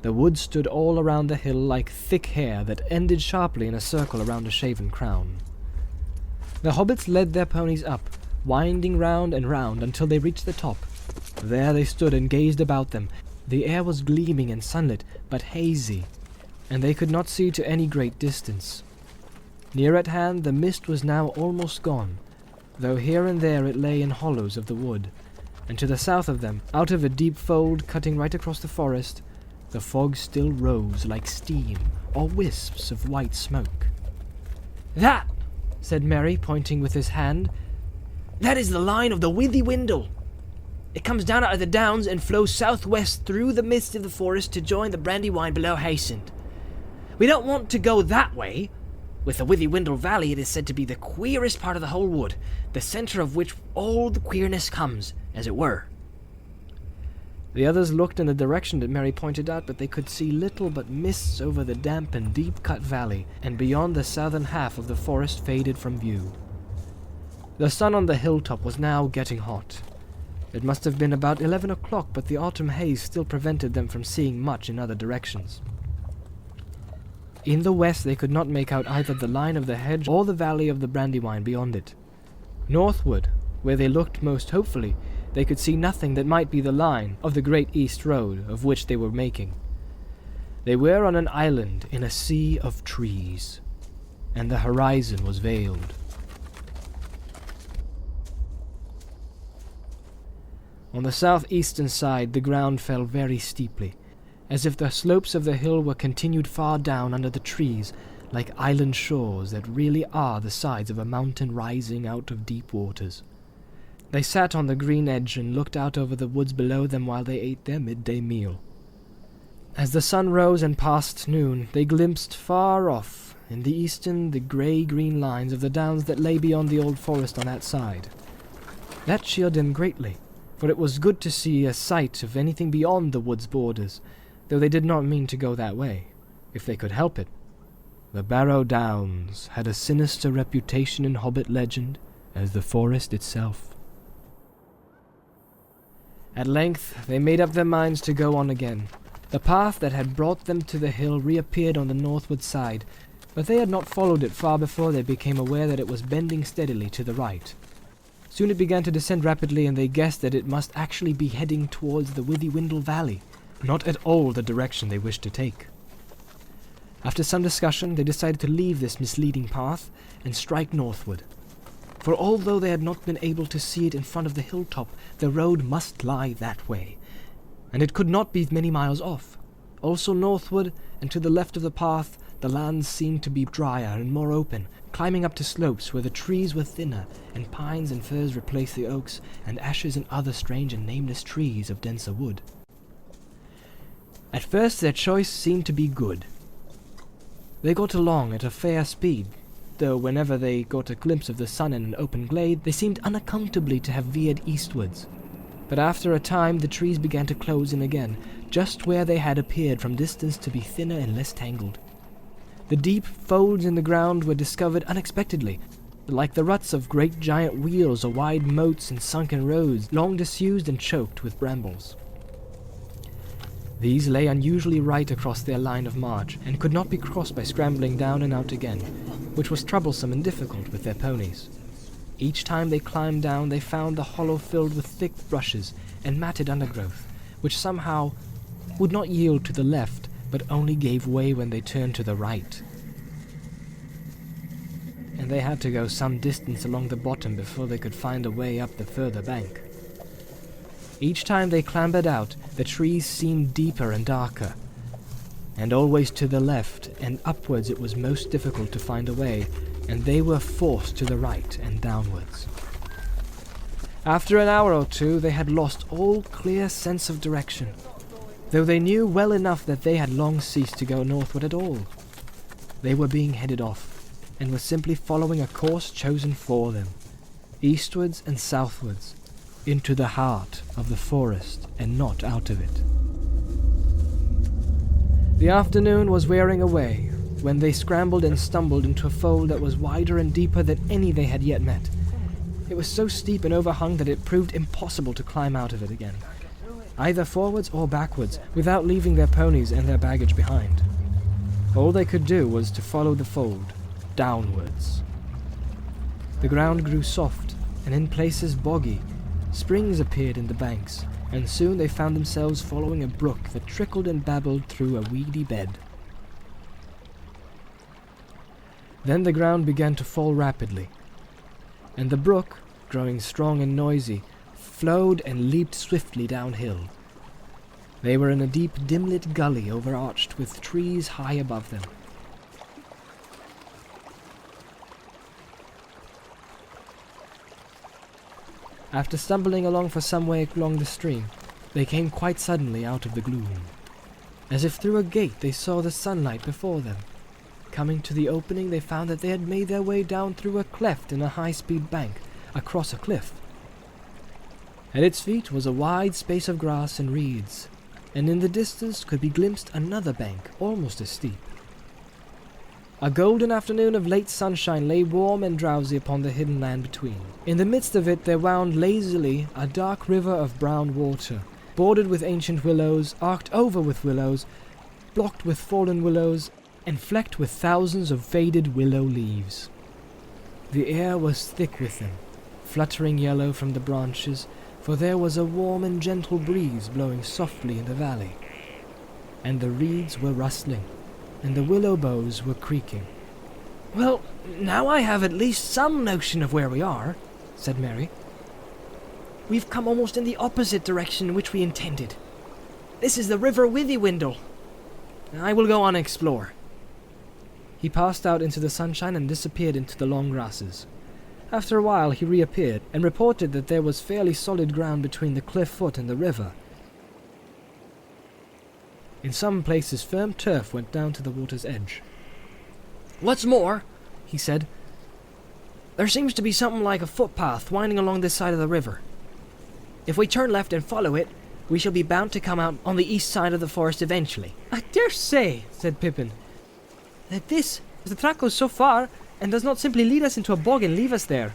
The wood stood all around the hill like thick hair that ended sharply in a circle around a shaven crown. The hobbits led their ponies up, winding round and round until they reached the top. There they stood and gazed about them. The air was gleaming and sunlit, but hazy, and they could not see to any great distance. Near at hand the mist was now almost gone, though here and there it lay in hollows of the wood, and to the south of them, out of a deep fold cutting right across the forest, the fog still rose like steam or wisps of white smoke. That, said Merry, pointing with his hand. "That is the line of the Withywindle. It comes down out of the downs and flows southwest through the midst of the forest to join the Brandywine below Haysend. We don't want to go that way. With the Withywindle Valley, it is said to be the queerest part of the whole wood, the centre of which all the queerness comes, as it were." The others looked in the direction that Mary pointed out, but they could see little but mists over the damp and deep-cut valley, and beyond the southern half of the forest faded from view. The sun on the hilltop was now getting hot. It must have been about 11 o'clock, but the autumn haze still prevented them from seeing much in other directions. In the west they could not make out either the line of the hedge or the valley of the Brandywine beyond it. Northward, where they looked most hopefully, they could see nothing that might be the line of the great east road of which they were making. They were on an island in a sea of trees, and the horizon was veiled. On the southeastern side the ground fell very steeply, as if the slopes of the hill were continued far down under the trees, like island shores that really are the sides of a mountain rising out of deep waters. They sat on the green edge and looked out over the woods below them while they ate their midday meal. As the sun rose and passed noon, they glimpsed far off, in the eastern, the grey-green lines of the downs that lay beyond the old forest on that side. That cheered them greatly, for it was good to see a sight of anything beyond the wood's borders, though they did not mean to go that way, if they could help it. The Barrow Downs had a sinister reputation in Hobbit legend, as the forest itself. At length they made up their minds to go on again. The path that had brought them to the hill reappeared on the northward side, but they had not followed it far before they became aware that it was bending steadily to the right. Soon it began to descend rapidly, and they guessed that it must actually be heading towards the Withywindle Valley, not at all the direction they wished to take. After some discussion, they decided to leave this misleading path and strike northward. For although they had not been able to see it in front of the hilltop, the road must lie that way, and it could not be many miles off. Also northward, and to the left of the path, the lands seemed to be drier and more open, climbing up to slopes where the trees were thinner, and pines and firs replaced the oaks, and ashes and other strange and nameless trees of denser wood. At first their choice seemed to be good. They got along at a fair speed, though whenever they got a glimpse of the sun in an open glade, they seemed unaccountably to have veered eastwards. But after a time the trees began to close in again, just where they had appeared from distance to be thinner and less tangled. The deep folds in the ground were discovered unexpectedly, like the ruts of great giant wheels or wide moats and sunken roads, long disused and choked with brambles. These lay unusually right across their line of march, and could not be crossed by scrambling down and out again, which was troublesome and difficult with their ponies. Each time they climbed down, they found the hollow filled with thick brushes and matted undergrowth, which somehow would not yield to the left, but only gave way when they turned to the right. And they had to go some distance along the bottom before they could find a way up the further bank. Each time they clambered out, the trees seemed deeper and darker, and always to the left and upwards it was most difficult to find a way, and they were forced to the right and downwards. After an hour or two they had lost all clear sense of direction, though they knew well enough that they had long ceased to go northward at all. They were being headed off, and were simply following a course chosen for them, eastwards and southwards, into the heart of the forest and not out of it. The afternoon was wearing away when they scrambled and stumbled into a fold that was wider and deeper than any they had yet met. It was so steep and overhung that it proved impossible to climb out of it again, either forwards or backwards, without leaving their ponies and their baggage behind. All they could do was to follow the fold, downwards. The ground grew soft, and in places boggy. Springs appeared in the banks, and soon they found themselves following a brook that trickled and babbled through a weedy bed. Then the ground began to fall rapidly, and the brook, growing strong and noisy, flowed and leaped swiftly downhill. They were in a deep, dim-lit gully overarched with trees high above them. After stumbling along for some way along the stream, they came quite suddenly out of the gloom. As if through a gate, they saw the sunlight before them. Coming to the opening, they found that they had made their way down through a cleft in a high-speed bank, across a cliff. At its feet was a wide space of grass and reeds, and in the distance could be glimpsed another bank, almost as steep. A golden afternoon of late sunshine lay warm and drowsy upon the hidden land between. In the midst of it there wound lazily a dark river of brown water, bordered with ancient willows, arched over with willows, blocked with fallen willows, and flecked with thousands of faded willow leaves. The air was thick with them, fluttering yellow from the branches, for there was a warm and gentle breeze blowing softly in the valley, and the reeds were rustling, and the willow boughs were creaking. "Well, now I have at least some notion of where we are," said Mary. "We've come almost in the opposite direction in which we intended. This is the River Withywindle. I will go on and explore." He passed out into the sunshine and disappeared into the long grasses. After a while he reappeared and reported that there was fairly solid ground between the cliff foot and the river. In some places firm turf went down to the water's edge. "What's more," he said, "there seems to be something like a footpath winding along this side of the river. If we turn left and follow it, we shall be bound to come out on the east side of the forest eventually." "I dare say," said Pippin, "that the track goes so far, and does not simply lead us into a bog and leave us there.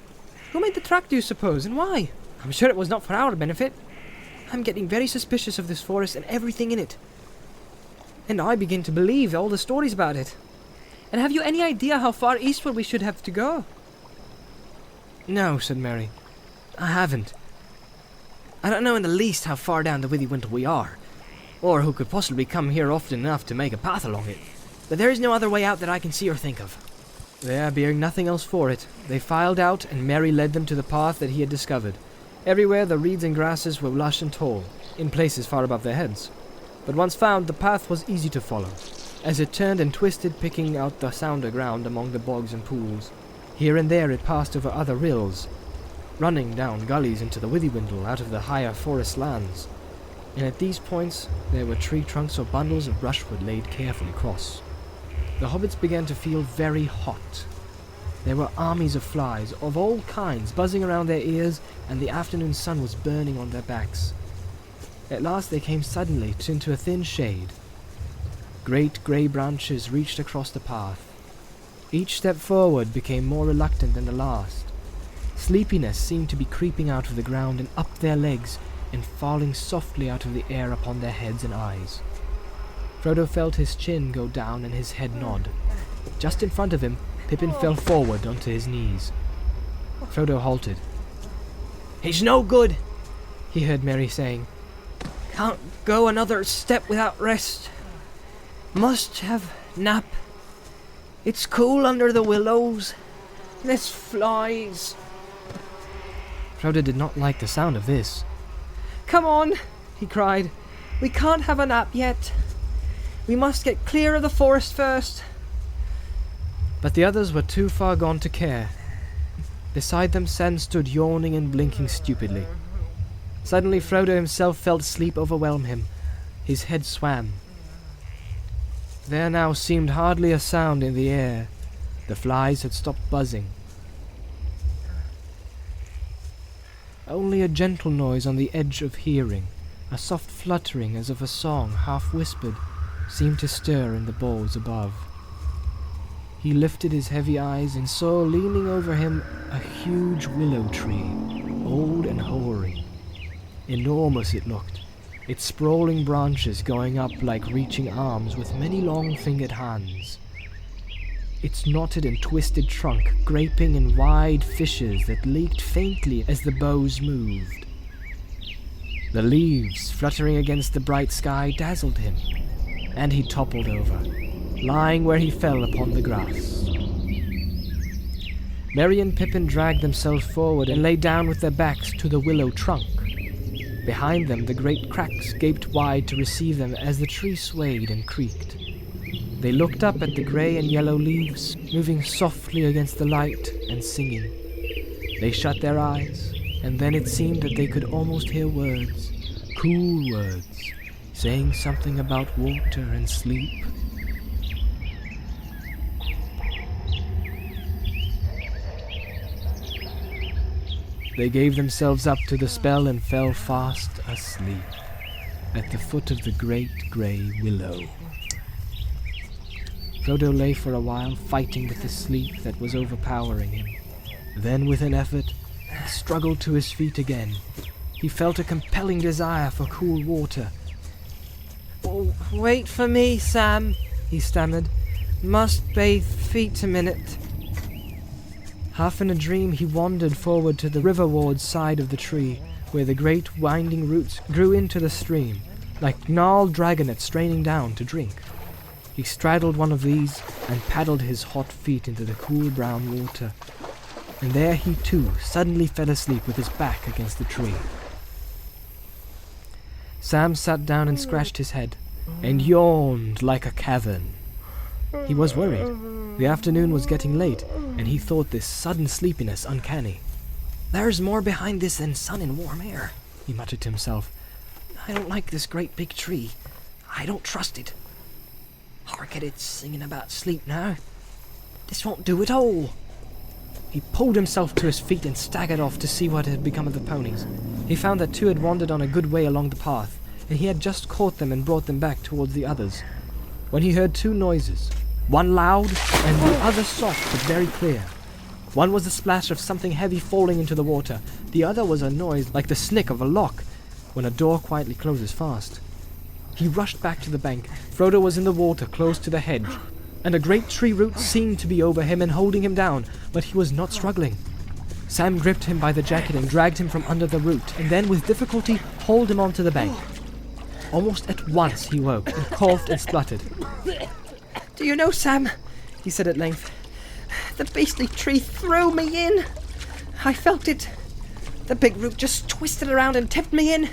Who made the track, do you suppose, and why? I'm sure it was not for our benefit. I'm getting very suspicious of this forest and everything in it. And I begin to believe all the stories about it. And have you any idea how far eastward we should have to go?" "No," said Mary, "I haven't. I don't know in the least how far down the Withywindle we are, or who could possibly come here often enough to make a path along it. But there is no other way out that I can see or think of." There being nothing else for it, they filed out, and Mary led them to the path that he had discovered. Everywhere the reeds and grasses were lush and tall, in places far above their heads. But once found, the path was easy to follow, as it turned and twisted, picking out the sounder ground among the bogs and pools. Here and there it passed over other rills, running down gullies into the Withywindle out of the higher forest lands, and at these points there were tree trunks or bundles of brushwood laid carefully across. The hobbits began to feel very hot. There were armies of flies of all kinds buzzing around their ears, and the afternoon sun was burning on their backs. At last they came suddenly into a thin shade. Great grey branches reached across the path. Each step forward became more reluctant than the last. Sleepiness seemed to be creeping out of the ground and up their legs, and falling softly out of the air upon their heads and eyes. Frodo felt his chin go down and his head nod. Just in front of him, Pippin fell forward onto his knees. Frodo halted. "It's no good," he heard Merry saying. "Can't go another step without rest. Must have nap. It's cool under the willows. There's flies." Frodo did not like the sound of this. "Come on," he cried. "We can't have a nap yet. We must get clear of the forest first." But the others were too far gone to care. Beside them, Sam stood yawning and blinking stupidly. Suddenly Frodo himself felt sleep overwhelm him. His head swam. There now seemed hardly a sound in the air. The flies had stopped buzzing. Only a gentle noise on the edge of hearing, a soft fluttering as of a song half whispered, seemed to stir in the boughs above. He lifted his heavy eyes and saw leaning over him a huge willow tree, old and hoary. Enormous it looked, its sprawling branches going up like reaching arms with many long-fingered hands. Its knotted and twisted trunk gaping in wide fissures that leaked faintly as the boughs moved. The leaves fluttering against the bright sky dazzled him, and he toppled over, lying where he fell upon the grass. Merry and Pippin dragged themselves forward and lay down with their backs to the willow trunk. Behind them the great cracks gaped wide to receive them as the tree swayed and creaked. They looked up at the grey and yellow leaves, moving softly against the light and singing. They shut their eyes, and then it seemed that they could almost hear words, cool words, saying something about water and sleep. They gave themselves up to the spell and fell fast asleep at the foot of the great grey willow. Frodo lay for a while, fighting with the sleep that was overpowering him. Then, with an effort, he struggled to his feet again. He felt a compelling desire for cool water. "Oh, wait for me, Sam," he stammered. "Must bathe feet a minute." Half in a dream, he wandered forward to the riverward side of the tree, where the great winding roots grew into the stream, like gnarled dragonets straining down to drink. He straddled one of these and paddled his hot feet into the cool brown water. And there he too suddenly fell asleep with his back against the tree. Sam sat down and scratched his head, and yawned like a cavern. He was worried. The afternoon was getting late, and he thought this sudden sleepiness uncanny. "There's more behind this than sun and warm air," he muttered to himself. "I don't like this great big tree. I don't trust it. Hark at it singing about sleep now. This won't do at all." He pulled himself to his feet and staggered off to see what had become of the ponies. He found that two had wandered on a good way along the path, and he had just caught them and brought them back towards the others, when he heard two noises, one loud and the other soft but very clear. One was the splash of something heavy falling into the water. The other was a noise like the snick of a lock when a door quietly closes fast. He rushed back to the bank. Frodo was in the water close to the hedge, and a great tree root seemed to be over him and holding him down, but he was not struggling. Sam gripped him by the jacket and dragged him from under the root, and then with difficulty hauled him onto the bank. Almost at once he woke and coughed and spluttered. "Do you know, Sam," he said at length, "the beastly tree threw me in. I felt it. The big root just twisted around and tipped me in."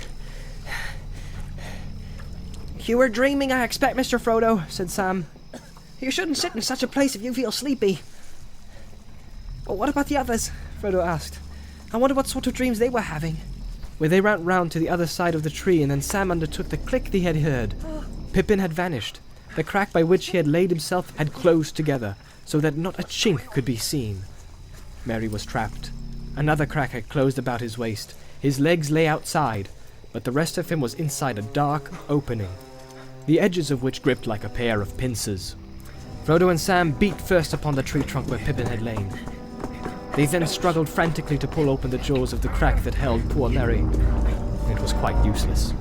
"You were dreaming, I expect, Mr. Frodo," said Sam. "You shouldn't sit in such a place if you feel sleepy." "Well, what about the others?" Frodo asked. "I wonder what sort of dreams they were having." Where they ran round to the other side of the tree, and then Sam undertook the click they had heard. Pippin had vanished. The crack by which he had laid himself had closed together, so that not a chink could be seen. Merry was trapped. Another crack had closed about his waist. His legs lay outside, but the rest of him was inside a dark opening, the edges of which gripped like a pair of pincers. Frodo and Sam beat first upon the tree trunk where Pippin had lain. They then struggled frantically to pull open the jaws of the crack that held poor Merry. It was quite useless.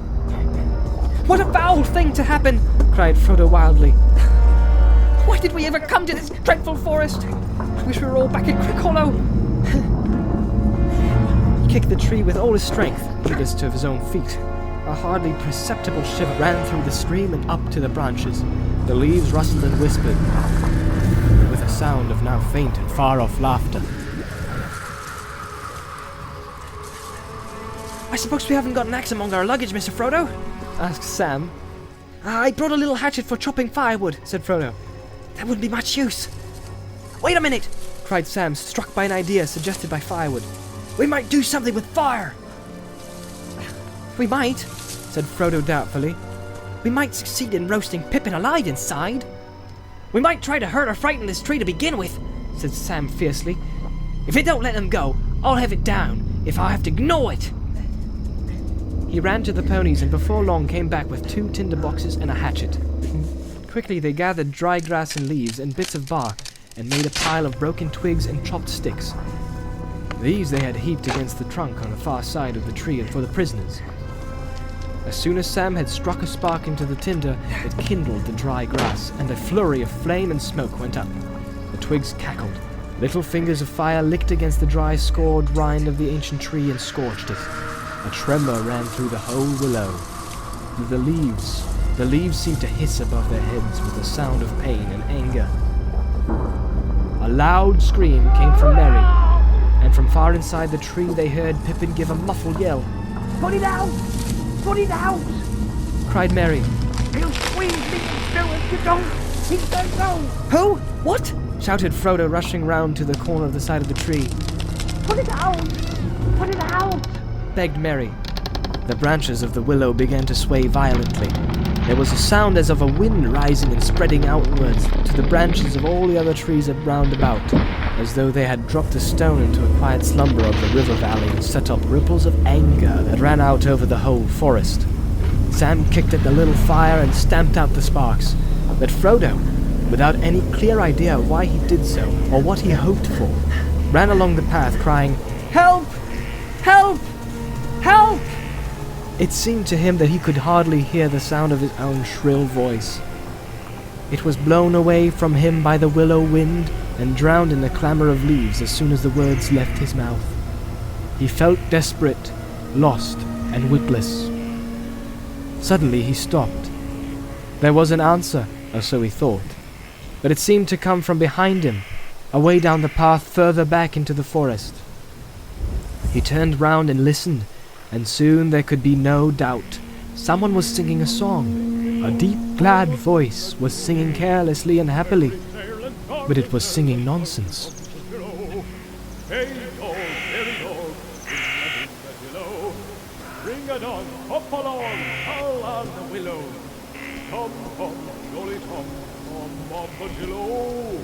"What a foul thing to happen!" cried Frodo wildly. "Why did we ever come to this dreadful forest? I wish we were all back in Crick Hollow." He kicked the tree with all his strength, heedless to his own feet. A hardly perceptible shiver ran through the stream and up to the branches. The leaves rustled and whispered, with a sound of now faint and far-off laughter. "I suppose we haven't got an axe among our luggage, Mr. Frodo?" asked Sam. "I brought a little hatchet for chopping firewood," said Frodo. "That wouldn't be much use." "Wait a minute!" cried Sam, struck by an idea suggested by firewood. "We might do something with fire!" "We might," said Frodo doubtfully. "We might succeed in roasting Pippin alive inside." "We might try to hurt or frighten this tree to begin with," said Sam fiercely. "If it don't let them go, I'll have it down, if I have to gnaw it." He ran to the ponies and before long came back with 2 tinder boxes and a hatchet. Quickly they gathered dry grass and leaves and bits of bark and made a pile of broken twigs and chopped sticks. These they had heaped against the trunk on the far side of the tree for the prisoners. As soon as Sam had struck a spark into the tinder, it kindled the dry grass, and a flurry of flame and smoke went up. The twigs cackled. Little fingers of fire licked against the dry, scored rind of the ancient tree and scorched it. A tremor ran through the whole willow. The leaves seemed to hiss above their heads with a sound of pain and anger. A loud scream came from Merry, and from far inside the tree they heard Pippin give a muffled yell. "Put it out! Put it out!" cried Merry. "He'll squeeze me through if you don't! He says no!" "Who? What?" shouted Frodo, rushing round to the corner of the side of the tree. "Put it out! Put it out!" begged Mary. The branches of the willow began to sway violently. There was a sound as of a wind rising and spreading outwards to the branches of all the other trees round about, as though they had dropped a stone into a quiet slumber of the river valley and set up ripples of anger that ran out over the whole forest. Sam kicked at the little fire and stamped out the sparks, but Frodo, without any clear idea of why he did so or what he hoped for, ran along the path crying, "Help! Help! Help!" It seemed to him that he could hardly hear the sound of his own shrill voice. It was blown away from him by the willow wind and drowned in the clamor of leaves as soon as the words left his mouth. He felt desperate, lost, and witless. Suddenly he stopped. There was an answer, or so he thought, but it seemed to come from behind him, away down the path further back into the forest. He turned round and listened, and soon there could be no doubt. Someone was singing a song. A deep, glad voice was singing carelessly and happily, but it was singing nonsense. Ring-a-dong, hop along, all on the willow. Tom, Tom, jolly Tom, Tom Bombadillo.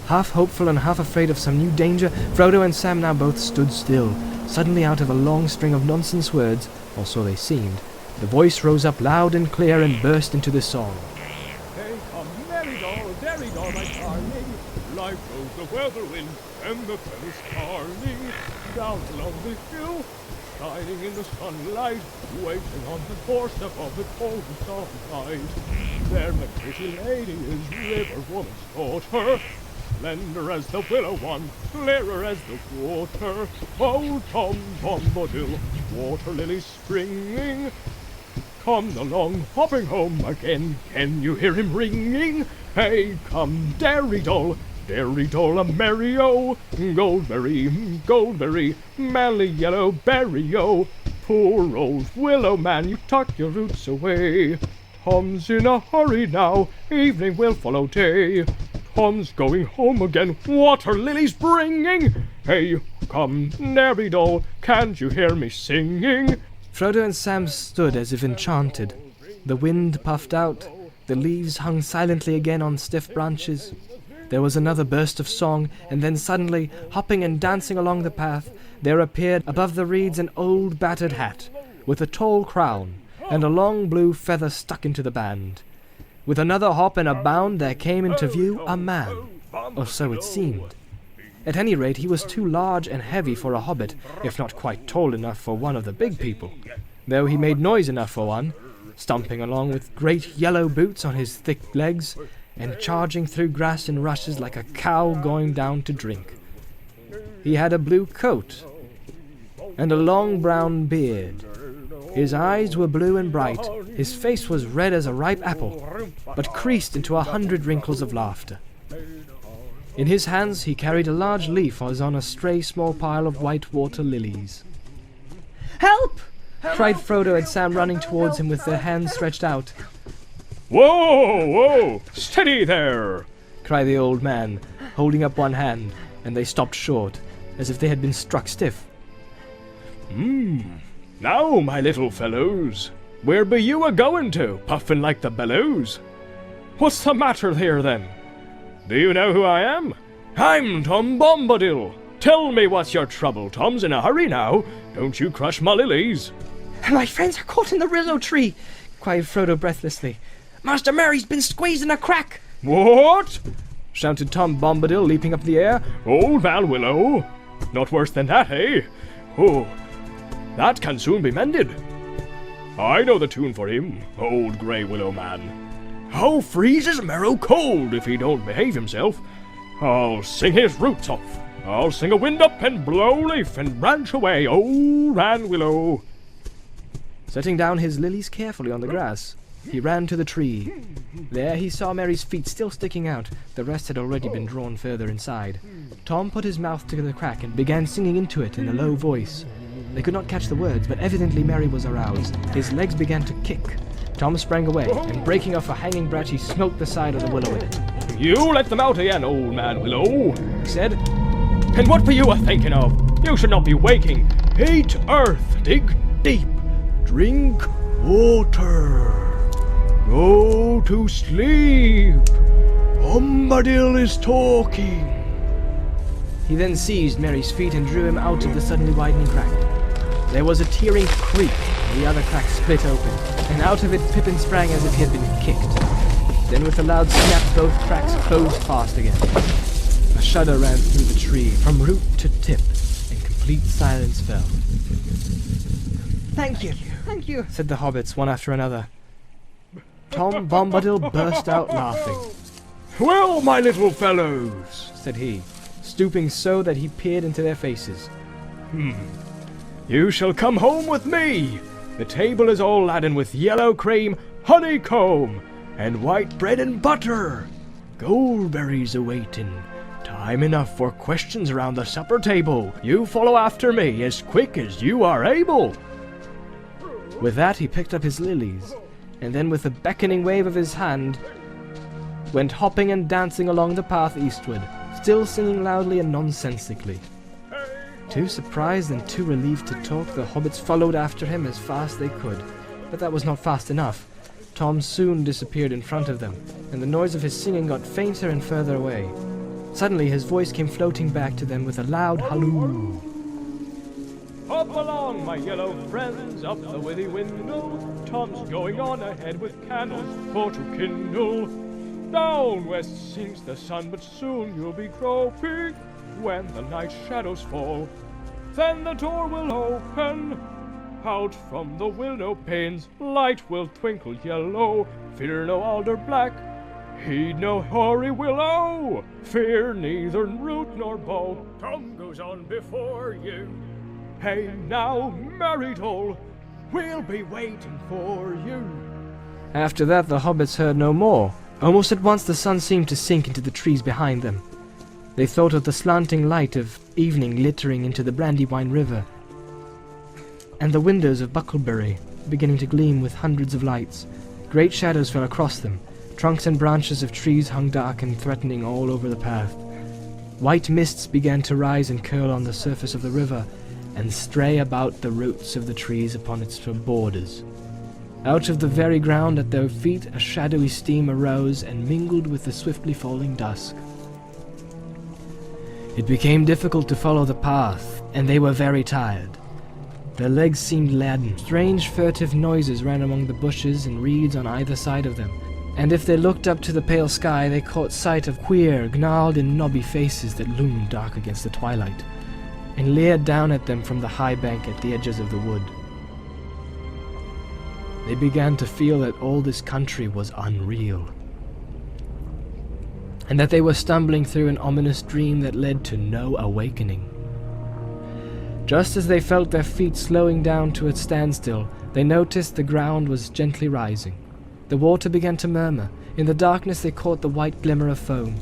Half hopeful and half afraid of some new danger, Frodo and Sam now both stood still. Suddenly, out of a long string of nonsense words, or so they seemed, the voice rose up loud and clear and burst into the song. Hey, come, merry doll, my darling. Life goes the weather wind, and the feathers starling. Down along the hill, shining in the sunlight, waiting on the doorstep of the cold and soft night. There my pretty lady is, river woman's daughter, slender as the willow one, clearer as the water. Oh, Tom Bombadil, water lilies springing, come along, hopping home again. Can you hear him ringing? Hey, come, Derry doll, a merry-o, goldberry, melly yellow berry-o. Poor old willow man, you tuck your roots away. Tom's in a hurry now, evening will follow day. Tom's going home again, water lilies bringing. Hey, come, Derry doll, can't you hear me singing? Frodo and Sam stood as if enchanted. The wind puffed out, the leaves hung silently again on stiff branches. There was another burst of song, and then suddenly, hopping and dancing along the path, there appeared above the reeds an old battered hat, with a tall crown, and a long blue feather stuck into the band. With another hop and a bound there came into view a man, or so it seemed. At any rate, he was too large and heavy for a hobbit, if not quite tall enough for one of the big people, though he made noise enough for one, stumping along with great yellow boots on his thick legs, and charging through grass and rushes like a cow going down to drink. He had a blue coat, and a long brown beard. His eyes were blue and bright, his face was red as a ripe apple, but creased into 100 wrinkles of laughter. In his hands he carried a large leaf as on a stray small pile of white water lilies. "Help!" cried Frodo and Sam, running towards him with their hands stretched out. Whoa! Steady there! Cried the old man, holding up one hand, and they stopped short, as if they had been struck stiff. Now, my little fellows, where be you a-going to, puffin' like the bellows? What's the matter here, then? Do you know who I am? I'm Tom Bombadil. Tell me what's your trouble. Tom's in a hurry now. Don't you crush my lilies. My friends are caught in the willow tree, cried Frodo breathlessly. Master Mary's been squeezed in a crack. What? Shouted Tom Bombadil, leaping up the air. Old Val Willow? Not worse than that, eh? Oh, that can soon be mended. I know the tune for him, old grey willow man. How freezes marrow cold if he don't behave himself. I'll sing his roots off. I'll sing a wind up and blow leaf and branch away, old Val Willow. Setting down his lilies carefully on the grass, he ran to the tree. There he saw Mary's feet still sticking out. The rest had already been drawn further inside. Tom put his mouth to the crack and began singing into it in a low voice. They could not catch the words, but evidently Mary was aroused. His legs began to kick. Tom sprang away, and breaking off a hanging branch, he smote the side of the willow with it. You let them out again, old man Willow, he said. And what were you a-thinking of? You should not be waking. Eat earth, dig deep, drink water. Go to sleep. Bombadil is talking. He then seized Merry's feet and drew him out of the suddenly widening crack. There was a tearing creak, and the other crack split open, and out of it Pippin sprang as if he had been kicked. Then with a loud snap both cracks closed fast again. A shudder ran through the tree, from root to tip, and complete silence fell. Thank you, Said the hobbits one after another. Tom Bombadil burst out laughing. Well, my little fellows, Said he, stooping so that he peered into their faces. You shall come home with me. The table is all laden with yellow cream, honeycomb, and white bread and butter. Goldberries awaiting. Time enough for questions around the supper table. You follow after me as quick as you are able. With that he picked up his lilies, and then with a beckoning wave of his hand, went hopping and dancing along the path eastward, still singing loudly and nonsensically. Too surprised and too relieved to talk, the hobbits followed after him as fast they could. But that was not fast enough. Tom soon disappeared in front of them, and the noise of his singing got fainter and further away. Suddenly his voice came floating back to them with a loud halloo. Hop along, my yellow friends, up the withy window. Tom's going on ahead with candles for to kindle. Down west sinks the sun, but soon you'll be groping when the night shadows fall. Then the door will open. Out from the window panes light will twinkle yellow. Fear no alder black, heed no hoary willow. Fear neither root nor bough. Tom goes on before you. Hey now, married all, we'll be waiting for you. After that the hobbits heard no more. Almost at once the sun seemed to sink into the trees behind them. They thought of the slanting light of evening glittering into the Brandywine River, and the windows of Bucklebury beginning to gleam with hundreds of lights. Great shadows fell across them. Trunks and branches of trees hung dark and threatening all over the path. White mists began to rise and curl on the surface of the river, and stray about the roots of the trees upon its borders. Out of the very ground at their feet a shadowy steam arose and mingled with the swiftly falling dusk. It became difficult to follow the path, and they were very tired. Their legs seemed leaden. Strange furtive noises ran among the bushes and reeds on either side of them, and if they looked up to the pale sky they caught sight of queer, gnarled and knobby faces that loomed dark against the twilight, and leered down at them from the high bank at the edges of the wood. They began to feel that all this country was unreal, and that they were stumbling through an ominous dream that led to no awakening. Just as they felt their feet slowing down to a standstill, they noticed the ground was gently rising. The water began to murmur. In the darkness they caught the white glimmer of foam,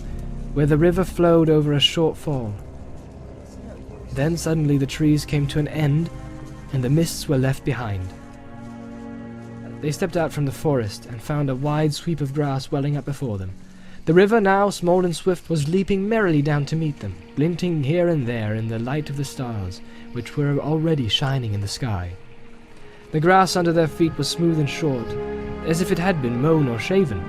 where the river flowed over a short fall. Then suddenly the trees came to an end, and the mists were left behind. They stepped out from the forest and found a wide sweep of grass welling up before them. The river, now small and swift, was leaping merrily down to meet them, glinting here and there in the light of the stars, which were already shining in the sky. The grass under their feet was smooth and short, as if it had been mown or shaven.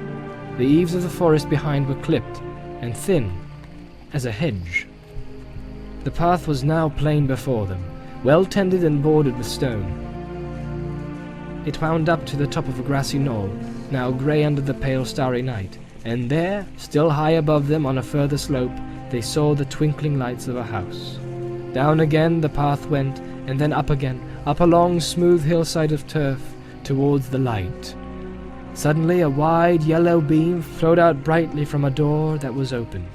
The eaves of the forest behind were clipped, and thin as a hedge. The path was now plain before them, well tended and bordered with stone. It wound up to the top of a grassy knoll, now grey under the pale starry night, and there, still high above them on a further slope, they saw the twinkling lights of a house. Down again the path went, and then up again, up a long smooth hillside of turf, towards the light. Suddenly a wide yellow beam flowed out brightly from a door that was opened.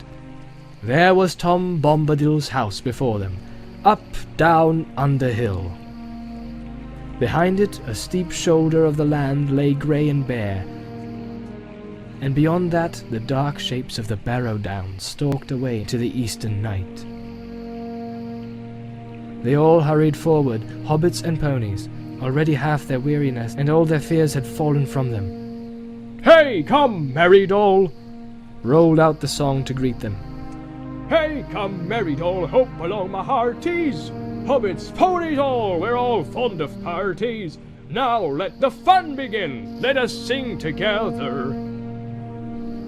There was Tom Bombadil's house before them, up, down, under hill. Behind it, a steep shoulder of the land lay grey and bare, and beyond that, the dark shapes of the Barrow Downs stalked away to the eastern night. They all hurried forward, hobbits and ponies, already half their weariness and all their fears had fallen from them. Hey, come, merry doll! Rolled out the song to greet them. Hey, come, merry doll, hop along, my hearties! Hobbits, ponies all, we're all fond of parties. Now let the fun begin. Let us sing together.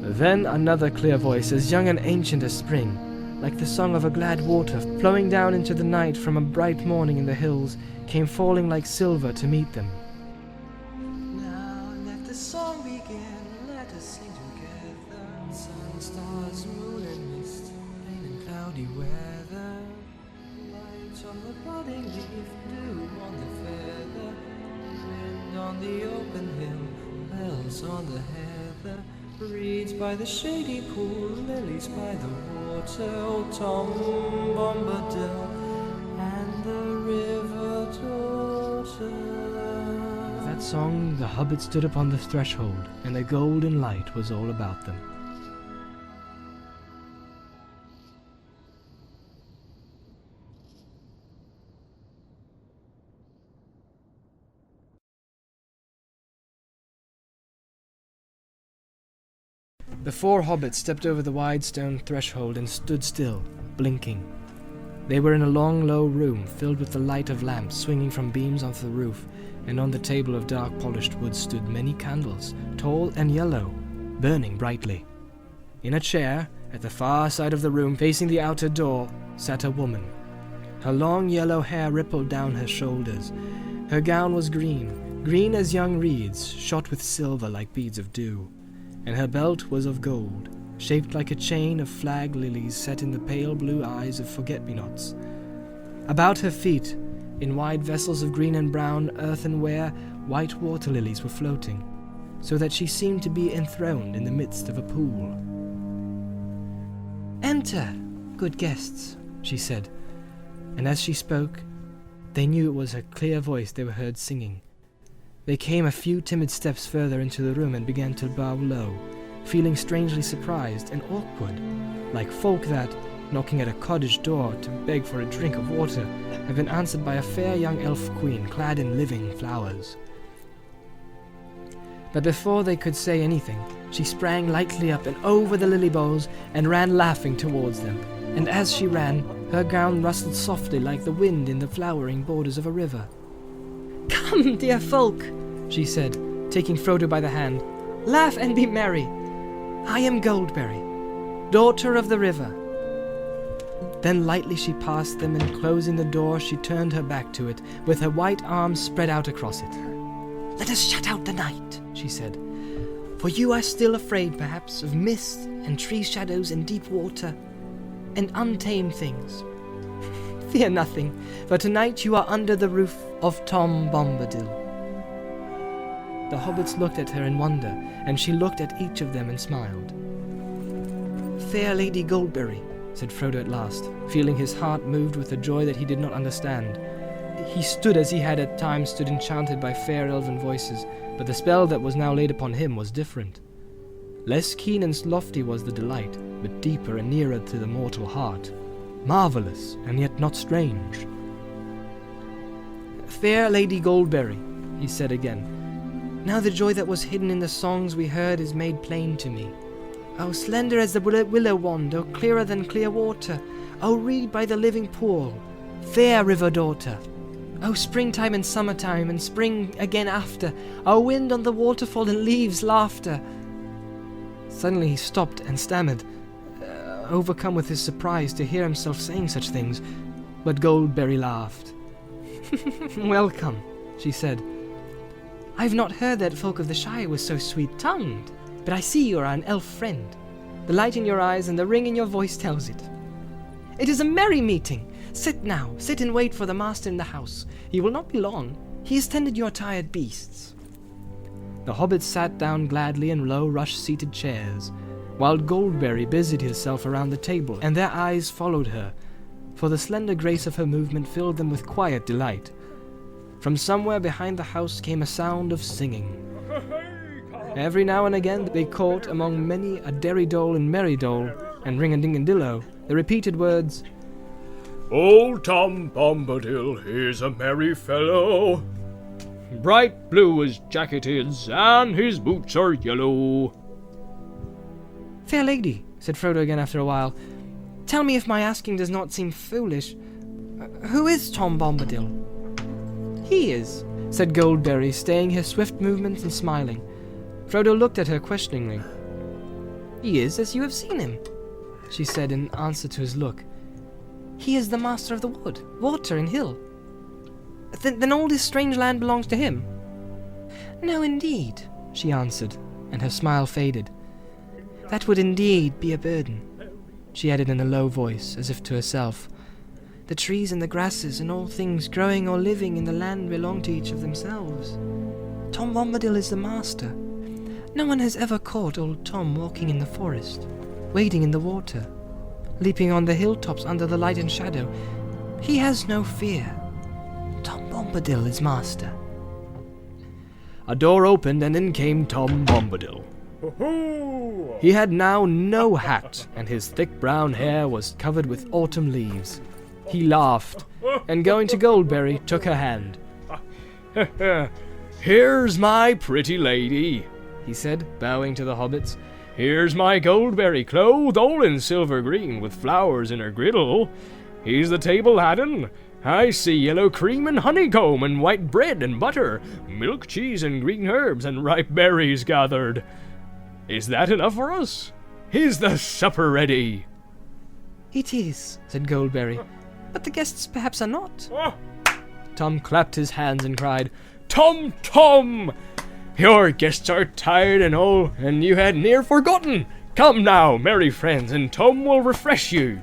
Then another clear voice, as young and ancient as spring, like the song of a glad water flowing down into the night from a bright morning in the hills, came falling like silver to meet them. Now let the song begin, let us sing together. Sun, stars, moon and mist, rain and cloudy weather. Light on the budding leaf, dew on the feather. Wind on the open hill, bells on the heather. Reeds by the shady pool, lilies by the water. Old Tom Bombadil and the river daughter. With that song, the hobbits stood upon the threshold, and the golden light was all about them. The four hobbits stepped over the wide stone threshold and stood still, blinking. They were in a long, low room filled with the light of lamps swinging from beams off the roof, and on the table of dark polished wood stood many candles, tall and yellow, burning brightly. In a chair, at the far side of the room facing the outer door, sat a woman. Her long yellow hair rippled down her shoulders. Her gown was green, green as young reeds, shot with silver like beads of dew, and her belt was of gold, shaped like a chain of flag lilies set in the pale blue eyes of forget-me-nots. About her feet, in wide vessels of green and brown earthenware, white water lilies were floating, so that she seemed to be enthroned in the midst of a pool. "Enter, good guests," she said, and as she spoke, they knew it was her clear voice they were heard singing. They came a few timid steps further into the room and began to bow low, feeling strangely surprised and awkward, like folk that, knocking at a cottage door to beg for a drink of water, have been answered by a fair young elf queen clad in living flowers. But before they could say anything, she sprang lightly up and over the lily bowls and ran laughing towards them, and as she ran, her gown rustled softly like the wind in the flowering borders of a river. "Come, dear folk," she said, taking Frodo by the hand. "Laugh and be merry. I am Goldberry, daughter of the river." Then lightly she passed them, and closing the door, she turned her back to it, with her white arms spread out across it. "Let us shut out the night," she said, "for you are still afraid, perhaps, of mist and tree shadows and deep water and untamed things. Fear nothing, for tonight you are under the roof of Tom Bombadil." The hobbits looked at her in wonder, and she looked at each of them and smiled. "Fair Lady Goldberry," said Frodo at last, feeling his heart moved with a joy that he did not understand. He stood as he had at times stood enchanted by fair elven voices, but the spell that was now laid upon him was different. Less keen and lofty was the delight, but deeper and nearer to the mortal heart. Marvelous, and yet not strange. "Fair Lady Goldberry," he said again, "now the joy that was hidden in the songs we heard is made plain to me. O slender as the willow wand, O clearer than clear water, O reed by the living pool, fair river daughter, O springtime and summertime and spring again after, O wind on the waterfall and leaves laughter." Suddenly he stopped and stammered, overcome with his surprise to hear himself saying such things, but Goldberry laughed. "Welcome," she said. "I've not heard that folk of the Shire were so sweet-tongued, but I see you are an elf friend. The light in your eyes and the ring in your voice tells it. It is a merry meeting. Sit now, sit and wait for the master in the house. He will not be long. He has tended your tired beasts." The hobbits sat down gladly in low rush-seated chairs, while Goldberry busied herself around the table, and their eyes followed her, for the slender grace of her movement filled them with quiet delight. From somewhere behind the house came a sound of singing. Every now and again they caught, among many a derry-dole and merry-dole and ring-a-ding-a-dillo, the repeated words, "Old Tom Bombadil, he's a merry fellow. Bright blue his jacket is, and his boots are yellow." "Fair lady," said Frodo again after a while, "tell me if my asking does not seem foolish, Who is Tom Bombadil? He is, said Goldberry, staying her swift movements and smiling. Frodo looked at her questioningly. He is as you have seen him, she said in answer to his look. He is the master of the wood, water, and hill. Then all this strange land belongs to him? No, indeed, she answered, and her smile faded. That would indeed be a burden, she added in a low voice, as if to herself. The trees and the grasses and all things growing or living in the land belong to each of themselves. Tom Bombadil is the master. No one has ever caught old Tom walking in the forest, wading in the water, leaping on the hilltops under the light and shadow. He has no fear. Tom Bombadil is master. A door opened and in came Tom Bombadil. He had now no hat, and his thick brown hair was covered with autumn leaves. He laughed, and going to Goldberry, took her hand. "Here's my pretty lady," he said, bowing to the hobbits. "Here's my Goldberry, clothed all in silver green, with flowers in her griddle. He's the table laden. I see yellow cream and honeycomb, and white bread and butter, milk, cheese, and green herbs, and ripe berries gathered. Is that enough for us? Is the supper ready?" It is, said Goldberry, but the guests perhaps are not. Tom clapped his hands and cried, "Tom, Tom! Your guests are tired and all, and you had near forgotten. Come now, merry friends, and Tom will refresh you.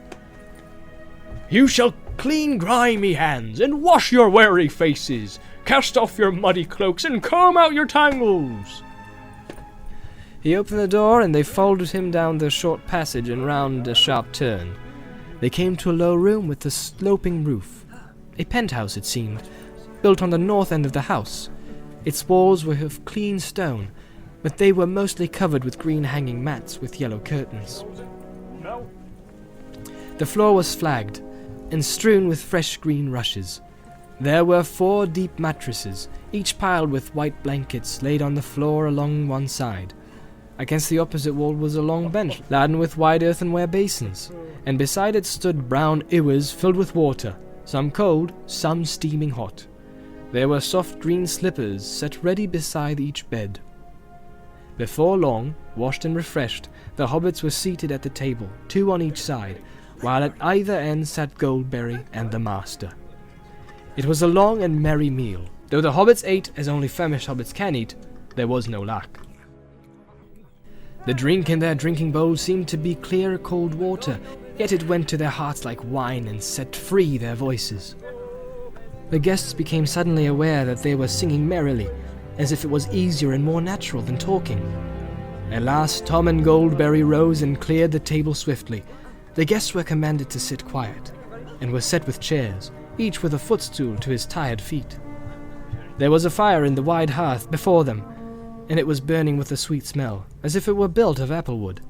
You shall clean grimy hands, and wash your weary faces, cast off your muddy cloaks, and comb out your tangles." He opened the door, and they followed him down the short passage and round a sharp turn. They came to a low room with a sloping roof. A penthouse, it seemed, built on the north end of the house. Its walls were of clean stone, but they were mostly covered with green hanging mats with yellow curtains. The floor was flagged and strewn with fresh green rushes. There were 4 deep mattresses, each piled with white blankets laid on the floor along one side. Against the opposite wall was a long bench laden with wide earthenware basins, and beside it stood brown ewers filled with water, some cold, some steaming hot. There were soft green slippers set ready beside each bed. Before long, washed and refreshed, the hobbits were seated at the table, 2 on each side, while at either end sat Goldberry and the master. It was a long and merry meal. Though the hobbits ate as only famished hobbits can eat, there was no lack. The drink in their drinking bowls seemed to be clear, cold water, yet it went to their hearts like wine and set free their voices. The guests became suddenly aware that they were singing merrily, as if it was easier and more natural than talking. At last Tom and Goldberry rose and cleared the table swiftly. The guests were commanded to sit quiet, and were set with chairs, each with a footstool to his tired feet. There was a fire in the wide hearth before them, and it was burning with a sweet smell, as if it were built of apple wood.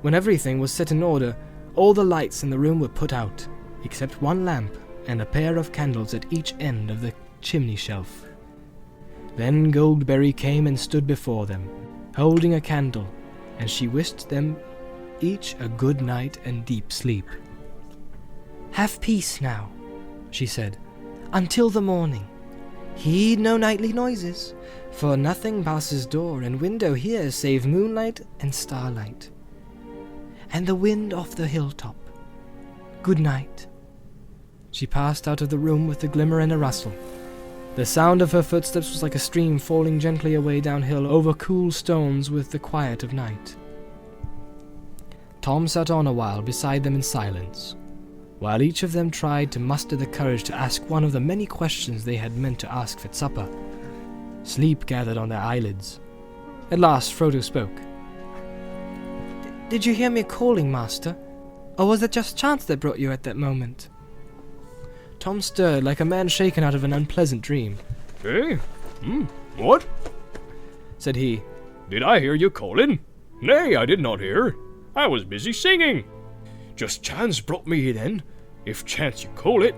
When everything was set in order, all the lights in the room were put out, except one lamp and a pair of candles at each end of the chimney shelf. Then Goldberry came and stood before them, holding a candle, and she wished them each a good night and deep sleep. "Have peace now," she said, "until the morning. Heed no nightly noises, for nothing passes door and window here save moonlight and starlight, and the wind off the hilltop. Good night." She passed out of the room with a glimmer and a rustle. The sound of her footsteps was like a stream falling gently away downhill over cool stones with the quiet of night. Tom sat on a while beside them in silence, while each of them tried to muster the courage to ask one of the many questions they had meant to ask at supper. Sleep gathered on their eyelids. At last Frodo spoke. "Did you hear me calling, Master? Or was it just chance that brought you at that moment?" Tom stirred like a man shaken out of an unpleasant dream. "Eh? What?" said he. "Did I hear you calling? Nay, I did not hear. I was busy singing. Just chance brought me then, if chance you call it.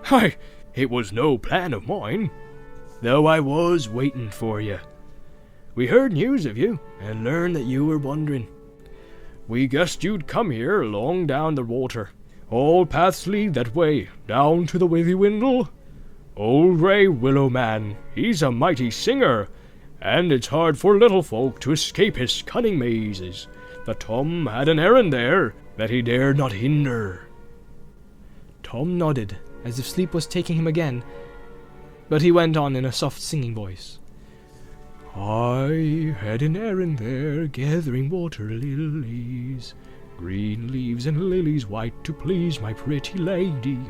Why, it was no plan of mine, though I was waiting for you. We heard news of you, and learned that you were wandering. We guessed you'd come here along down the water, All paths lead that way, down to the Withy Windle. Old Grey Willow Man, he's a mighty singer, and it's hard for little folk to escape his cunning mazes. The Tom had an errand there that he dared not hinder. Tom nodded, as if sleep was taking him again, but he went on in a soft singing voice. I had an errand there, gathering water lilies, green leaves and lilies white, to please my pretty lady.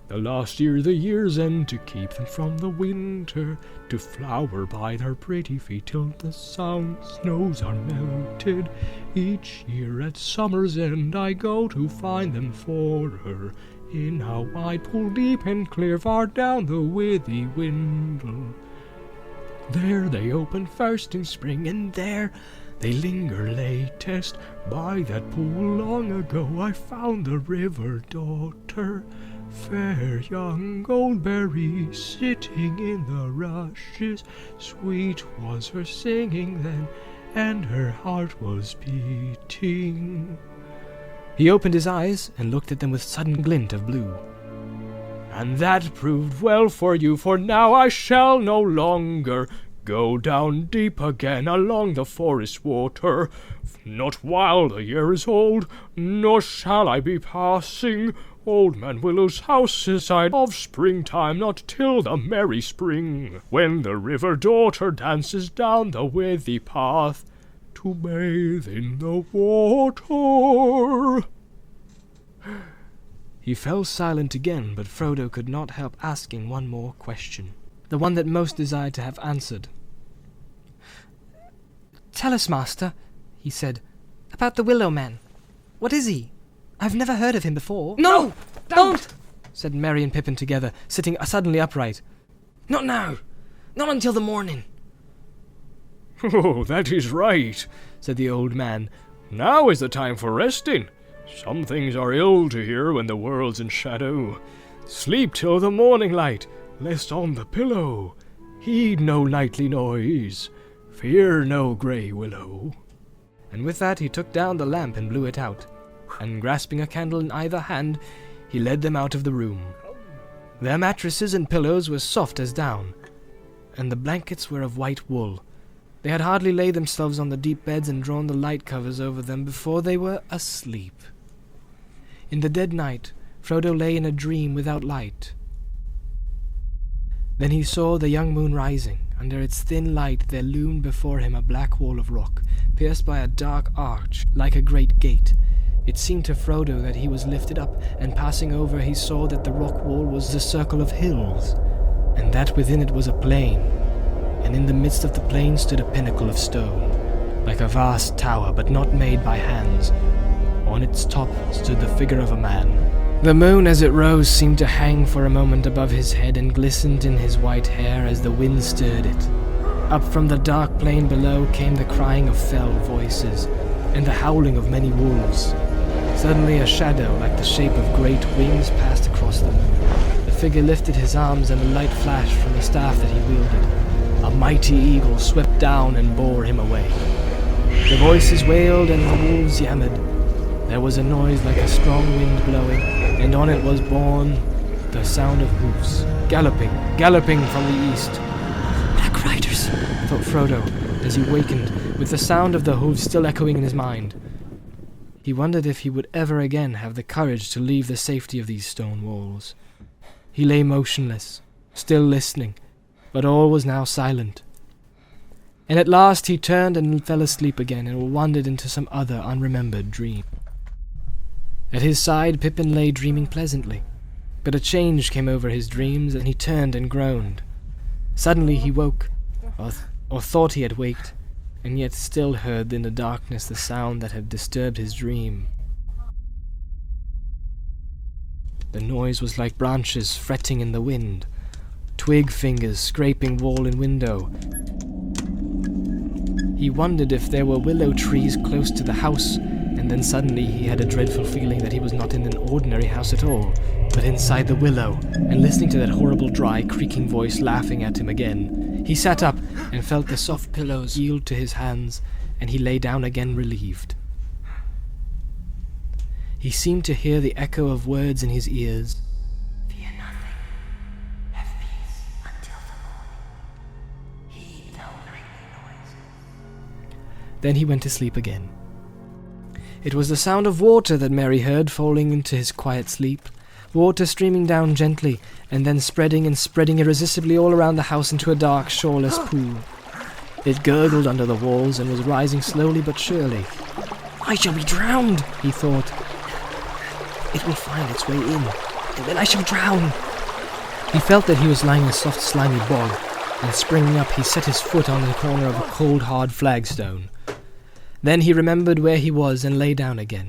The last year, the year's end, to keep them from the winter, to flower by their pretty feet till the snows are melted. Each year at summer's end I go to find them for her, in a wide pool deep and clear, far down the Withy Windle. There they open first in spring, and there they linger latest. By that pool long ago I found the river daughter, fair young Goldberry, sitting in the rushes. Sweet was her singing then, and her heart was beating. He opened his eyes and looked at them with sudden glint of blue. And that proved well for you, for now I shall no longer go down deep again along the forest water, not while the year is old, nor shall I be passing Old Man Willow's house aside of springtime, not till the merry spring, when the river daughter dances down the withy path to bathe in the water. He fell silent again, but Frodo could not help asking one more question, the one that most desired to have answered. "Tell us, master," he said, "about the Willow Man. What is he? I've never heard of him before." No! Don't! said Merry and Pippin together, sitting suddenly upright. Not now. Not until the morning. "Oh, that is right," said the old man. "Now is the time for resting. Some things are ill to hear when the world's in shadow. Sleep till the morning light, lest on the pillow heed no nightly noise. Fear no grey willow." And with that he took down the lamp and blew it out, and grasping a candle in either hand, he led them out of the room. Their mattresses and pillows were soft as down, and the blankets were of white wool. They had hardly laid themselves on the deep beds and drawn the light covers over them before they were asleep. In the dead night, Frodo lay in a dream without light. Then he saw the young moon rising. Under its thin light there loomed before him a black wall of rock, pierced by a dark arch, like a great gate. It seemed to Frodo that he was lifted up, and passing over he saw that the rock wall was the circle of hills, and that within it was a plain, and in the midst of the plain stood a pinnacle of stone, like a vast tower, but not made by hands. On its top stood the figure of a man. The moon as it rose seemed to hang for a moment above his head and glistened in his white hair as the wind stirred it. Up from the dark plain below came the crying of fell voices and the howling of many wolves. Suddenly a shadow like the shape of great wings passed across the moon. The figure lifted his arms and a light flashed from the staff that he wielded. A mighty eagle swept down and bore him away. The voices wailed and the wolves yammered. There was a noise like a strong wind blowing, and on it was borne the sound of hoofs, galloping from the east. Black Riders, thought Frodo, as he wakened, with the sound of the hooves still echoing in his mind. He wondered if he would ever again have the courage to leave the safety of these stone walls. He lay motionless, still listening, but all was now silent. And at last he turned and fell asleep again, and wandered into some other unremembered dream. At his side Pippin lay dreaming pleasantly, but a change came over his dreams, and he turned and groaned. Suddenly he woke, or thought he had waked, and yet still heard in the darkness the sound that had disturbed his dream. The noise was like branches fretting in the wind, twig fingers scraping wall and window. He wondered if there were willow trees close to the house, and then suddenly he had a dreadful feeling that he was not in an ordinary house at all, but inside the willow, and listening to that horrible dry, creaking voice laughing at him again. He sat up and felt the soft pillows yield to his hands, and he lay down again relieved. He seemed to hear the echo of words in his ears. Fear nothing. Have peace until the morning. Heed no nightly noise. Then he went to sleep again. It was the sound of water that Mary heard falling into his quiet sleep. Water streaming down gently, and then spreading and spreading irresistibly all around the house into a dark, shoreless pool. It gurgled under the walls and was rising slowly but surely. "I shall be drowned," he thought. "It will find its way in, and then I shall drown." He felt that he was lying in a soft, slimy bog, and springing up he set his foot on the corner of a cold, hard flagstone. Then he remembered where he was and lay down again.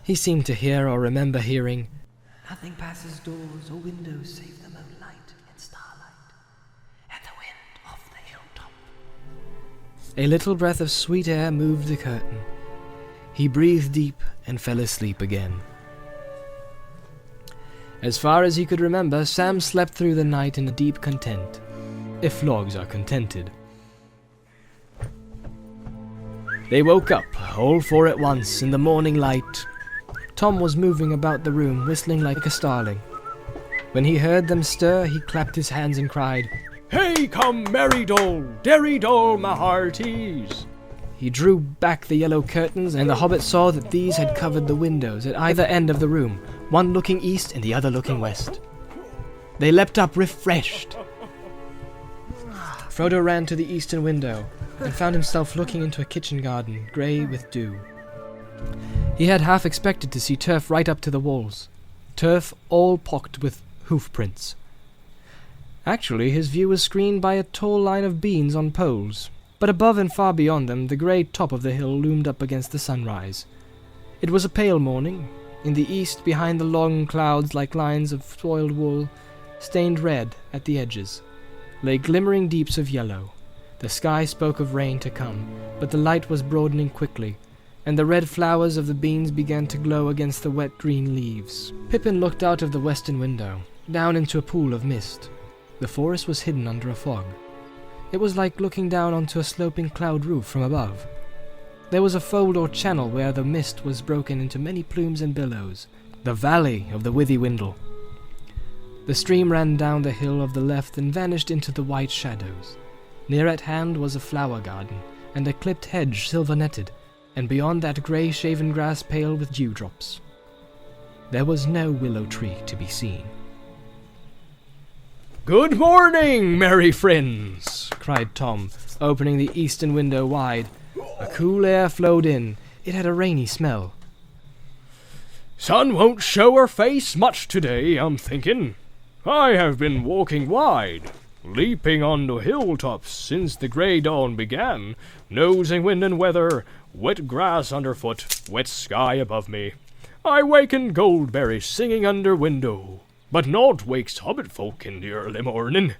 He seemed to hear or remember hearing, "Nothing passes doors or windows save the moonlight and starlight, and the wind off the hilltop." A little breath of sweet air moved the curtain. He breathed deep and fell asleep again. As far as he could remember, Sam slept through the night in a deep content, if logs are contented. They woke up, all four at once, in the morning light. Tom was moving about the room, whistling like a starling. When he heard them stir, he clapped his hands and cried, "Hey, come, merry doll, derry doll, my hearties!" He drew back the yellow curtains, and the hobbit saw that these had covered the windows at either end of the room, one looking east and the other looking west. They leapt up refreshed. Frodo ran to the eastern window and found himself looking into a kitchen garden, grey with dew. He had half expected to see turf right up to the walls, turf all pocked with hoof prints. Actually, his view was screened by a tall line of beans on poles, but above and far beyond them the grey top of the hill loomed up against the sunrise. It was a pale morning. In the east, behind the long clouds like lines of soiled wool, stained red at the edges, lay glimmering deeps of yellow. The sky spoke of rain to come, but the light was broadening quickly, and the red flowers of the beans began to glow against the wet green leaves. Pippin looked out of the western window, down into a pool of mist. The forest was hidden under a fog. It was like looking down onto a sloping cloud roof from above. There was a fold or channel where the mist was broken into many plumes and billows, the valley of the Withywindle. The stream ran down the hill of the left and vanished into the white shadows. Near at hand was a flower garden, and a clipped hedge silver-netted, and beyond that grey shaven grass pale with dewdrops. There was no willow tree to be seen. "Good morning, merry friends!" cried Tom, opening the eastern window wide. A cool air flowed in. It had a rainy smell. "Sun won't show her face much today, I'm thinking. I have been walking wide, leaping on the hilltops since the grey dawn began, nosing wind and weather, wet grass underfoot, wet sky above me. I wakened Goldberry singing under window, but not wakes hobbit folk in the early morning.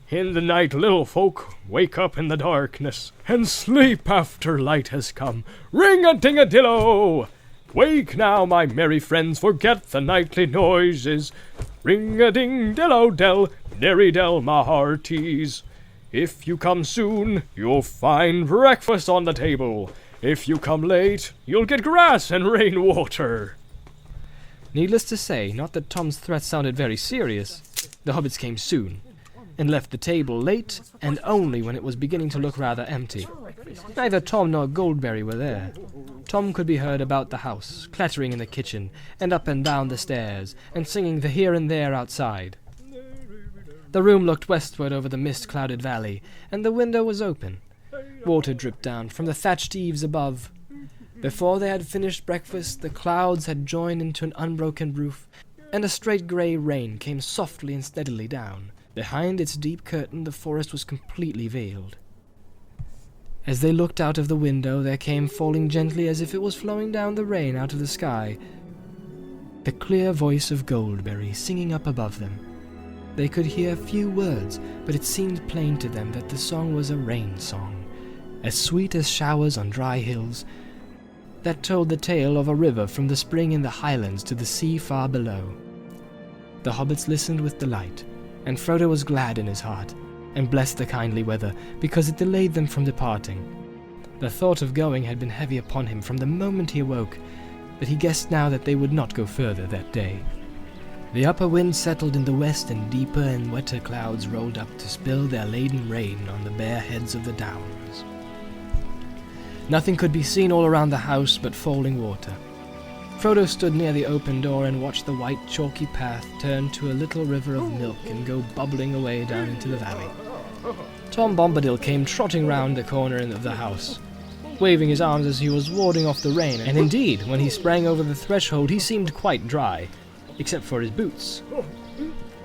In the night little folk wake up in the darkness, and sleep after light has come. Ring-a-ding-a-dillo! Wake now, my merry friends, forget the nightly noises. Ring-a-ding-dillo-dell, derry-dell, my hearties. If you come soon, you'll find breakfast on the table. If you come late, you'll get grass and rainwater." Needless to say, not that Tom's threat sounded very serious. The hobbits came soon, and left the table late, and only when it was beginning to look rather empty. Neither Tom nor Goldberry were there. Tom could be heard about the house, clattering in the kitchen, and up and down the stairs, and singing the here and there outside. The room looked westward over the mist-clouded valley, and the window was open. Water dripped down from the thatched eaves above. Before they had finished breakfast, the clouds had joined into an unbroken roof, and a straight grey rain came softly and steadily down. Behind its deep curtain, the forest was completely veiled. As they looked out of the window, there came, falling gently as if it was flowing down the rain out of the sky, the clear voice of Goldberry singing up above them. They could hear few words, but it seemed plain to them that the song was a rain song, as sweet as showers on dry hills, that told the tale of a river from the spring in the highlands to the sea far below. The hobbits listened with delight, and Frodo was glad in his heart, and blessed the kindly weather, because it delayed them from departing. The thought of going had been heavy upon him from the moment he awoke, but he guessed now that they would not go further that day. The upper wind settled in the west, and deeper and wetter clouds rolled up to spill their laden rain on the bare heads of the downs. Nothing could be seen all around the house but falling water. Frodo stood near the open door and watched the white chalky path turn to a little river of milk and go bubbling away down into the valley. Tom Bombadil came trotting round the corner of the house, waving his arms as he was warding off the rain, and indeed, when he sprang over the threshold he seemed quite dry, except for his boots.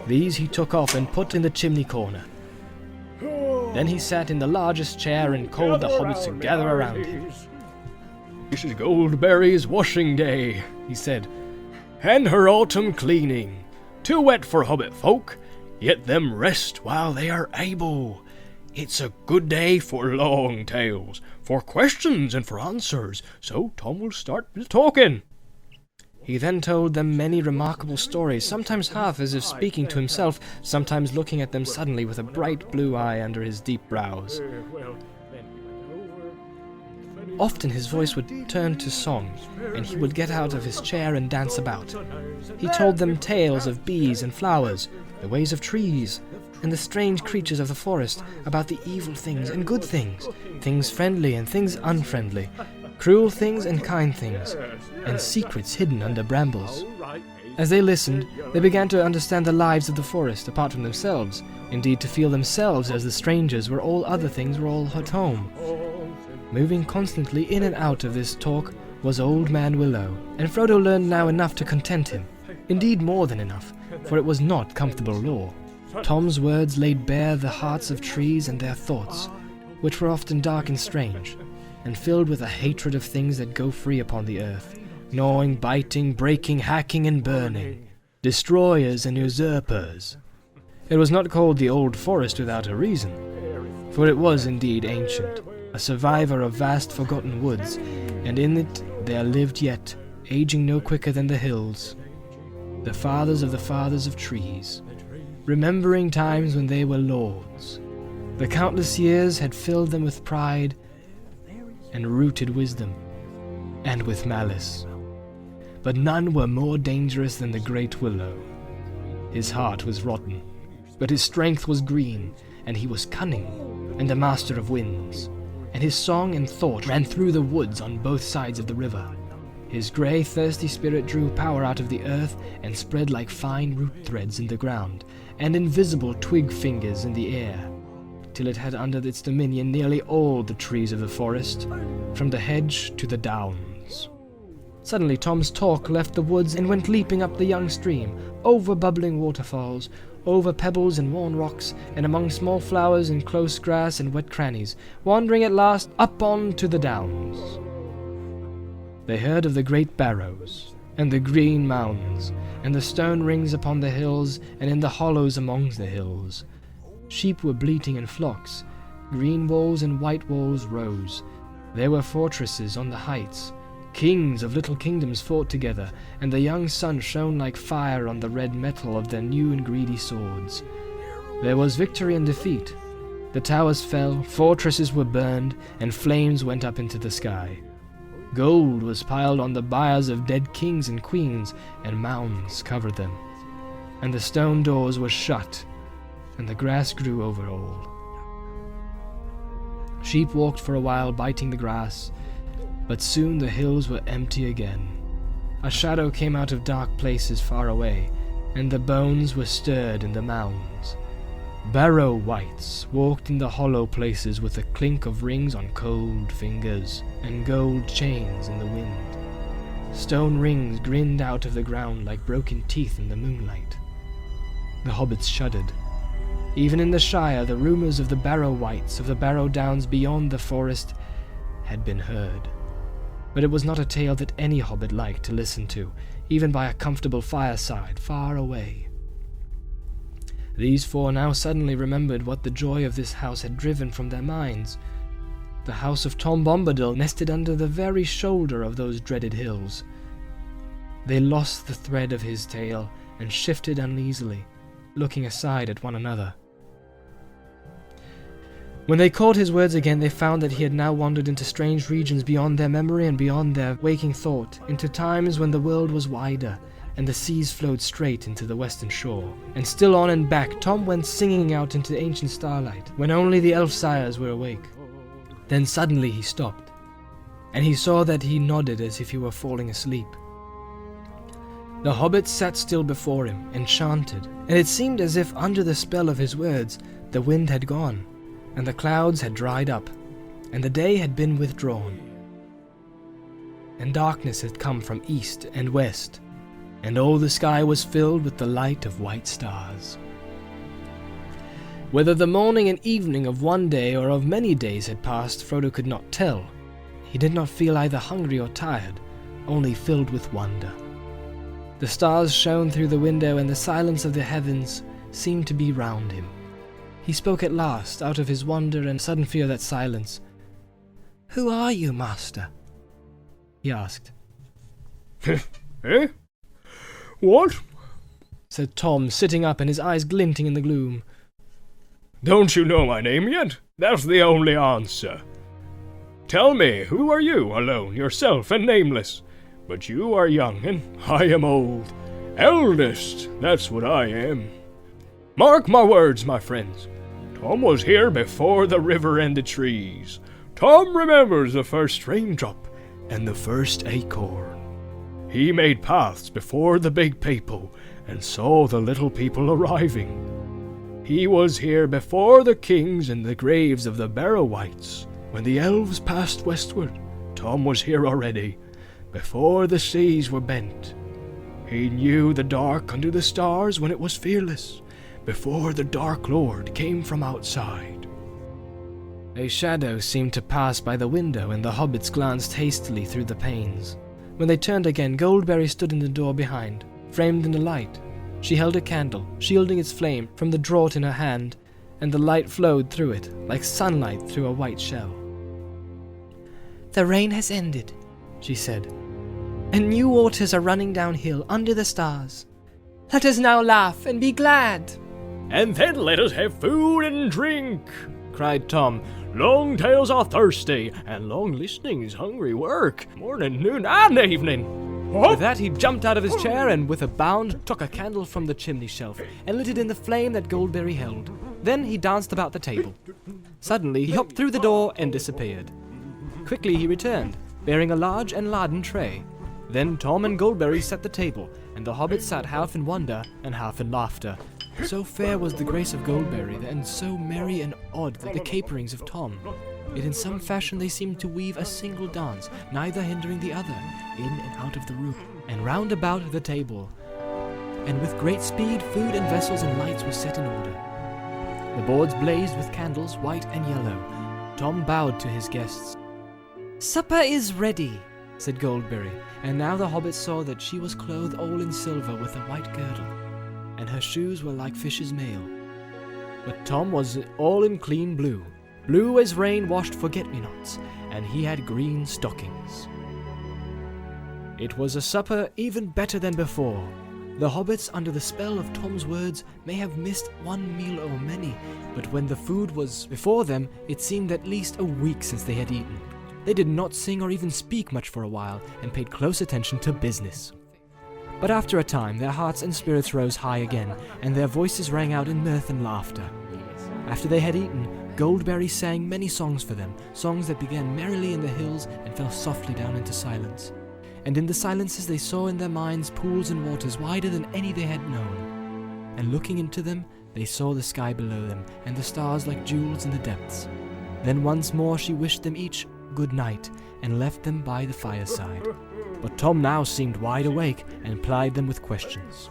These he took off and put in the chimney corner. Then he sat in the largest chair and called the hobbits to gather around him. "This is Goldberry's washing day," he said, "and her autumn cleaning. Too wet for hobbit folk, yet them rest while they are able. It's a good day for long tales, for questions and for answers, so Tom will start the talking." He then told them many remarkable stories, sometimes half as if speaking to himself, sometimes looking at them suddenly with a bright blue eye under his deep brows. Often his voice would turn to song, and he would get out of his chair and dance about. He told them tales of bees and flowers, the ways of trees, and the strange creatures of the forest, about the evil things and good things, things friendly and things unfriendly, cruel things and kind things, and secrets hidden under brambles. As they listened, they began to understand the lives of the forest apart from themselves, indeed to feel themselves as the strangers where all other things were all at home. Moving constantly in and out of this talk was Old Man Willow, and Frodo learned now enough to content him, indeed more than enough, for it was not comfortable lore. Tom's words laid bare the hearts of trees and their thoughts, which were often dark and strange, and filled with a hatred of things that go free upon the earth, gnawing, biting, breaking, hacking, and burning, destroyers and usurpers. It was not called the Old Forest without a reason, for it was indeed ancient, a survivor of vast forgotten woods, and in it there lived yet, aging no quicker than the hills, the fathers of trees, remembering times when they were lords. The countless years had filled them with pride and rooted wisdom, and with malice. But none were more dangerous than the great Willow. His heart was rotten, but his strength was green, and he was cunning, and a master of winds, and his song and thought ran through the woods on both sides of the river. His grey, thirsty spirit drew power out of the earth and spread like fine root threads in the ground, and invisible twig fingers in the air, till it had under its dominion nearly all the trees of the forest, from the hedge to the downs. Suddenly Tom's talk left the woods and went leaping up the young stream, over bubbling waterfalls, over pebbles and worn rocks, and among small flowers and close grass and wet crannies, wandering at last up on to the downs. They heard of the great barrows, and the green mounds, and the stone rings upon the hills and in the hollows among the hills. Sheep were bleating in flocks, green walls and white walls rose. There were fortresses on the heights. Kings of little kingdoms fought together, and the young sun shone like fire on the red metal of their new and greedy swords. There was victory and defeat. The towers fell, fortresses were burned, and flames went up into the sky. Gold was piled on the biers of dead kings and queens, and mounds covered them. And the stone doors were shut, and the grass grew over all. Sheep walked for a while biting the grass, but soon the hills were empty again. A shadow came out of dark places far away, and the bones were stirred in the mounds. Barrow wights walked in the hollow places with the clink of rings on cold fingers, and gold chains in the wind. Stone rings grinned out of the ground like broken teeth in the moonlight. The hobbits shuddered. Even in the Shire, the rumours of the Barrow wights of the Barrow Downs beyond the forest had been heard. But it was not a tale that any hobbit liked to listen to, even by a comfortable fireside far away. These four now suddenly remembered what the joy of this house had driven from their minds. The house of Tom Bombadil nested under the very shoulder of those dreaded hills. They lost the thread of his tale and shifted uneasily, looking aside at one another. When they caught his words again, they found that he had now wandered into strange regions beyond their memory and beyond their waking thought, into times when the world was wider, and the seas flowed straight into the western shore. And still on and back, Tom went singing out into the ancient starlight, when only the elf sires were awake. Then suddenly he stopped, and he saw that he nodded as if he were falling asleep. The hobbits sat still before him, enchanted, and it seemed as if under the spell of his words the wind had gone, and the clouds had dried up, and the day had been withdrawn. And darkness had come from east and west, and all the sky was filled with the light of white stars. Whether the morning and evening of one day or of many days had passed, Frodo could not tell. He did not feel either hungry or tired, only filled with wonder. The stars shone through the window, and the silence of the heavens seemed to be round him. He spoke at last, out of his wonder and sudden fear of that silence. "Who are you, master?" he asked. Eh? What? said Tom, sitting up and his eyes glinting in the gloom. Don't you know my name yet? That's the only answer. Tell me, who are you, alone, yourself, and nameless? But you are young, and I am old. Eldest, that's what I am. Mark my words, my friends. Tom was here before the river and the trees. Tom remembers the first raindrop and the first acorn. He made paths before the big people and saw the little people arriving. He was here before the kings and the graves of the Barrow-wights. When the elves passed westward, Tom was here already, before the seas were bent. He knew the dark under the stars when it was fearless, before the Dark Lord came from outside. A shadow seemed to pass by the window, and the hobbits glanced hastily through the panes. When they turned again, Goldberry stood in the door behind, framed in the light. She held a candle, shielding its flame from the draught in her hand, and the light flowed through it, like sunlight through a white shell. "The rain has ended," she said, "and new waters are running downhill under the stars. Let us now laugh and be glad." "And then let us have food and drink," cried Tom. "Long tales are thirsty, and long listening is hungry work, morning, noon, and evening." With that, he jumped out of his chair and, with a bound, took a candle from the chimney shelf and lit it in the flame that Goldberry held. Then he danced about the table. Suddenly, he hopped through the door and disappeared. Quickly he returned, bearing a large and laden tray. Then Tom and Goldberry set the table, and the hobbits sat half in wonder and half in laughter. So fair was the grace of Goldberry, and so merry and odd the caperings of Tom. Yet in some fashion they seemed to weave a single dance, neither hindering the other, in and out of the room, and round about the table. And with great speed food and vessels and lights were set in order. The boards blazed with candles, white and yellow. Tom bowed to his guests. "Supper is ready," said Goldberry, and now the hobbits saw that she was clothed all in silver with a white girdle, and her shoes were like fish's mail. But Tom was all in clean blue, blue as rain-washed forget-me-nots, and he had green stockings. It was a supper even better than before. The hobbits, under the spell of Tom's words, may have missed one meal or many, but when the food was before them, it seemed at least a week since they had eaten. They did not sing or even speak much for a while, and paid close attention to business. But after a time, their hearts and spirits rose high again, and their voices rang out in mirth and laughter. After they had eaten, Goldberry sang many songs for them, songs that began merrily in the hills and fell softly down into silence. And in the silences they saw in their minds pools and waters wider than any they had known. And looking into them, they saw the sky below them, and the stars like jewels in the depths. Then once more she wished them each good night, and left them by the fireside. But Tom now seemed wide awake, and plied them with questions.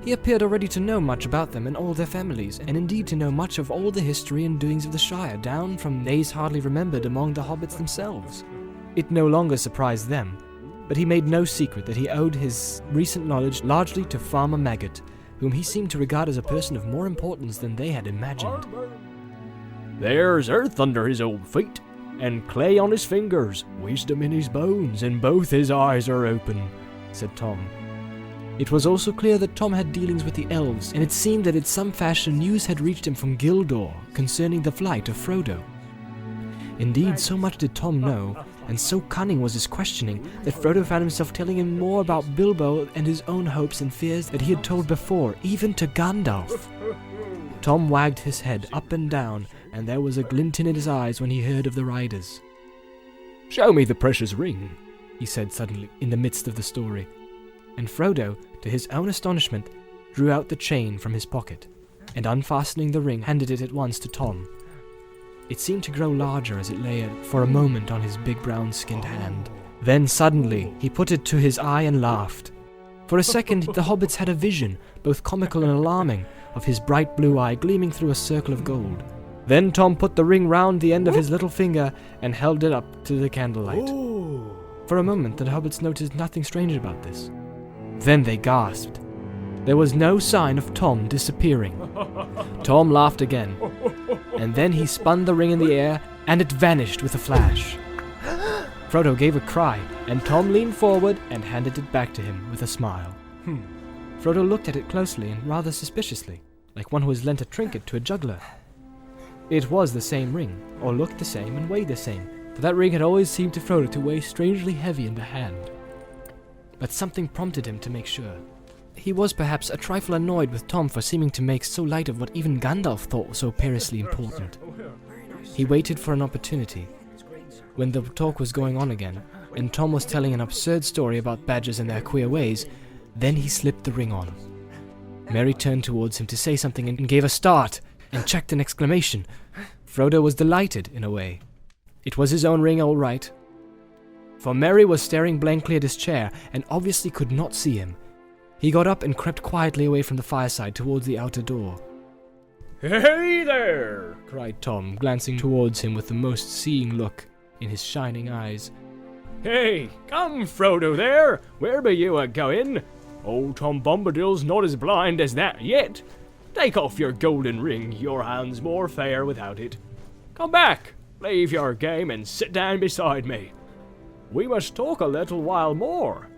He appeared already to know much about them and all their families, and indeed to know much of all the history and doings of the Shire, down from days hardly remembered among the hobbits themselves. It no longer surprised them, but he made no secret that he owed his recent knowledge largely to Farmer Maggot, whom he seemed to regard as a person of more importance than they had imagined. "There's earth under his old feet, and clay on his fingers, wisdom in his bones, and both his eyes are open," said Tom. It was also clear that Tom had dealings with the elves, and it seemed that in some fashion news had reached him from Gildor concerning the flight of Frodo. Indeed, so much did Tom know, and so cunning was his questioning, that Frodo found himself telling him more about Bilbo and his own hopes and fears that he had told before, even to Gandalf. Tom wagged his head up and down, and there was a glint in his eyes when he heard of the riders. "Show me the precious ring," he said suddenly, in the midst of the story. And Frodo, to his own astonishment, drew out the chain from his pocket, and unfastening the ring, handed it at once to Tom. It seemed to grow larger as it lay for a moment on his big brown-skinned hand. Then suddenly he put it to his eye and laughed. For a second the hobbits had a vision, both comical and alarming, of his bright blue eye gleaming through a circle of gold. Then Tom put the ring round the end of his little finger and held it up to the candlelight. For a moment the hobbits noticed nothing strange about this. Then they gasped. There was no sign of Tom disappearing. Tom laughed again, and then he spun the ring in the air, and it vanished with a flash. Frodo gave a cry, and Tom leaned forward and handed it back to him with a smile. Frodo looked at it closely and rather suspiciously, like one who has lent a trinket to a juggler. It was the same ring, or looked the same and weighed the same, for that ring had always seemed to Frodo to weigh strangely heavy in the hand. But something prompted him to make sure. He was perhaps a trifle annoyed with Tom for seeming to make so light of what even Gandalf thought was so perilously important. He waited for an opportunity. When the talk was going on again, and Tom was telling an absurd story about badgers and their queer ways, then he slipped the ring on. Merry turned towards him to say something and gave a start, and checked an exclamation. Frodo was delighted, in a way. It was his own ring, all right. For Merry was staring blankly at his chair, and obviously could not see him. He got up and crept quietly away from the fireside towards the outer door. "Hey there!" cried Tom, glancing towards him with the most seeing look in his shining eyes. "Hey, come, Frodo there! Where be you a-going? Old Tom Bombadil's not as blind as that yet. Take off your golden ring, your hand's more fair without it. Come back, leave your game and sit down beside me. We must talk a little while more,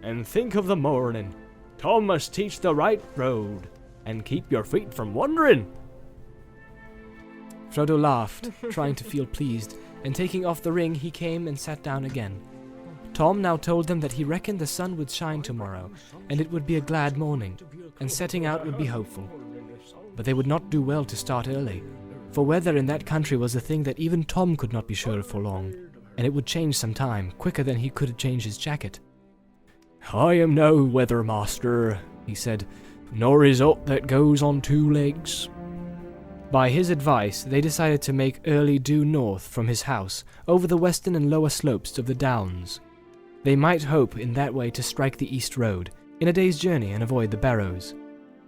and think of the morning. Tom must teach the right road, and keep your feet from wandering." Frodo laughed, trying to feel pleased, and taking off the ring he came and sat down again. Tom now told them that he reckoned the sun would shine tomorrow, and it would be a glad morning, and setting out would be hopeful. But they would not do well to start early, for weather in that country was a thing that even Tom could not be sure of for long, and it would change some time, quicker than he could change his jacket. "I am no weather master," he said, "nor is aught that goes on two legs." By his advice, they decided to make early due north from his house, over the western and lower slopes of the downs. They might hope in that way to strike the east road, in a day's journey, and avoid the barrows.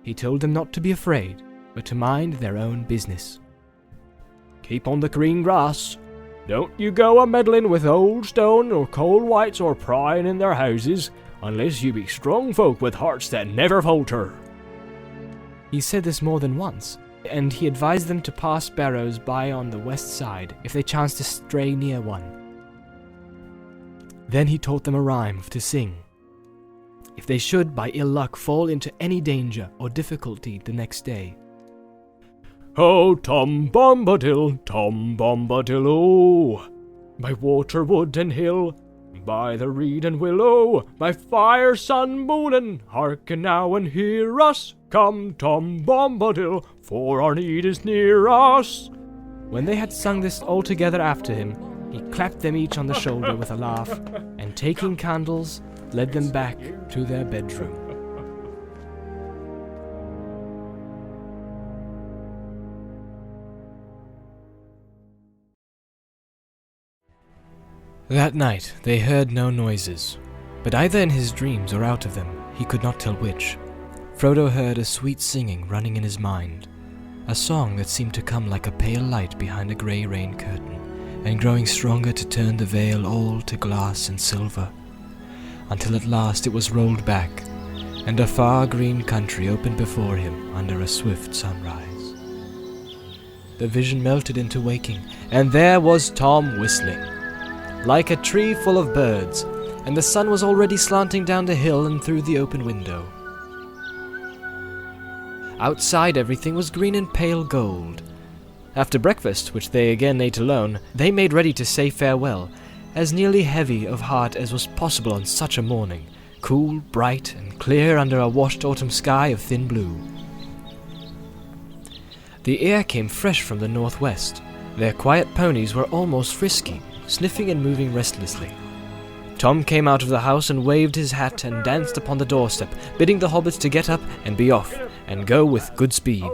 He told them not to be afraid, but to mind their own business. "Keep on the green grass. Don't you go a-meddling with old stone or cold whites or prying in their houses, unless you be strong folk with hearts that never falter." He said this more than once, and he advised them to pass barrows by on the west side if they chanced to stray near one. Then he taught them a rhyme to sing, if they should by ill luck fall into any danger or difficulty the next day. "Oh, Tom Bombadil, oh, by water, wood, and hill, by the reed and willow, by fire, sun, moon, and hearken now and hear us. Come, Tom Bombadil, for our need is near us." When they had sung this all together after him, he clapped them each on the shoulder with a laugh, and taking candles, led them back to their bedroom. That night they heard no noises, but either in his dreams or out of them, he could not tell which. Frodo heard a sweet singing running in his mind, a song that seemed to come like a pale light behind a grey rain curtain, and growing stronger to turn the veil all to glass and silver, until at last it was rolled back, and a far green country opened before him under a swift sunrise. The vision melted into waking, and there was Tom whistling, like a tree full of birds, and the sun was already slanting down the hill and through the open window. Outside everything was green and pale gold. After breakfast, which they again ate alone, they made ready to say farewell, as nearly heavy of heart as was possible on such a morning, cool, bright, and clear under a washed autumn sky of thin blue. The air came fresh from the northwest. Their quiet ponies were almost frisky, sniffing and moving restlessly. Tom came out of the house and waved his hat and danced upon the doorstep, bidding the hobbits to get up and be off, and go with good speed.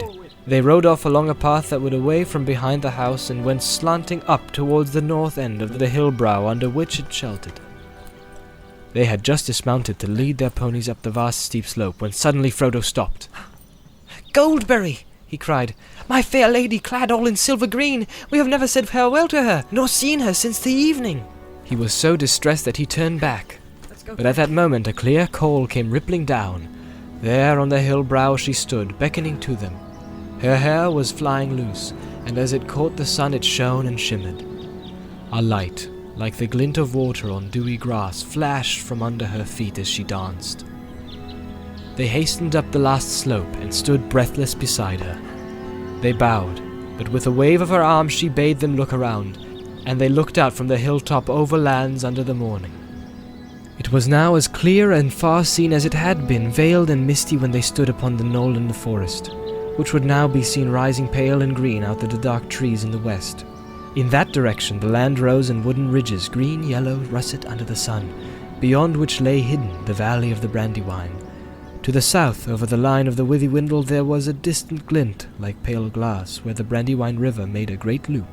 They rode off along a path that went away from behind the house and went slanting up towards the north end of the hill brow under which it sheltered. They had just dismounted to lead their ponies up the vast steep slope when suddenly Frodo stopped. "Goldberry!" he cried. "My fair lady clad all in silver green! We have never said farewell to her, nor seen her since the evening!" He was so distressed that he turned back. But at that moment a clear call came rippling down. There on the hill brow she stood, beckoning to them. Her hair was flying loose, and as it caught the sun it shone and shimmered. A light, like the glint of water on dewy grass, flashed from under her feet as she danced. They hastened up the last slope and stood breathless beside her. They bowed, but with a wave of her arm she bade them look around, and they looked out from the hilltop over lands under the morning. It was now as clear and far seen as it had been, veiled and misty when they stood upon the knoll in the forest, which would now be seen rising pale and green out of the dark trees in the west. In that direction the land rose in wooden ridges, green, yellow, russet under the sun, beyond which lay hidden the valley of the Brandywine. To the south, over the line of the Withywindle, there was a distant glint, like pale glass, where the Brandywine River made a great loop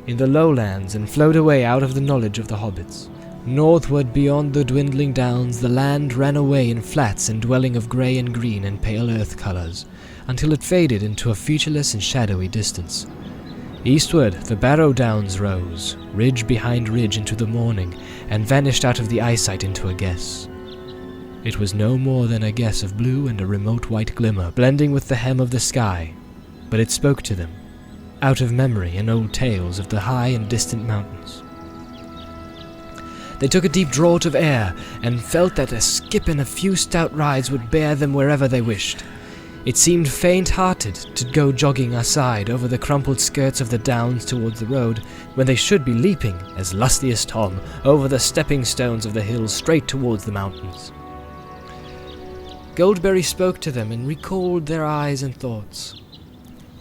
in the lowlands and flowed away out of the knowledge of the hobbits. Northward, beyond the dwindling downs, the land ran away in flats and dwelling of grey and green and pale earth colours, until it faded into a featureless and shadowy distance. Eastward, the Barrow Downs rose, ridge behind ridge into the morning, and vanished out of the eyesight into a guess. It was no more than a guess of blue and a remote white glimmer, blending with the hem of the sky, but it spoke to them, out of memory and old tales of the high and distant mountains. They took a deep draught of air, and felt that a skip and a few stout rides would bear them wherever they wished. It seemed faint-hearted to go jogging aside over the crumpled skirts of the downs towards the road, when they should be leaping, as lusty as Tom, over the stepping stones of the hills straight towards the mountains. Goldberry spoke to them and recalled their eyes and thoughts.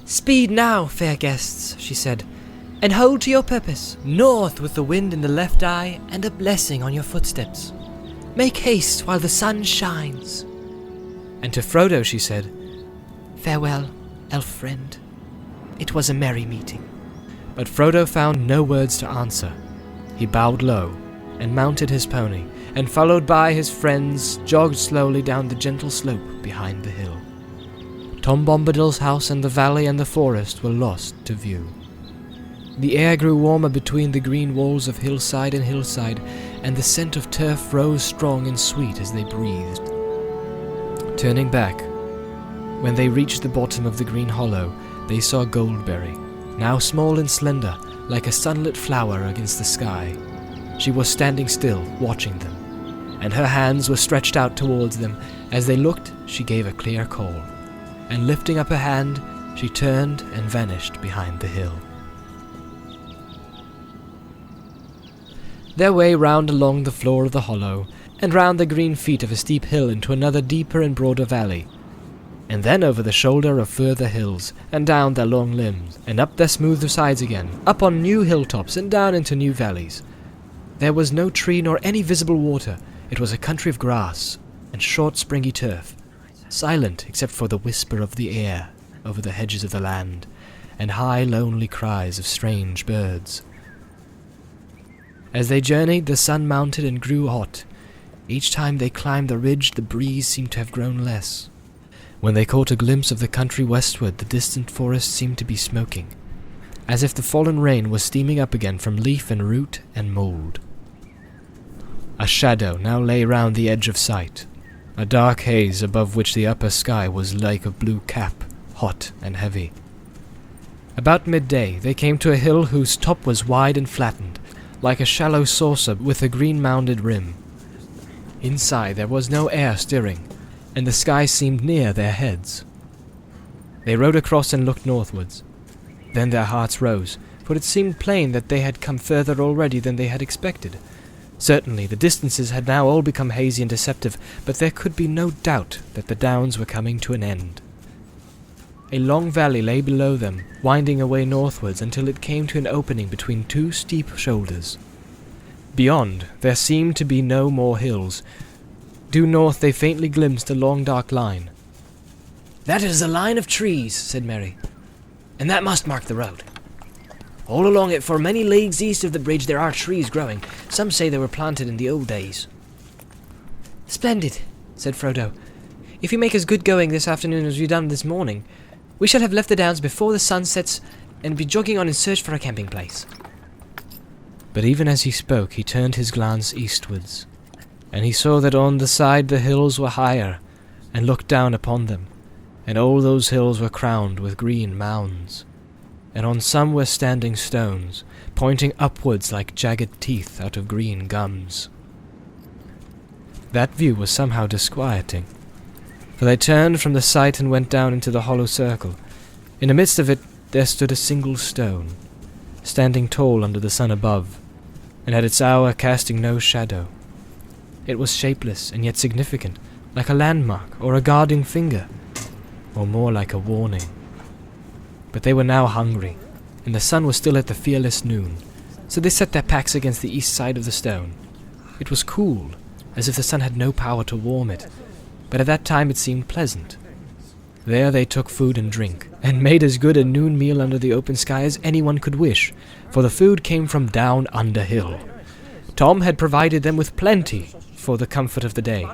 "Speed now, fair guests," she said, "and hold to your purpose. North with the wind in the left eye, and a blessing on your footsteps. Make haste while the sun shines." And to Frodo she said, "Farewell, elf friend. It was a merry meeting." But Frodo found no words to answer. He bowed low, and mounted his pony, and followed by his friends, jogged slowly down the gentle slope behind the hill. Tom Bombadil's house and the valley and the forest were lost to view. The air grew warmer between the green walls of hillside and hillside, and the scent of turf rose strong and sweet as they breathed. Turning back, when they reached the bottom of the green hollow, they saw Goldberry, now small and slender, like a sunlit flower against the sky. She was standing still, watching them, and her hands were stretched out towards them. As they looked, she gave a clear call, and lifting up her hand, she turned and vanished behind the hill. Their way round along the floor of the hollow, and round the green feet of a steep hill into another deeper and broader valley, and then over the shoulder of further hills, and down their long limbs, and up their smoother sides again, up on new hilltops, and down into new valleys. There was no tree nor any visible water. It was a country of grass and short springy turf, silent except for the whisper of the air over the hedges of the land, and high lonely cries of strange birds. As they journeyed, the sun mounted and grew hot. Each time they climbed the ridge, the breeze seemed to have grown less. When they caught a glimpse of the country westward, the distant forest seemed to be smoking, as if the fallen rain was steaming up again from leaf and root and mould. A shadow now lay round the edge of sight, a dark haze above which the upper sky was like a blue cap, hot and heavy. About midday they came to a hill whose top was wide and flattened, like a shallow saucer with a green-mounded rim. Inside there was no air stirring, and the sky seemed near their heads. They rode across and looked northwards. Then their hearts rose, for it seemed plain that they had come further already than they had expected. Certainly, the distances had now all become hazy and deceptive, but there could be no doubt that the downs were coming to an end. A long valley lay below them, winding away northwards until it came to an opening between two steep shoulders. Beyond, there seemed to be no more hills. Due north they faintly glimpsed a long dark line. "That is a line of trees," said Mary, "and that must mark the road. All along it, for many leagues east of the bridge, there are trees growing. Some say they were planted in the old days." "Splendid," said Frodo. "If we make as good going this afternoon as we've done this morning, we shall have left the downs before the sun sets and be jogging on in search for a camping place." But even as he spoke, he turned his glance eastwards, and he saw that on the side the hills were higher, and looked down upon them, and all those hills were crowned with green mounds, and on some were standing stones, pointing upwards like jagged teeth out of green gums. That view was somehow disquieting, for they turned from the sight and went down into the hollow circle. In the midst of it there stood a single stone, standing tall under the sun above, and at its hour casting no shadow. It was shapeless and yet significant, like a landmark or a guarding finger, or more like a warning. But they were now hungry, and the sun was still at the fearless noon, so they set their packs against the east side of the stone. It was cool, as if the sun had no power to warm it, but at that time it seemed pleasant. There they took food and drink, and made as good a noon meal under the open sky as anyone could wish, for the food came from down under hill. Tom had provided them with plenty for the comfort of the day.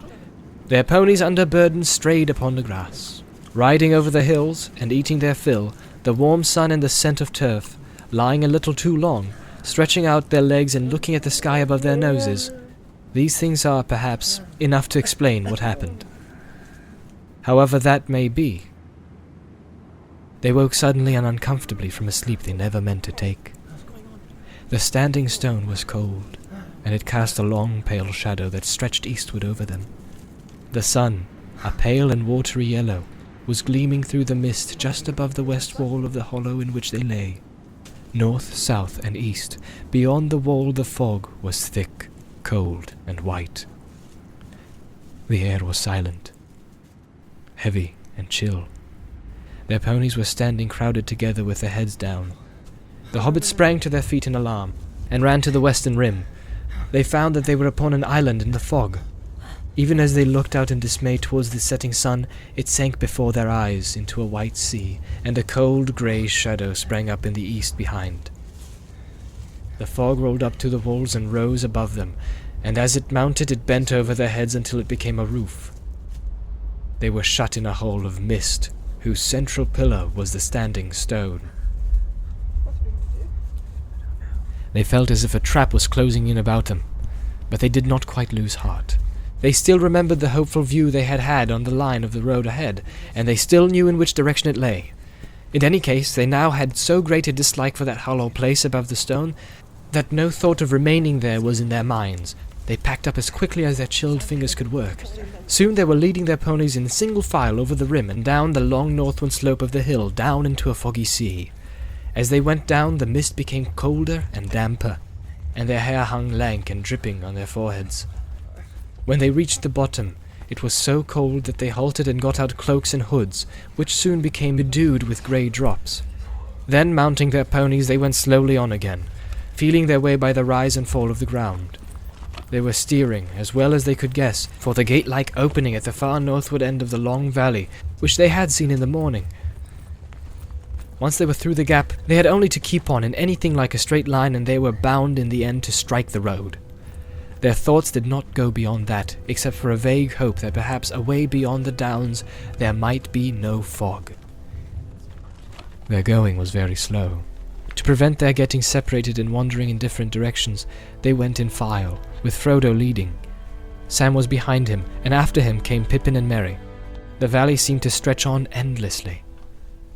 Their ponies under burden strayed upon the grass, riding over the hills and eating their fill, the warm sun and the scent of turf, lying a little too long, stretching out their legs and looking at the sky above their noses. These things are, perhaps, enough to explain what happened. However that may be, they woke suddenly and uncomfortably from a sleep they never meant to take. The standing stone was cold, and it cast a long pale shadow that stretched eastward over them. The sun, a pale and watery yellow, was gleaming through the mist just above the west wall of the hollow in which they lay. North, south, and east, beyond the wall the fog was thick, cold, and white. The air was silent, heavy and chill. Their ponies were standing crowded together with their heads down. The hobbits sprang to their feet in alarm, and ran to the western rim. They found that they were upon an island in the fog. Even as they looked out in dismay towards the setting sun, it sank before their eyes into a white sea, and a cold grey shadow sprang up in the east behind. The fog rolled up to the walls and rose above them, and as it mounted it bent over their heads until it became a roof. They were shut in a hole of mist, whose central pillar was the standing stone. They felt as if a trap was closing in about them, but they did not quite lose heart. They still remembered the hopeful view they had had on the line of the road ahead, and they still knew in which direction it lay. In any case, they now had so great a dislike for that hollow place above the stone that no thought of remaining there was in their minds. They packed up as quickly as their chilled fingers could work. Soon they were leading their ponies in single file over the rim and down the long northward slope of the hill, down into a foggy sea. As they went down, the mist became colder and damper, and their hair hung lank and dripping on their foreheads. When they reached the bottom, it was so cold that they halted and got out cloaks and hoods, which soon became bedewed with grey drops. Then, mounting their ponies, they went slowly on again, feeling their way by the rise and fall of the ground. They were steering, as well as they could guess, for the gate-like opening at the far northward end of the long valley, which they had seen in the morning. Once they were through the gap, they had only to keep on in anything like a straight line, and they were bound in the end to strike the road. Their thoughts did not go beyond that, except for a vague hope that perhaps away beyond the downs there might be no fog. Their going was very slow. To prevent their getting separated and wandering in different directions, they went in file, with Frodo leading. Sam was behind him, and after him came Pippin and Merry. The valley seemed to stretch on endlessly.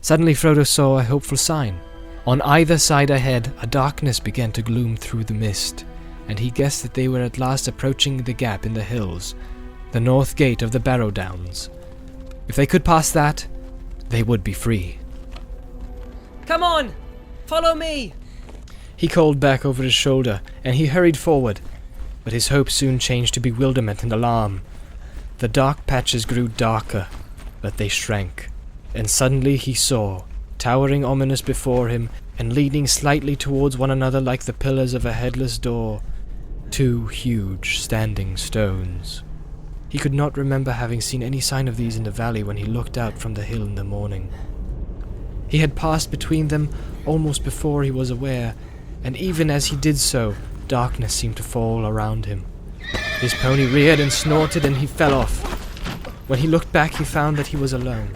Suddenly Frodo saw a hopeful sign. On either side ahead, a darkness began to gloom through the mist, and he guessed that they were at last approaching the gap in the hills, the north gate of the Barrow Downs. If they could pass that, they would be free. Come on! Follow me! He called back over his shoulder, and he hurried forward, but his hope soon changed to bewilderment and alarm. The dark patches grew darker, but they shrank, and suddenly he saw, towering ominous before him, and leaning slightly towards one another like the pillars of a headless door, 2 huge standing stones. He could not remember having seen any sign of these in the valley when he looked out from the hill in the morning. He had passed between them almost before he was aware, and even as he did so, darkness seemed to fall around him. His pony reared and snorted, and he fell off. When he looked back, he found that he was alone,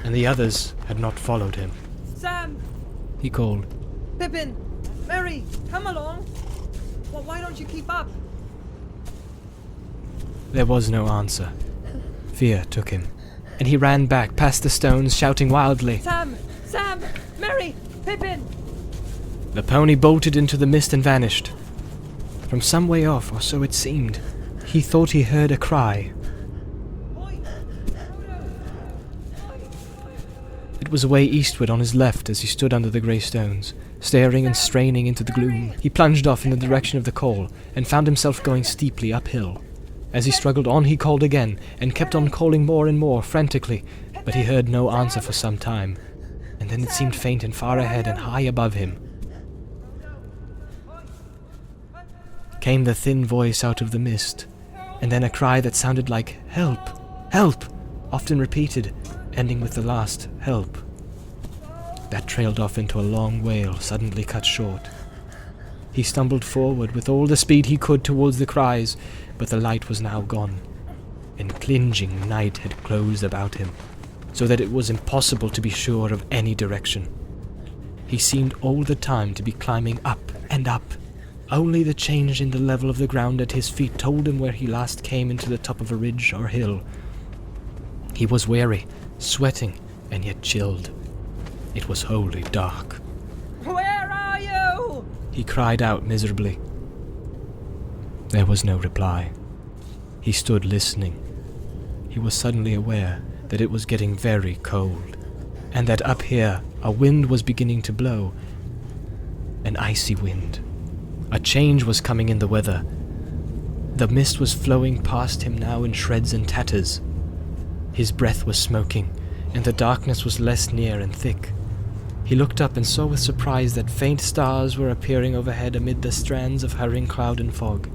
and the others had not followed him. Sam! He called. Pippin! Mary! Come along! Well, why don't you keep up? There was no answer. Fear took him, and he ran back past the stones, shouting wildly. Sam! Sam! Mary! Pippin! The pony bolted into the mist and vanished. From some way off, or so it seemed, he thought he heard a cry. It was away eastward on his left as he stood under the grey stones, staring and straining into the gloom. He plunged off in the direction of the call, and found himself going steeply uphill. As he struggled on, he called again, and kept on calling more and more, frantically, but he heard no answer for some time, and then it seemed faint and far ahead and high above him. Came the thin voice out of the mist, and then a cry that sounded like, "Help! Help!" often repeated, ending with the last, "Help." That trailed off into a long wail, suddenly cut short. He stumbled forward with all the speed he could towards the cries, but the light was now gone, and clinging night had closed about him, so that it was impossible to be sure of any direction. He seemed all the time to be climbing up and up. Only the change in the level of the ground at his feet told him where he last came into the top of a ridge or hill. He was weary, sweating, and yet chilled. It was wholly dark. Where are you? He cried out miserably. There was no reply. He stood listening. He was suddenly aware that it was getting very cold, and that up here a wind was beginning to blow. An icy wind. A change was coming in the weather. The mist was flowing past him now in shreds and tatters. His breath was smoking, and the darkness was less near and thick. He looked up and saw with surprise that faint stars were appearing overhead amid the strands of hurrying cloud and fog.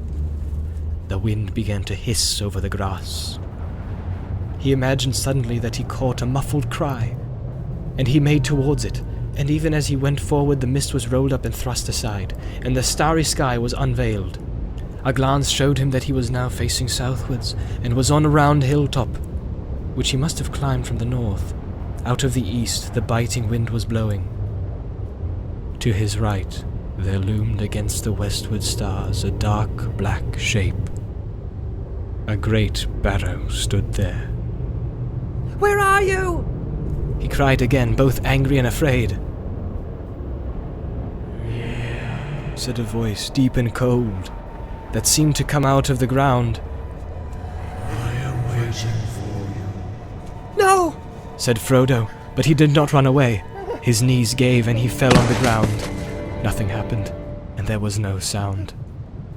The wind began to hiss over the grass. He imagined suddenly that he caught a muffled cry, and he made towards it, and even as he went forward the mist was rolled up and thrust aside, and the starry sky was unveiled. A glance showed him that he was now facing southwards, and was on a round hilltop, which he must have climbed from the north. Out of the east the biting wind was blowing. To his right there loomed against the westward stars a dark black shape. A great barrow stood there. Where are you? He cried again, both angry and afraid. Yeah, said a voice, deep and cold, that seemed to come out of the ground. I am waiting for you. No! Said Frodo, but he did not run away. His knees gave and he fell on the ground. Nothing happened, and there was no sound.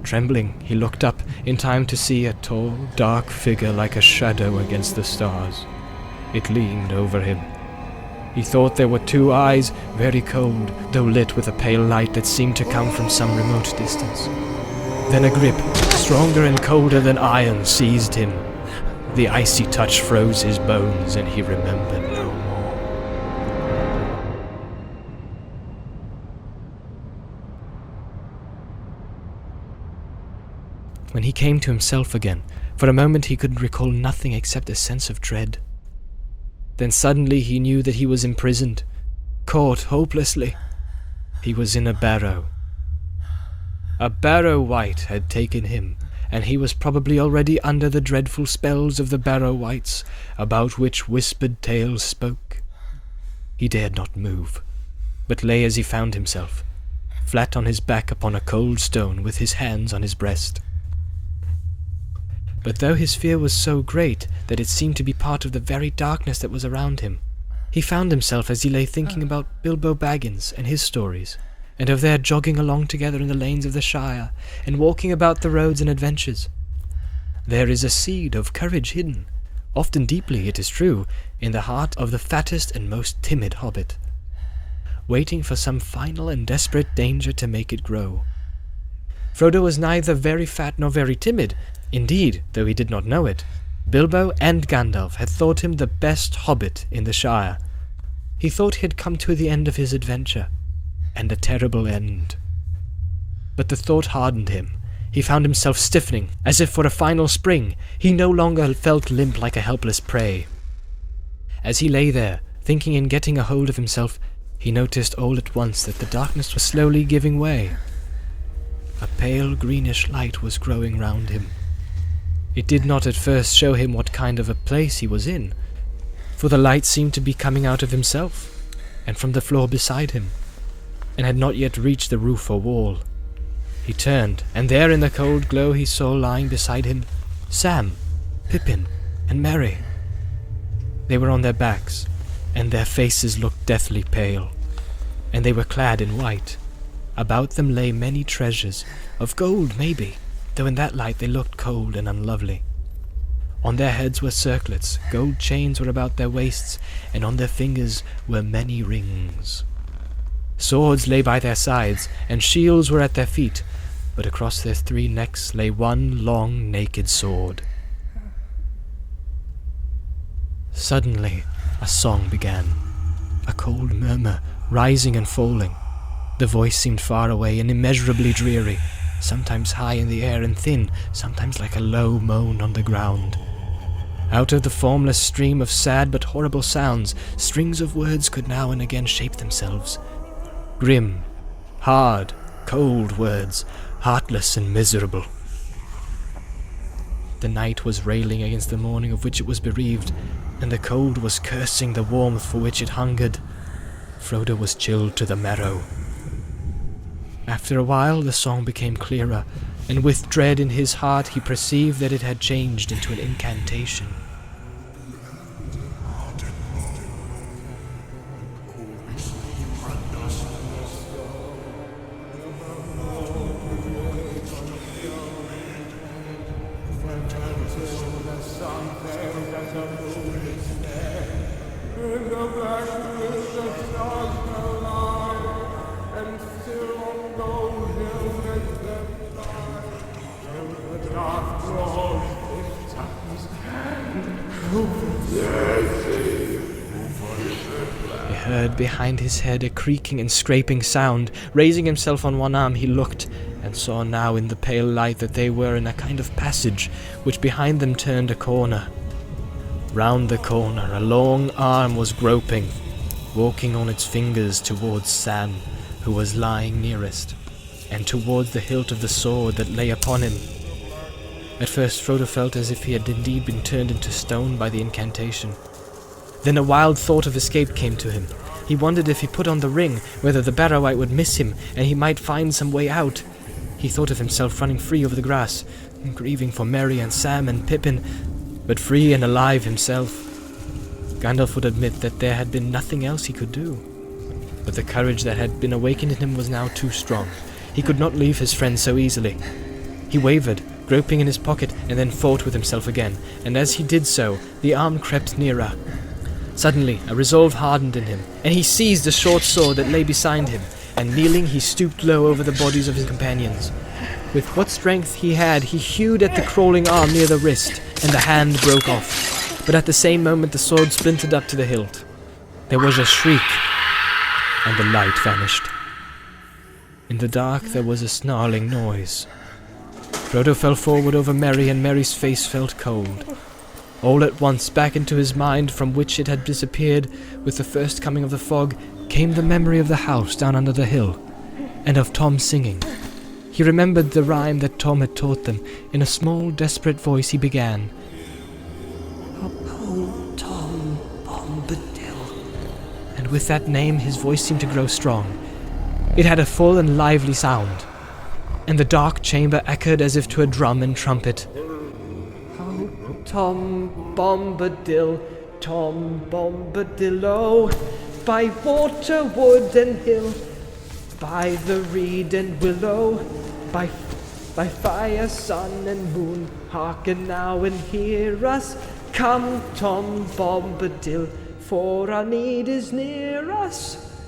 Trembling, he looked up in time to see a tall, dark figure like a shadow against the stars. It leaned over him. He thought there were 2 eyes, very cold, though lit with a pale light that seemed to come from some remote distance. Then a grip, stronger and colder than iron, seized him. The icy touch froze his bones, and he remembered no more. When he came to himself again, for a moment he could recall nothing except a sense of dread. Then suddenly he knew that he was imprisoned, caught hopelessly. He was in a barrow. A barrow wight had taken him, and he was probably already under the dreadful spells of the barrow wights, about which whispered tales spoke. He dared not move, but lay as he found himself, flat on his back upon a cold stone with his hands on his breast. But though his fear was so great that it seemed to be part of the very darkness that was around him, He found himself as he lay thinking about Bilbo Baggins and his stories, and of their jogging along together in the lanes of the Shire, and walking about the roads and adventures. There is a seed of courage hidden, often deeply, it is true, in the heart of the fattest and most timid hobbit, waiting for some final and desperate danger to make it grow. Frodo was neither very fat nor very timid. Indeed, though he did not know it, Bilbo and Gandalf had thought him the best hobbit in the Shire. He thought he had come to the end of his adventure, and a terrible end. But the thought hardened him. He found himself stiffening, as if for a final spring. He no longer felt limp like a helpless prey. As he lay there, thinking and getting a hold of himself, he noticed all at once that the darkness was slowly giving way. A pale greenish light was growing round him. It did not at first show him what kind of a place he was in, for the light seemed to be coming out of himself, and from the floor beside him, and had not yet reached the roof or wall. He turned, and there in the cold glow he saw lying beside him Sam, Pippin, and Merry. They were on their backs, and their faces looked deathly pale, and they were clad in white. About them lay many treasures, of gold maybe, though in that light they looked cold and unlovely. On their heads were circlets, gold chains were about their waists, and on their fingers were many rings. Swords lay by their sides, and shields were at their feet, but across their 3 necks lay one long naked sword. Suddenly a song began, a cold murmur rising and falling. The voice seemed far away and immeasurably dreary, sometimes high in the air and thin, sometimes like a low moan on the ground. Out of the formless stream of sad but horrible sounds, strings of words could now and again shape themselves. Grim, hard, cold words, heartless and miserable. The night was railing against the morning of which it was bereaved, and the cold was cursing the warmth for which it hungered. Frodo was chilled to the marrow. After a while the song became clearer, and with dread in his heart he perceived that it had changed into an incantation. He heard behind his head a creaking and scraping sound. Raising himself on one arm, he looked, and saw now in the pale light that they were in a kind of passage, which behind them turned a corner. Round the corner a long arm was groping, walking on its fingers towards Sam, who was lying nearest, and towards the hilt of the sword that lay upon him. At first Frodo felt as if he had indeed been turned into stone by the incantation. Then a wild thought of escape came to him. He wondered if he put on the ring, whether the Barrow-wight would miss him, and he might find some way out. He thought of himself running free over the grass, grieving for Merry and Sam and Pippin, but free and alive himself. Gandalf would admit that there had been nothing else he could do. But the courage that had been awakened in him was now too strong. He could not leave his friend so easily. He wavered, groping in his pocket, and then fought with himself again, and as he did so, the arm crept nearer. Suddenly, a resolve hardened in him, and he seized the short sword that lay beside him, and kneeling, he stooped low over the bodies of his companions. With what strength he had, he hewed at the crawling arm near the wrist, and the hand broke off. But at the same moment, the sword splintered up to the hilt. There was a shriek, and the light vanished. In the dark, there was a snarling noise. Frodo fell forward over Merry, and Merry's face felt cold. All at once, back into his mind, from which it had disappeared with the first coming of the fog, came the memory of the house down under the hill, and of Tom singing. He remembered the rhyme that Tom had taught them. In a small, desperate voice he began, "Oh, Tom Bombadil." And with that name his voice seemed to grow strong. It had a full and lively sound, and the dark chamber echoed as if to a drum and trumpet. "Oh, Tom Bombadil, Tom Bombadillo, by water, wood and hill, by the reed and willow, by fire, sun and moon, hearken now and hear us. Come, Tom Bombadil, for our need is near us.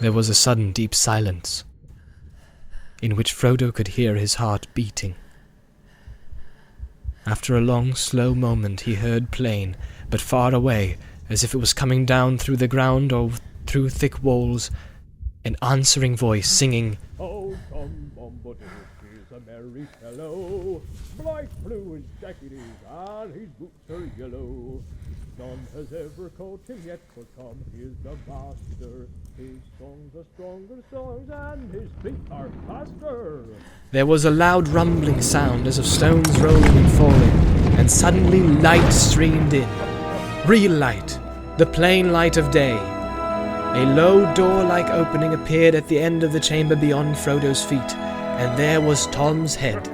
There was a sudden deep silence, in which Frodo could hear his heart beating. After a long, slow moment he heard plain, but far away, as if it was coming down through the ground or through thick walls, an answering voice singing, Oh, Tom Bombadil is a merry fellow, bright blue his jacket is, and his boots are yellow. None has ever caught him yet, for Tom is the master. His songs are stronger songs, and his feet are faster. There was a loud rumbling sound as of stones rolling and falling, and suddenly light streamed in. Real light, the plain light of day. A low door-like opening appeared at the end of the chamber beyond Frodo's feet, and there was Tom's head,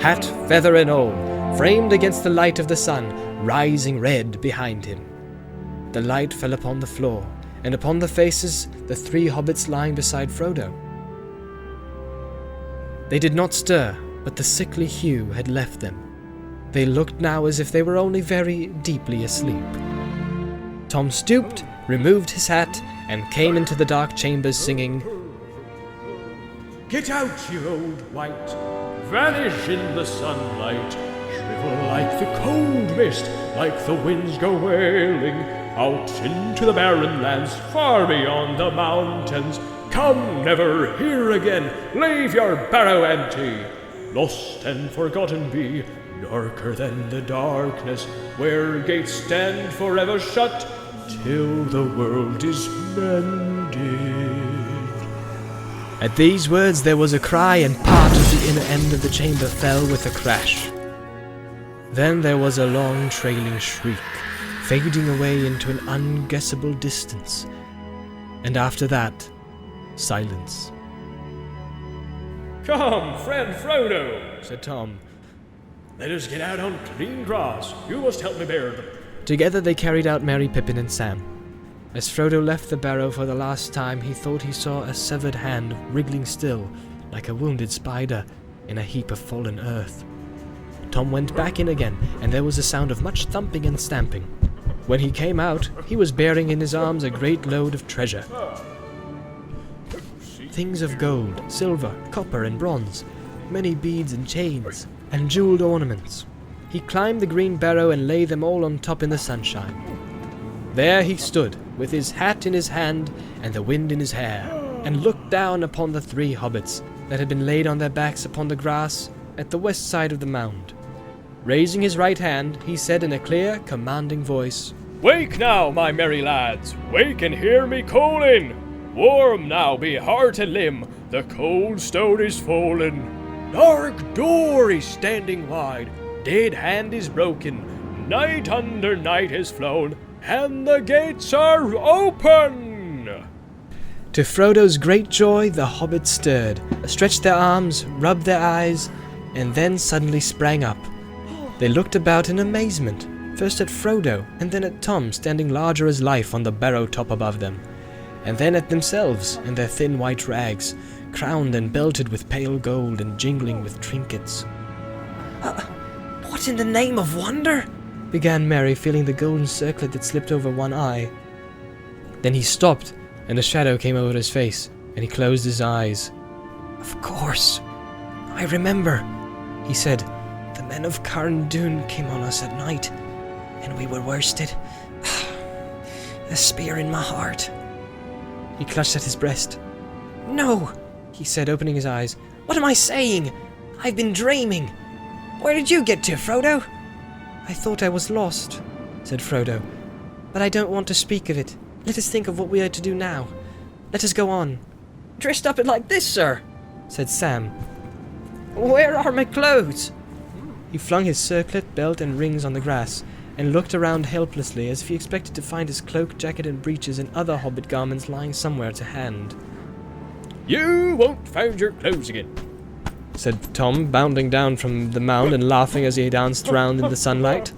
hat, feather and all, framed against the light of the sun, rising red behind him. The light fell upon the floor, and upon the faces the three hobbits lying beside Frodo. They did not stir, but the sickly hue had left them. They looked now as if they were only very deeply asleep. Tom stooped, removed his hat, and came into the dark chambers singing, Get out, you old wight, vanish in the sunlight, shrivel like the cold mist, like the winds go wailing, out into the barren lands, far beyond the mountains. Come never here again, leave your barrow empty, lost and forgotten be, darker than the darkness, where gates stand forever shut, till the world is mended. At these words there was a cry, and part of the inner end of the chamber fell with a crash. Then there was a long trailing shriek, fading away into an unguessable distance, and after that, silence. Come, friend Frodo, said Tom. Let us get out on clean grass. You must help me bear them. Together they carried out Merry, Pippin and Sam. As Frodo left the barrow for the last time, he thought he saw a severed hand wriggling still, like a wounded spider, in a heap of fallen earth. Tom went back in again, and there was a sound of much thumping and stamping. When he came out, he was bearing in his arms a great load of treasure. Things of gold, silver, copper and bronze, many beads and chains, and jeweled ornaments. He climbed the green barrow and laid them all on top in the sunshine. There he stood, with his hat in his hand and the wind in his hair, and looked down upon the three hobbits that had been laid on their backs upon the grass at the west side of the mound. Raising his right hand, he said in a clear, commanding voice, Wake now, my merry lads, wake and hear me calling. Warm now be heart and limb, the cold stone is fallen. Dark door is standing wide, dead hand is broken, night under night has flown, and the gates are open! To Frodo's great joy, the hobbits stirred, stretched their arms, rubbed their eyes, and then suddenly sprang up. They looked about in amazement, first at Frodo, and then at Tom standing larger as life on the barrow top above them, and then at themselves in their thin white rags, crowned and belted with pale gold and jingling with trinkets. What in the name of wonder? Began Merry, feeling the golden circlet that slipped over one eye. Then he stopped, and a shadow came over his face, and he closed his eyes. Of course. I remember, he said. The men of Carn Dûn came on us at night, and we were worsted. A spear in my heart. He clutched at his breast. No, he said, opening his eyes. What am I saying? I've been dreaming. Where did you get to, Frodo? I thought I was lost, said Frodo, but I don't want to speak of it. Let us think of what we are to do now. Let us go on. Dressed up like this, sir, said Sam. Where are my clothes? He flung his circlet, belt and rings on the grass, and looked around helplessly as if he expected to find his cloak, jacket and breeches and other hobbit garments lying somewhere to hand. You won't find your clothes again, said Tom, bounding down from the mound and laughing as he danced round in the sunlight.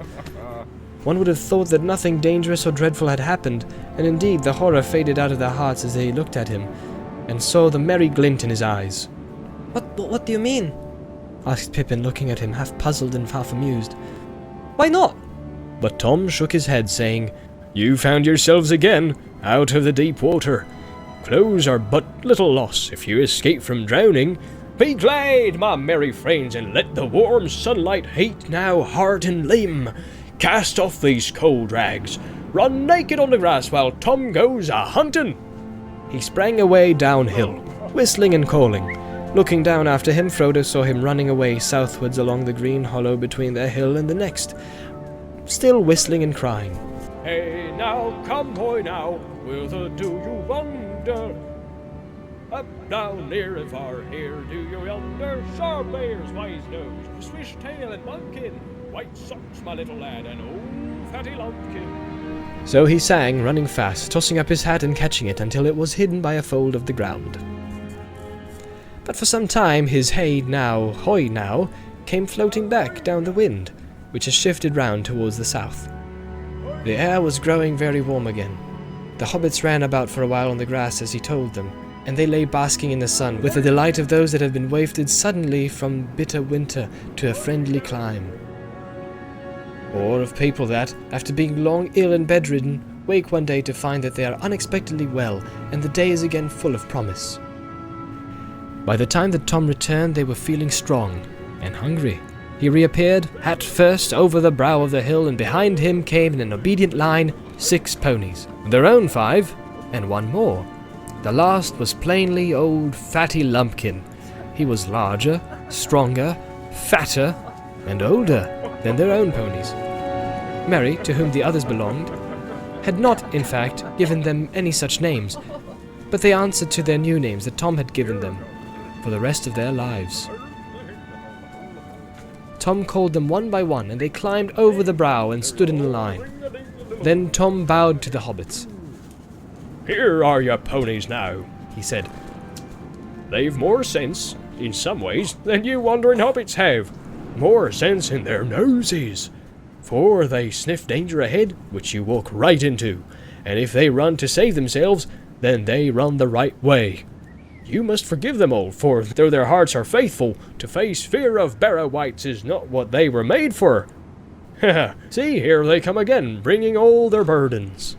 One would have thought that nothing dangerous or dreadful had happened, and indeed the horror faded out of their hearts as they looked at him, and saw the merry glint in his eyes. What do you mean? Asked Pippin, looking at him, half puzzled and half amused. Why not? But Tom shook his head, saying, "You found yourselves again, out of the deep water. Clothes are but little loss if you escape from drowning. Be glad, my merry friends, and let the warm sunlight heat now heart and limb. Cast off these cold rags. Run naked on the grass while Tom goes a-hunting." He sprang away downhill, whistling and calling. Looking down after him, Frodo saw him running away southwards along the green hollow between their hill and the next, still whistling and crying. Hey now, come boy now, whither do you wander? Up, down, near and far, here do you yonder. Sharp ears, wise nose, swish tail and bumpkin, white socks, my little lad, and old fatty lumpkin. So he sang, running fast, tossing up his hat and catching it until it was hidden by a fold of the ground. But for some time his hey now, hoy now, came floating back down the wind, which has shifted round towards the south. The air was growing very warm again. The hobbits ran about for a while on the grass as he told them, and they lay basking in the sun with the delight of those that have been wafted suddenly from bitter winter to a friendly clime. Or of people that, after being long ill and bedridden, wake one day to find that they are unexpectedly well, and the day is again full of promise. By the time that Tom returned, they were feeling strong and hungry. He reappeared, hat first, over the brow of the hill, and behind him came in an obedient line 6 ponies, their own 5, and one more. The last was plainly old fatty Lumpkin. He was larger, stronger, fatter, and older than their own ponies. Merry, to whom the others belonged, had not, in fact, given them any such names, but they answered to their new names that Tom had given them for the rest of their lives. Tom called them one by one, and they climbed over the brow and stood in a line. Then Tom bowed to the hobbits. "Here are your ponies now," he said. "They've more sense, in some ways, than you wandering hobbits have. More sense in their noses. For they sniff danger ahead, which you walk right into, and if they run to save themselves, then they run the right way. You must forgive them all, for though their hearts are faithful, to face fear of Barrow-wights is not what they were made for. See, here they come again, bringing all their burdens."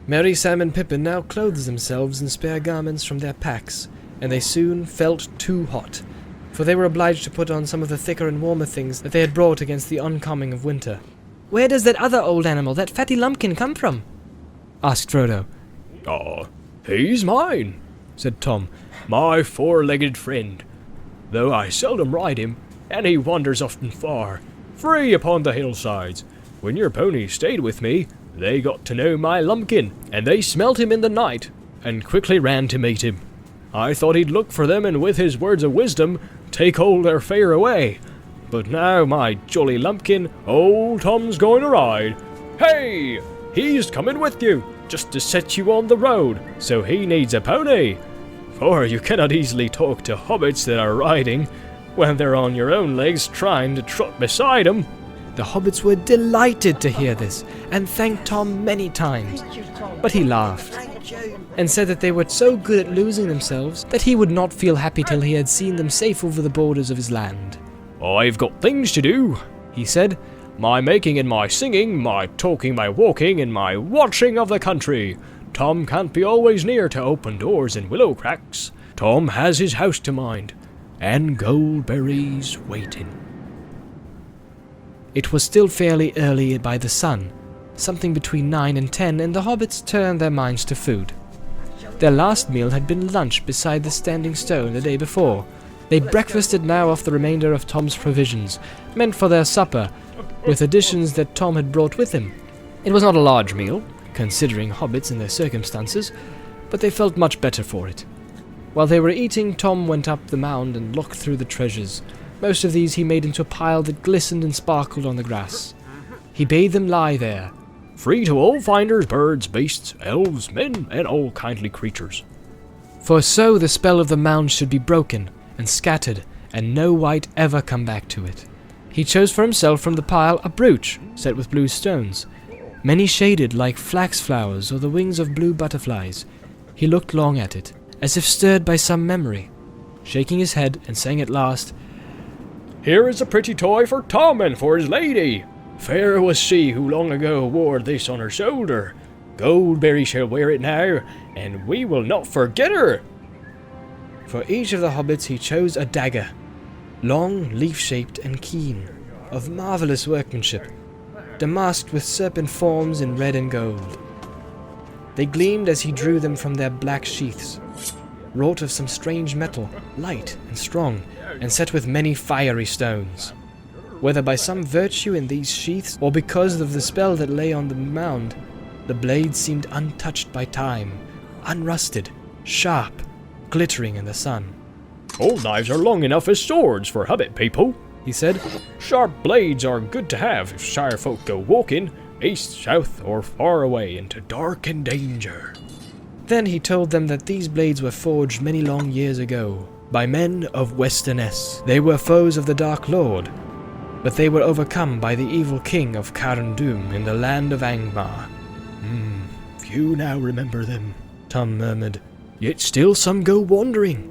Merry, Sam, and Pippin now clothed themselves in spare garments from their packs, and they soon felt too hot, for they were obliged to put on some of the thicker and warmer things that they had brought against the oncoming of winter. "Where does that other old animal, that fatty Lumpkin, come from?" asked Frodo. "Ah, he's mine," said Tom, "my 4-legged friend. Though I seldom ride him, and he wanders often far, free upon the hillsides. When your ponies stayed with me, they got to know my Lumpkin, and they smelt him in the night, and quickly ran to meet him. I thought he'd look for them, and with his words of wisdom, take all their fear away. But now, my jolly Lumpkin, old Tom's going to ride. Hey! He's coming with you, just to set you on the road, so he needs a pony. For you cannot easily talk to hobbits that are riding, when they're on your own legs trying to trot beside 'em." The hobbits were delighted to hear this, and thanked Tom many times. But he laughed, and said that they were so good at losing themselves that he would not feel happy till he had seen them safe over the borders of his land. "I've got things to do," he said. "My making and my singing, my talking, my walking, and my watching of the country. Tom can't be always near to open doors and willow cracks. Tom has his house to mind, and goldberries waiting." It was still fairly early by the sun, something between 9 and 10, and the hobbits turned their minds to food. Their last meal had been lunch beside the Standing Stone the day before. They breakfasted now off the remainder of Tom's provisions, meant for their supper, with additions that Tom had brought with him. It was not a large meal, considering hobbits and their circumstances, but they felt much better for it. While they were eating, Tom went up the mound and looked through the treasures. Most of these he made into a pile that glistened and sparkled on the grass. He bade them lie there, "Free to all finders, birds, beasts, elves, men, and all kindly creatures." For so the spell of the mound should be broken and scattered, and no wight ever come back to it. He chose for himself from the pile a brooch set with blue stones, many shaded like flax flowers or the wings of blue butterflies. He looked long at it, as if stirred by some memory, shaking his head and saying at last, "Here is a pretty toy for Tom and for his lady. Fair was she who long ago wore this on her shoulder. Goldberry shall wear it now, and we will not forget her." For each of the hobbits he chose a dagger, long, leaf-shaped and keen, of marvellous workmanship, damasked with serpent forms in red and gold. They gleamed as he drew them from their black sheaths, wrought of some strange metal, light and strong, and set with many fiery stones. Whether by some virtue in these sheaths, or because of the spell that lay on the mound, the blades seemed untouched by time, unrusted, sharp, glittering in the sun. "All knives are long enough as swords for hobbit people," he said. "Sharp blades are good to have if shire folk go walking, east, south, or far away into dark and danger." Then he told them that these blades were forged many long years ago by men of Westerness. They were foes of the Dark Lord, but they were overcome by the evil king of Carandum in the land of Angmar. Few now remember them," Tom murmured. "Yet still some go wandering,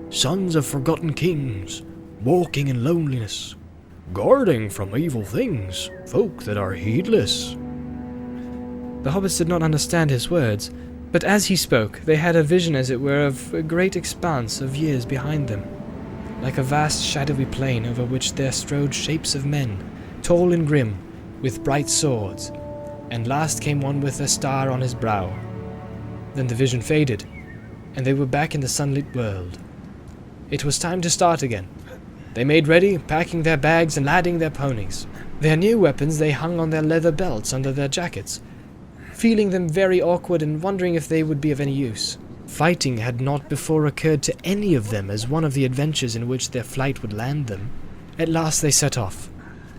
sons of forgotten kings, walking in loneliness, guarding from evil things, folk that are heedless." The hobbits did not understand his words, but as he spoke, they had a vision, as it were, of a great expanse of years behind them, like a vast shadowy plain over which there strode shapes of men, tall and grim, with bright swords, and last came one with a star on his brow. Then the vision faded, and they were back in the sunlit world. It was time to start again. They made ready, packing their bags and ladding their ponies. Their new weapons they hung on their leather belts under their jackets, feeling them very awkward and wondering if they would be of any use. Fighting had not before occurred to any of them as one of the adventures in which their flight would land them. At last they set off,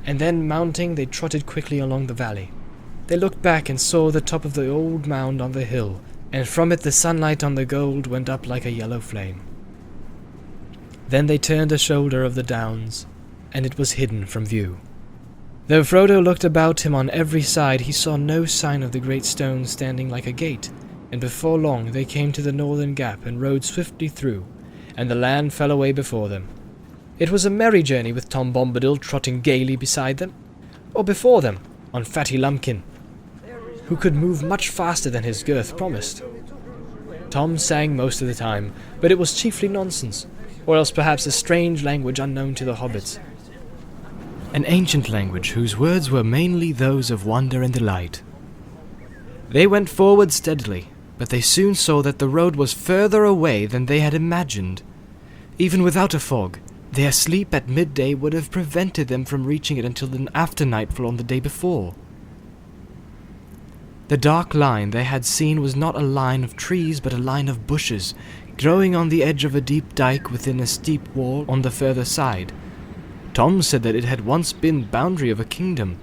and then mounting they trotted quickly along the valley. They looked back and saw the top of the old mound on the hill, and from it the sunlight on the gold went up like a yellow flame. Then they turned a shoulder of the downs, and it was hidden from view. Though Frodo looked about him on every side, he saw no sign of the great stone standing like a gate, and before long they came to the northern gap and rode swiftly through, and the land fell away before them. It was a merry journey with Tom Bombadil trotting gaily beside them, or before them on Fatty Lumpkin, who could move much faster than his girth promised. Tom sang most of the time, but it was chiefly nonsense, or else perhaps a strange language unknown to the hobbits. An ancient language whose words were mainly those of wonder and delight. They went forward steadily, but they soon saw that the road was further away than they had imagined. Even without a fog, their sleep at midday would have prevented them from reaching it until after nightfall on the day before. The dark line they had seen was not a line of trees, but a line of bushes, growing on the edge of a deep dike within a steep wall on the further side. Tom said that it had once been boundary of a kingdom,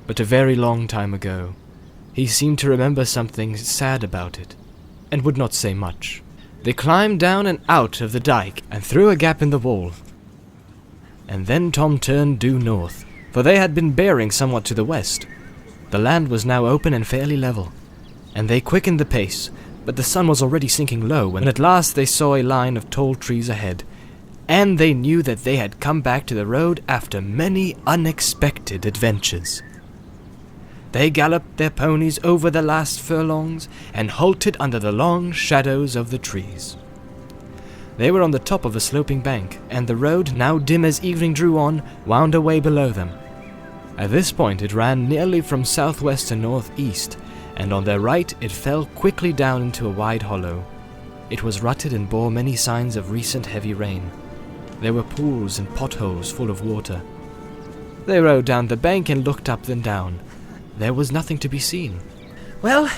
but a very long time ago. He seemed to remember something sad about it, and would not say much. They climbed down and out of the dike, and through a gap in the wall. And then Tom turned due north, for they had been bearing somewhat to the west. The land was now open and fairly level, and they quickened the pace, but the sun was already sinking low when at last they saw a line of tall trees ahead, and they knew that they had come back to the road after many unexpected adventures. They galloped their ponies over the last furlongs and halted under the long shadows of the trees. They were on the top of a sloping bank, and the road, now dim as evening drew on, wound away below them. At this point it ran nearly from southwest to northeast, and on their right it fell quickly down into a wide hollow. It was rutted and bore many signs of recent heavy rain. There were pools and potholes full of water. They rode down the bank and looked up and down. There was nothing to be seen. "Well,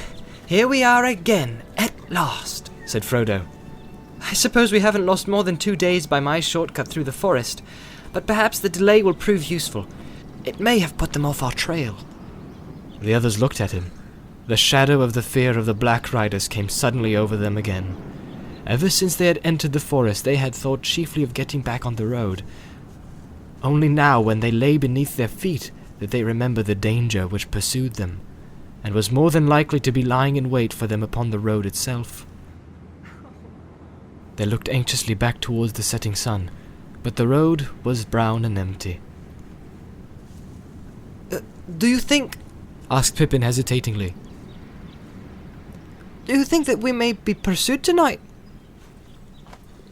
here we are again, at last," said Frodo. "I suppose we haven't lost more than 2 days by my shortcut through the forest, but perhaps the delay will prove useful. It may have put them off our trail." The others looked at him. The shadow of the fear of the Black Riders came suddenly over them again. Ever since they had entered the forest, they had thought chiefly of getting back on the road. Only now, when they lay beneath their feet, did they remember the danger which pursued them, and was more than likely to be lying in wait for them upon the road itself. They looked anxiously back towards the setting sun, but the road was brown and empty. Do you think... asked Pippin hesitatingly. Do you think that we may be pursued tonight?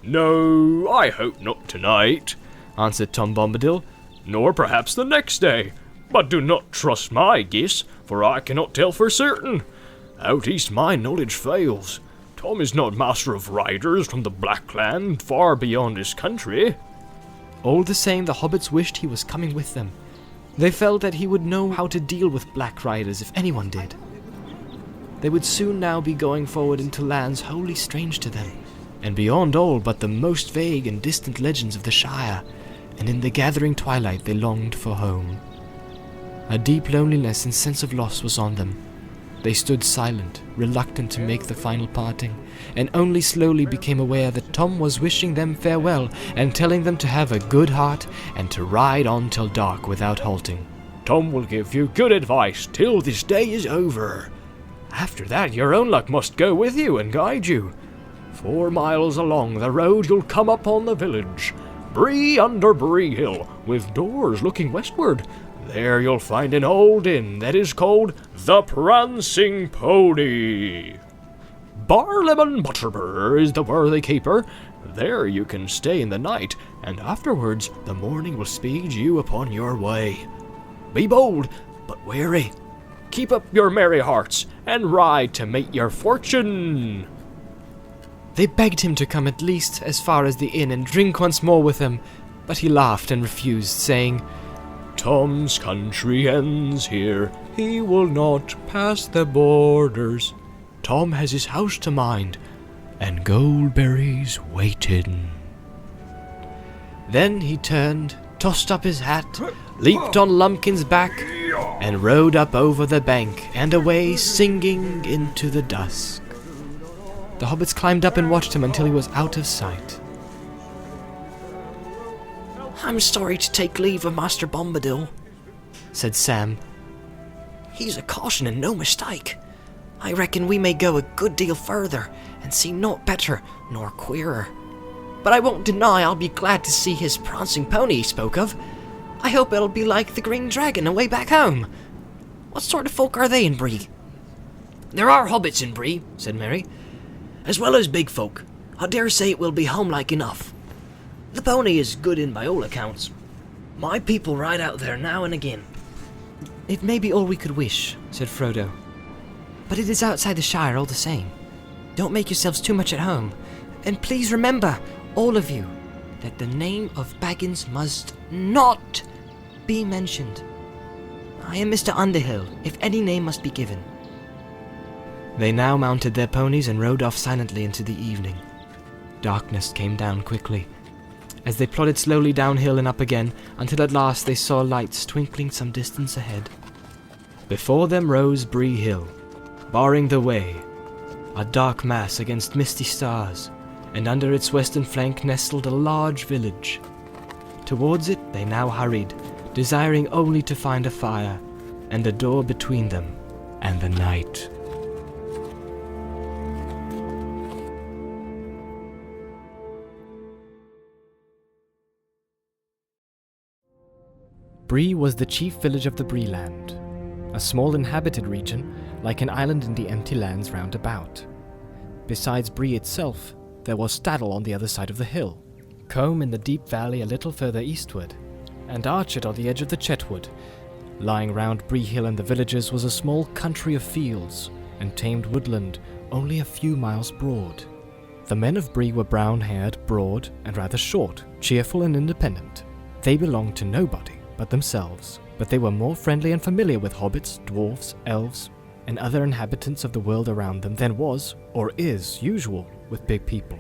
No, I hope not tonight, answered Tom Bombadil, nor perhaps the next day. But do not trust my guess, for I cannot tell for certain. Out east my knowledge fails. Tom is not master of riders from the Black Land, far beyond his country. All the same, the hobbits wished he was coming with them. They felt that he would know how to deal with black riders if anyone did. They would soon now be going forward into lands wholly strange to them, and beyond all but the most vague and distant legends of the Shire, and in the gathering twilight they longed for home. A deep loneliness and sense of loss was on them. They stood silent, reluctant to make the final parting, and only slowly became aware that Tom was wishing them farewell and telling them to have a good heart and to ride on till dark without halting. Tom will give you good advice till this day is over. After that, your own luck must go with you and guide you. 4 miles along the road you'll come upon the village, Bree under Bree Hill, with doors looking westward. There you'll find an old inn that is called the Prancing Pony. Barlaam Butterbur is the worthy keeper. There you can stay in the night, and afterwards the morning will speed you upon your way. Be bold, but wary. Keep up your merry hearts, and ride to make your fortune. They begged him to come at least as far as the inn and drink once more with them, but he laughed and refused, saying, Tom's country ends here. He will not pass the borders. Tom has his house to mind, and goldberries waiting. Then he turned, tossed up his hat, leaped on Lumpkin's back, and rode up over the bank and away singing into the dusk. The hobbits climbed up and watched him until he was out of sight. I'm sorry to take leave of Master Bombadil, said Sam. He's a caution and no mistake. I reckon we may go a good deal further and see naught better nor queerer. But I won't deny I'll be glad to see his prancing pony he spoke of. I hope it'll be like the Green Dragon away back home. What sort of folk are they in Bree? There are hobbits in Bree, said Mary, as well as big folk. I dare say it will be homelike enough. The pony is good in by all accounts. My people ride out there now and again. It may be all we could wish, said Frodo. But it is outside the Shire all the same. Don't make yourselves too much at home. And please remember, all of you, that the name of Baggins must not be mentioned. I am Mr. Underhill, if any name must be given. They now mounted their ponies and rode off silently into the evening. Darkness came down quickly, as they plodded slowly downhill and up again, until at last they saw lights twinkling some distance ahead. Before them rose Bree Hill, barring the way, a dark mass against misty stars, and under its western flank nestled a large village. Towards it they now hurried, desiring only to find a fire, and a door between them and the night. Bree was the chief village of the Bree Land, a small inhabited region, like an island in the empty lands round about. Besides Bree itself, there was Staddle on the other side of the hill, Combe in the deep valley a little further eastward, and Archet on the edge of the Chetwood. Lying round Bree Hill and the villages was a small country of fields and tamed woodland only a few miles broad. The men of Bree were brown-haired, broad, and rather short, cheerful and independent. They belonged to nobody but themselves, but they were more friendly and familiar with hobbits, dwarves, elves, and other inhabitants of the world around them than was, or is, usual with big people.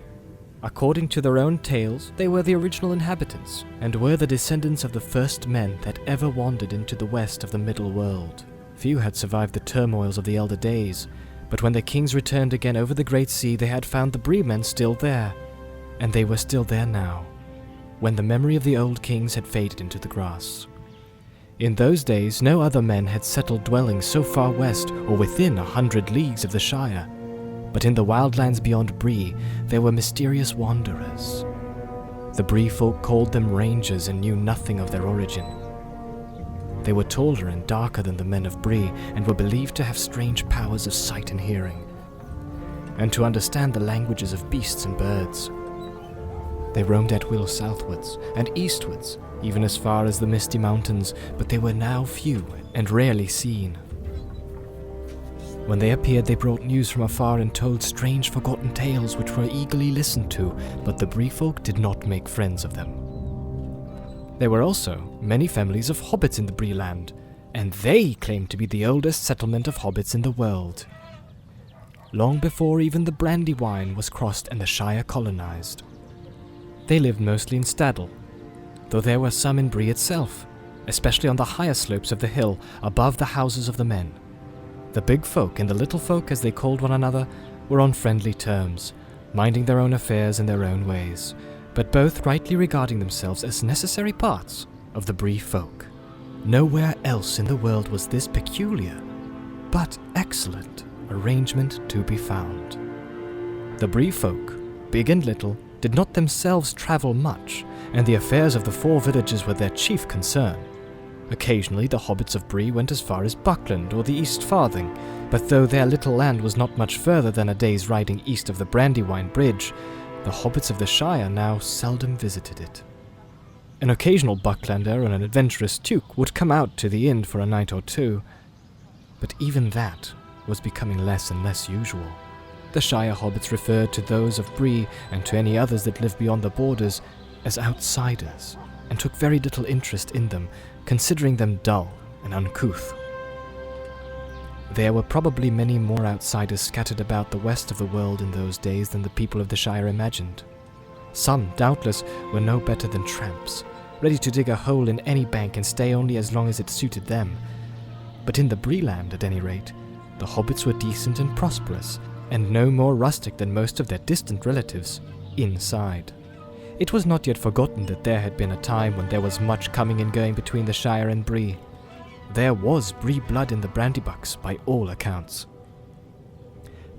According to their own tales, they were the original inhabitants, and were the descendants of the first men that ever wandered into the west of the Middle World. Few had survived the turmoils of the elder days, but when the kings returned again over the Great Sea, they had found the Bree men still there, and they were still there now. when the memory of the old kings had faded into the grass. In those days, no other men had settled dwellings so far west or within 100 leagues of the Shire. But in the wildlands beyond Bree, there were mysterious wanderers. The Bree folk called them rangers and knew nothing of their origin. They were taller and darker than the men of Bree and were believed to have strange powers of sight and hearing, and to understand the languages of beasts and birds. They roamed at will southwards and eastwards, even as far as the Misty Mountains, but they were now few and rarely seen. When they appeared, they brought news from afar and told strange forgotten tales which were eagerly listened to, but the Bree folk did not make friends of them. There were also many families of hobbits in the Bree land, and they claimed to be the oldest settlement of hobbits in the world. Long before even the Brandywine was crossed and the Shire colonized. They lived mostly in Staddle, though there were some in Bree itself, especially on the higher slopes of the hill above the houses of the men. The big folk and the little folk, as they called one another, were on friendly terms, minding their own affairs in their own ways, but both rightly regarding themselves as necessary parts of the Bree folk. Nowhere else in the world was this peculiar, but excellent, arrangement to be found. The Bree folk, big and little, did not themselves travel much, and the affairs of the 4 villages were their chief concern. Occasionally the hobbits of Bree went as far as Buckland or the East Farthing, but though their little land was not much further than a day's riding east of the Brandywine Bridge, the hobbits of the Shire now seldom visited it. An occasional Bucklander or an adventurous Tuke would come out to the inn for a night or two, but even that was becoming less and less usual. The Shire hobbits referred to those of Bree and to any others that lived beyond the borders as outsiders, and took very little interest in them, considering them dull and uncouth. There were probably many more outsiders scattered about the west of the world in those days than the people of the Shire imagined. Some, doubtless, were no better than tramps, ready to dig a hole in any bank and stay only as long as it suited them. But in the Bree land, at any rate, the hobbits were decent and prosperous, and no more rustic than most of their distant relatives, inside. It was not yet forgotten that there had been a time when there was much coming and going between the Shire and Bree. There was Bree blood in the Brandybucks, by all accounts.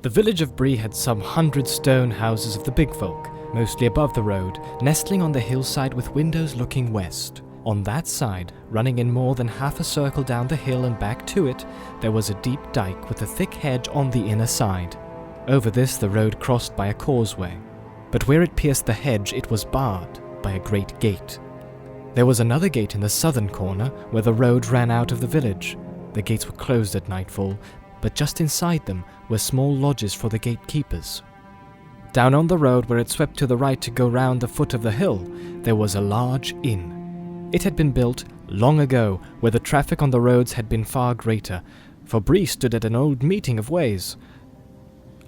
The village of Bree had some 100 stone houses of the big folk, mostly above the road, nestling on the hillside with windows looking west. On that side, running in more than half a circle down the hill and back to it, there was a deep dike with a thick hedge on the inner side. Over this the road crossed by a causeway, but where it pierced the hedge it was barred by a great gate. There was another gate in the southern corner where the road ran out of the village. The gates were closed at nightfall, but just inside them were small lodges for the gatekeepers. Down on the road where it swept to the right to go round the foot of the hill, there was a large inn. It had been built long ago, where the traffic on the roads had been far greater, for Bree stood at an old meeting of ways.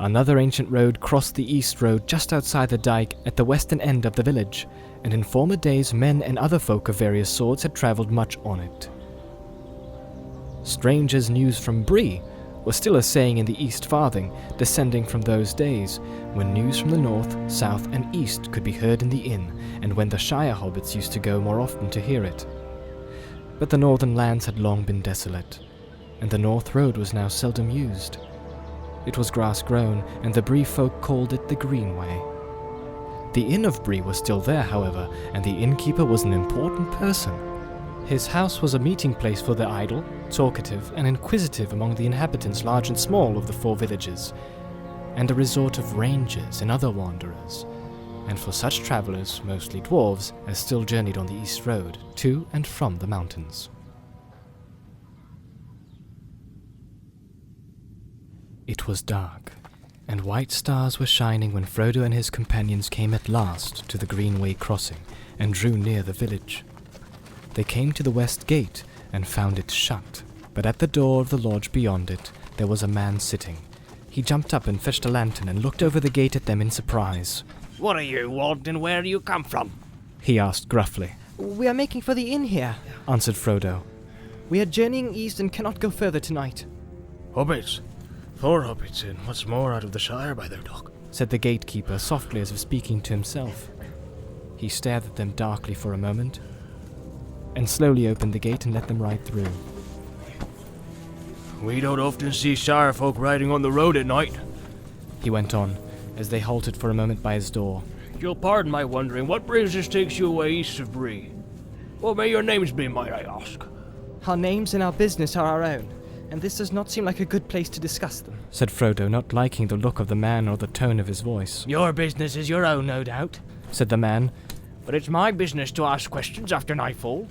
Another ancient road crossed the east road just outside the dike at the western end of the village, and in former days men and other folk of various sorts had travelled much on it. Strange as news from Bree was still a saying in the East Farthing, descending from those days, when news from the north, south and east could be heard in the inn, and when the Shire hobbits used to go more often to hear it. But the northern lands had long been desolate, and the north road was now seldom used. It was grass-grown, and the Bree folk called it the Greenway. The inn of Bree was still there, however, and the innkeeper was an important person. His house was a meeting place for the idle, talkative, and inquisitive among the inhabitants large and small of the 4 villages, and a resort of rangers and other wanderers, and for such travellers, mostly dwarves, as still journeyed on the east road, to and from the mountains. It was dark, and white stars were shining when Frodo and his companions came at last to the Greenway crossing and drew near the village. They came to the west gate and found it shut, but at the door of the lodge beyond it there was a man sitting. He jumped up and fetched a lantern and looked over the gate at them in surprise. What are you want and where do you come from? He asked gruffly. We are making for the inn here, answered Frodo. We are journeying east and cannot go further tonight. Hobbits? 4 hobbits, and what's more out of the Shire by their dog, said the gatekeeper softly as if speaking to himself. He stared at them darkly for a moment, and slowly opened the gate and let them ride through. We don't often see shire folk riding on the road at night, He went on, as they halted for a moment by his door. You'll pardon my wondering what business takes you away east of Bree. What may your names be, might I ask? Our names and our business are our own, and this does not seem like a good place to discuss them, said Frodo, not liking the look of the man or the tone of his voice. Your business is your own, no doubt, said the man, but it's my business to ask questions after nightfall.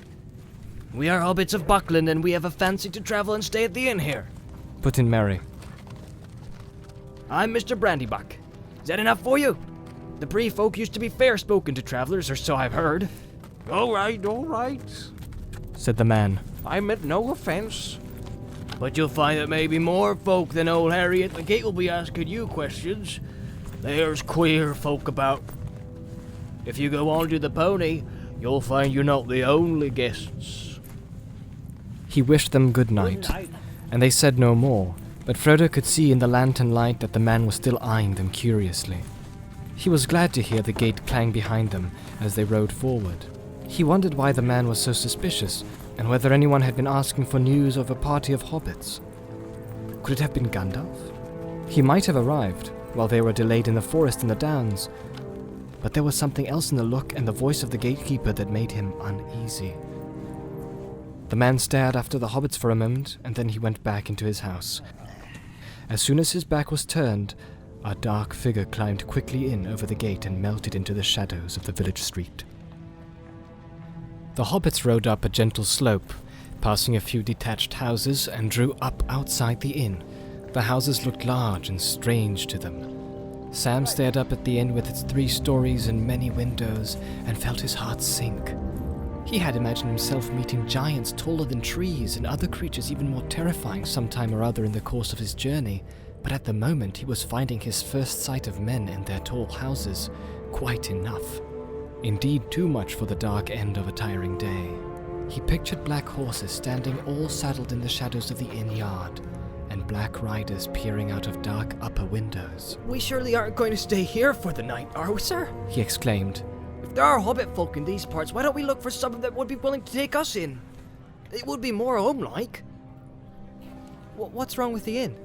We are hobbits of Buckland, and we have a fancy to travel and stay at the inn here. put in Merry. I'm Mr. Brandybuck. Is that enough for you? The Bree folk used to be fair-spoken to travelers, or so I've heard. All right, Said the man. I meant no offense. But you'll find that maybe more folk than old Harry at the gate will be asking you questions. There's queer folk about. If you go on to the pony, you'll find you're not the only guests. He wished them good night, and they said no more, but Frodo could see in the lantern light that the man was still eyeing them curiously. He was glad to hear the gate clang behind them as they rode forward. He wondered why the man was so suspicious, and whether anyone had been asking for news of a party of hobbits. Could it have been Gandalf? He might have arrived while they were delayed in the forest and the downs, but there was something else in the look and the voice of the gatekeeper that made him uneasy. The man stared after the hobbits for a moment, and then he went back into his house. As soon as his back was turned, a dark figure climbed quickly in over the gate and melted into the shadows of the village street. The hobbits rode up a gentle slope, passing a few detached houses, and drew up outside the inn. The houses looked large and strange to them. Sam stared up at the inn with its 3 stories and many windows, and felt his heart sink. He had imagined himself meeting giants taller than trees and other creatures even more terrifying sometime or other in the course of his journey, but at the moment he was finding his first sight of men and their tall houses quite enough. Indeed, too much for the dark end of a tiring day. He pictured black horses standing all saddled in the shadows of the inn yard, and black riders peering out of dark upper windows. We surely aren't going to stay here for the night, are we, sir? He exclaimed. If there are hobbit folk in these parts, why don't we look for someone that would be willing to take us in? It would be more home-like. What's wrong with the inn?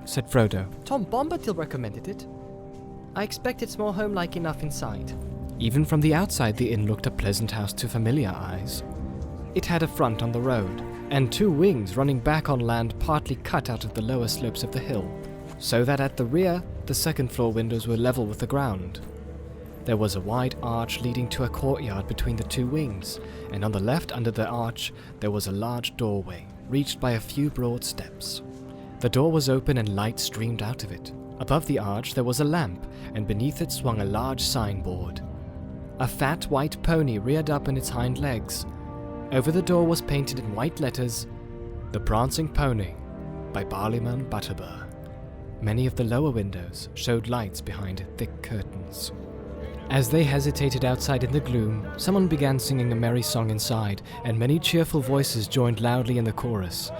Said Frodo. Tom Bombadil recommended it. I expect it's more home-like enough inside. Even from the outside, the inn looked a pleasant house to familiar eyes. It had a front on the road, and 2 wings running back on land partly cut out of the lower slopes of the hill, so that at the rear, the second-floor windows were level with the ground. There was a wide arch leading to a courtyard between the 2 wings, and on the left under the arch there was a large doorway, reached by a few broad steps. The door was open and light streamed out of it. Above the arch there was a lamp, and beneath it swung a large signboard. A fat white pony reared up on its hind legs. Over the door was painted in white letters, "The Prancing Pony," by Barleyman Butterbur. Many of the lower windows showed lights behind thick curtains. As they hesitated outside in the gloom, someone began singing a merry song inside, and many cheerful voices joined loudly in the chorus.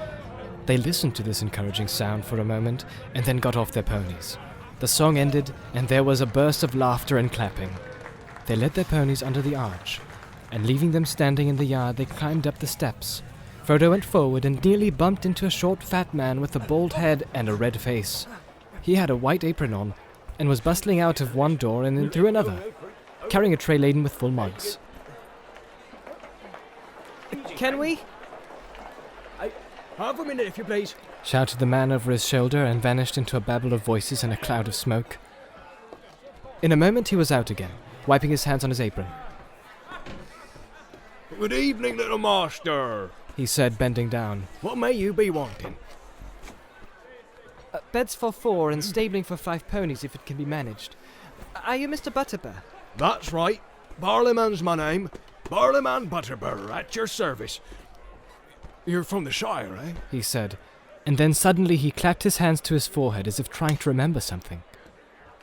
They listened to this encouraging sound for a moment, and then got off their ponies. The song ended, and there was a burst of laughter and clapping. They led their ponies under the arch, and leaving them standing in the yard, they climbed up the steps. Frodo went forward and nearly bumped into a short fat man with a bald head and a red face. He had a white apron on, and was bustling out of one door and then through another, carrying a tray laden with full mugs. Can we? Half a minute, if you please. Shouted the man over his shoulder and vanished into a babble of voices and a cloud of smoke. In a moment he was out again, wiping his hands on his apron. Good evening, little master, he said, bending down. What may you be wanting? Beds for 4 and stabling for 5 ponies if it can be managed. Are you Mr. Butterbur? That's right. Barleyman's my name. Barleyman Butterbur, at your service. You're from the Shire, eh? He said, and then suddenly he clapped his hands to his forehead as if trying to remember something.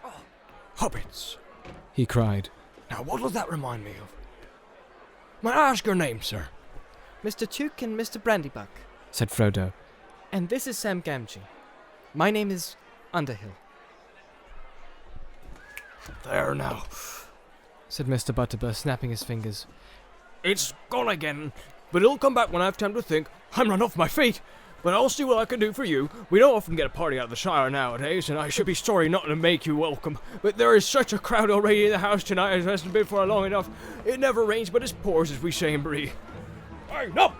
Oh, hobbits, he cried. Now what does that remind me of? May I ask your name, sir? Mr. Tuke and Mr. Brandybuck, said Frodo. And this is Sam Gamgee. My name is Underhill. There now. said Mr. Butterbur, snapping his fingers. It's gone again, but it'll come back when I have time to think. I'm run off my feet, but I'll see what I can do for you. We don't often get a party out of the Shire nowadays, and I should be sorry not to make you welcome, but there is such a crowd already in the house tonight as hasn't been for long enough. It never rains, but it pours, as we say in Bree. Hey, Nob!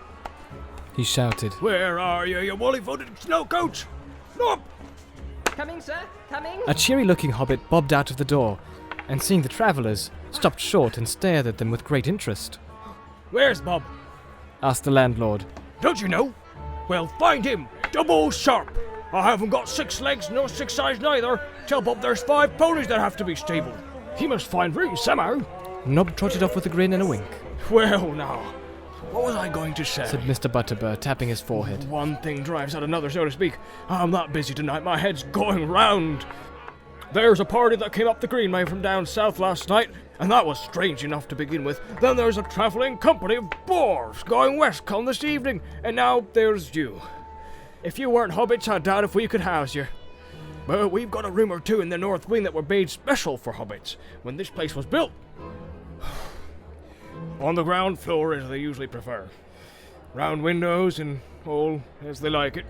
He shouted. Where are you, you woolly-footed snow coach? Nob! Coming, sir, coming. A cheery-looking hobbit bobbed out of the door, and seeing the travellers, stopped short and stared at them with great interest. Where's Bob? Asked the landlord. Don't you know? Well, find him, double sharp. I haven't got 6 legs, nor 6 eyes neither. Tell Bob there's 5 ponies that have to be stabled. He must find Ree somehow. Nob trotted off with a grin and a wink. Well, now, what was I going to say? Said Mr. Butterbur, tapping his forehead. One thing drives out another, so to speak. I'm that busy tonight, my head's going round. There's a party that came up the Greenway from down south last night, and that was strange enough to begin with. Then there's a travelling company of boars going west come this evening, and now there's you. If you weren't hobbits, I doubt if we could house you. But we've got a room or two in the north wing that were made special for hobbits when this place was built. On the ground floor, as they usually prefer. Round windows and all as they like it.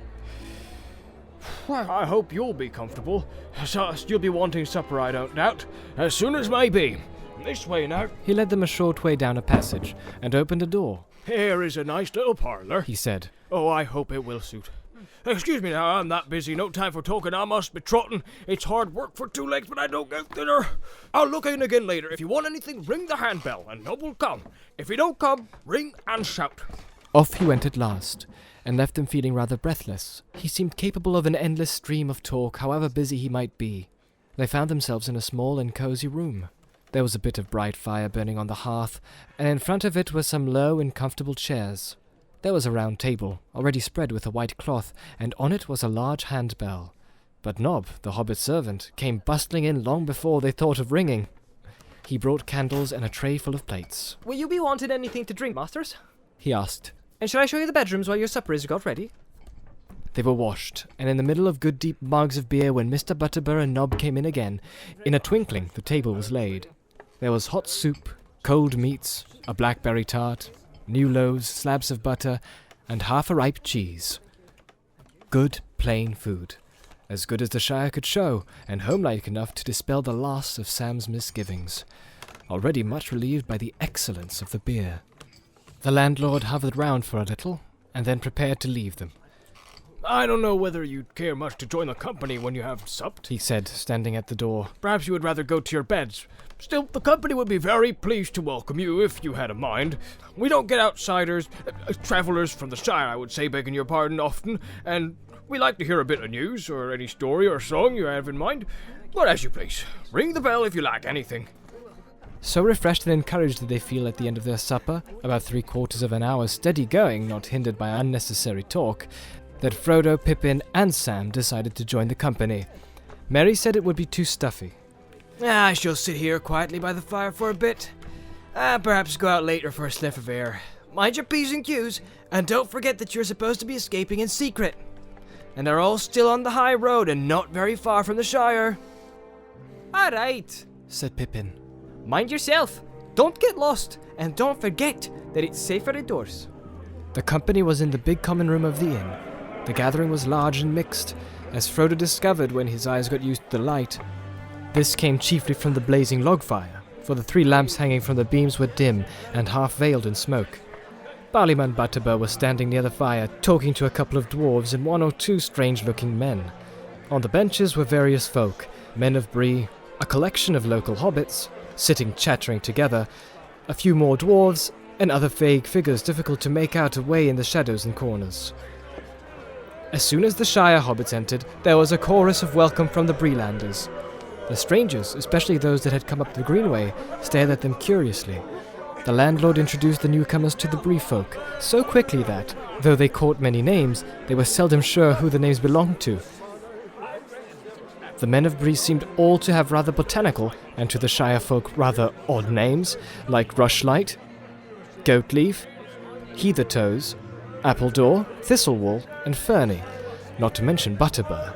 Well, I hope you'll be comfortable. So you'll be wanting supper, I don't doubt, as soon as may be. This way now. He led them a short way down a passage, and opened a door. Here is a nice little parlour, he said. Oh, I hope it will suit. Excuse me now, I'm that busy, no time for talking, I must be trotting. It's hard work for 2 legs, but I don't get thinner. I'll look in again later. If you want anything, ring the handbell, and Nob will come. If he don't come, ring and shout. Off he went at last, and left them feeling rather breathless. He seemed capable of an endless stream of talk, however busy he might be. They found themselves in a small and cosy room. There was a bit of bright fire burning on the hearth, and in front of it were some low and comfortable chairs. There was a round table, already spread with a white cloth, and on it was a large handbell. But Nob, the hobbit servant, came bustling in long before they thought of ringing. He brought candles and a tray full of plates. Will you be wanting anything to drink, masters? He asked. And shall I show you the bedrooms while your supper is got ready? They were washed, and in the middle of good deep mugs of beer when Mr. Butterbur and Nob came in again. In a twinkling the table was laid. There was hot soup, cold meats, a blackberry tart, new loaves, slabs of butter, and half a ripe cheese. Good, plain food. As good as the Shire could show, and homelike enough to dispel the last of Sam's misgivings, already much relieved by the excellence of the beer. The landlord hovered round for a little, and then prepared to leave them. I don't know whether you'd care much to join the company when you have supped, he said, standing at the door. Perhaps you would rather go to your beds. Still, the company would be very pleased to welcome you if you had a mind. We don't get outsiders, travellers from the Shire, I would say, begging your pardon, often, and we like to hear a bit of news, or any story or song you have in mind. But as you please. Ring the bell if you like anything. So refreshed and encouraged did they feel at the end of their supper, about 3/4 of an hour's steady going, not hindered by unnecessary talk, that Frodo, Pippin, and Sam decided to join the company. Merry said it would be too stuffy. I shall sit here quietly by the fire for a bit. Perhaps go out later for a sniff of air. Mind your P's and Q's, and don't forget that you're supposed to be escaping in secret. And are all still on the high road and not very far from the Shire. All right, said Pippin. Mind yourself. Don't get lost, and don't forget that it's safer indoors. The company was in the big common room of the inn. The gathering was large and mixed, as Frodo discovered when his eyes got used to the light. This came chiefly from the blazing log fire, for the 3 lamps hanging from the beams were dim and half veiled in smoke. Barleyman Butterbur was standing near the fire, talking to a couple of dwarves and 1 or 2 strange-looking men. On the benches were various folk, men of Bree, a collection of local hobbits, sitting chattering together, a few more dwarves, and other vague figures difficult to make out away in the shadows and corners. As soon as the Shire hobbits entered, there was a chorus of welcome from the Breelanders. The strangers, especially those that had come up the Greenway, stared at them curiously. The landlord introduced the newcomers to the Bree folk so quickly that, though they caught many names, they were seldom sure who the names belonged to. The men of Bree seemed all to have rather botanical, and to the Shire folk rather odd names, like Rushlight, Goatleaf, Heathertoes, Appledore, Thistlewall, and Ferny, not to mention Butterbur.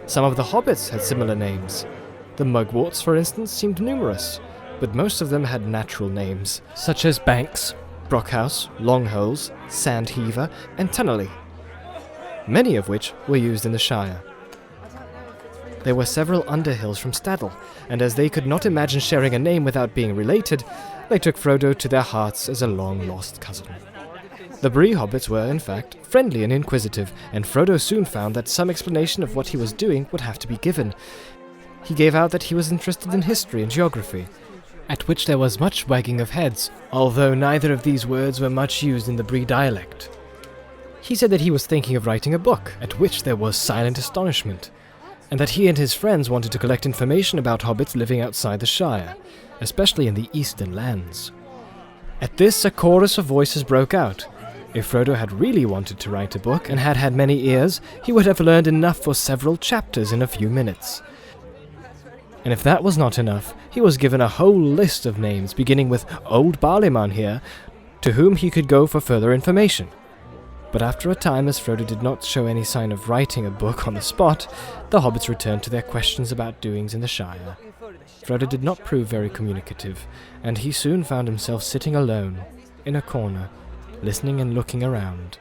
Some of the hobbits had similar names. The Mugworts, for instance, seemed numerous, but most of them had natural names, such as Banks, Brockhouse, Longholes, Sandheaver, and Tunnelly, many of which were used in the Shire. There were several Underhills from Staddle, and as they could not imagine sharing a name without being related, they took Frodo to their hearts as a long-lost cousin. The Bree hobbits were, in fact, friendly and inquisitive, and Frodo soon found that some explanation of what he was doing would have to be given. He gave out that he was interested in history and geography, at which there was much wagging of heads, although neither of these words were much used in the Bree dialect. He said that he was thinking of writing a book, at which there was silent astonishment, and that he and his friends wanted to collect information about hobbits living outside the Shire, especially in the eastern lands. At this, a chorus of voices broke out. If Frodo had really wanted to write a book and had had many ears, he would have learned enough for several chapters in a few minutes. And if that was not enough, he was given a whole list of names, beginning with Old Barleyman here, to whom he could go for further information. But after a time, as Frodo did not show any sign of writing a book on the spot, the hobbits returned to their questions about doings in the Shire. Frodo did not prove very communicative, and he soon found himself sitting alone, in a corner, listening and looking around.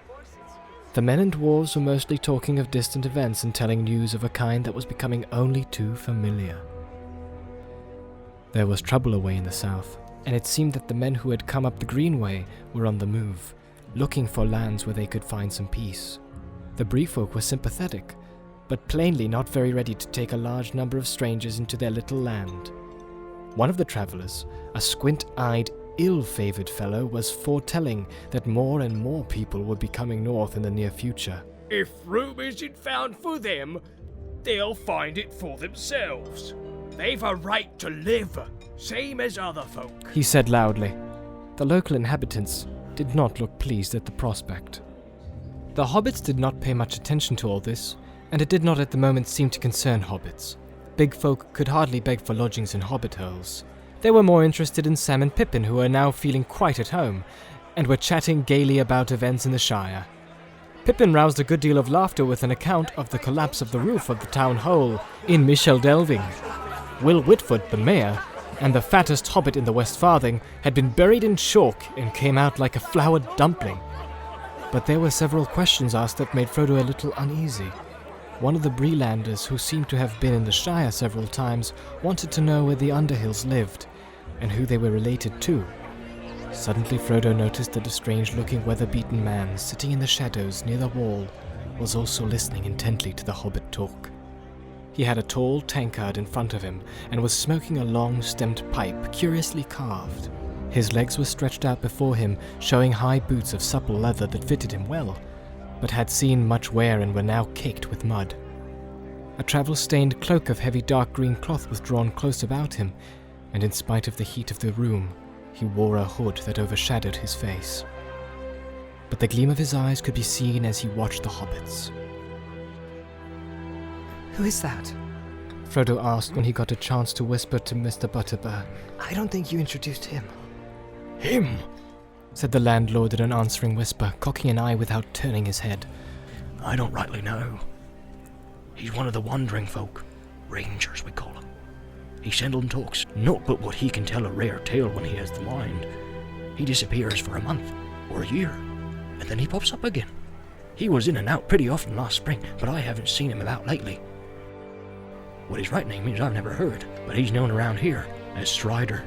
The men and dwarves were mostly talking of distant events and telling news of a kind that was becoming only too familiar. There was trouble away in the south, and it seemed that the men who had come up the Greenway were on the move, looking for lands where they could find some peace. The Bree folk were sympathetic, but plainly not very ready to take a large number of strangers into their little land. One of the travellers, a squint-eyed, ill-favoured fellow, was foretelling that more and more people would be coming north in the near future. If room isn't found for them, they'll find it for themselves. They've a right to live, same as other folk, he said loudly. The local inhabitants did not look pleased at the prospect. The hobbits did not pay much attention to all this, and it did not at the moment seem to concern hobbits. Big folk could hardly beg for lodgings in hobbit holes. They were more interested in Sam and Pippin, who were now feeling quite at home, and were chatting gaily about events in the Shire. Pippin roused a good deal of laughter with an account of the collapse of the roof of the town hall in Michel Delving. Will Whitford, the mayor, and the fattest hobbit in the West Farthing, had been buried in chalk and came out like a floured dumpling. But there were several questions asked that made Frodo a little uneasy. One of the Breelanders, who seemed to have been in the Shire several times, wanted to know where the Underhills lived, and who they were related to. Suddenly Frodo noticed that a strange-looking, weather-beaten man, sitting in the shadows near the wall, was also listening intently to the hobbit talk. He had a tall tankard in front of him, and was smoking a long-stemmed pipe, curiously carved. His legs were stretched out before him, showing high boots of supple leather that fitted him well, but had seen much wear and were now caked with mud. A travel-stained cloak of heavy dark green cloth was drawn close about him, and in spite of the heat of the room, he wore a hood that overshadowed his face. But the gleam of his eyes could be seen as he watched the hobbits. Who is that? Frodo asked when he got a chance to whisper to Mr. Butterbur. I don't think you introduced him. Him? Said the landlord in an answering whisper, cocking an eye without turning his head. I don't rightly know. He's one of the wandering folk. Rangers, we call him. He seldom talks, not but what he can tell a rare tale when he has the mind. He disappears for a month, or a year, and then he pops up again. He was in and out pretty often last spring, but I haven't seen him about lately. What his right name is I've never heard, but he's known around here as Strider.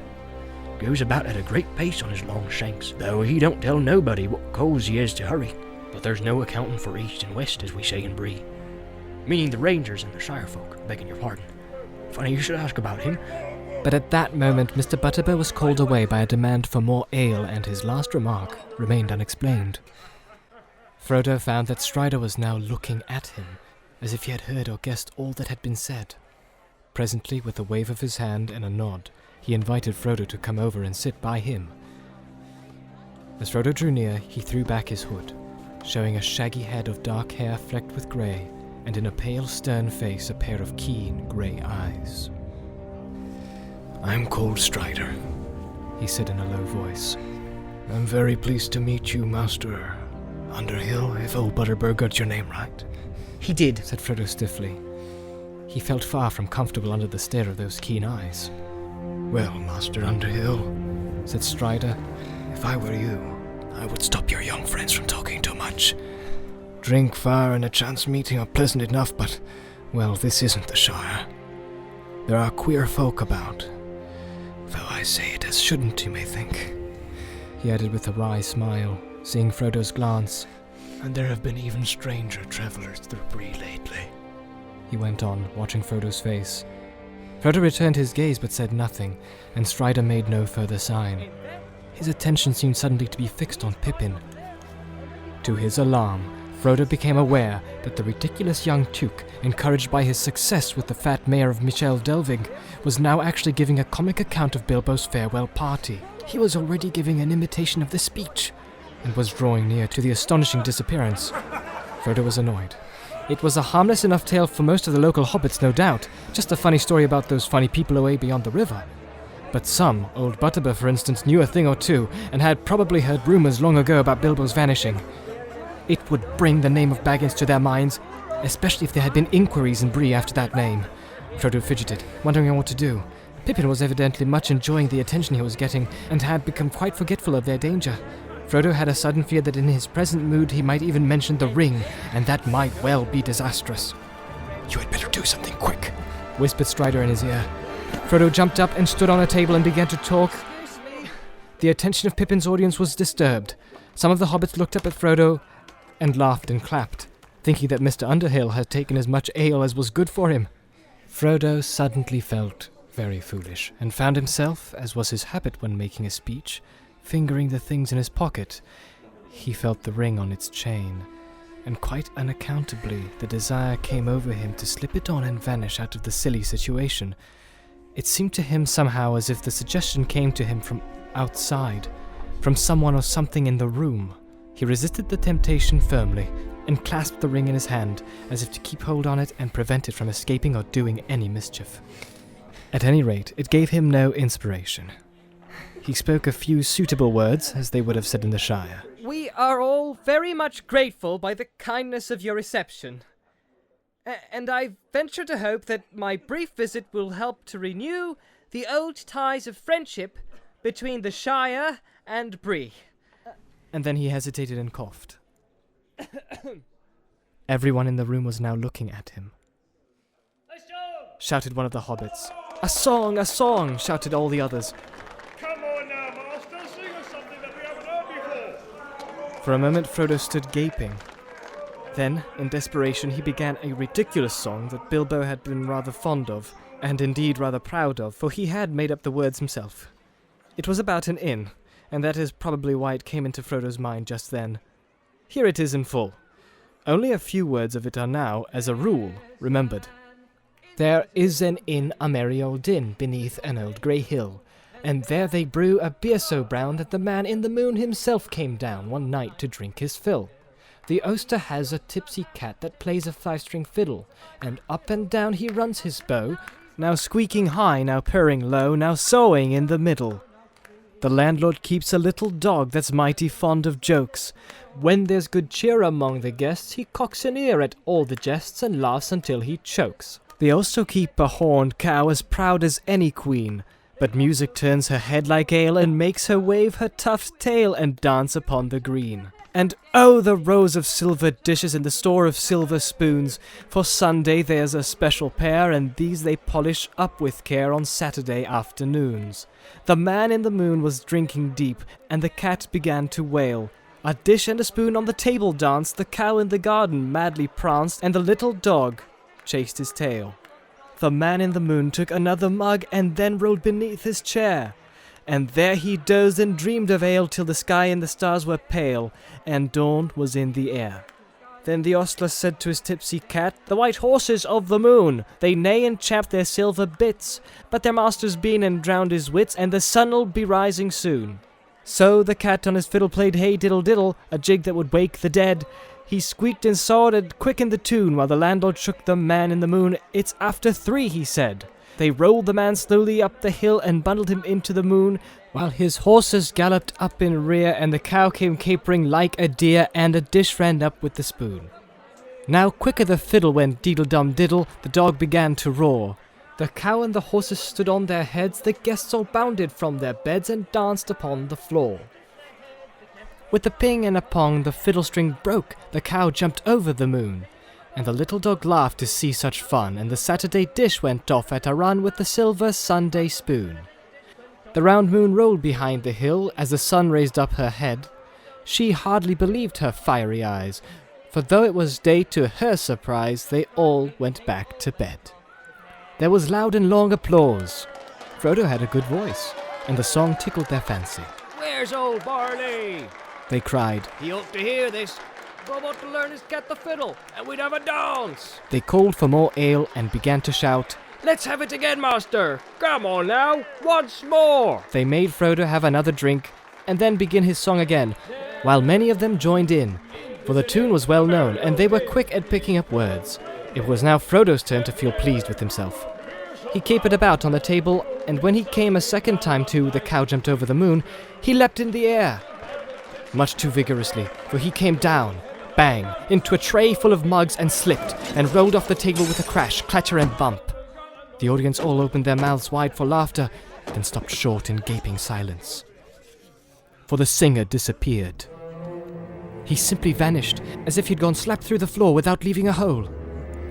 Goes about at a great pace on his long shanks, though he don't tell nobody what cause he is to hurry. But there's no accounting for east and west, as we say in Bree. Meaning the Rangers and the Shire folk, begging your pardon. Funny you should ask about him. But at that moment Mr. Butterbur was called away by a demand for more ale, and his last remark remained unexplained. Frodo found that Strider was now looking at him, as if he had heard or guessed all that had been said. Presently, with a wave of his hand and a nod, he invited Frodo to come over and sit by him. As Frodo drew near, he threw back his hood, showing a shaggy head of dark hair flecked with grey, and in a pale, stern face a pair of keen, grey eyes. I'm called Strider, he said in a low voice. I'm very pleased to meet you, Master Underhill, if old Butterbur got your name right. He did, said Frodo stiffly. He felt far from comfortable under the stare of those keen eyes. Well, Master Underhill, said Strider, if I were you, I would stop your young friends from talking too much. Drink, fire, and a chance meeting are pleasant enough, but, well, this isn't the Shire. There are queer folk about. Though I say it as shouldn't, you may think. He added with a wry smile, seeing Frodo's glance. And there have been even stranger travellers through Bree lately. He went on, watching Frodo's face. Frodo returned his gaze but said nothing, and Strider made no further sign. His attention seemed suddenly to be fixed on Pippin. To his alarm, Frodo became aware that the ridiculous young Tuke, encouraged by his success with the fat mayor of Michel Delvig, was now actually giving a comic account of Bilbo's farewell party. He was already giving an imitation of the speech, and was drawing near to the astonishing disappearance. Frodo was annoyed. It was a harmless enough tale for most of the local hobbits, no doubt, just a funny story about those funny people away beyond the river. But some, old Butterbur for instance, knew a thing or two, and had probably heard rumours long ago about Bilbo's vanishing. It would bring the name of Baggins to their minds, especially if there had been inquiries in Bree after that name. Frodo fidgeted, wondering what to do. Pippin was evidently much enjoying the attention he was getting, and had become quite forgetful of their danger. Frodo had a sudden fear that in his present mood he might even mention the ring, and that might well be disastrous. "You had better do something quick," whispered Strider in his ear. Frodo jumped up and stood on a table and began to talk. The attention of Pippin's audience was disturbed. Some of the hobbits looked up at Frodo and laughed and clapped, thinking that Mr. Underhill had taken as much ale as was good for him. Frodo suddenly felt very foolish, and found himself, as was his habit when making a speech, fingering the things in his pocket. He felt the ring on its chain, and quite unaccountably the desire came over him to slip it on and vanish out of the silly situation. It seemed to him somehow as if the suggestion came to him from outside, from someone or something in the room. He resisted the temptation firmly, and clasped the ring in his hand, as if to keep hold on it and prevent it from escaping or doing any mischief. At any rate, it gave him no inspiration. He spoke a few suitable words, as they would have said in the Shire. We are all very much grateful by the kindness of your reception. And I venture to hope that my brief visit will help to renew the old ties of friendship between the Shire and Bree. And then he hesitated and coughed. Everyone in the room was now looking at him. Shouted one of the hobbits. "A song, a song!" shouted all the others. Come on now, Master, sing us something that we haven't heard before. For a moment Frodo stood gaping. Then, in desperation, he began a ridiculous song that Bilbo had been rather fond of, and indeed rather proud of, for he had made up the words himself. It was about an inn, and that is probably why it came into Frodo's mind just then. Here it is in full. Only a few words of it are now, as a rule, remembered. There is an inn, a merry old inn, beneath an old grey hill, and there they brew a beer so brown that the man in the moon himself came down one night to drink his fill. The oster has a tipsy cat that plays a five-string fiddle, and up and down he runs his bow, now squeaking high, now purring low, now sawing in the middle. The landlord keeps a little dog that's mighty fond of jokes. When there's good cheer among the guests, he cocks an ear at all the jests and laughs until he chokes. They also keep a horned cow as proud as any queen, but music turns her head like ale and makes her wave her tuft tail and dance upon the green. And oh, the rows of silver dishes and the store of silver spoons. For Sunday there's a special pair, and these they polish up with care on Saturday afternoons. The man in the moon was drinking deep, and the cat began to wail. A dish and a spoon on the table danced, the cow in the garden madly pranced, and the little dog chased his tail. The man in the moon took another mug, and then rolled beneath his chair. And there he dozed and dreamed of ale till the sky and the stars were pale, and dawn was in the air. Then the ostler said to his tipsy cat, "The white horses of the moon, they neigh and champ their silver bits, but their master's been and drowned his wits, and the sun'll be rising soon." So the cat on his fiddle played hey diddle diddle, a jig that would wake the dead. He squeaked and sawed and quickened the tune, while the landlord shook the man in the moon. "It's after 3, he said. They rolled the man slowly up the hill and bundled him into the moon, while his horses galloped up in rear, and the cow came capering like a deer, and a dish ran up with the spoon. Now quicker the fiddle went diddle-dum-diddle, the dog began to roar. The cow and the horses stood on their heads, the guests all bounded from their beds and danced upon the floor. With a ping and a pong the fiddle string broke, the cow jumped over the moon, and the little dog laughed to see such fun, and the Saturday dish went off at a run with the silver Sunday spoon. The round moon rolled behind the hill as the sun raised up her head. She hardly believed her fiery eyes, for though it was day, to her surprise, they all went back to bed. There was loud and long applause. Frodo had a good voice, and the song tickled their fancy. Where's old Barley? They cried. He ought to hear this. Go out to learn his get the fiddle, and we'd have a dance. They called for more ale and began to shout, Let's have it again, master. Come on now, once more. They made Frodo have another drink, and then begin his song again, while many of them joined in, for the tune was well known, and they were quick at picking up words. It was now Frodo's turn to feel pleased with himself. He capered about on the table, and when he came a second time to The Cow Jumped Over the Moon, he leapt in the air. Much too vigorously, for he came down, bang, into a tray full of mugs and slipped, and rolled off the table with a crash, clatter and bump. The audience all opened their mouths wide for laughter, then stopped short in gaping silence. For the singer disappeared. He simply vanished, as if he'd gone slap through the floor without leaving a hole.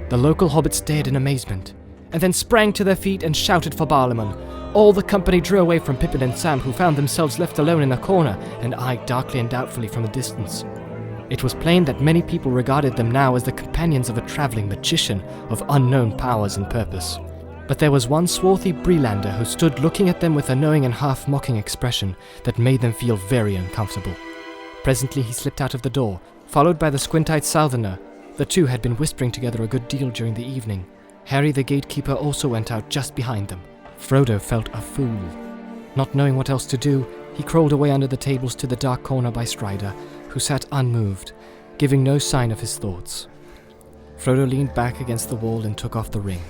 The local hobbits stared in amazement, and then sprang to their feet and shouted for Barlaman. All the company drew away from Pippin and Sam, who found themselves left alone in a corner and eyed darkly and doubtfully from a distance. It was plain that many people regarded them now as the companions of a travelling magician of unknown powers and purpose. But there was one swarthy Breelander who stood looking at them with a knowing and half-mocking expression that made them feel very uncomfortable. Presently he slipped out of the door, followed by the squint-eyed Southerner. The two had been whispering together a good deal during the evening. Harry the gatekeeper also went out just behind them. Frodo felt a fool. Not knowing what else to do, he crawled away under the tables to the dark corner by Strider, who sat unmoved, giving no sign of his thoughts. Frodo leaned back against the wall and took off the ring.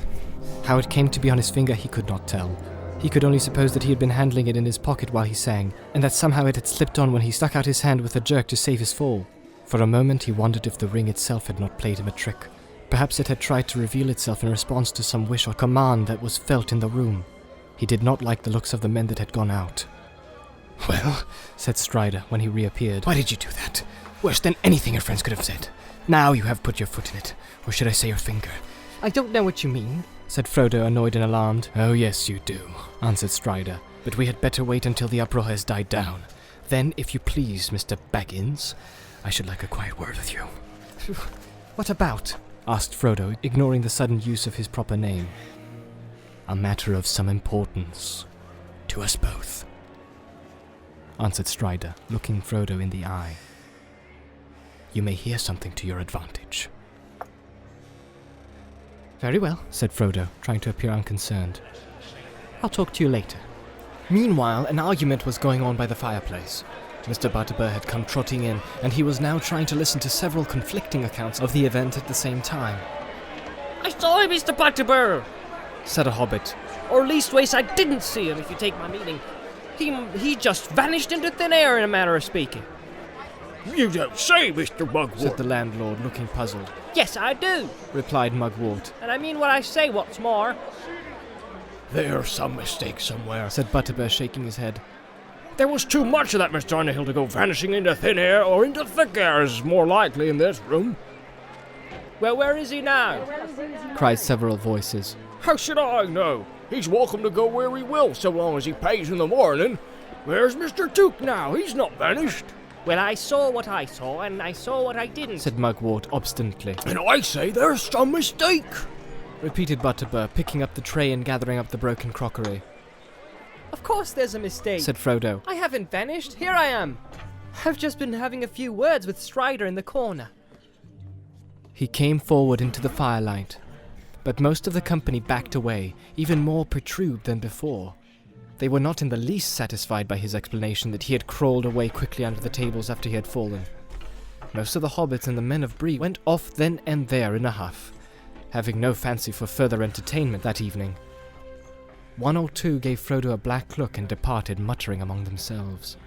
How it came to be on his finger he could not tell. He could only suppose that he had been handling it in his pocket while he sang, and that somehow it had slipped on when he stuck out his hand with a jerk to save his fall. For a moment he wondered if the ring itself had not played him a trick. Perhaps it had tried to reveal itself in response to some wish or command that was felt in the room. He did not like the looks of the men that had gone out. "Well," said Strider when he reappeared, "why did you do that? Worse than anything your friends could have said. Now you have put your foot in it, or should I say your finger?" "I don't know what you mean," said Frodo, annoyed and alarmed. "Oh yes you do," answered Strider, "but we had better wait until the uproar has died down. Then, if you please, Mr. Baggins, I should like a quiet word with you." "What about?" asked Frodo, ignoring the sudden use of his proper name. "A matter of some importance to us both," answered Strider, looking Frodo in the eye. "You may hear something to your advantage." "Very well," said Frodo, trying to appear unconcerned. "I'll talk to you later." Meanwhile, an argument was going on by the fireplace. Mr. Butterbur had come trotting in, and he was now trying to listen to several conflicting accounts of the event at the same time. I saw him, Mr. Butterbur, said a hobbit. "Or leastways I didn't see him, if you take my meaning. He just vanished into thin air, in a manner of speaking." "You don't say, Mr. Mugwort," said the landlord, looking puzzled. "Yes, I do," replied Mugwort. "and I mean what I say, what's more." "There's some mistake somewhere," said Butterbur, shaking his head. "There was too much of that Mr. Underhill to go vanishing into thin air or into thick air, as is more likely in this room." "Well, where is he now?" cried several voices. "How should I know? He's welcome to go where he will, so long as he pays in the morning. Where's Mr. Took now? He's not vanished." "Well, I saw what I saw, and I saw what I didn't," said Mugwort obstinately. "And I say there's some mistake," repeated Butterbur, picking up the tray and gathering up the broken crockery. "Of course there's a mistake," said Frodo. "I haven't vanished. Here I am. I've just been having a few words with Strider in the corner." He came forward into the firelight, but most of the company backed away, even more perturbed than before. They were not in the least satisfied by his explanation that he had crawled away quickly under the tables after he had fallen. Most of the hobbits and the men of Bree went off then and there in a huff, having no fancy for further entertainment that evening. One or two gave Frodo a black look and departed, muttering among themselves.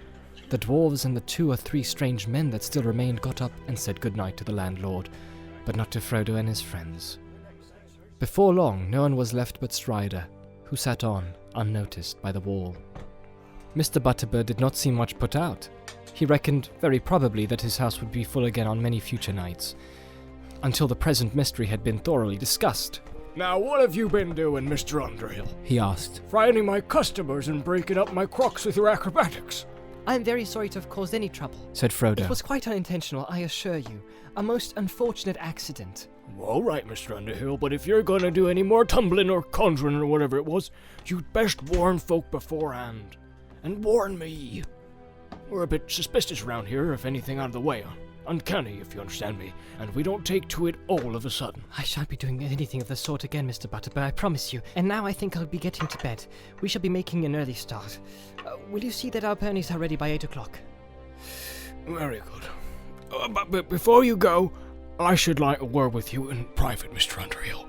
The dwarves and the 2 or 3 strange men that still remained got up and said good night to the landlord, but not to Frodo and his friends. Before long, no one was left but Strider, who sat on, unnoticed, by the wall. Mr. Butterbird did not seem much put out. He reckoned very probably that his house would be full again on many future nights, until the present mystery had been thoroughly discussed. Now, what have you been doing, Mr. Underhill? He asked. Frightening my customers and breaking up my crocs with your acrobatics. I am very sorry to have caused any trouble, said Frodo. It was quite unintentional, I assure you. A most unfortunate accident. All right, Mr. Underhill, but if you're gonna do any more tumbling or conjuring or whatever it was, you'd best warn folk beforehand. And warn me. We're a bit suspicious around here, if anything out of the way. Uncanny, if you understand me, and we don't take to it all of a sudden. I shan't be doing anything of the sort again, Mr. Butterbird, I promise you. And now I think I'll be getting to bed. We shall be making an early start. Will you see that our ponies are ready by 8 o'clock? Very good. But before you go, I should like a word with you in private, Mr. Underhill.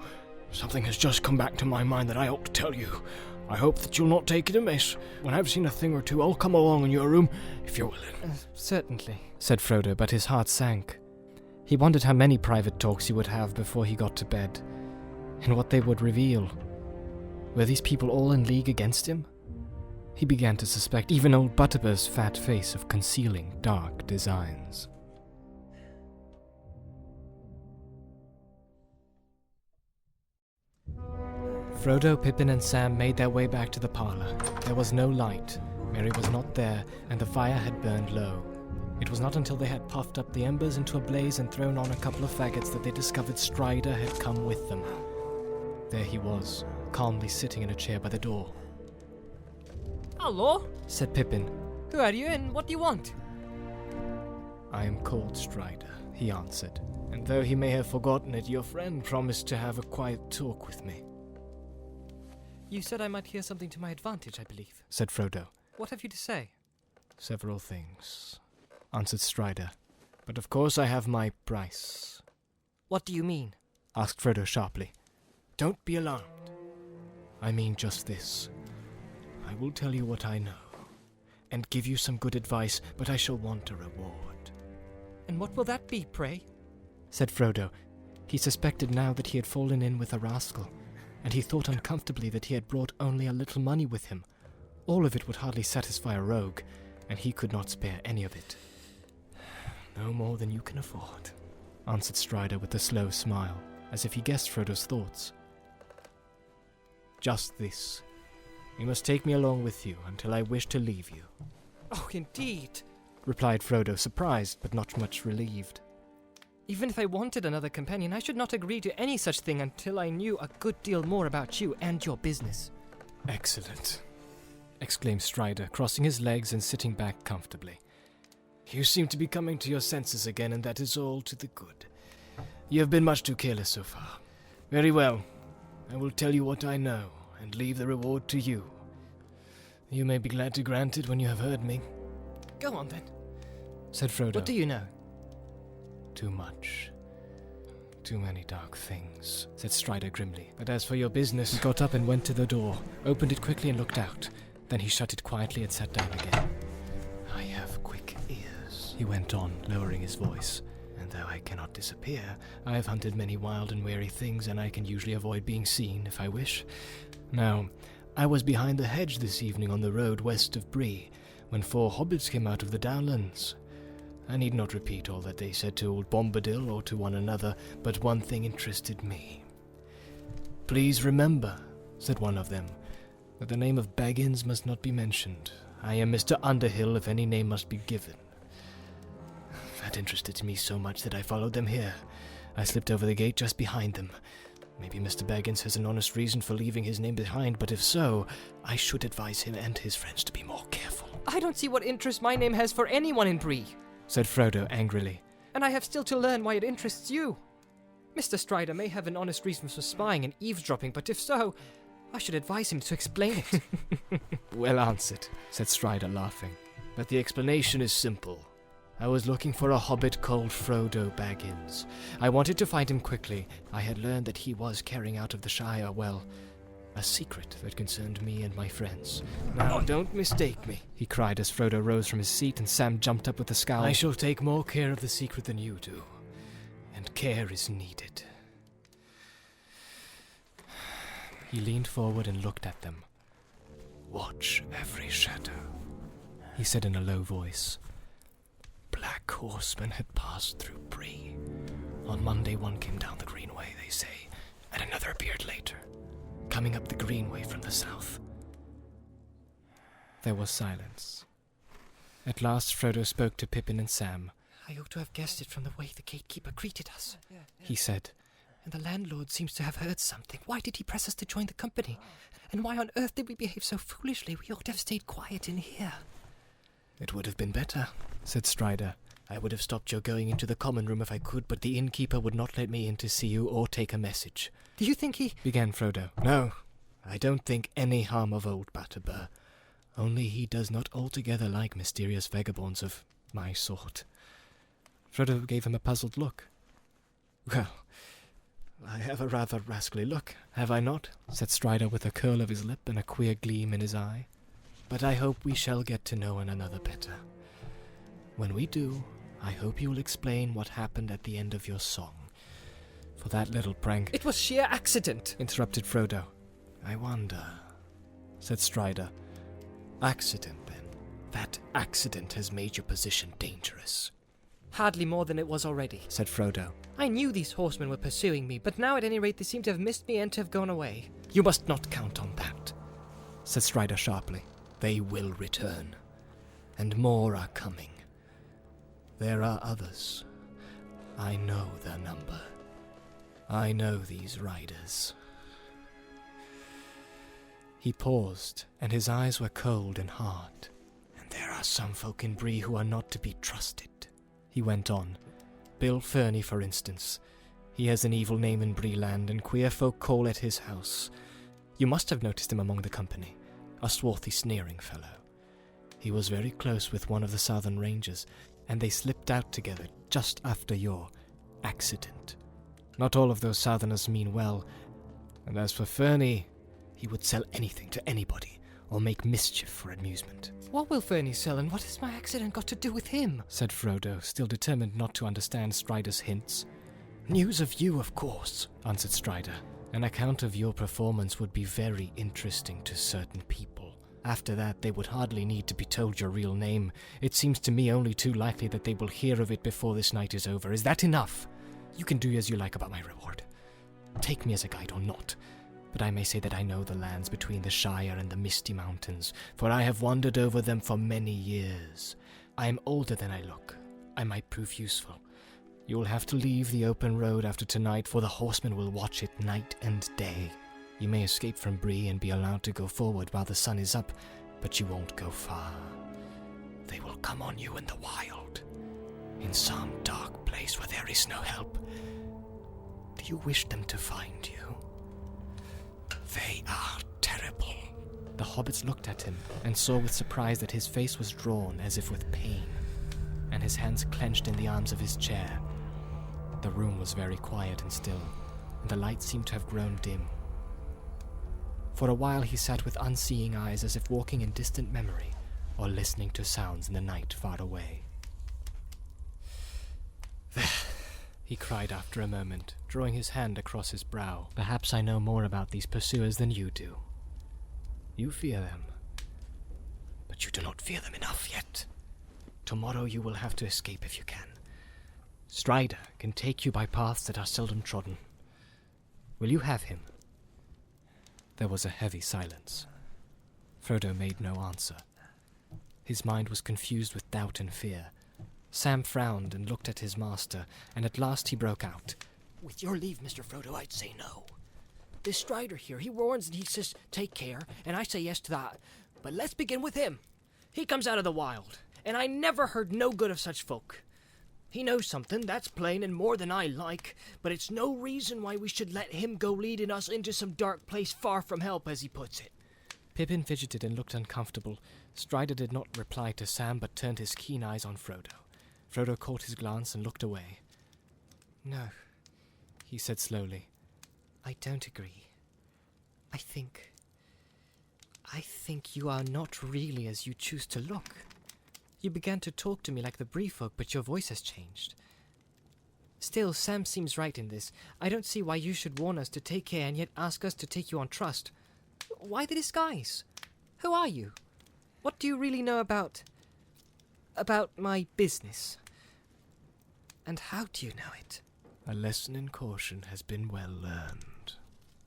Something has just come back to my mind that I ought to tell you. I hope that you'll not take it amiss. When I've seen a thing or two, I'll come along in your room, if you're willing. Certainly, said Frodo, but his heart sank. He wondered how many private talks he would have before he got to bed, and what they would reveal. Were these people all in league against him? He began to suspect even old Butterbird's fat face of concealing dark designs. Frodo, Pippin, and Sam made their way back to the parlour. There was no light. Mary was not there, and the fire had burned low. It was not until they had puffed up the embers into a blaze and thrown on a couple of faggots that they discovered Strider had come with them. There he was, calmly sitting in a chair by the door. Hello, said Pippin. who are you and what do you want? I am called Strider, he answered, and though he may have forgotten it, your friend promised to have a quiet talk with me. You said I might hear something to my advantage, I believe, said Frodo. What have you to say? Several things, answered Strider, but of course I have my price. What do you mean? Asked Frodo sharply. Don't be alarmed. I mean just this. I will tell you what I know, and give you some good advice, but I shall want a reward. And what will that be, pray? Said Frodo. He suspected now that he had fallen in with a rascal, and he thought uncomfortably that he had brought only a little money with him. All of it would hardly satisfy a rogue, and he could not spare any of it. No more than you can afford, answered Strider with a slow smile, as if he guessed Frodo's thoughts. Just this. You must take me along with you until I wish to leave you. Oh, indeed, replied Frodo, surprised but not much relieved. Even if I wanted another companion, I should not agree to any such thing until I knew a good deal more about you and your business. Excellent, exclaimed Strider, crossing his legs and sitting back comfortably. You seem to be coming to your senses again, and that is all to the good. You have been much too careless so far. Very well. I will tell you what I know, and leave the reward to you. You may be glad to grant it when you have heard me. Go on, then, said Frodo. What do you know? Too much. Too many dark things, said Strider grimly. But as for your business, he got up and went to the door, opened it quickly and looked out. Then he shut it quietly and sat down again. I have quick ears, he went on, lowering his voice. And though I cannot disappear, I have hunted many wild and wary things, and I can usually avoid being seen if I wish. Now, I was behind the hedge this evening on the road west of Bree, when 4 hobbits came out of the downlands. I need not repeat all that they said to old Bombadil or to one another, but one thing interested me. Please remember, said one of them, that the name of Baggins must not be mentioned. I am Mr. Underhill if any name must be given. That interested me so much that I followed them here. I slipped over the gate just behind them. Maybe Mr. Baggins has an honest reason for leaving his name behind, but if so, I should advise him and his friends to be more careful. I don't see what interest my name has for anyone in Bree, said Frodo angrily. And I have still to learn why it interests you. Mr. Strider may have an honest reason for spying and eavesdropping, but if so, I should advise him to explain it. Well answered, said Strider, laughing. But the explanation is simple. I was looking for a hobbit called Frodo Baggins. I wanted to find him quickly. I had learned that he was carrying out of the Shire, well, a secret that concerned me and my friends. Now, don't mistake me, he cried as Frodo rose from his seat and Sam jumped up with a scowl. I shall take more care of the secret than you do, and care is needed. He leaned forward and looked at them. Watch every shadow, He said in a low voice. Black horsemen had passed through Bree. On Monday one came down the greenway, they say, and another appeared later, coming up the greenway from the south. There was silence. At last Frodo spoke to Pippin and Sam. I ought to have guessed it from the way the gatekeeper greeted us, He said, and the landlord seems to have heard something. Why did he press us to join the company? And why on earth did we behave so foolishly? We ought to have stayed quiet in here. It would have been better, said Strider. I would have stopped your going into the common room if I could, but the innkeeper would not let me in to see you or take a message. Do you think he... began Frodo. No, I don't think any harm of old Batterbur. Only he does not altogether like mysterious vagabonds of my sort. Frodo gave him a puzzled look. Well, I have a rather rascally look, have I not? Said Strider with a curl of his lip and a queer gleam in his eye. But I hope we shall get to know one another better. When we do, I hope you will explain what happened at the end of your song. For that little prank... It was sheer accident, interrupted Frodo. I wonder, said Strider. Accident, then. That accident has made your position dangerous. Hardly more than it was already, said Frodo. I knew these horsemen were pursuing me, but now at any rate they seem to have missed me and to have gone away. You must not count on that, said Strider sharply. They will return, and more are coming. There are others. I know their number. I know these riders. He paused, and his eyes were cold and hard. And there are some folk in Bree who are not to be trusted. He went on. Bill Ferny, for instance. He has an evil name in Breeland, and queer folk call at his house. You must have noticed him among the company. A swarthy, sneering fellow. He was very close with one of the southern rangers, and they slipped out together just after your accident. Not all of those southerners mean well, and as for Ferny, he would sell anything to anybody, or make mischief for amusement. What will Ferny sell, and what has my accident got to do with him? Said Frodo, still determined not to understand Strider's hints. News of you, of course, answered Strider. An account of your performance would be very interesting to certain people. After that, they would hardly need to be told your real name. It seems to me only too likely that they will hear of it before this night is over. Is that enough? You can do as you like about my reward. Take me as a guide or not. But I may say that I know the lands between the Shire and the Misty Mountains, for I have wandered over them for many years. I am older than I look. I might prove useful. You will have to leave the open road after tonight, for the horsemen will watch it night and day. You may escape from Bree and be allowed to go forward while the sun is up, but you won't go far. They will come on you in the wild, in some dark place where there is no help. Do you wish them to find you? They are terrible. The hobbits looked at him and saw with surprise that his face was drawn as if with pain, and his hands clenched in the arms of his chair. The room was very quiet and still, and the light seemed to have grown dim. For a while he sat with unseeing eyes as if walking in distant memory, or listening to sounds in the night far away. There, he cried after a moment, drawing his hand across his brow. Perhaps I know more about these pursuers than you do. You fear them, but you do not fear them enough yet. Tomorrow you will have to escape if you can. Strider can take you by paths that are seldom trodden. Will you have him? There was a heavy silence. Frodo made no answer. His mind was confused with doubt and fear. Sam frowned and looked at his master, and at last he broke out. With your leave, Mr. Frodo, I'd say no. This Strider here, he warns and he says, take care, and I say yes to that. But let's begin with him. He comes out of the wild, and I never heard no good of such folk. He knows something, that's plain, and more than I like, but it's no reason why we should let him go leading us into some dark place far from help, as he puts it. Pippin fidgeted and looked uncomfortable. Strider did not reply to Sam, but turned his keen eyes on Frodo. Frodo caught his glance and looked away. No, he said slowly. I don't agree. I think you are not really as you choose to look. You began to talk to me like the Bree folk, but your voice has changed. Still, Sam seems right in this. I don't see why you should warn us to take care and yet ask us to take you on trust. Why the disguise? Who are you? What do you really know about my business? And how do you know it? A lesson in caution has been well learned,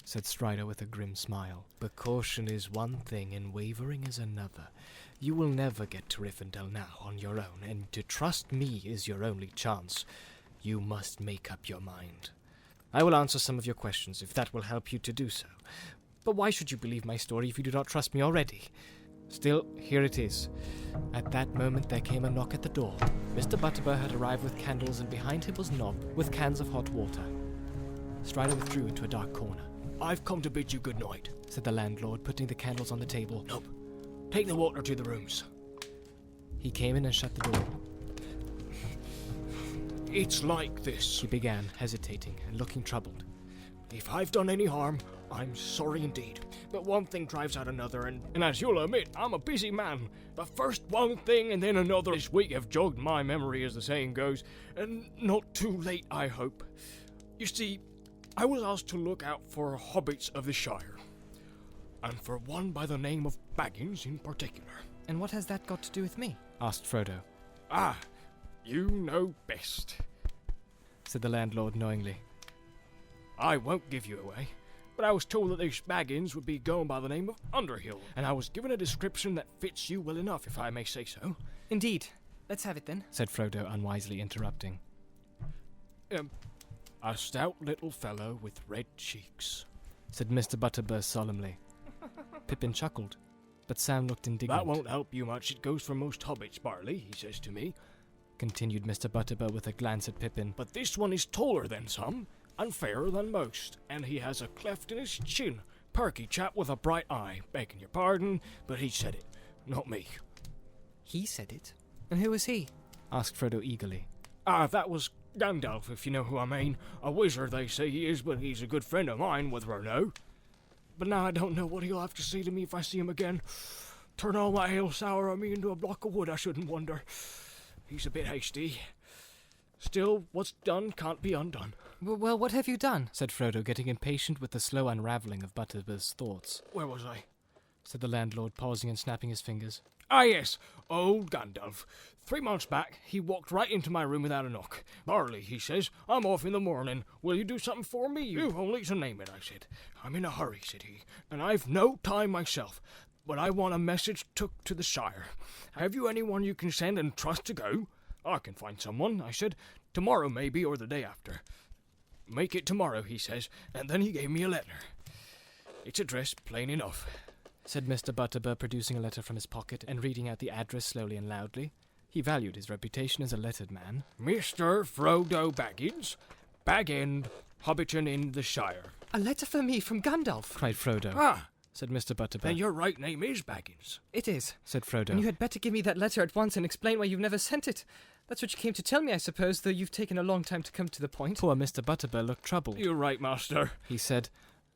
said Strider with a grim smile. But caution is one thing and wavering is another. You will never get to Rivendell now on your own, and to trust me is your only chance. You must make up your mind. I will answer some of your questions if that will help you to do so. But why should you believe my story if you do not trust me already? Still, here it is. At that moment there came a knock at the door. Mr. Butterbur had arrived with candles, and behind him was Nob with cans of hot water. Strider withdrew into a dark corner. I've come to bid you good night, said the landlord, putting the candles on the table. Nope. Take the water to the rooms. He came in and shut the door. It's like this, He began, hesitating and looking troubled. If I've done any harm, I'm sorry indeed. But one thing drives out another, and as you'll admit, I'm a busy man. But first one thing and then another this week have jogged my memory, as the saying goes, and not too late, I hope. You see, I was asked to look out for hobbits of the Shire, and for one by the name of Baggins in particular. And what has that got to do with me? Asked Frodo. Ah, you know best, said the landlord knowingly. I won't give you away, but I was told that these Baggins would be going by the name of Underhill, and I was given a description that fits you well enough, if I may say so. Indeed. Let's have it then, said Frodo, unwisely interrupting. A stout little fellow with red cheeks, said Mr. Butterbur solemnly. Pippin chuckled, but Sam looked indignant. That won't help you much. It goes for most hobbits, Barley, he says to me, continued Mr. Butterbur with a glance at Pippin. But this one is taller than some, and fairer than most, and he has a cleft in his chin. Perky chap with a bright eye. Begging your pardon, but he said it, not me. He said it? And who was he? Asked Frodo eagerly. That was Gandalf, if you know who I mean. A wizard, they say he is, but he's a good friend of mine, whether or no. But now I don't know what he'll have to say to me if I see him again. Turn all my ale sour on me into a block of wood, I shouldn't wonder. He's a bit hasty. Still, what's done can't be undone. Well, what have you done? Said Frodo, getting impatient with the slow unravelling of Butterbur's thoughts. Where was I? Said the landlord, pausing and snapping his fingers. Ah, yes, old Gandalf. 3 months back, he walked right into my room without a knock. Barley, he says, I'm off in the morning. Will you do something for me? You've only to name it, I said. I'm in a hurry, said he, and I've no time myself. But I want a message took to the Shire. Have you anyone you can send and trust to go? I can find someone, I said. Tomorrow, maybe, or the day after. Make it tomorrow, he says, and then he gave me a letter. It's addressed plain enough, said Mr. Butterbur, producing a letter from his pocket and reading out the address slowly and loudly. He valued his reputation as a lettered man. Mr. Frodo Baggins, Bag End, Hobbiton in the Shire. A letter for me from Gandalf, cried Frodo. Ah, said Mr. Butterbur. Then your right name is Baggins. It is, said Frodo. And you had better give me that letter at once and explain why you've never sent it. That's what you came to tell me, I suppose, though you've taken a long time to come to the point. Poor Mr. Butterbur looked troubled. You're right, master, he said.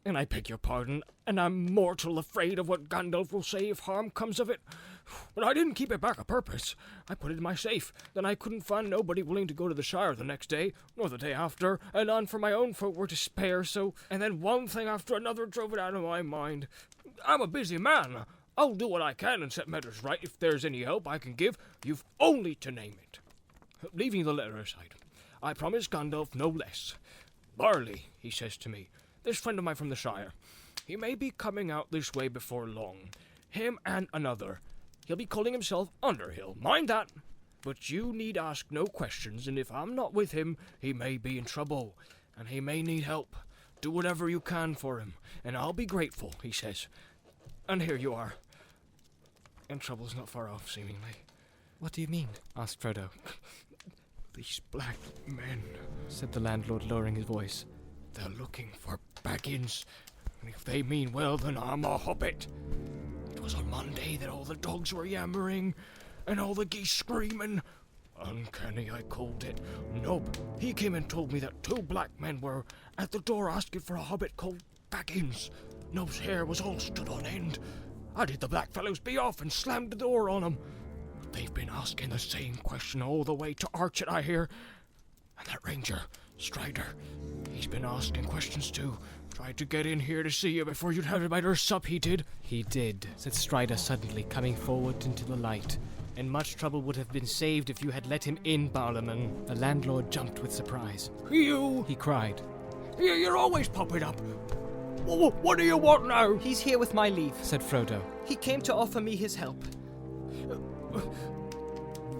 And I beg your pardon, and I'm mortal afraid of what Gandalf will say if harm comes of it. But I didn't keep it back a purpose. I put it in my safe. Then I couldn't find nobody willing to go to the Shire the next day, nor the day after, and none for my own folk were to spare, so... And then one thing after another drove it out of my mind. I'm a busy man. I'll do what I can and set matters right if there's any help I can give. You've only to name it. Leaving the letter aside, I promise Gandalf no less. Barley, he says to me, this friend of mine from the Shire, he may be coming out this way before long. Him and another. He'll be calling himself Underhill. Mind that. But you need ask no questions, and if I'm not with him, he may be in trouble, and he may need help. Do whatever you can for him, and I'll be grateful, he says. And here you are. And trouble's not far off, seemingly. What do you mean? Asked Frodo. These black men, said the landlord, lowering his voice. They're looking for Baggins, and if they mean well, then I'm a hobbit. It was on Monday that all the dogs were yammering, and all the geese screaming. Uncanny, I called it. Nope, he came and told me that 2 black men were at the door asking for a hobbit called Baggins. Nob's hair was all stood on end. I did the black fellows be off and slammed the door on 'em. They've been asking the same question all the way to Archet, I hear. And that ranger, Strider, he's been asking questions too. Tried to get in here to see you before you'd have about her sup, he did. He did, said Strider suddenly, coming forward into the light. And much trouble would have been saved if you had let him in, Barlaman. The landlord jumped with surprise. You! He cried. You're always popping up. What do you want now? He's here with my leave. Said Frodo. He came to offer me his help.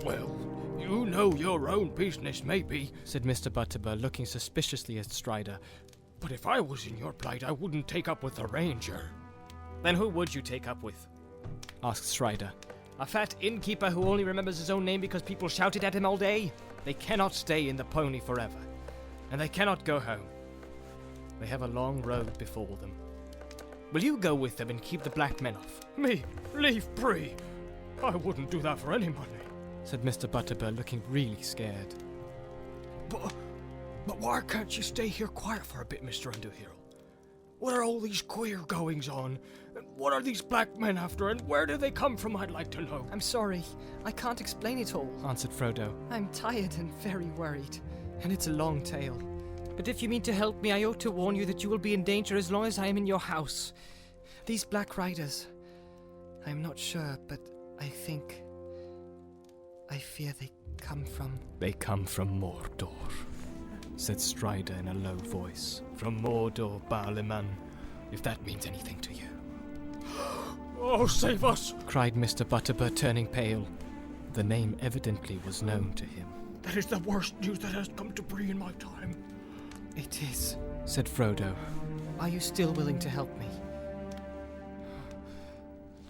Well, you know your own business, maybe, said Mr. Butterbur, looking suspiciously at Strider. but if I was in your plight, I wouldn't take up with a ranger. Then who would you take up with? Asked Strider. A fat innkeeper who only remembers his own name because people shouted at him all day? They cannot stay in the pony forever. And they cannot go home. They have a long road before them. Will you go with them and keep the black men off? Me? Leave Bree? I wouldn't do that for any money. Said Mr. Butterbur, looking really scared. But why can't you stay here quiet for a bit, Mr. Underhill? What are all these queer goings on? What are these black men after, and where do they come from, I'd like to know? I'm sorry. I can't explain it all. Answered Frodo. I'm tired and very worried. And it's a long tale. But if you mean to help me, I ought to warn you that you will be in danger as long as I am in your house. These Black Riders, I am not sure, but I fear they come from... They come from Mordor, said Strider in a low voice. From Mordor, Barliman, if that means anything to you. Oh, save us! Cried Mr. Butterbur, turning pale. The name evidently was known to him. That is the worst news that has come to Bree in my time. It is, said Frodo. Are you still willing to help me?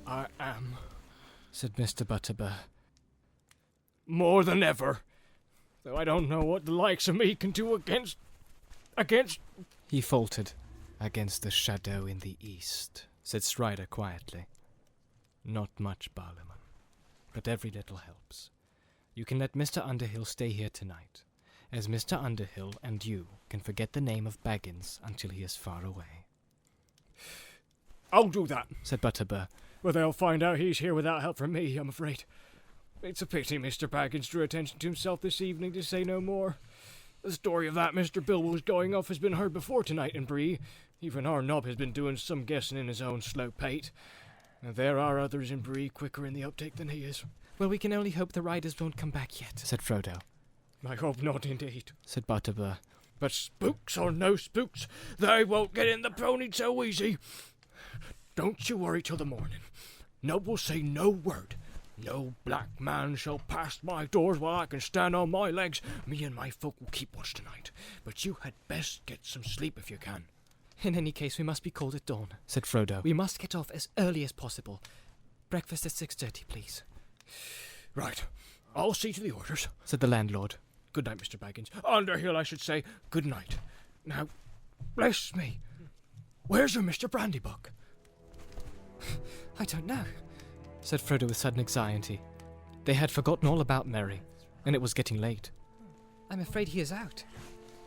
I am, said Mr. Butterbur. More than ever. Though I don't know what the likes of me can do against... He faltered. Against the shadow in the east, said Strider quietly. Not much, Barlaman, but every little helps. You can let Mr. Underhill stay here tonight, as Mr. Underhill and you can forget the name of Baggins until he is far away. I'll do that, said Butterbur. But they'll find out he's here without help from me, I'm afraid. It's a pity Mr. Baggins drew attention to himself this evening, to say no more. The story of that Mr. Bilbo's going off has been heard before tonight in Bree. Even our Nob has been doing some guessing in his own slow pate. And there are others in Bree quicker in the uptake than he is. Well, we can only hope the riders won't come back yet, said Frodo. I hope not, indeed, said Butterbur. But spooks or no spooks, they won't get in the pony so easy. Don't you worry till the morning. Nob will say no word. No black man shall pass my doors while I can stand on my legs. Me and my folk will keep watch tonight. But you had best get some sleep if you can. In any case, we must be called at dawn, said Frodo. We must get off as early as possible. Breakfast at 6:30, please. Right. I'll see to the orders, said the landlord. Good night, Mr. Baggins. Underhill, I should say. Good night. Now, bless me. Where's your Mr. Brandybuck? I don't know, said Frodo with sudden anxiety. They had forgotten all about Merry, and it was getting late. I'm afraid he is out.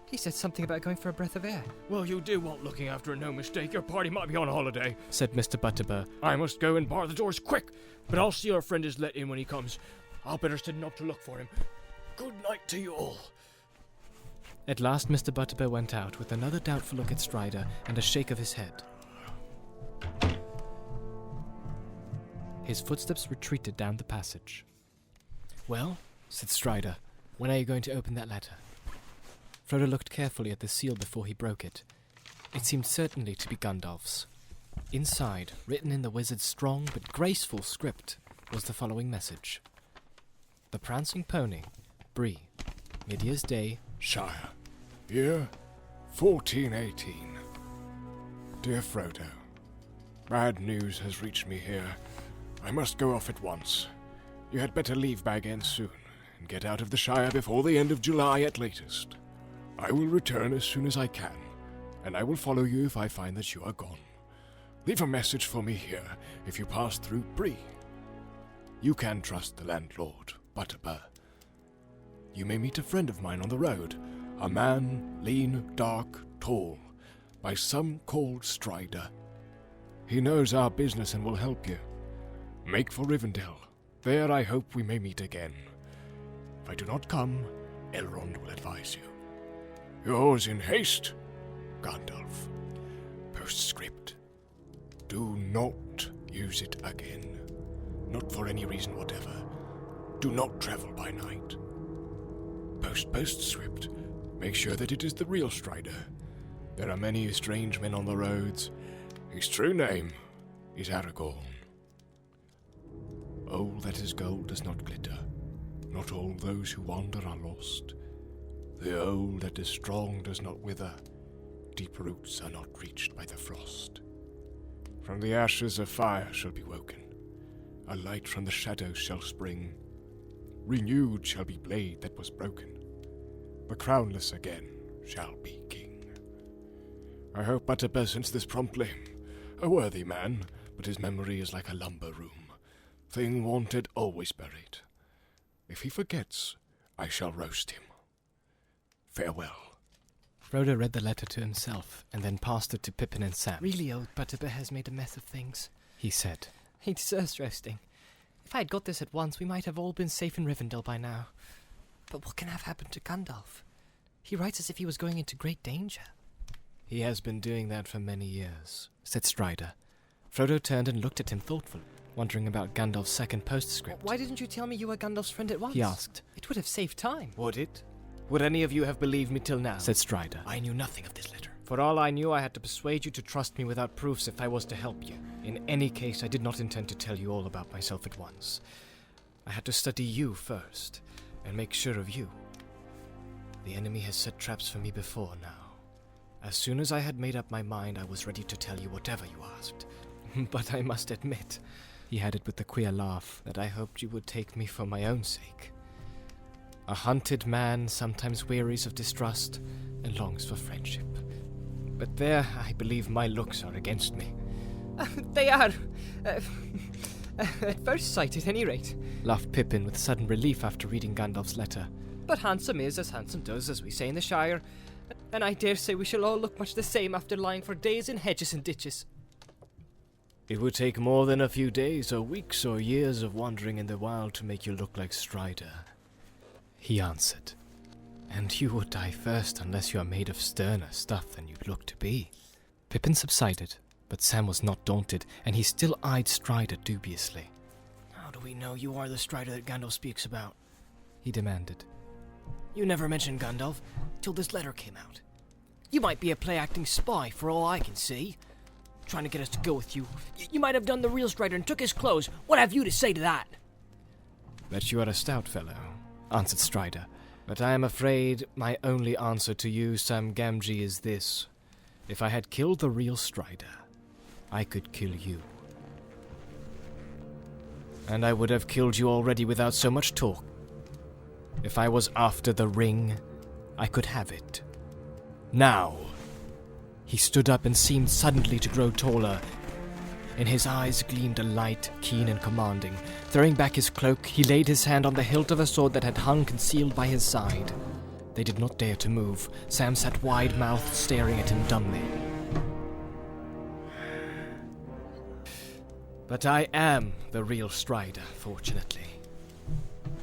He said something about going for a breath of air. Well, you do want looking after, no mistake. Your party might be on holiday, said Mr. Butterbur. I must go and bar the doors quick, but I'll see our friend is let in when he comes. I'll better sit up to look for him. Good night to you all. At last Mr. Butterbur went out with another doubtful look at Strider and a shake of his head. His footsteps retreated down the passage. Well, said Strider, when are you going to open that letter? Frodo looked carefully at the seal before he broke it. It seemed certainly to be Gandalf's. Inside, written in the wizard's strong but graceful script, was the following message. The Prancing Pony, Bree, Mid-Year's Day, Shire, year 1418. Dear Frodo, bad news has reached me here. I must go off at once. You had better leave Baggins soon, and get out of the Shire before the end of July at latest. I will return as soon as I can, and I will follow you if I find that you are gone. Leave a message for me here if you pass through Bree. You can trust the landlord, Butterbur. You may meet a friend of mine on the road, a man, lean, dark, tall, by some called Strider. He knows our business and will help you. Make for Rivendell. There I hope we may meet again. If I do not come, Elrond will advise you. Yours in haste, Gandalf. Postscript. Do not use it again. Not for any reason whatever. Do not travel by night. Postscript. Make sure that it is the real Strider. There are many strange men on the roads. His true name is Aragorn. All that is gold does not glitter. Not all those who wander are lost. The old that is strong does not wither. Deep roots are not reached by the frost. From the ashes a fire shall be woken. A light from the shadows shall spring. Renewed shall be blade that was broken. The crownless again shall be king. I hope Butterbur sends this promptly. A worthy man, but his memory is like a lumber room. Thing wanted, always buried. If he forgets, I shall roast him. Farewell. Frodo read the letter to himself, and then passed it to Pippin and Sam. Really, old Butterbur has made a mess of things, he said. He deserves roasting. If I had got this at once, we might have all been safe in Rivendell by now. But what can have happened to Gandalf? He writes as if he was going into great danger. He has been doing that for many years, said Strider. Frodo turned and looked at him thoughtfully, wondering about Gandalf's second postscript. Why didn't you tell me you were Gandalf's friend at once? He asked. It would have saved time. Would it? Would any of you have believed me till now? Said Strider. I knew nothing of this letter. For all I knew, I had to persuade you to trust me without proofs if I was to help you. In any case, I did not intend to tell you all about myself at once. I had to study you first, and make sure of you. The enemy has set traps for me before now. As soon as I had made up my mind, I was ready to tell you whatever you asked. But I must admit, he added with a queer laugh, that I hoped you would take me for my own sake. A hunted man sometimes wearies of distrust and longs for friendship. But there, I believe my looks are against me. They are. At first sight, at any rate. Laughed Pippin with sudden relief after reading Gandalf's letter. But handsome is as handsome does, as we say in the Shire. And I dare say we shall all look much the same after lying for days in hedges and ditches. It would take more than a few days or weeks or years of wandering in the wild to make you look like Strider, he answered. And you would die first unless you are made of sterner stuff than you look to be. Pippin subsided, but Sam was not daunted, and he still eyed Strider dubiously. How do we know you are the Strider that Gandalf speaks about? He demanded. You never mentioned Gandalf till this letter came out. You might be a play-acting spy for all I can see. Trying to get us to go with you. You might have done the real Strider and took his clothes. What have you to say to that? That you are a stout fellow, answered Strider. But I am afraid my only answer to you, Sam Gamgee, is this. If I had killed the real Strider, I could kill you. And I would have killed you already without so much talk. If I was after the ring, I could have it. Now. He stood up and seemed suddenly to grow taller. In his eyes gleamed a light, keen and commanding. Throwing back his cloak, he laid his hand on the hilt of a sword that had hung concealed by his side. They did not dare to move. Sam sat wide-mouthed, staring at him dumbly. But I am the real Strider, fortunately,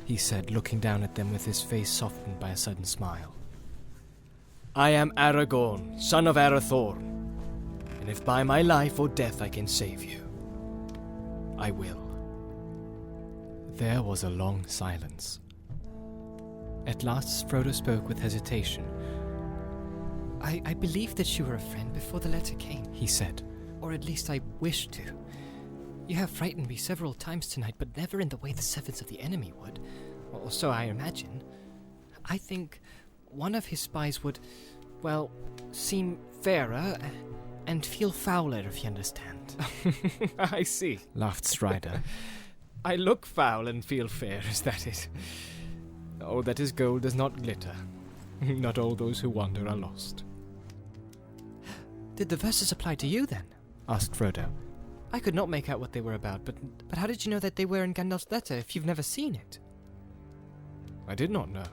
he said, looking down at them with his face softened by a sudden smile. I am Aragorn, son of Arathorn, and if by my life or death I can save you, I will. There was a long silence. At last Frodo spoke with hesitation. I believed that you were a friend before the letter came, he said. Or at least I wished to. You have frightened me several times tonight, but never in the way the servants of the enemy would. Or so I imagine. I think one of his spies would, well, seem fairer and feel fouler, if you understand. I see, laughed Strider. I look foul and feel fair, is that it? Oh, that his gold does not glitter. Not all those who wander are lost. Did the verses apply to you, then? Asked Frodo. I could not make out what they were about, but how did you know that they were in Gandalf's letter if you've never seen it? I did not know,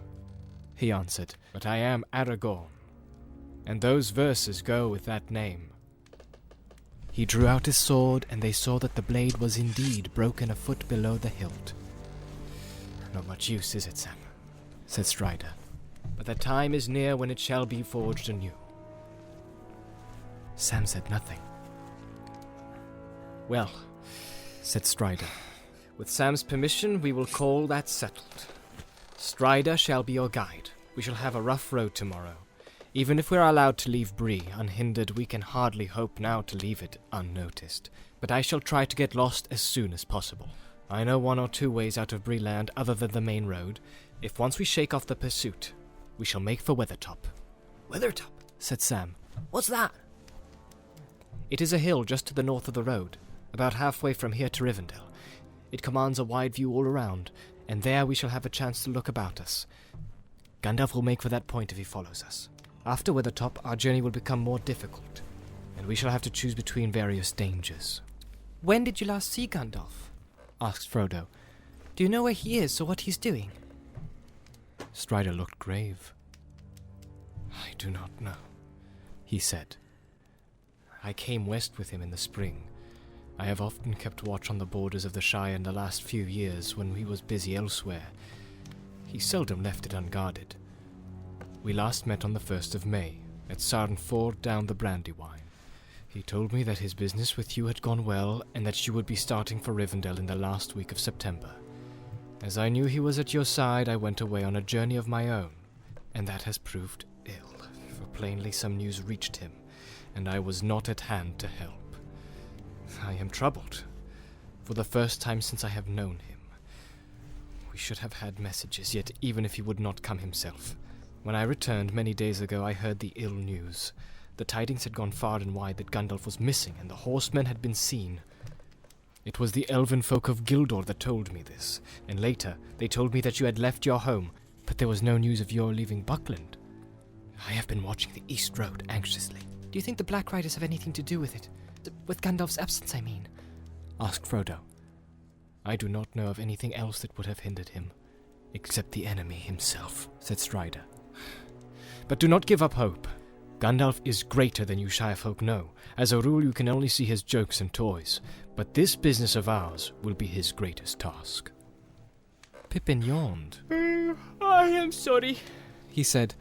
he answered, but I am Aragorn, and those verses go with that name. He drew out his sword, and they saw that the blade was indeed broken a foot below the hilt. Not much use, is it, Sam? Said Strider. but the time is near when it shall be forged anew. Sam said nothing. Well, said Strider, with Sam's permission, we will call that settled. Strider shall be your guide. We shall have a rough road tomorrow. Even if we are allowed to leave Bree unhindered, we can hardly hope now to leave it unnoticed. But I shall try to get lost as soon as possible. I know 1 or 2 ways out of Bree land other than the main road. If once we shake off the pursuit, we shall make for Weathertop. Weathertop? Said Sam. What's that? It is a hill just to the north of the road, about halfway from here to Rivendell. It commands a wide view all around, and there we shall have a chance to look about us. Gandalf will make for that point if he follows us. After Weathertop, our journey will become more difficult, and we shall have to choose between various dangers. When did you last see Gandalf? Asked Frodo. Do you know where he is or what he's doing? Strider looked grave. I do not know, he said. I came west with him in the spring. I have often kept watch on the borders of the Shire in the last few years when he was busy elsewhere. He seldom left it unguarded. We last met on the 1st of May, at Sarn Ford down the Brandywine. He told me that his business with you had gone well, and that you would be starting for Rivendell in the last week of September. As I knew he was at your side, I went away on a journey of my own, and that has proved ill, for plainly some news reached him, and I was not at hand to help. I am troubled, for the first time since I have known him. We should have had messages, yet even if he would not come himself. When I returned many days ago, I heard the ill news. The tidings had gone far and wide that Gandalf was missing, and the horsemen had been seen. It was the elven folk of Gildor that told me this, and later they told me that you had left your home, but there was no news of your leaving Buckland. I have been watching the East Road anxiously. Do you think the Black Riders have anything to do with it? With Gandalf's absence, I mean? Asked Frodo. I do not know of anything else that would have hindered him, except the enemy himself, said Strider. But do not give up hope. Gandalf is greater than you Shire folk know. As a rule, you can only see his jokes and toys, but this business of ours will be his greatest task. Pippin yawned. I am sorry, He said,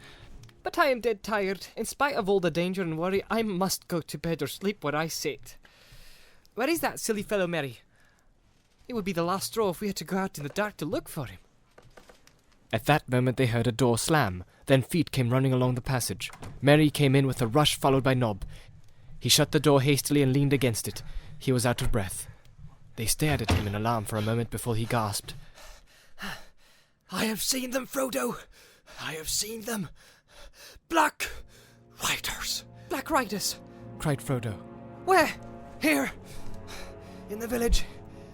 but I am dead tired. In spite of all the danger and worry, I must go to bed or sleep where I sit. Where is that silly fellow Merry? It would be the last straw if we had to go out in the dark to look for him. At that moment they heard a door slam, then feet came running along the passage. Merry came in with a rush, followed by Nob. He shut the door hastily and leaned against it. He was out of breath. They stared at him in alarm for a moment before he gasped. I have seen them, Frodo. I have seen them. Black Riders. Black Riders? Cried Frodo. Where? Here. In the village.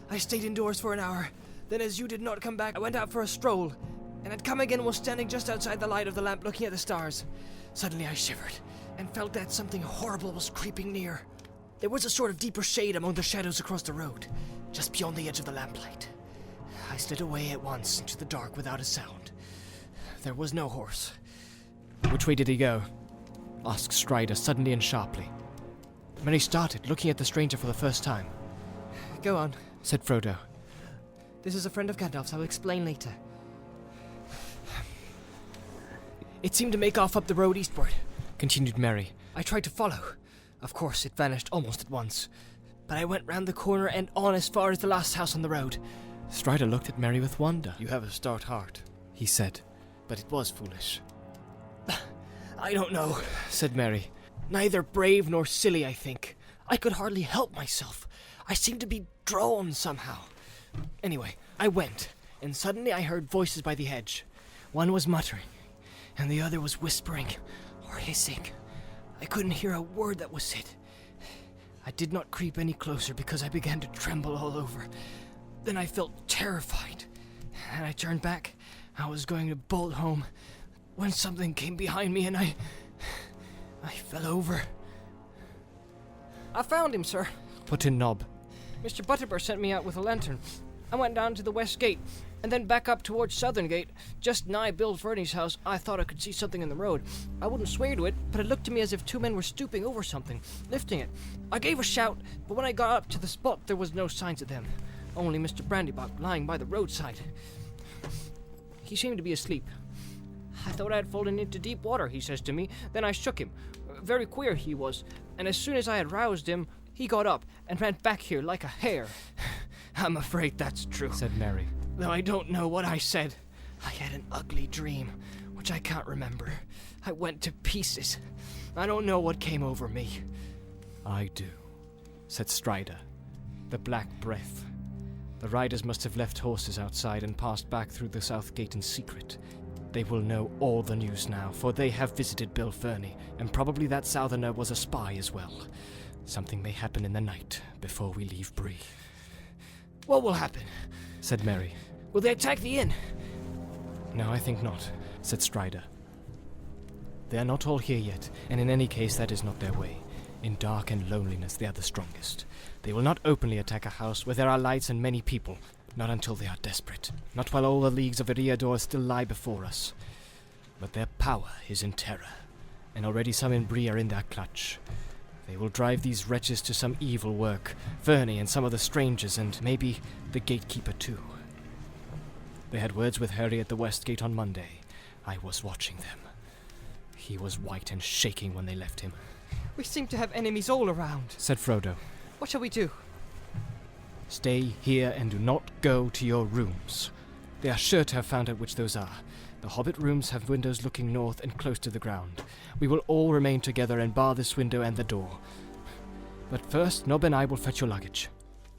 I stayed indoors for an hour. Then as you did not come back, I went out for a stroll, and had come again was standing just outside the light of the lamp looking at the stars. Suddenly I shivered, and felt that something horrible was creeping near. There was a sort of deeper shade among the shadows across the road, just beyond the edge of the lamplight. I slid away at once into the dark without a sound. There was no horse. Which way did he go? Asked Strider suddenly and sharply. Merry started, looking at the stranger for the first time. Go on, said Frodo. This is a friend of Gandalf's. I'll explain later. It seemed to make off up the road eastward, continued Merry. I tried to follow. Of course, it vanished almost at once. But I went round the corner and on as far as the last house on the road. Strider looked at Merry with wonder. You have a stout heart, he said. but it was foolish. I don't know, said Merry. Neither brave nor silly, I think. I could hardly help myself. I seemed to be drawn somehow. Anyway, I went, and suddenly I heard voices by the hedge. One was muttering, and the other was whispering or hissing. I couldn't hear a word that was said. I did not creep any closer because I began to tremble all over. Then I felt terrified, and I turned back. I was going to bolt home when something came behind me and I fell over. I found him, sir, put in Nob. Mr. Butterbur sent me out with a lantern. I went down to the west gate, and then back up towards Southern Gate. Just nigh Bill Fernie's house, I thought I could see something in the road. I wouldn't swear to it, but it looked to me as if two men were stooping over something, lifting it. I gave a shout, but when I got up to the spot, there was no signs of them. Only Mr. Brandybuck lying by the roadside. He seemed to be asleep. I thought I had fallen into deep water, he says to me. Then I shook him. Very queer he was, and as soon as I had roused him, he got up and ran back here like a hare. I'm afraid that's true, said Mary. though I don't know what I said. I had an ugly dream, which I can't remember. I went to pieces. I don't know what came over me. I do, said Strider. The Black Breath. The riders must have left horses outside and passed back through the south gate in secret. They will know all the news now, for they have visited Bill Fernie, and probably that southerner was a spy as well. Something may happen in the night before we leave Bree. What will happen? Said Mary. Will they attack the inn? No, I think not, said Strider. They are not all here yet, and in any case that is not their way. In dark and loneliness they are the strongest. They will not openly attack a house where there are lights and many people, not until they are desperate, not while all the leagues of Eriador still lie before us. But their power is in terror, and already some in Bree are in their clutch. They will drive these wretches to some evil work, Fernie and some of the strangers, and maybe the gatekeeper too. They had words with Harry at the west gate on Monday. I was watching them. He was white and shaking when they left him. We seem to have enemies all around, said Frodo. What shall we do? Stay here and do not go to your rooms. They are sure to have found out which those are. The Hobbit rooms have windows looking north and close to the ground. We will all remain together and bar this window and the door. But first, Nob and I will fetch your luggage.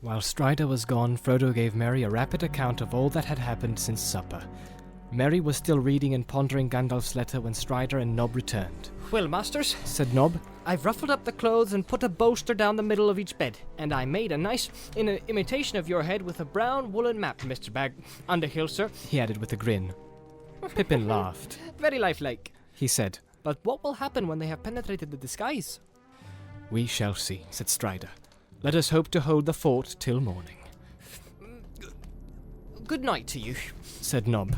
While Strider was gone, Frodo gave Merry a rapid account of all that had happened since supper. Merry was still reading and pondering Gandalf's letter when Strider and Nob returned. Well, masters, said Nob, I've ruffled up the clothes and put a bolster down the middle of each bed, and I made a nice imitation of your head with a brown woolen map, Mr. Underhill, sir, he added with a grin. Pippin laughed. Very lifelike, he said. But what will happen when they have penetrated the disguise? We shall see, said Strider. Let us hope to hold the fort till morning. Good night to you, said Nob,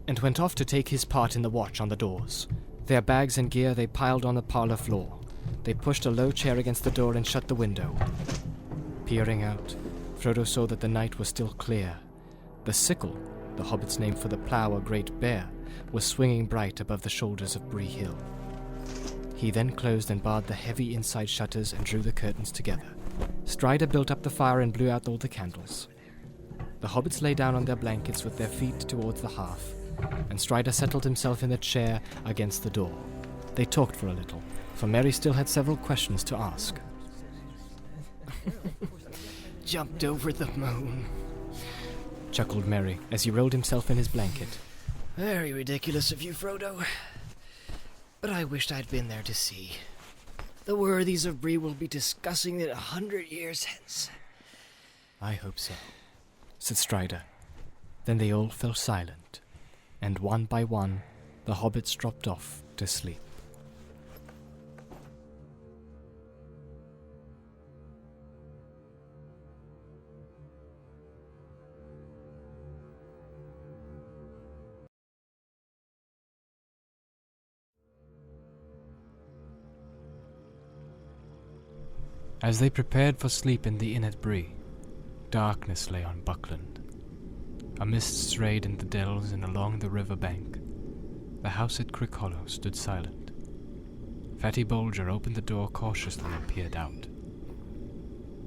and went off to take his part in the watch on the doors. Their bags and gear they piled on the parlor floor. They pushed a low chair against the door and shut the window. Peering out, Frodo saw that the night was still clear. The sickle, the hobbit's name for the plough or great bear, was swinging bright above the shoulders of Bree Hill. He then closed and barred the heavy inside shutters and drew the curtains together. Strider built up the fire and blew out all the candles. The hobbits lay down on their blankets with their feet towards the hearth, and Strider settled himself in the chair against the door. They talked for a little, for Merry still had several questions to ask. Jumped over the moon, chuckled Merry as he rolled himself in his blanket. Very ridiculous of you, Frodo. But I wished I'd been there to see. The worthies of Bree will be discussing it 100 years hence. I hope so, said Strider. Then they all fell silent, and one by one the hobbits dropped off to sleep. As they prepared for sleep in the inn at Bree, darkness lay on Buckland. A mist strayed in the dells and along the river bank. The house at Crick Hollow stood silent. Fatty Bolger opened the door cautiously and peered out.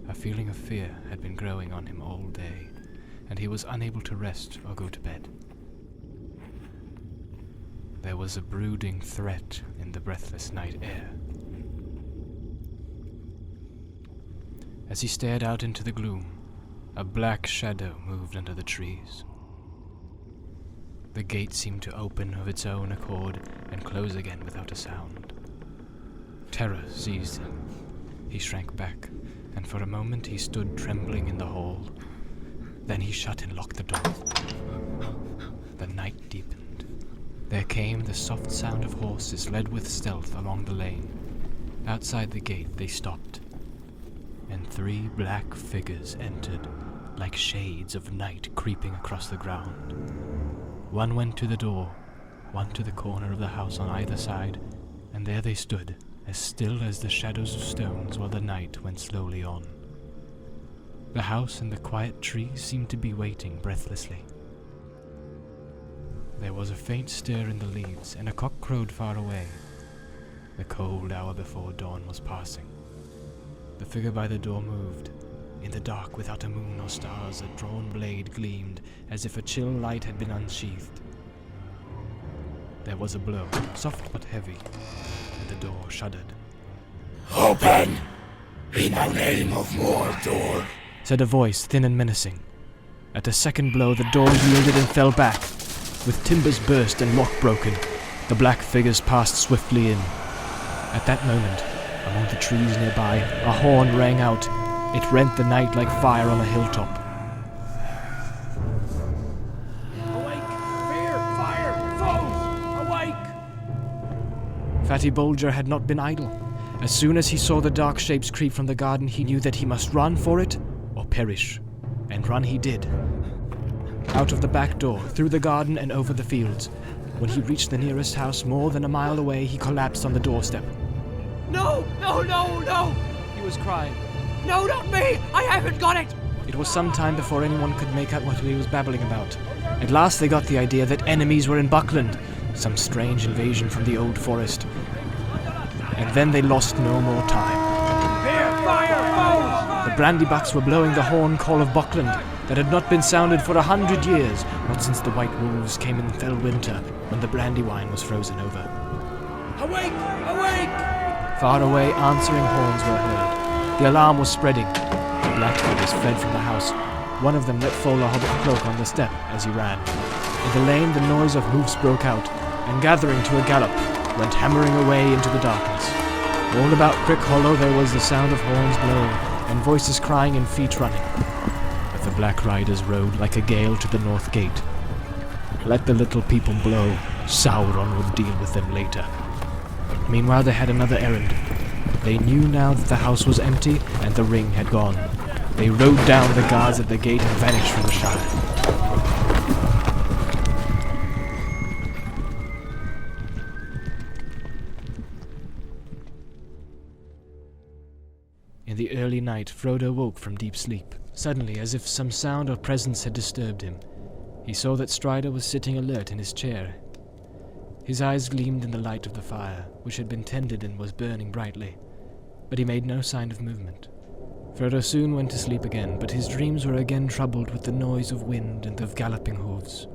A feeling of fear had been growing on him all day, and he was unable to rest or go to bed. There was a brooding threat in the breathless night air. As he stared out into the gloom, a black shadow moved under the trees. The gate seemed to open of its own accord and close again without a sound. Terror seized him. He shrank back, and for a moment he stood trembling in the hall. Then he shut and locked the door. The night deepened. There came the soft sound of horses led with stealth along the lane. Outside the gate they stopped, and 3 black figures entered, like shades of night creeping across the ground. One went to the door, one to the corner of the house on either side, and there they stood, as still as the shadows of stones while the night went slowly on. The house and the quiet trees seemed to be waiting breathlessly. There was a faint stir in the leaves, and a cock crowed far away. The cold hour before dawn was passing. The figure by the door moved. In the dark, without a moon or stars, a drawn blade gleamed, as if a chill light had been unsheathed. There was a blow, soft but heavy, and the door shuddered. Open! In the name of Mordor! Said a voice, thin and menacing. At a second blow, the door yielded and fell back. With timbers burst and lock broken, the black figures passed swiftly in. At that moment, among the trees nearby, a horn rang out. It rent the night like fire on a hilltop. Awake! Fear! Fire! Foes! Awake! Fatty Bolger had not been idle. As soon as he saw the dark shapes creep from the garden, he knew that he must run for it or perish. And run he did. Out of the back door, through the garden and over the fields. When he reached the nearest house more than a mile away, he collapsed on the doorstep. No! No, no, no! He was crying. No, not me! I haven't got it! It was some time before anyone could make out what he was babbling about. At last they got the idea that enemies were in Buckland, some strange invasion from the old forest. And then they lost no more time. Fear! Fire! Foes! The Brandybucks were blowing the horn call of Buckland that had not been sounded for 100 years, not since the White Wolves came in fell winter, when the Brandywine was frozen over. Awake! Awake! Far away, answering horns were heard. The alarm was spreading. The black figures fled from the house. One of them let fall a hobbit cloak on the step as he ran. In the lane, the noise of hoofs broke out, and gathering to a gallop, went hammering away into the darkness. All about Crick Hollow there was the sound of horns blowing, and voices crying and feet running. But the black riders rode like a gale to the north gate. Let the little people blow. Sauron would deal with them later. Meanwhile they had another errand. They knew now that the house was empty and the ring had gone. They rode down the guards at the gate and vanished from the Shire. In the early night, Frodo woke from deep sleep. Suddenly, as if some sound or presence had disturbed him, he saw that Strider was sitting alert in his chair. His eyes gleamed in the light of the fire, which had been tended and was burning brightly, but he made no sign of movement. Frodo soon went to sleep again, but his dreams were again troubled with the noise of wind and of galloping hooves.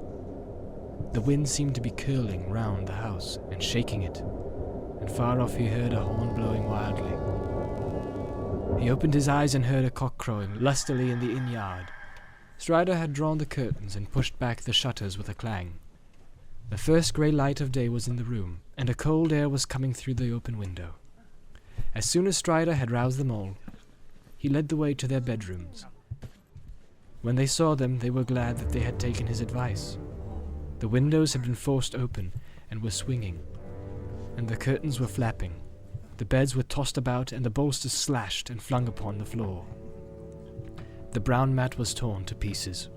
The wind seemed to be curling round the house and shaking it, and far off he heard a horn blowing wildly. He opened his eyes and heard a cock crowing lustily in the inn yard. Strider had drawn the curtains and pushed back the shutters with a clang. The first grey light of day was in the room, and a cold air was coming through the open window. As soon as Strider had roused them all, he led the way to their bedrooms. When they saw them, they were glad that they had taken his advice. The windows had been forced open and were swinging, and the curtains were flapping. The beds were tossed about, and the bolsters slashed and flung upon the floor. The brown mat was torn to pieces.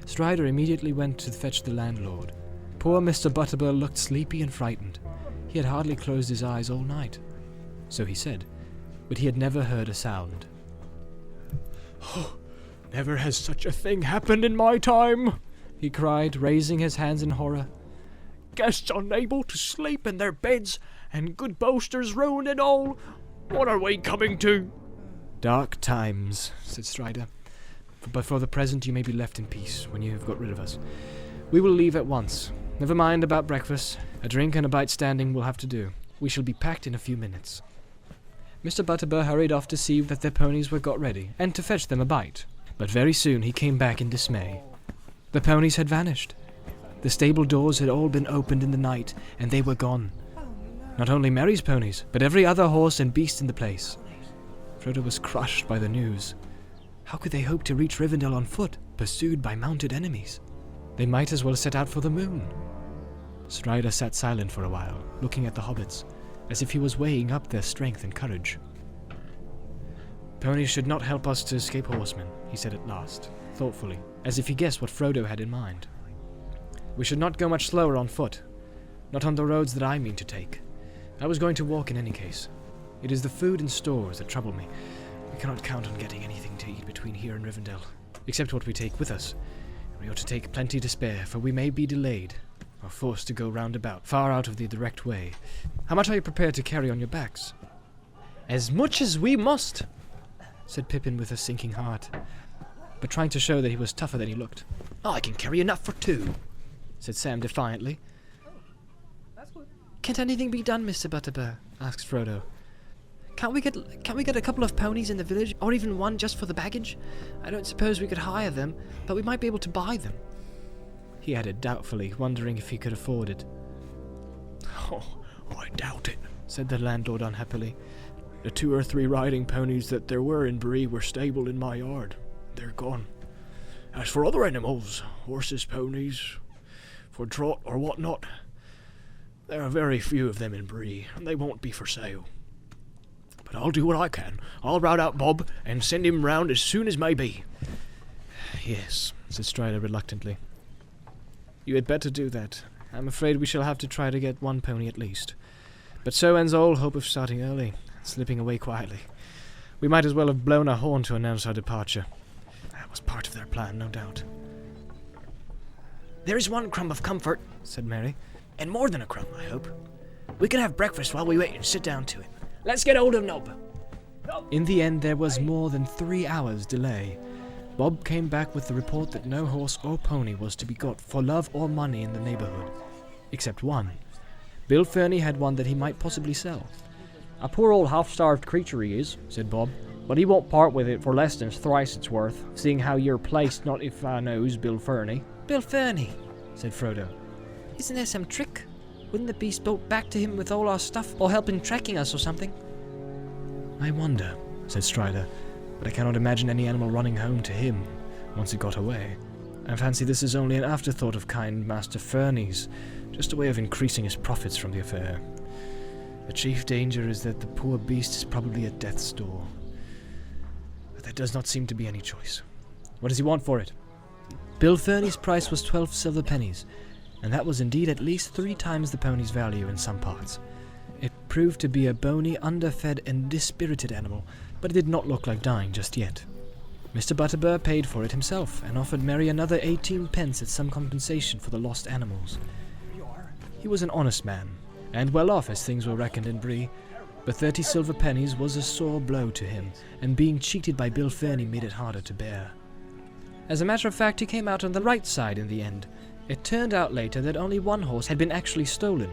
Strider immediately went to fetch the landlord. Poor Mr. Butterbur looked sleepy and frightened. He had hardly closed his eyes all night. So he said, but he had never heard a sound. "Oh, never has such a thing happened in my time," he cried, raising his hands in horror. "Guests unable to sleep in their beds, and good boasters ruined and all. What are we coming to?" "Dark times," said Strider. "But for the present you may be left in peace when you have got rid of us. We will leave at once. Never mind about breakfast. A drink and a bite standing will have to do. We shall be packed in a few minutes." Mr. Butterbur hurried off to see that their ponies were got ready, and to fetch them a bite. But very soon he came back in dismay. The ponies had vanished. The stable doors had all been opened in the night, and they were gone. Not only Merry's ponies, but every other horse and beast in the place. Frodo was crushed by the news. How could they hope to reach Rivendell on foot, pursued by mounted enemies? They might as well set out for the moon. Strider sat silent for a while, looking at the hobbits, as if he was weighing up their strength and courage. "Ponies should not help us to escape horsemen," he said at last, thoughtfully, as if he guessed what Frodo had in mind. "We should not go much slower on foot, not on the roads that I mean to take. I was going to walk in any case. It is the food and stores that trouble me. We cannot count on getting anything to eat between here and Rivendell, except what we take with us, We ought to take plenty to spare, for we may be delayed, or forced to go round about, far out of the direct way. How much are you prepared to carry on your backs?" As much as we must, said Pippin with a sinking heart, but trying to show that he was tougher than he looked. I can carry enough for 2, said Sam defiantly. "Can't anything be done, Mr. Butterbur?" asked Frodo. Can't we get a couple of ponies in the village, or even one just for the baggage? I don't suppose we could hire them, but we might be able to buy them," he added doubtfully, wondering if he could afford it. "Oh, I doubt it," said the landlord unhappily. "The 2 or 3 riding ponies that there were in Bree were stabled in my yard. They're gone. As for other animals, horses, ponies, for trot or what not, there are very few of them in Bree, and they won't be for sale. But I'll do what I can. I'll rout out Bob and send him round as soon as may be." "Yes," said Strider reluctantly. "You had better do that. I'm afraid we shall have to try to get 1 pony at least. But so ends all hope of starting early, slipping away quietly. We might as well have blown a horn to announce our departure. That was part of their plan, no doubt." There is one crumb of comfort, said Mary. and more than a crumb, I hope. We can have breakfast while we wait and sit down to it. Let's get hold of Nob. In the end, there was more than 3 hours' delay. Bob came back with the report that no horse or pony was to be got for love or money in the neighborhood, except one. Bill Fernie had one that he might possibly sell. "A poor old half-starved creature he is," said Bob, "but he won't part with it for less than thrice its worth, seeing how you're placed not if I knows Bill Fernie." "Bill Fernie," said Frodo. "Isn't there some trick? Wouldn't the beast bolt back to him with all our stuff, or help in tracking us or something?" "I wonder," said Strider, "but I cannot imagine any animal running home to him once it got away. I fancy this is only an afterthought of kind Master Fernie's, just a way of increasing his profits from the affair. The chief danger is that the poor beast is probably at death's door. But there does not seem to be any choice. What does he want for it?" Bill Fernie's price was 12 silver pennies, and that was indeed at least 3 times the pony's value in some parts. It proved to be a bony, underfed, and dispirited animal, but it did not look like dying just yet. Mr. Butterbur paid for it himself, and offered Mary another 18 pence as some compensation for the lost animals. He was an honest man, and well off as things were reckoned in Bree, but 30 silver pennies was a sore blow to him, and being cheated by Bill Fernie made it harder to bear. As a matter of fact, he came out on the right side in the end. It turned out later that only 1 horse had been actually stolen.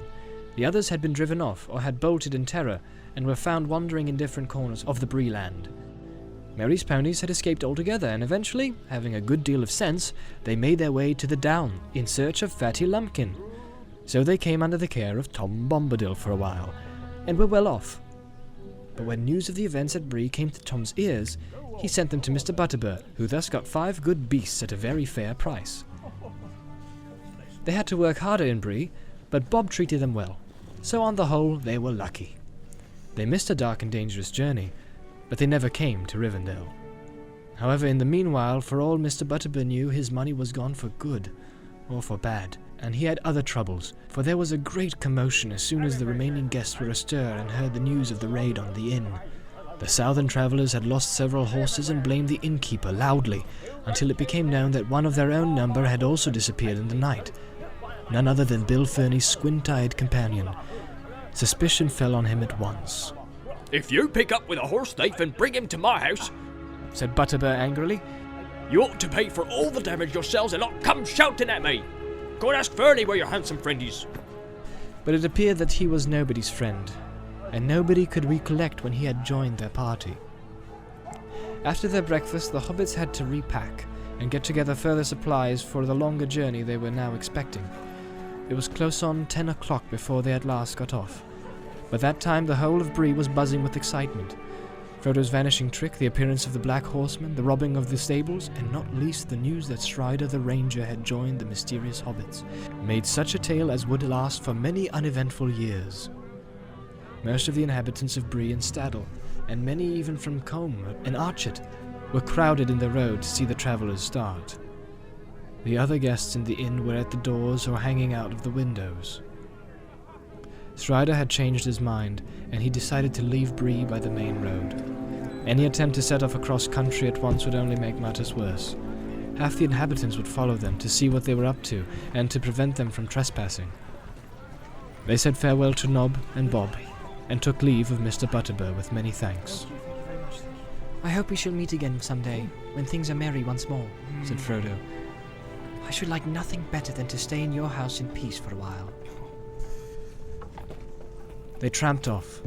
The others had been driven off, or had bolted in terror, and were found wandering in different corners of the Bree land. Mary's ponies had escaped altogether, and eventually, having a good deal of sense, they made their way to the Down, in search of Fatty Lumpkin. So they came under the care of Tom Bombadil for a while, and were well off. But when news of the events at Bree came to Tom's ears, he sent them to Mr. Butterbur, who thus got 5 good beasts at a very fair price. They had to work harder in Bree, but Bob treated them well, so on the whole they were lucky. They missed a dark and dangerous journey, but they never came to Rivendell. However, in the meanwhile, for all Mr. Butterbur knew, his money was gone for good, or for bad, and he had other troubles, for there was a great commotion as soon as the remaining guests were astir and heard the news of the raid on the inn. The southern travellers had lost several horses and blamed the innkeeper loudly, until it became known that one of their own number had also disappeared in the night, none other than Bill Fernie's squint-eyed companion. Suspicion fell on him at once. "If you pick up with a horse thief and bring him to my house," said Butterbur angrily, "you ought to pay for all the damage yourselves and not come shouting at me. Go and ask Fernie where your handsome friend is." But it appeared that he was nobody's friend, and nobody could recollect when he had joined their party. After their breakfast, the hobbits had to repack and get together further supplies for the longer journey they were now expecting. It was close on 10 o'clock before they at last got off. By that time the whole of Bree was buzzing with excitement. Frodo's vanishing trick, the appearance of the Black Horseman, the robbing of the stables, and not least the news that Strider the Ranger had joined the mysterious hobbits, made such a tale as would last for many uneventful years. Most of the inhabitants of Bree and Staddle, and many even from Combe and Archet, were crowded in the road to see the travellers start. The other guests in the inn were at the doors or hanging out of the windows. Strider had changed his mind, and he decided to leave Bree by the main road. Any attempt to set off across country at once would only make matters worse. half the inhabitants would follow them to see what they were up to and to prevent them from trespassing. They said farewell to Nob and Bob, and took leave of Mr. Butterbur with many thanks. I hope we shall meet again someday, when things are merry once more, said Frodo. I should like nothing better than to stay in your house in peace for a while. They tramped off,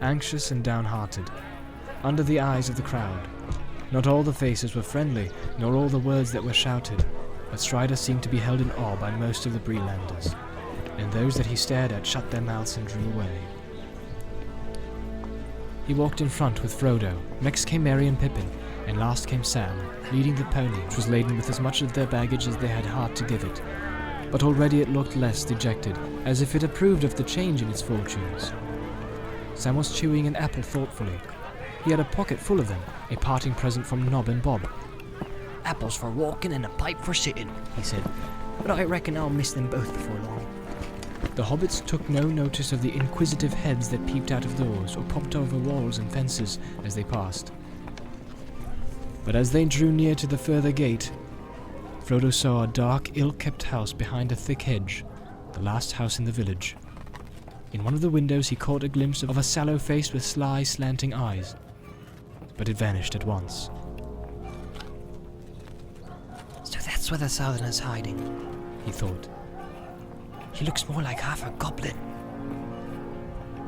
anxious and downhearted, under the eyes of the crowd. Not all the faces were friendly, nor all the words that were shouted, but Strider seemed to be held in awe by most of the Breelanders, and those that he stared at shut their mouths and drew away. He walked in front with Frodo, next came Merry and Pippin, and last came Sam, leading the pony, which was laden with as much of their baggage as they had heart to give it. But already it looked less dejected, as if it approved of the change in its fortunes. Sam was chewing an apple thoughtfully. He had a pocket full of them, a parting present from Nob and Bob. Apples for walking and a pipe for sitting, he said, but I reckon I'll miss them both before long. The hobbits took no notice of the inquisitive heads that peeped out of doors or popped over walls and fences as they passed. But as they drew near to the further gate, Frodo saw a dark, ill-kept house behind a thick hedge, the last house in the village. In one of the windows he caught a glimpse of a sallow face with sly, slanting eyes, but it vanished at once. So that's where the Southerner's hiding, he thought. He looks more like half a goblin.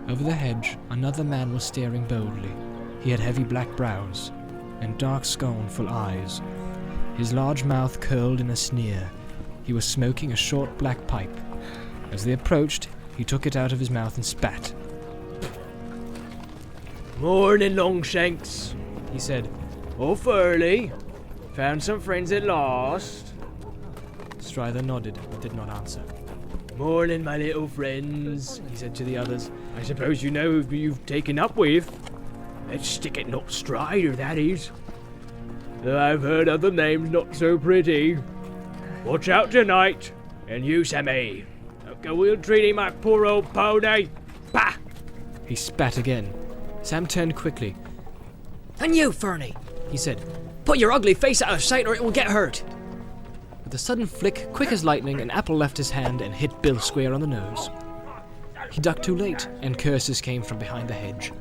Over the hedge, another man was staring boldly. He had heavy black brows and dark, scornful eyes. His large mouth curled in a sneer. He was smoking a short black pipe. As they approached, he took it out of his mouth and spat. "Morning, Longshanks," he said. "Off early. Found some friends at last." Strider nodded, but did not answer. "Morning, my little friends," he said to the others. "I suppose you know who you've taken up with. Let's stick it not Strider, that is. Though I've heard other names not so pretty. Watch out tonight, and you, Sammy. Don't go ill-treating my poor old pony. Bah!" He spat again. Sam turned quickly. And you, Fernie, He said, put your ugly face out of sight or it will get hurt. with a sudden flick, quick as lightning, an apple left his hand and hit Bill square on the nose. He ducked too late, and curses came from behind the hedge.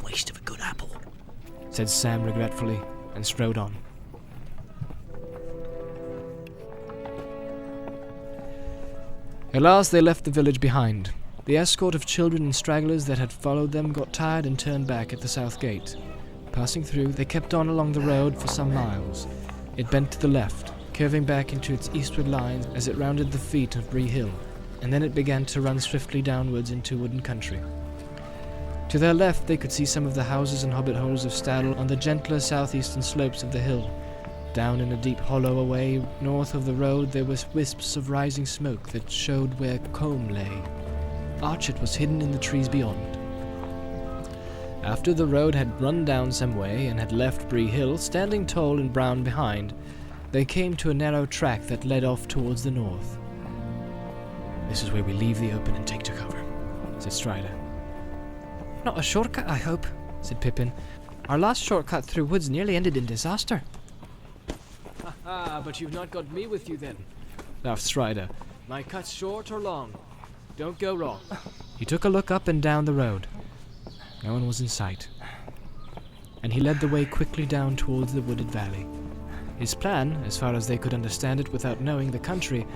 Waste of a good apple, said Sam regretfully, and strode on. At last they left the village behind. The escort of children and stragglers that had followed them got tired and turned back at the south gate. Passing through, they kept on along the road for some miles. It bent to the left, curving back into its eastward line as it rounded the feet of Bree Hill, and then it began to run swiftly downwards into wooded country. To their left they could see some of the houses and hobbit holes of Staddle on the gentler southeastern slopes of the hill. Down in a deep hollow away north of the road there was wisps of rising smoke that showed where Combe lay. Archet was hidden in the trees beyond. After the road had run down some way and had left Bree Hill standing tall and brown behind, they came to a narrow track that led off towards the north. "This is where we leave the open and take to cover," said Strider. Not a shortcut, I hope, said Pippin. Our last shortcut through woods nearly ended in disaster. "Ah, but you've not got me with you then," laughed Strider. "My cut's short or long. Don't go wrong." He took a look up and down the road. No one was in sight, and he led the way quickly down towards the wooded valley. His plan, as far as they could understand it without knowing the country,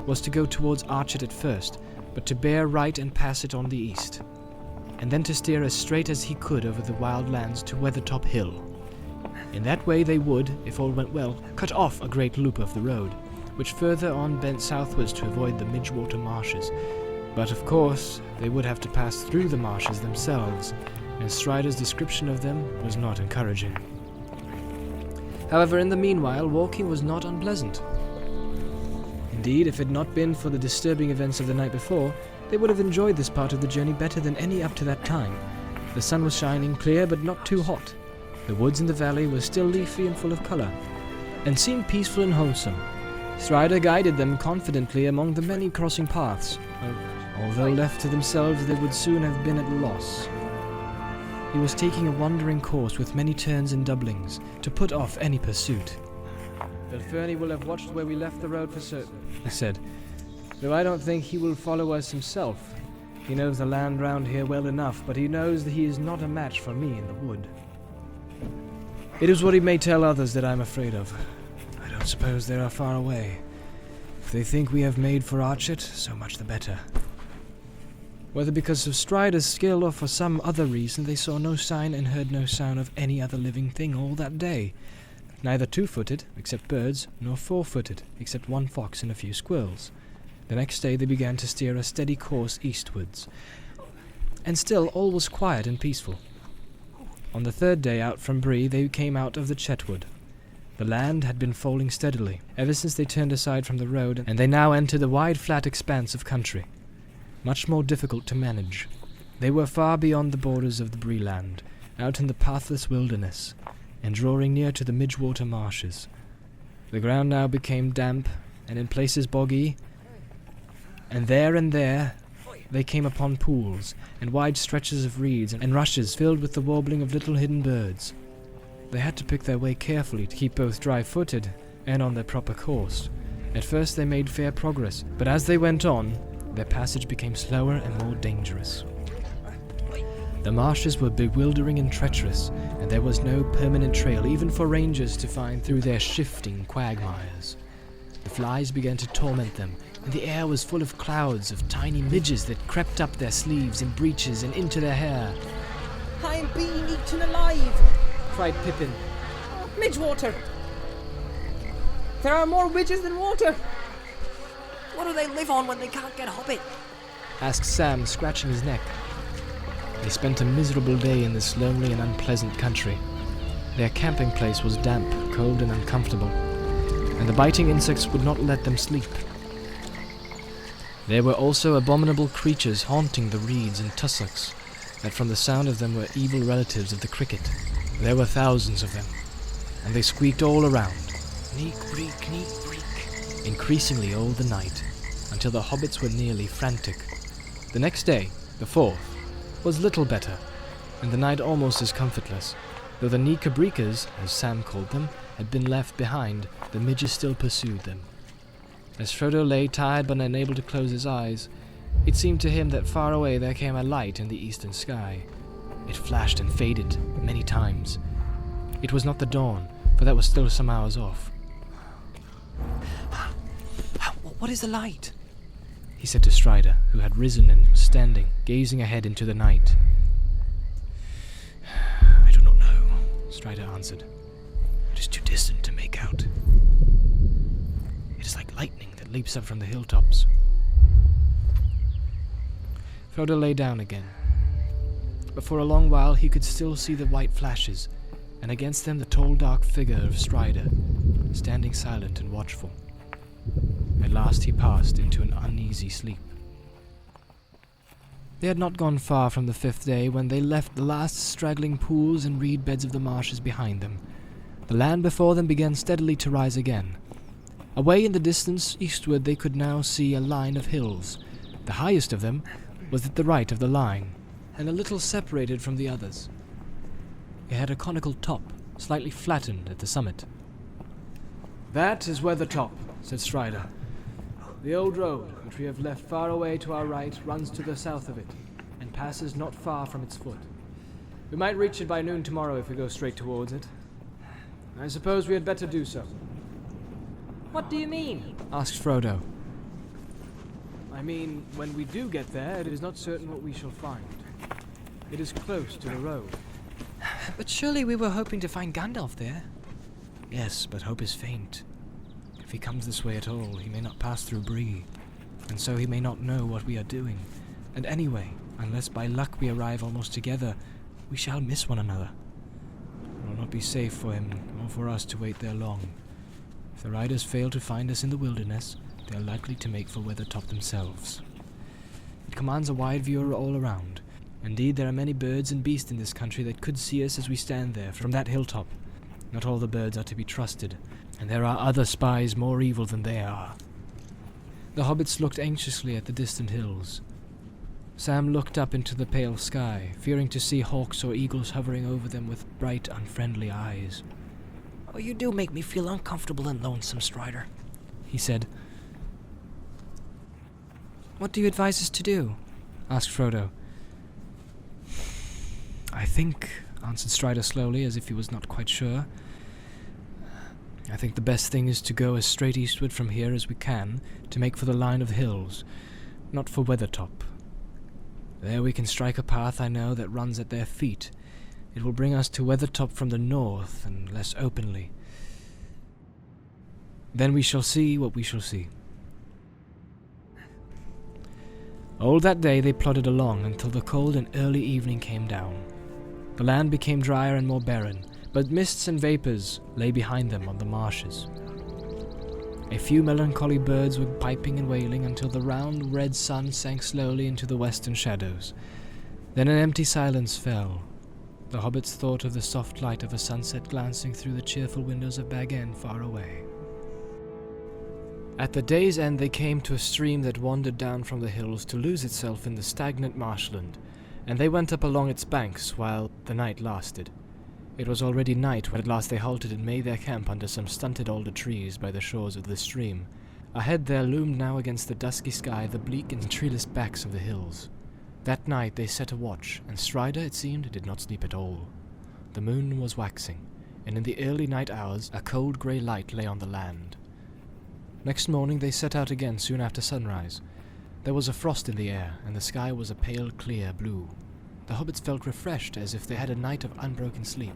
was to go towards Archet at first, but to bear right and pass it on the east, and then to steer as straight as he could over the wild lands to Weathertop Hill. In that way they would, if all went well, cut off a great loop of the road, which further on bent southwards to avoid the Midgewater marshes. But of course, they would have to pass through the marshes themselves, and Strider's description of them was not encouraging. However, in the meanwhile, walking was not unpleasant. Indeed, if it had not been for the disturbing events of the night before, they would have enjoyed this part of the journey better than any up to that time. The sun was shining clear but not too hot. The woods in the valley were still leafy and full of colour, and seemed peaceful and wholesome. Strider guided them confidently among the many crossing paths. Although left to themselves, they would soon have been at loss. He was taking a wandering course with many turns and doublings, to put off any pursuit. that Fernie will have watched where we left the road for certain, I said. Though I don't think he will follow us himself. He knows the land round here well enough, but he knows that he is not a match for me in the wood. It is what he may tell others that I'm afraid of. I don't suppose they are far away. If they think we have made for Archet, so much the better. Whether because of Strider's skill or for some other reason, they saw no sign and heard no sound of any other living thing all that day. Neither two-footed, except birds, nor four-footed, except one fox and a few squirrels. The next day they began to steer a steady course eastwards. And still all was quiet and peaceful. On the third day out from Bree they came out of the Chetwood. The land had been falling steadily, ever since they turned aside from the road, and they now entered a wide flat expanse of country, much more difficult to manage. They were far beyond the borders of the Bree land, out in the pathless wilderness, and drawing near to the Midgewater marshes. The ground now became damp, and in places boggy, and there they came upon pools, and wide stretches of reeds and rushes filled with the warbling of little hidden birds. They had to pick their way carefully to keep both dry-footed and on their proper course. At first they made fair progress, but as they went on, their passage became slower and more dangerous. The marshes were bewildering and treacherous, and there was no permanent trail even for rangers to find through their shifting quagmires. The flies began to torment them, and the air was full of clouds of tiny midges that crept up their sleeves and breeches and into their hair. I am being eaten alive! Cried Pippin. Midgewater! There are more midges than water! What do they live on when they can't get hobbit? Asked Sam, scratching his neck. They spent a miserable day in this lonely and unpleasant country. Their camping place was damp, cold, and uncomfortable, and the biting insects would not let them sleep. There were also abominable creatures haunting the reeds and tussocks, that from the sound of them were evil relatives of the cricket. There were thousands of them, and they squeaked all around, neek breek, increasingly all the night, until the hobbits were nearly frantic. The next day, the 4th, was little better, and the night almost as comfortless. Though the Neekabreekers, as Sam called them, had been left behind, the midges still pursued them. As Frodo lay tired but unable to close his eyes, it seemed to him that far away there came a light in the eastern sky. It flashed and faded many times. It was not the dawn, for that was still some hours off. What is the light? He said to Strider, who had risen and was standing, gazing ahead into the night. I do not know, Strider answered. It is too distant to make out. It is like lightning that leaps up from the hilltops. Frodo lay down again, but for a long while he could still see the white flashes, and against them the tall dark figure of Strider, standing silent and watchful. At last he passed into an uneasy sleep. They had not gone far from the 5th day when they left the last straggling pools and reed beds of the marshes behind them. The land before them began steadily to rise again. Away in the distance, eastward, they could now see a line of hills. The highest of them was at the right of the line, and a little separated from the others. It had a conical top, slightly flattened at the summit. That is Weathertop, said Strider. The old road, which we have left far away to our right, runs to the south of it, and passes not far from its foot. We might reach it by noon tomorrow if we go straight towards it. I suppose we had better do so. What do you mean? Asked Frodo. I mean, when we do get there, it is not certain what we shall find. It is close to the road. But surely we were hoping to find Gandalf there. Yes, but hope is faint. If he comes this way at all, he may not pass through Bree, and so he may not know what we are doing. And anyway, unless by luck we arrive almost together, we shall miss one another. It will not be safe for him or for us to wait there long. If the riders fail to find us in the wilderness, they are likely to make for Weathertop themselves. It commands a wide view all around. Indeed, there are many birds and beasts in this country that could see us as we stand there from that hilltop. Not all the birds are to be trusted, and there are other spies more evil than they are. The hobbits looked anxiously at the distant hills. Sam looked up into the pale sky, fearing to see hawks or eagles hovering over them with bright, unfriendly eyes. Oh, you do make me feel uncomfortable and lonesome, Strider, he said. What do you advise us to do? Asked Frodo. I think, answered Strider slowly, as if he was not quite sure. I think the best thing is to go as straight eastward from here as we can, to make for the line of hills, not for Weathertop. There we can strike a path, I know, that runs at their feet. It will bring us to Weathertop from the north, and less openly. Then we shall see what we shall see. All that day they plodded along until the cold and early evening came down. The land became drier and more barren, but mists and vapours lay behind them on the marshes. A few melancholy birds were piping and wailing until the round red sun sank slowly into the western shadows. Then an empty silence fell. The hobbits thought of the soft light of a sunset glancing through the cheerful windows of Bag End far away. At the day's end they came to a stream that wandered down from the hills to lose itself in the stagnant marshland, and they went up along its banks while the night lasted. It was already night when at last they halted and made their camp under some stunted alder trees by the shores of the stream. Ahead there loomed now against the dusky sky the bleak and treeless backs of the hills. That night they set a watch, and Strider, it seemed, did not sleep at all. The moon was waxing, and in the early night hours a cold grey light lay on the land. Next morning they set out again soon after sunrise. There was a frost in the air, and the sky was a pale, clear blue. The hobbits felt refreshed, as if they had a night of unbroken sleep.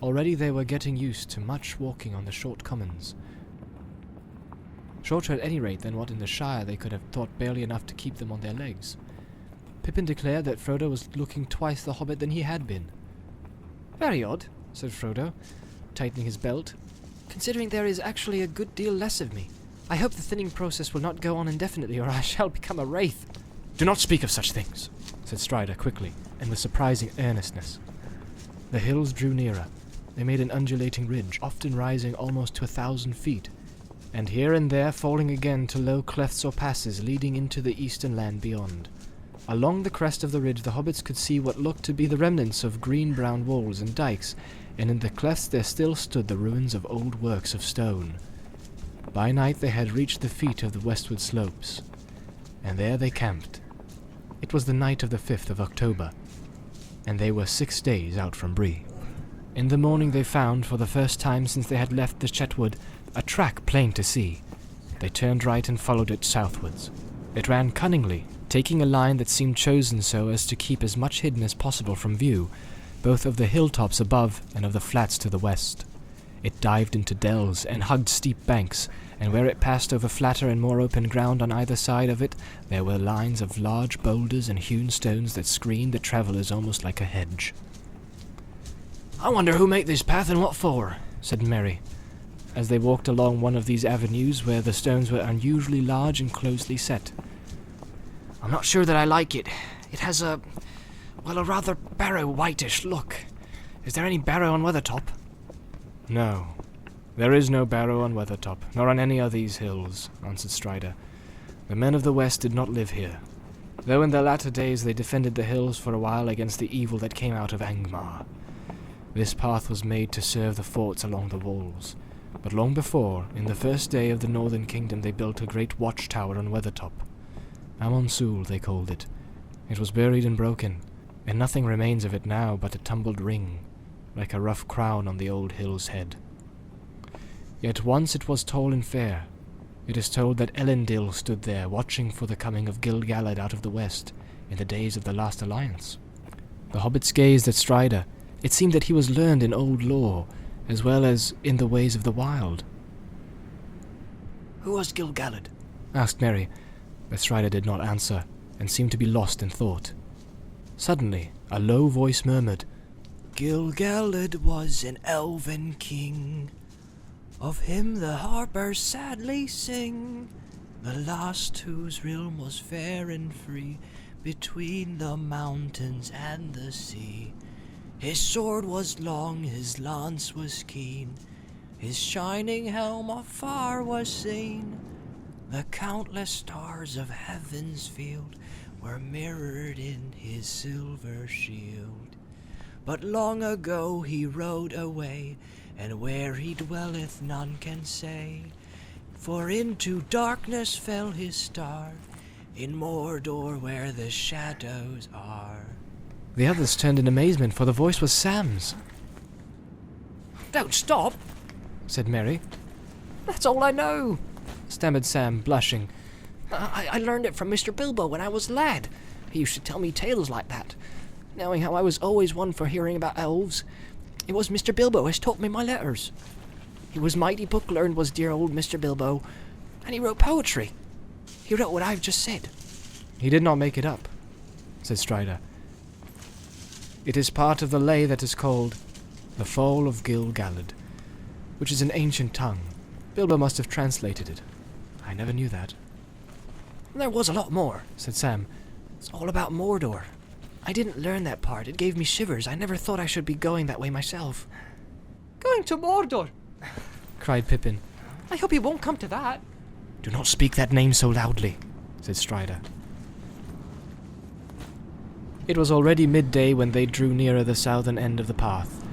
Already they were getting used to much walking on the short commons. Shorter at any rate than what in the Shire they could have thought barely enough to keep them on their legs. Pippin declared that Frodo was looking twice the hobbit than he had been. Very odd, said Frodo, tightening his belt, considering there is actually a good deal less of me. I hope the thinning process will not go on indefinitely, or I shall become a wraith. Do not speak of such things, said Strider quickly, and with surprising earnestness. The hills drew nearer. They made an undulating ridge, often rising almost to 1,000 feet, and here and there falling again to low clefts or passes leading into the eastern land beyond. Along the crest of the ridge the hobbits could see what looked to be the remnants of green-brown walls and dikes, and in the clefts there still stood the ruins of old works of stone. By night they had reached the feet of the westward slopes, and there they camped. It was the night of the 5th of October, and they were 6 days out from Bree. In the morning they found, for the first time since they had left the Chetwood, a track plain to see. They turned right and followed it southwards. It ran cunningly, taking a line that seemed chosen so as to keep as much hidden as possible from view, both of the hilltops above and of the flats to the west. It dived into dells and hugged steep banks, and where it passed over flatter and more open ground on either side of it, there were lines of large boulders and hewn stones that screened the travellers almost like a hedge. I wonder who made this path and what for, said Merry, as they walked along one of these avenues where the stones were unusually large and closely set. I'm not sure that I like it. It has a rather barrow whitish look. Is there any barrow on Weathertop? No, there is no barrow on Weathertop, nor on any of these hills, answered Strider. The men of the west did not live here, though in their latter days they defended the hills for a while against the evil that came out of Angmar. This path was made to serve the forts along the walls, but long before, in the first day of the Northern Kingdom, they built a great watchtower on Weathertop. Amonsul, they called it. It was buried and broken, and nothing remains of it now but a tumbled ring, like a rough crown on the old hill's head. Yet once it was tall and fair. It is told that Elendil stood there, watching for the coming of Gil-galad out of the west, in the days of the last alliance. The hobbits gazed at Strider. It seemed that he was learned in old lore, as well as in the ways of the wild. Who was Gil-galad? Asked Merry, but Strider did not answer, and seemed to be lost in thought. Suddenly, a low voice murmured, Gil-galad was an elven king. Of him the harpers sadly sing. The last whose realm was fair and free, between the mountains and the sea. His sword was long, his lance was keen, his shining helm afar was seen. The countless stars of heaven's field were mirrored in his silver shield. But long ago he rode away, and where he dwelleth none can say. For into darkness fell his star, in Mordor where the shadows are. The others turned in amazement, for the voice was Sam's. Don't stop, Said Mary. that's all I know. Stammered Sam, blushing. I learned it from Mr. Bilbo when I was a lad. He used to tell me tales like that. Knowing how I was always one for hearing about elves, it was Mr. Bilbo as taught me my letters. He was mighty book learned, was dear old Mr. Bilbo, and he wrote poetry. He wrote what I've just said. He did not make it up, said Strider. It is part of the lay that is called The Fall of Gil-galad, which is an ancient tongue. Bilbo must have translated it. I never knew that. There was a lot more, said Sam. It's all about Mordor. I didn't learn that part. It gave me shivers. I never thought I should be going that way myself. Going to Mordor? Cried Pippin. I hope he won't come to that. Do not speak that name so loudly, said Strider. It was already midday when they drew nearer the southern end of the path,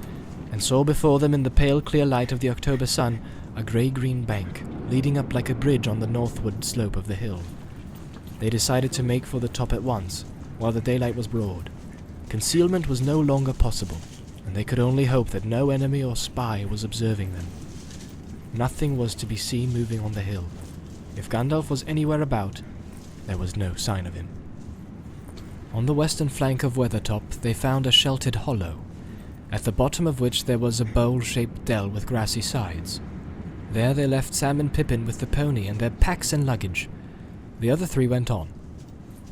and saw before them in the pale clear light of the October sun a grey-green bank, leading up like a bridge on the northward slope of the hill. They decided to make for the top at once, while the daylight was broad. Concealment was no longer possible, and they could only hope that no enemy or spy was observing them. Nothing was to be seen moving on the hill. If Gandalf was anywhere about, there was no sign of him. On the western flank of Weathertop they found a sheltered hollow, at the bottom of which there was a bowl-shaped dell with grassy sides. There they left Sam and Pippin with the pony and their packs and luggage. The other three went on.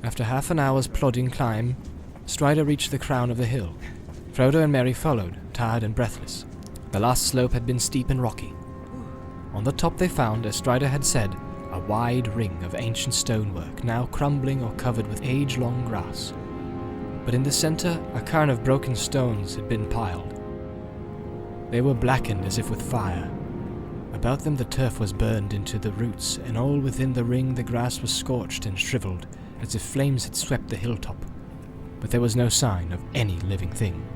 After half an hour's plodding climb, Strider reached the crown of the hill. Frodo and Merry followed, tired and breathless. The last slope had been steep and rocky. On the top they found, as Strider had said, a wide ring of ancient stonework, now crumbling or covered with age-long grass. But in the center, a cairn of broken stones had been piled. They were blackened as if with fire. About them the turf was burned into the roots, and all within the ring the grass was scorched and shriveled, as if flames had swept the hilltop. But there was no sign of any living thing.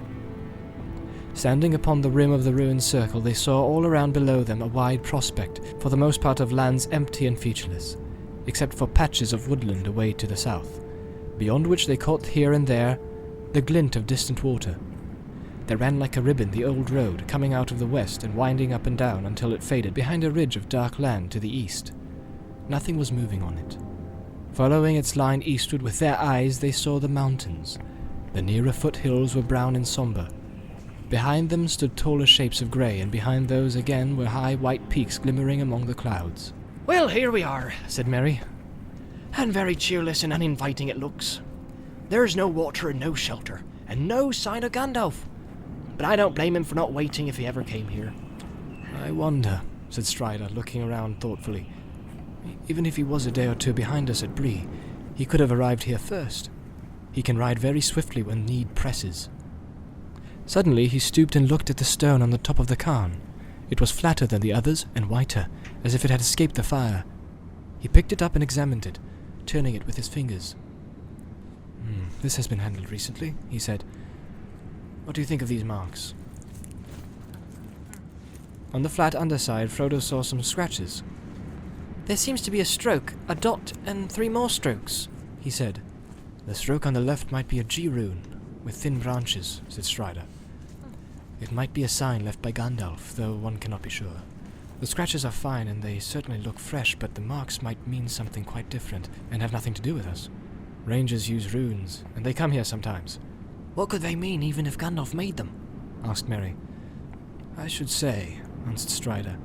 Standing upon the rim of the ruined circle, they saw all around below them a wide prospect, for the most part of lands empty and featureless, except for patches of woodland away to the south, beyond which they caught here and there the glint of distant water. There ran like a ribbon the old road, coming out of the west and winding up and down until it faded behind a ridge of dark land to the east. Nothing was moving on it. Following its line eastward with their eyes, they saw the mountains. The nearer foothills were brown and somber. Behind them stood taller shapes of grey, and behind those again were high white peaks glimmering among the clouds. Well, here we are, Said Merry. and very cheerless and uninviting it looks. There's no water and no shelter, and no sign of Gandalf. But I don't blame him for not waiting if he ever came here. I wonder, said Strider, looking around thoughtfully. Even if he was a day or two behind us at Bree, he could have arrived here first. He can ride very swiftly when need presses. Suddenly he stooped and looked at the stone on the top of the cairn. It was flatter than the others and whiter, as if it had escaped the fire. He picked it up and examined it, turning it with his fingers. This has been handled recently, he said. What do you think of these marks? On the flat underside, Frodo saw some scratches. There seems to be a stroke, a dot, and 3 more strokes, he said. The stroke on the left might be a G rune, with thin branches, said Strider. It might be a sign left by Gandalf, though one cannot be sure. The scratches are fine, and they certainly look fresh, but the marks might mean something quite different, and have nothing to do with us. Rangers use runes, and they come here sometimes. What could they mean, even if Gandalf made them? Asked Merry. I should say, answered Strider,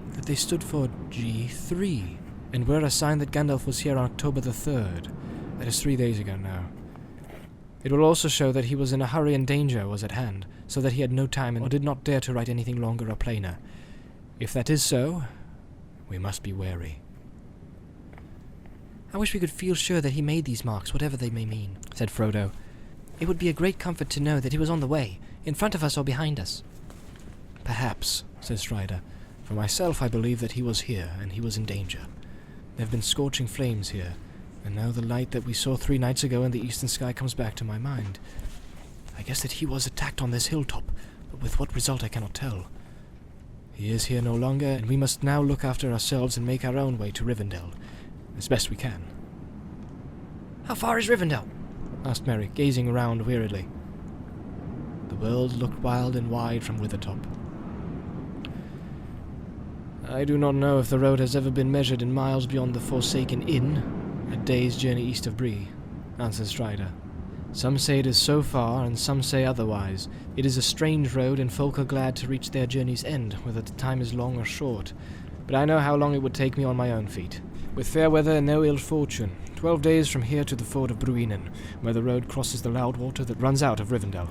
that they stood for G3, and were a sign that Gandalf was here on October the 3rd. That is 3 days ago now. It will also show that he was in a hurry and danger was at hand, so that he had no time or did not dare to write anything longer or plainer. If that is so, we must be wary. I wish we could feel sure that he made these marks, whatever they may mean, said Frodo. It would be a great comfort to know that he was on the way, in front of us or behind us. Perhaps, said Strider. For myself, I believe that he was here, and he was in danger. There have been scorching flames here, and now the light that we saw 3 nights ago in the eastern sky comes back to my mind. I guess that he was attacked on this hilltop, but with what result I cannot tell. He is here no longer, and we must now look after ourselves and make our own way to Rivendell, as best we can. How far is Rivendell? Asked Mary, gazing around wearily. The world looked wild and wide from Withertop. I do not know if the road has ever been measured in miles beyond the Forsaken Inn, a day's journey east of Bree, answered Strider. Some say it is so far, and some say otherwise. It is a strange road, and folk are glad to reach their journey's end, whether the time is long or short. But I know how long it would take me on my own feet. With fair weather and no ill fortune, 12 days from here to the ford of Bruinen, where the road crosses the Loudwater that runs out of Rivendell.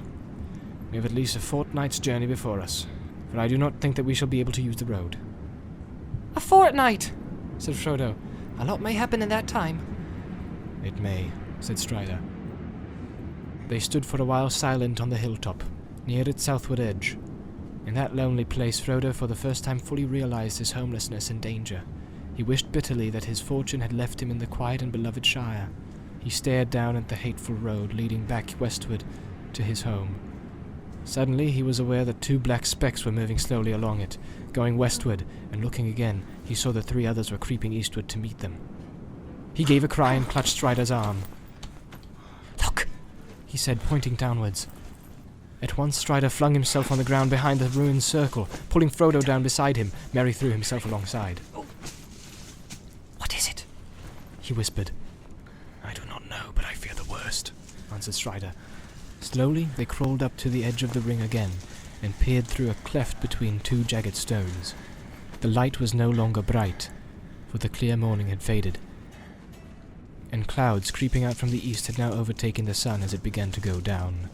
We have at least a fortnight's journey before us, for I do not think that we shall be able to use the road. A fortnight, said Frodo. A lot may happen in that time. It may, said Strider. They stood for a while silent on the hilltop, near its southward edge. In that lonely place, Frodo for the first time fully realized his homelessness and danger. He wished bitterly that his fortune had left him in the quiet and beloved Shire. He stared down at the hateful road leading back westward to his home. Suddenly he was aware that 2 black specks were moving slowly along it, going westward, and looking again, he saw the 3 others were creeping eastward to meet them. He gave a cry and clutched Strider's arm. Look, he said, pointing downwards. At once Strider flung himself on the ground behind the ruined circle, pulling Frodo down beside him. Merry threw himself alongside. what is it? He whispered. I do not know, but I fear the worst, answered Strider. Slowly they crawled up to the edge of the ring again, and peered through a cleft between 2 jagged stones. The light was no longer bright, for the clear morning had faded, and clouds creeping out from the east had now overtaken the sun as it began to go down.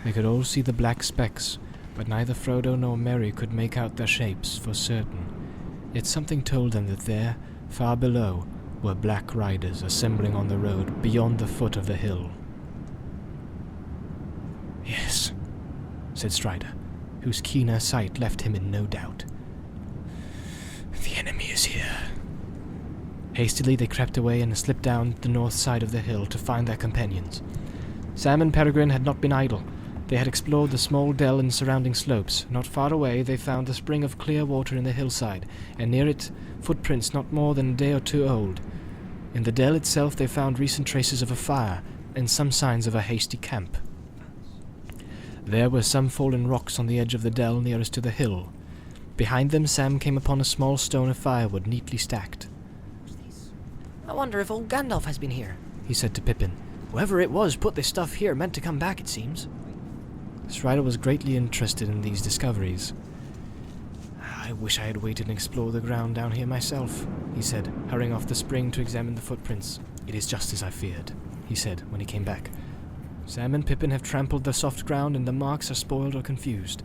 They could all see the black specks, but neither Frodo nor Merry could make out their shapes for certain. Yet something told them that there, far below, were black riders assembling on the road beyond the foot of the hill. Yes, said Strider, whose keener sight left him in no doubt. The enemy is here. Hastily they crept away and slipped down the north side of the hill to find their companions. Sam and Peregrine had not been idle. They had explored the small dell and surrounding slopes. Not far away they found a spring of clear water in the hillside, and near it footprints not more than a day or 2 old. In the dell itself they found recent traces of a fire, and some signs of a hasty camp. There were some fallen rocks on the edge of the dell nearest to the hill. Behind them Sam came upon a small stone of firewood neatly stacked. I wonder if old Gandalf has been here, he said to Pippin. Whoever it was put this stuff here meant to come back, it seems. Strider was greatly interested in these discoveries. I wish I had waited and explored the ground down here myself, he said, hurrying off the spring to examine the footprints. It is just as I feared, he said when he came back. Sam and Pippin have trampled the soft ground and the marks are spoiled or confused.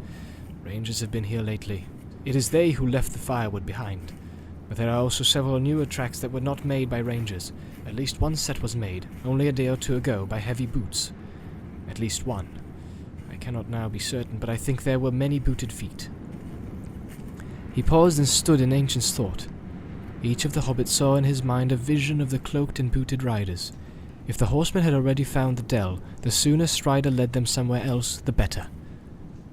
Rangers have been here lately. It is they who left the firewood behind. But there are also several newer tracks that were not made by rangers. At least one set was made, only a day or 2 ago, by heavy boots. At least one. I cannot now be certain, but I think there were many booted feet. He paused and stood in ancient thought. Each of the hobbits saw in his mind a vision of the cloaked and booted riders. If the horsemen had already found the dell, the sooner Strider led them somewhere else, the better.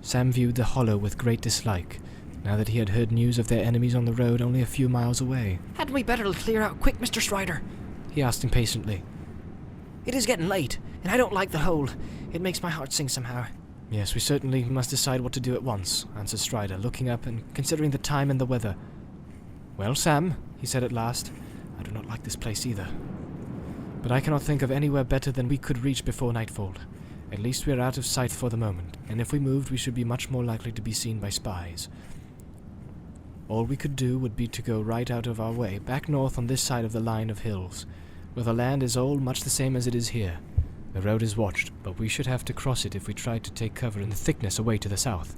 Sam viewed the hollow with great dislike, now that he had heard news of their enemies on the road only a few miles away. Hadn't we better clear out quick, Mr. Strider? He asked impatiently. It is getting late, and I don't like the hold. It makes my heart sing somehow. Yes, we certainly must decide what to do at once, answered Strider, looking up and considering the time and the weather. Well, Sam, he said at last, I do not like this place either. But I cannot think of anywhere better than we could reach before nightfall. At least we are out of sight for the moment, and if we moved we should be much more likely to be seen by spies. All we could do would be to go right out of our way, back north on this side of the line of hills, where the land is all much the same as it is here. The road is watched, but we should have to cross it if we tried to take cover in the thickness away to the south.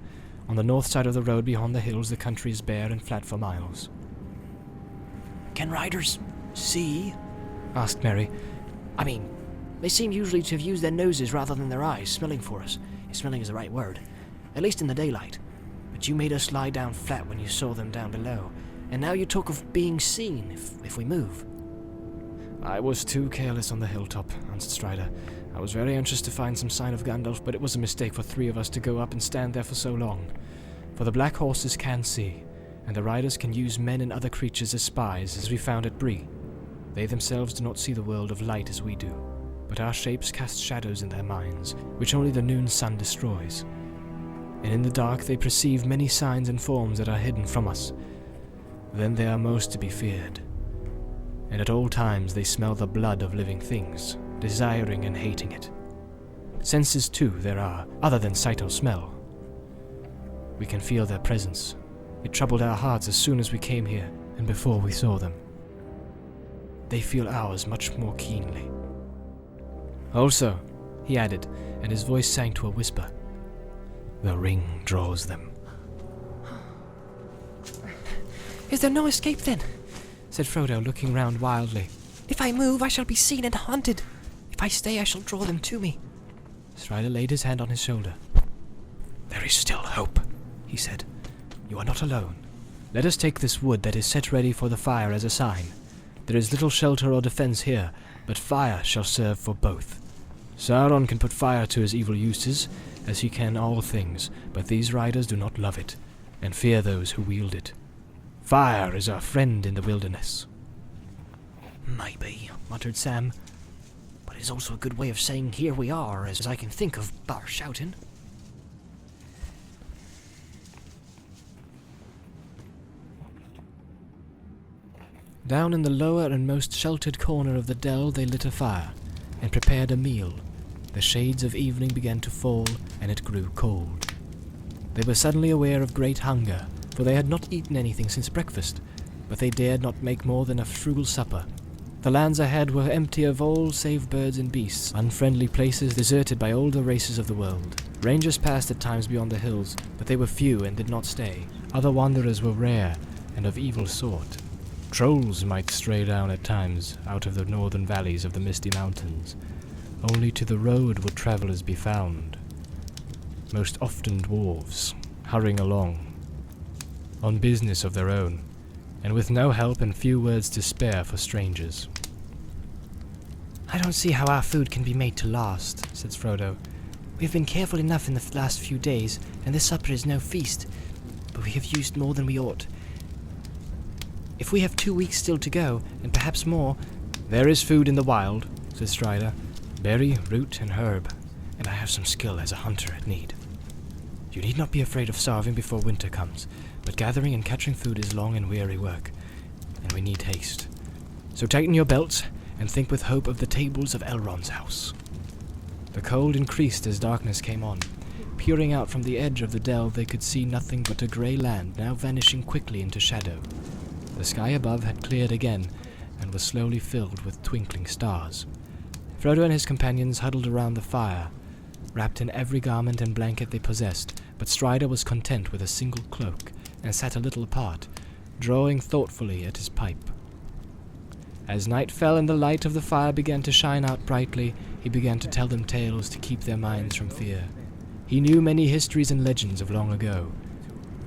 On the north side of the road beyond the hills the country is bare and flat for miles. Can riders see? Asked Merry. I mean, they seem usually to have used their noses rather than their eyes, smelling for us, if smelling is the right word. At least in the daylight. But you made us lie down flat when you saw them down below, and now you talk of being seen if we move. I was too careless on the hilltop, answered Strider. I was very anxious to find some sign of Gandalf, but it was a mistake for 3 of us to go up and stand there for so long. For the black horses can see, and the riders can use men and other creatures as spies, as we found at Bree. They themselves do not see the world of light as we do, but our shapes cast shadows in their minds, which only the noon sun destroys. And in the dark they perceive many signs and forms that are hidden from us. Then they are most to be feared. And at all times they smell the blood of living things, desiring and hating it. Senses too there are, other than sight or smell. We can feel their presence. It troubled our hearts as soon as we came here, and before we saw them. They feel ours much more keenly. Also, he added, and his voice sank to a whisper, the ring draws them. Is there no escape then? Said Frodo, looking round wildly. If I move, I shall be seen and hunted. If I stay, I shall draw them to me. Strider laid his hand on his shoulder. There is still hope, he said. You are not alone. Let us take this wood that is set ready for the fire as a sign. There is little shelter or defense here, but fire shall serve for both. Sauron can put fire to his evil uses, as he can all things, but these riders do not love it, and fear those who wield it. Fire is our friend in the wilderness. Maybe, muttered Sam. But it's also a good way of saying here we are, as I can think of bar shouting. Down in the lower and most sheltered corner of the dell they lit a fire, and prepared a meal. The shades of evening began to fall, and it grew cold. They were suddenly aware of great hunger, for they had not eaten anything since breakfast, but they dared not make more than a frugal supper. The lands ahead were empty of all save birds and beasts, unfriendly places deserted by all the races of the world. Rangers passed at times beyond the hills, but they were few and did not stay. Other wanderers were rare, and of evil sort. Trolls might stray down at times out of the northern valleys of the misty mountains. Only to the road would travellers be found. Most often dwarves, hurrying along, on business of their own, and with no help and few words to spare for strangers. I don't see how our food can be made to last, said Frodo. We've been careful enough in the last few days, and this supper is no feast, but we have used more than we ought. If we have 2 weeks still to go, and perhaps more... There is food in the wild, said Strider. Berry, root, and herb, and I have some skill as a hunter at need. You need not be afraid of starving before winter comes, but gathering and catching food is long and weary work, and we need haste. So tighten your belts, and think with hope of the tables of Elrond's house. The cold increased as darkness came on. Peering out from the edge of the dell, they could see nothing but a grey land now vanishing quickly into shadow. The sky above had cleared again, and was slowly filled with twinkling stars. Frodo and his companions huddled around the fire, wrapped in every garment and blanket they possessed, but Strider was content with a single cloak, and sat a little apart, drawing thoughtfully at his pipe. As night fell and the light of the fire began to shine out brightly, he began to tell them tales to keep their minds from fear. He knew many histories and legends of long ago,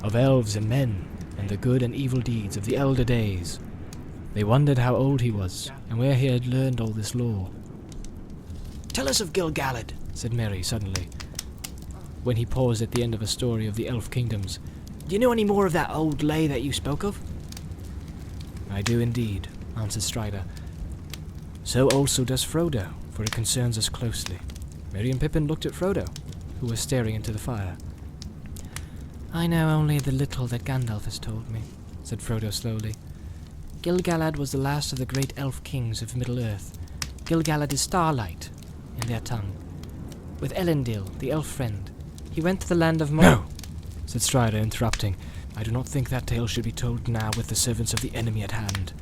of elves and men, and the good and evil deeds of the elder days. They wondered how old he was, and where he had learned all this lore. Tell us of Gil-galad, said Merry suddenly, when he paused at the end of a story of the elf kingdoms. Do you know any more of that old lay that you spoke of? I do indeed, answered Strider. So also does Frodo, for it concerns us closely. Merry and Pippin looked at Frodo, who was staring into the fire. I know only the little that Gandalf has told me, said Frodo slowly. Gil-galad was the last of the great elf kings of Middle-earth. Gil-galad is starlight, in their tongue. With Elendil, the elf friend, he went to the land of No, said Strider, interrupting. I do not think that tale should be told now with the servants of the enemy at hand.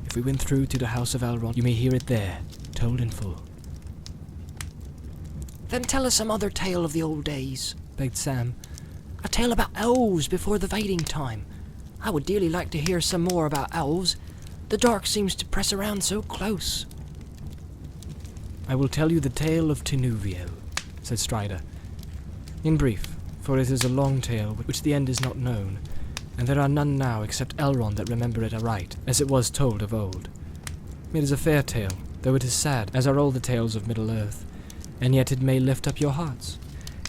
If we win through to the house of Elrond, you may hear it there, told in full. Then tell us some other tale of the old days, begged Sam. A tale about elves before the Vading time. I would dearly like to hear some more about elves. The dark seems to press around so close. I will tell you the tale of Tinuviel, said Strider. In brief, for it is a long tale which the end is not known, and there are none now except Elrond that remember it aright, as it was told of old. It is a fair tale, though it is sad, as are all the tales of Middle-earth. and yet it may lift up your hearts.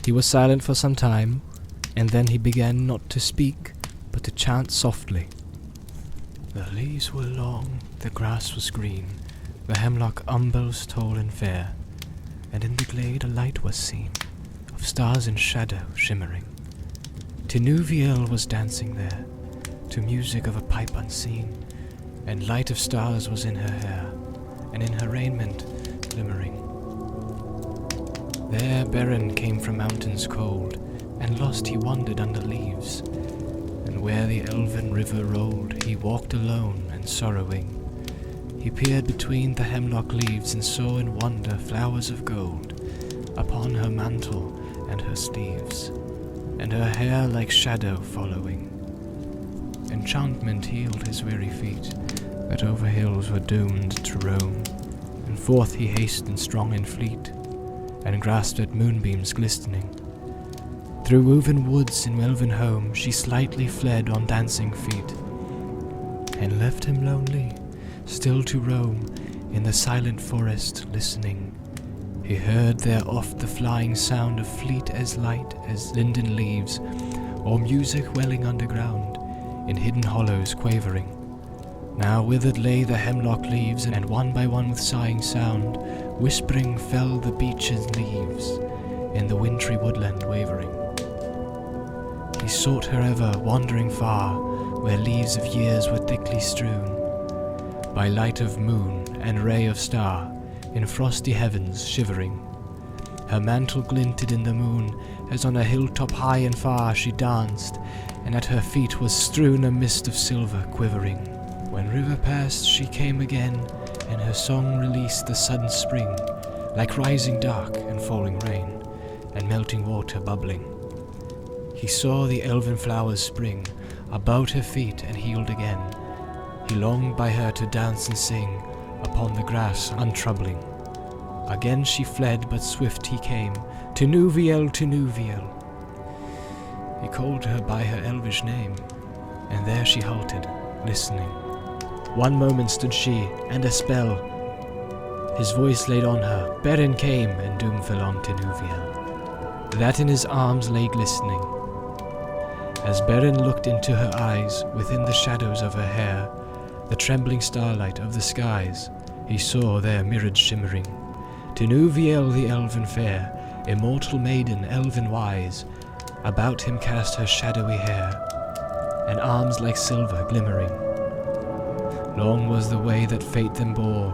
He was silent for some time, and then he began not to speak, but to chant softly. The leaves were long, the grass was green, the hemlock umbels tall and fair, and in the glade a light was seen, of stars in shadow shimmering. Tinuviel was dancing there, to music of a pipe unseen, and light of stars was in her hair, and in her raiment glimmering. There Beren came from mountains cold, and lost he wandered under leaves, and where the elven river rolled, he walked alone and sorrowing. He peered between the hemlock leaves and saw in wonder flowers of gold upon her mantle and her sleeves, and her hair like shadow following. Enchantment healed his weary feet, that over hills were doomed to roam, and forth he hastened strong and fleet, and grasped at moonbeams glistening. Through woven woods in elven home she slightly fled on dancing feet, and left him lonely, still to roam in the silent forest listening. He heard there oft the flying sound of fleet as light as linden leaves, or music welling underground in hidden hollows quavering. Now withered lay the hemlock leaves, and one by one with sighing sound, whispering fell the beech's leaves in the wintry woodland wavering. He sought her ever, wandering far, where leaves of years were thickly strewn, by light of moon and ray of star, in frosty heavens shivering. Her mantle glinted in the moon, as on a hilltop high and far she danced, and at her feet was strewn a mist of silver quivering. When river passed she came again, and her song released the sudden spring, like rising dark and falling rain, and melting water bubbling. He saw the elven flowers spring about her feet and healed again. He longed by her to dance and sing upon the grass untroubling. Again she fled, but swift he came, Tinuviel, Tinuviel. He called her by her elvish name, and there she halted, listening. One moment stood she, and a spell his voice laid on her. Beren came, and doom fell on Tinuviel, that in his arms lay glistening. As Beren looked into her eyes, within the shadows of her hair, the trembling starlight of the skies, he saw there mirrored shimmering Tinuviel the elven fair, immortal maiden, elven wise, about him cast her shadowy hair, and arms like silver glimmering. Long was the way that fate them bore,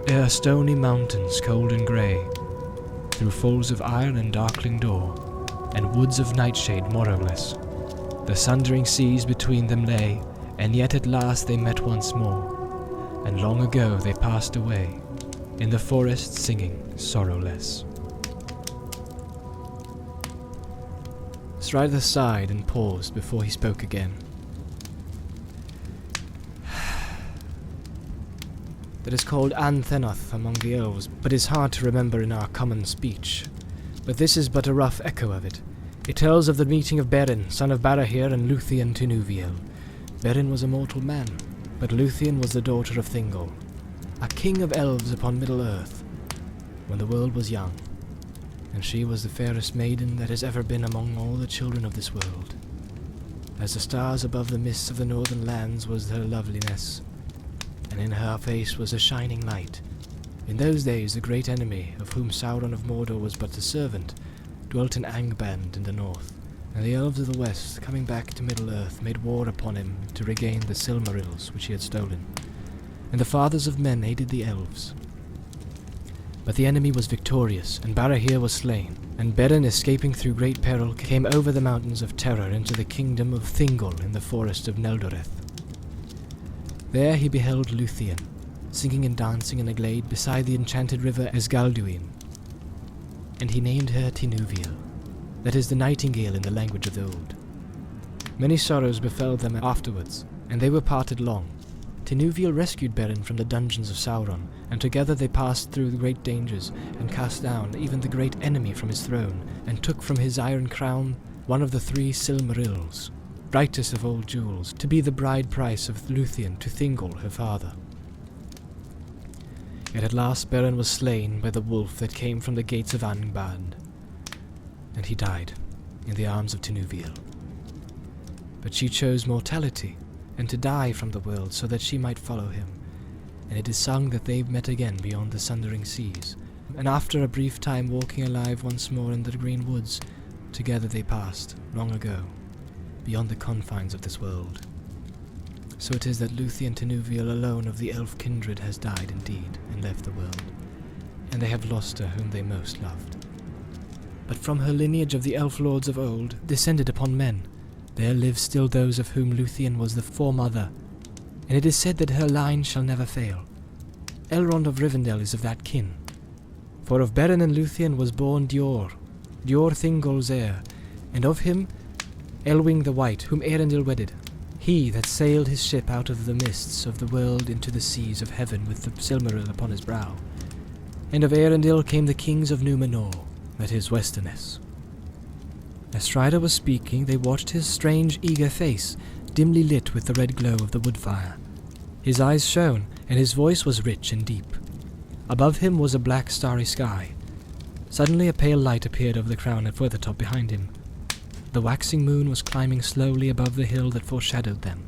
ere stony mountains cold and grey, through folds of iron and darkling door, and woods of nightshade morrowless, the sundering seas between them lay, and yet at last they met once more, and long ago they passed away, in the forest singing sorrowless. Strider sighed and paused before he spoke again. That is called Anthenoth among the elves, but is hard to remember in our common speech. But this is but a rough echo of it. It tells of the meeting of Beren, son of Barahir, and Luthien Tinuviel. Beren was a mortal man, but Luthien was the daughter of Thingol, a king of elves upon Middle-earth, when the world was young, and she was the fairest maiden that has ever been among all the children of this world. As the stars above the mists of the northern lands was her loveliness, and in her face was a shining light. In those days the great enemy, of whom Sauron of Mordor was but a servant, dwelt in Angband in the north, and the elves of the west, coming back to Middle-earth, made war upon him to regain the Silmarils which he had stolen. And the fathers of men aided the elves. But the enemy was victorious, and Barahir was slain, and Beren, escaping through great peril, came over the mountains of terror into the kingdom of Thingol in the forest of Neldoreth. There he beheld Luthien, singing and dancing in a glade beside the enchanted river Esgalduin, and he named her Tinuviel, that is the nightingale in the language of the old. Many sorrows befell them afterwards, and they were parted long. Tinuviel rescued Beren from the dungeons of Sauron, and together they passed through the great dangers, and cast down even the great enemy from his throne, and took from his iron crown one of the 3 Silmarils, brightest of all jewels, to be the bride price of Luthien to Thingol her father. Yet at last Beren was slain by the wolf that came from the gates of Angband, and he died in the arms of Tinuviel. But she chose mortality, and to die from the world so that she might follow him, and it is sung that they met again beyond the sundering seas, and after a brief time walking alive once more in the green woods, together they passed, long ago, beyond the confines of this world. So it is that Luthien Tinuviel alone of the elf kindred has died indeed, and left the world, and they have lost her whom they most loved. But from her lineage of the elf lords of old, descended upon men, there live still those of whom Luthien was the foremother, and it is said that her line shall never fail. Elrond of Rivendell is of that kin. For of Beren and Luthien was born Dior Thingol's heir, and of him Elwing the White, whom Eärendil wedded, he that sailed his ship out of the mists of the world into the seas of heaven with the Silmaril upon his brow. And of Eärendil came the kings of Númenor, that is Westerness. As Strider was speaking, they watched his strange, eager face, dimly lit with the red glow of the wood fire. His eyes shone, and his voice was rich and deep. Above him was a black, starry sky. Suddenly a pale light appeared over the crown at Weathertop behind him. The waxing moon was climbing slowly above the hill that foreshadowed them,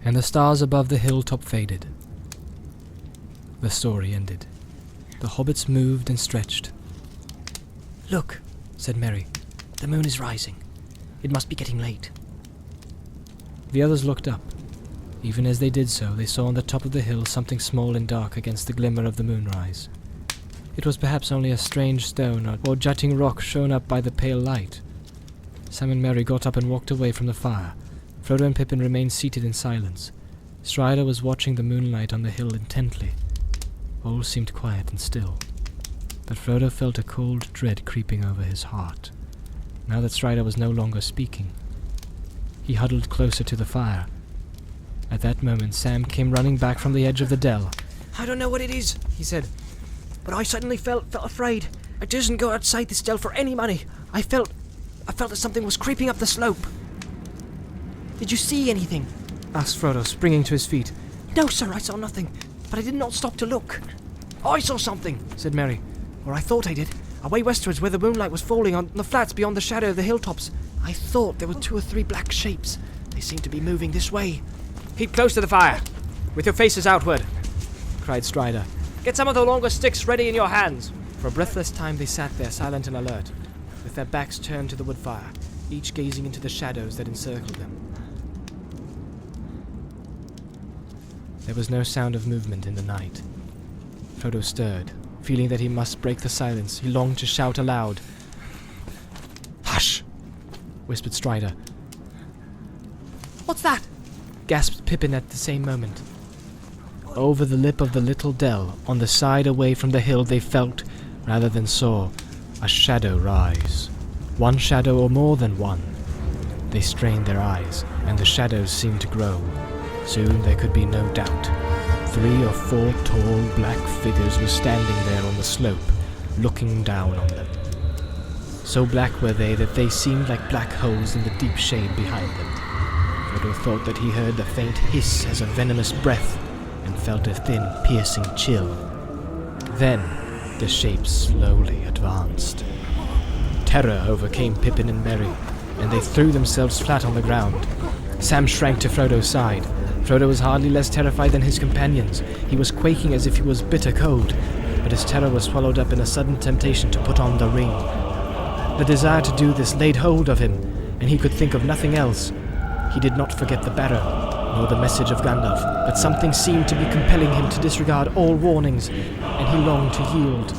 and the stars above the hilltop faded. The story ended. The hobbits moved and stretched. Look, said Merry. The moon is rising. It must be getting late. The others looked up. Even as they did so, they saw on the top of the hill something small and dark against the glimmer of the moonrise. It was perhaps only a strange stone or jutting rock shown up by the pale light. Sam and Merry got up and walked away from the fire. Frodo and Pippin remained seated in silence. Strider was watching the moonlight on the hill intently. All seemed quiet and still, but Frodo felt a cold dread creeping over his heart, now that Strider was no longer speaking. He huddled closer to the fire. At that moment, Sam came running back from the edge of the dell. I don't know what it is, he said, but I suddenly felt afraid. I daren't go outside this dell for any money. I felt that something was creeping up the slope. Did you see anything? Asked Frodo, springing to his feet. No, sir, I saw nothing, but I did not stop to look. I saw something, said Merry, or I thought I did, away westwards where the moonlight was falling on the flats beyond the shadow of the hilltops. I thought there were 2 or 3 black shapes. They seemed to be moving this way. Keep close to the fire, with your faces outward, cried Strider. Get some of the longer sticks ready in your hands. For a breathless time they sat there, silent and alert, with their backs turned to the wood fire, each gazing into the shadows that encircled them. There was no sound of movement in the night. Frodo stirred, feeling that he must break the silence. He longed to shout aloud. "Hush!" whispered Strider. What's that? Gasped Pippin at the same moment. Over the lip of the little dell, on the side away from the hill, they felt, rather than saw, a shadow rise. One shadow or more than one. They strained their eyes, and the shadows seemed to grow. Soon there could be no doubt. 3 or 4 tall black figures were standing there on the slope, looking down on them. So black were they that they seemed like black holes in the deep shade behind them. Frodo thought that he heard the faint hiss as of venomous breath, and felt a thin, piercing chill. Then the shapes slowly advanced. Terror overcame Pippin and Merry, and they threw themselves flat on the ground. Sam shrank to Frodo's side. Frodo was hardly less terrified than his companions. He was quaking as if he was bitter cold, but his terror was swallowed up in a sudden temptation to put on the ring. The desire to do this laid hold of him, and he could think of nothing else. He did not forget the barrow, nor the message of Gandalf, but something seemed to be compelling him to disregard all warnings, and he longed to yield.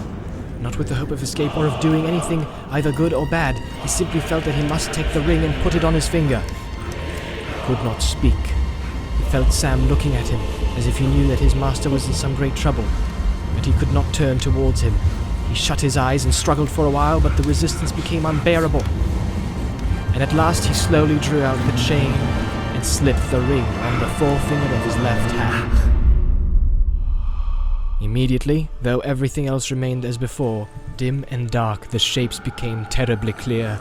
Not with the hope of escape or of doing anything, either good or bad. He simply felt that he must take the ring and put it on his finger. He could not speak. He felt Sam looking at him, as if he knew that his master was in some great trouble, but he could not turn towards him. He shut his eyes and struggled for a while, but the resistance became unbearable. And at last he slowly drew out the chain and slipped the ring on the forefinger of his left hand. Immediately, though everything else remained as before, dim and dark, the shapes became terribly clear.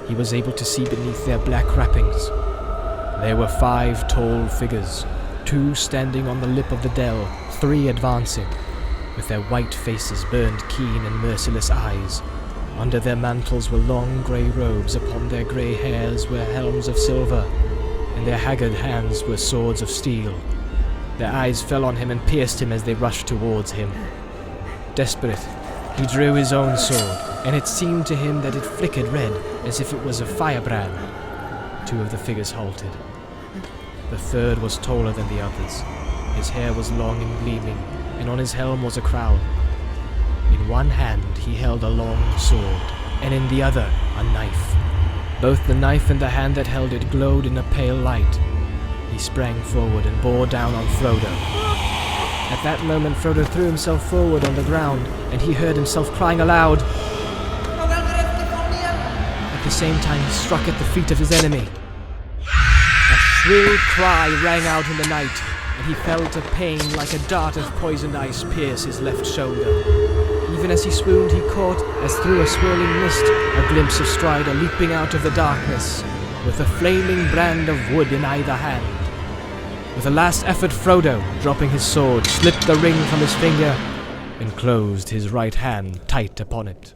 He was able to see beneath their black wrappings. There were 5 tall figures, 2 standing on the lip of the dell, three advancing, with their white faces burned keen and merciless eyes. Under their mantles were long grey robes, upon their grey hairs were helms of silver, in their haggard hands were swords of steel. Their eyes fell on him and pierced him as they rushed towards him. Desperate, he drew his own sword, and it seemed to him that it flickered red as if it was a firebrand. Two of the figures halted. The third was taller than the others. His hair was long and gleaming, and on his helm was a crown. In one hand he held a long sword, and in the other a knife. Both the knife and the hand that held it glowed in a pale light. He sprang forward and bore down on Frodo. At that moment Frodo threw himself forward on the ground, and he heard himself crying aloud. At the same time he struck at the feet of his enemy. A shrill cry rang out in the night, and he felt a pain like a dart of poisoned ice pierce his left shoulder. Even as he swooned, he caught, as through a swirling mist, a glimpse of Strider leaping out of the darkness, with a flaming brand of wood in either hand. With a last effort, Frodo, dropping his sword, slipped the ring from his finger and closed his right hand tight upon it.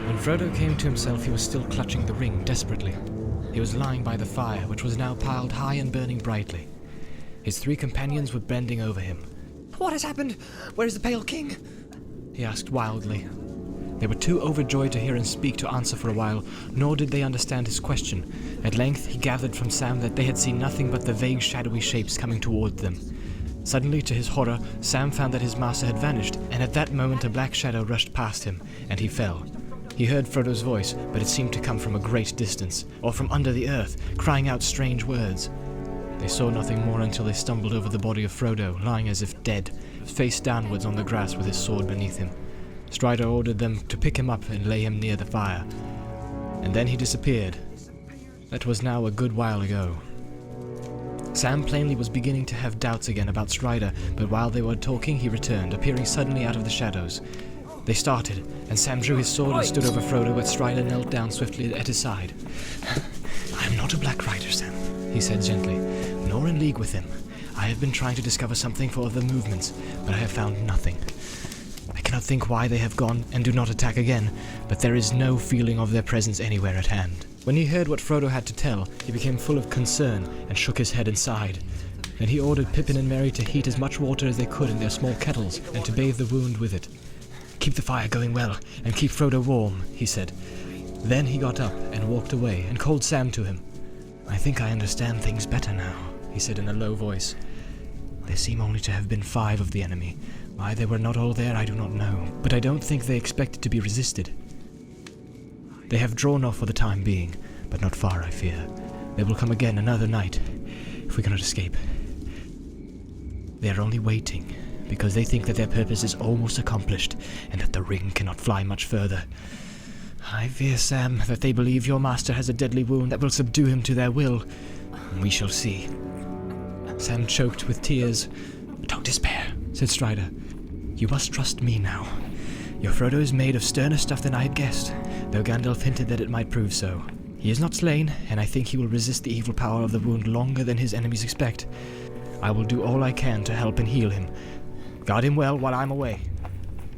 When Frodo came to himself, he was still clutching the ring desperately. He was lying by the fire, which was now piled high and burning brightly. His three companions were bending over him. What has happened? Where is the Pale King? He asked wildly. They were too overjoyed to hear him speak to answer for a while, nor did they understand his question. At length he gathered from Sam that they had seen nothing but the vague shadowy shapes coming toward them. Suddenly, to his horror, Sam found that his master had vanished, and at that moment a black shadow rushed past him, and he fell. He heard Frodo's voice, but it seemed to come from a great distance, or from under the earth, crying out strange words. They saw nothing more until they stumbled over the body of Frodo, lying as if dead, face downwards on the grass with his sword beneath him. Strider ordered them to pick him up and lay him near the fire. And then he disappeared. That was now a good while ago. Sam plainly was beginning to have doubts again about Strider, but while they were talking he returned, appearing suddenly out of the shadows. They started, and Sam drew his sword and stood over Frodo, but Strider knelt down swiftly at his side. "I am not a Black Rider, Sam," he said gently, "nor in league with them. I have been trying to discover something for other movements, but I have found nothing. I cannot think why they have gone and do not attack again, but there is no feeling of their presence anywhere at hand." When he heard what Frodo had to tell, he became full of concern and shook his head and sighed. Then he ordered Pippin and Merry to heat as much water as they could in their small kettles and to bathe the wound with it. "Keep the fire going well, and keep Frodo warm," he said. Then he got up and walked away and called Sam to him. "I think I understand things better now," he said in a low voice. "There seem only to have been 5 of the enemy. Why they were not all there I do not know, but I don't think they expected to be resisted. They have drawn off for the time being, but not far, I fear. They will come again another night, if we cannot escape. They are only waiting, because they think that their purpose is almost accomplished, and that the ring cannot fly much further. I fear, Sam, that they believe your master has a deadly wound that will subdue him to their will. We shall see." Sam choked with tears. "Don't despair," said Strider. "You must trust me now. Your Frodo is made of sterner stuff than I had guessed, though Gandalf hinted that it might prove so. He is not slain, and I think he will resist the evil power of the wound longer than his enemies expect. I will do all I can to help and heal him. Guard him well while I'm away."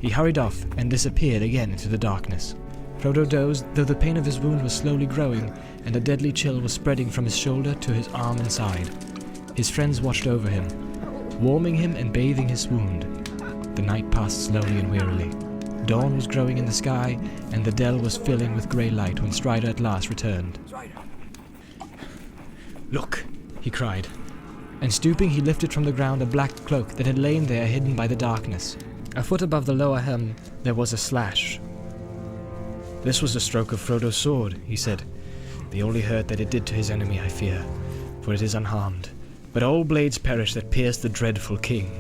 He hurried off and disappeared again into the darkness. Frodo dozed, though the pain of his wound was slowly growing, and a deadly chill was spreading from his shoulder to his arm and side. His friends watched over him, warming him and bathing his wound. The night passed slowly and wearily. Dawn was growing in the sky, and the dell was filling with grey light when Strider at last returned. "Look!" he cried, and stooping he lifted from the ground a black cloak that had lain there hidden by the darkness. A foot above the lower hem there was a slash. "This was the stroke of Frodo's sword," he said. "The only hurt that it did to his enemy, I fear, for it is unharmed. But all blades perish that pierce the dreadful king.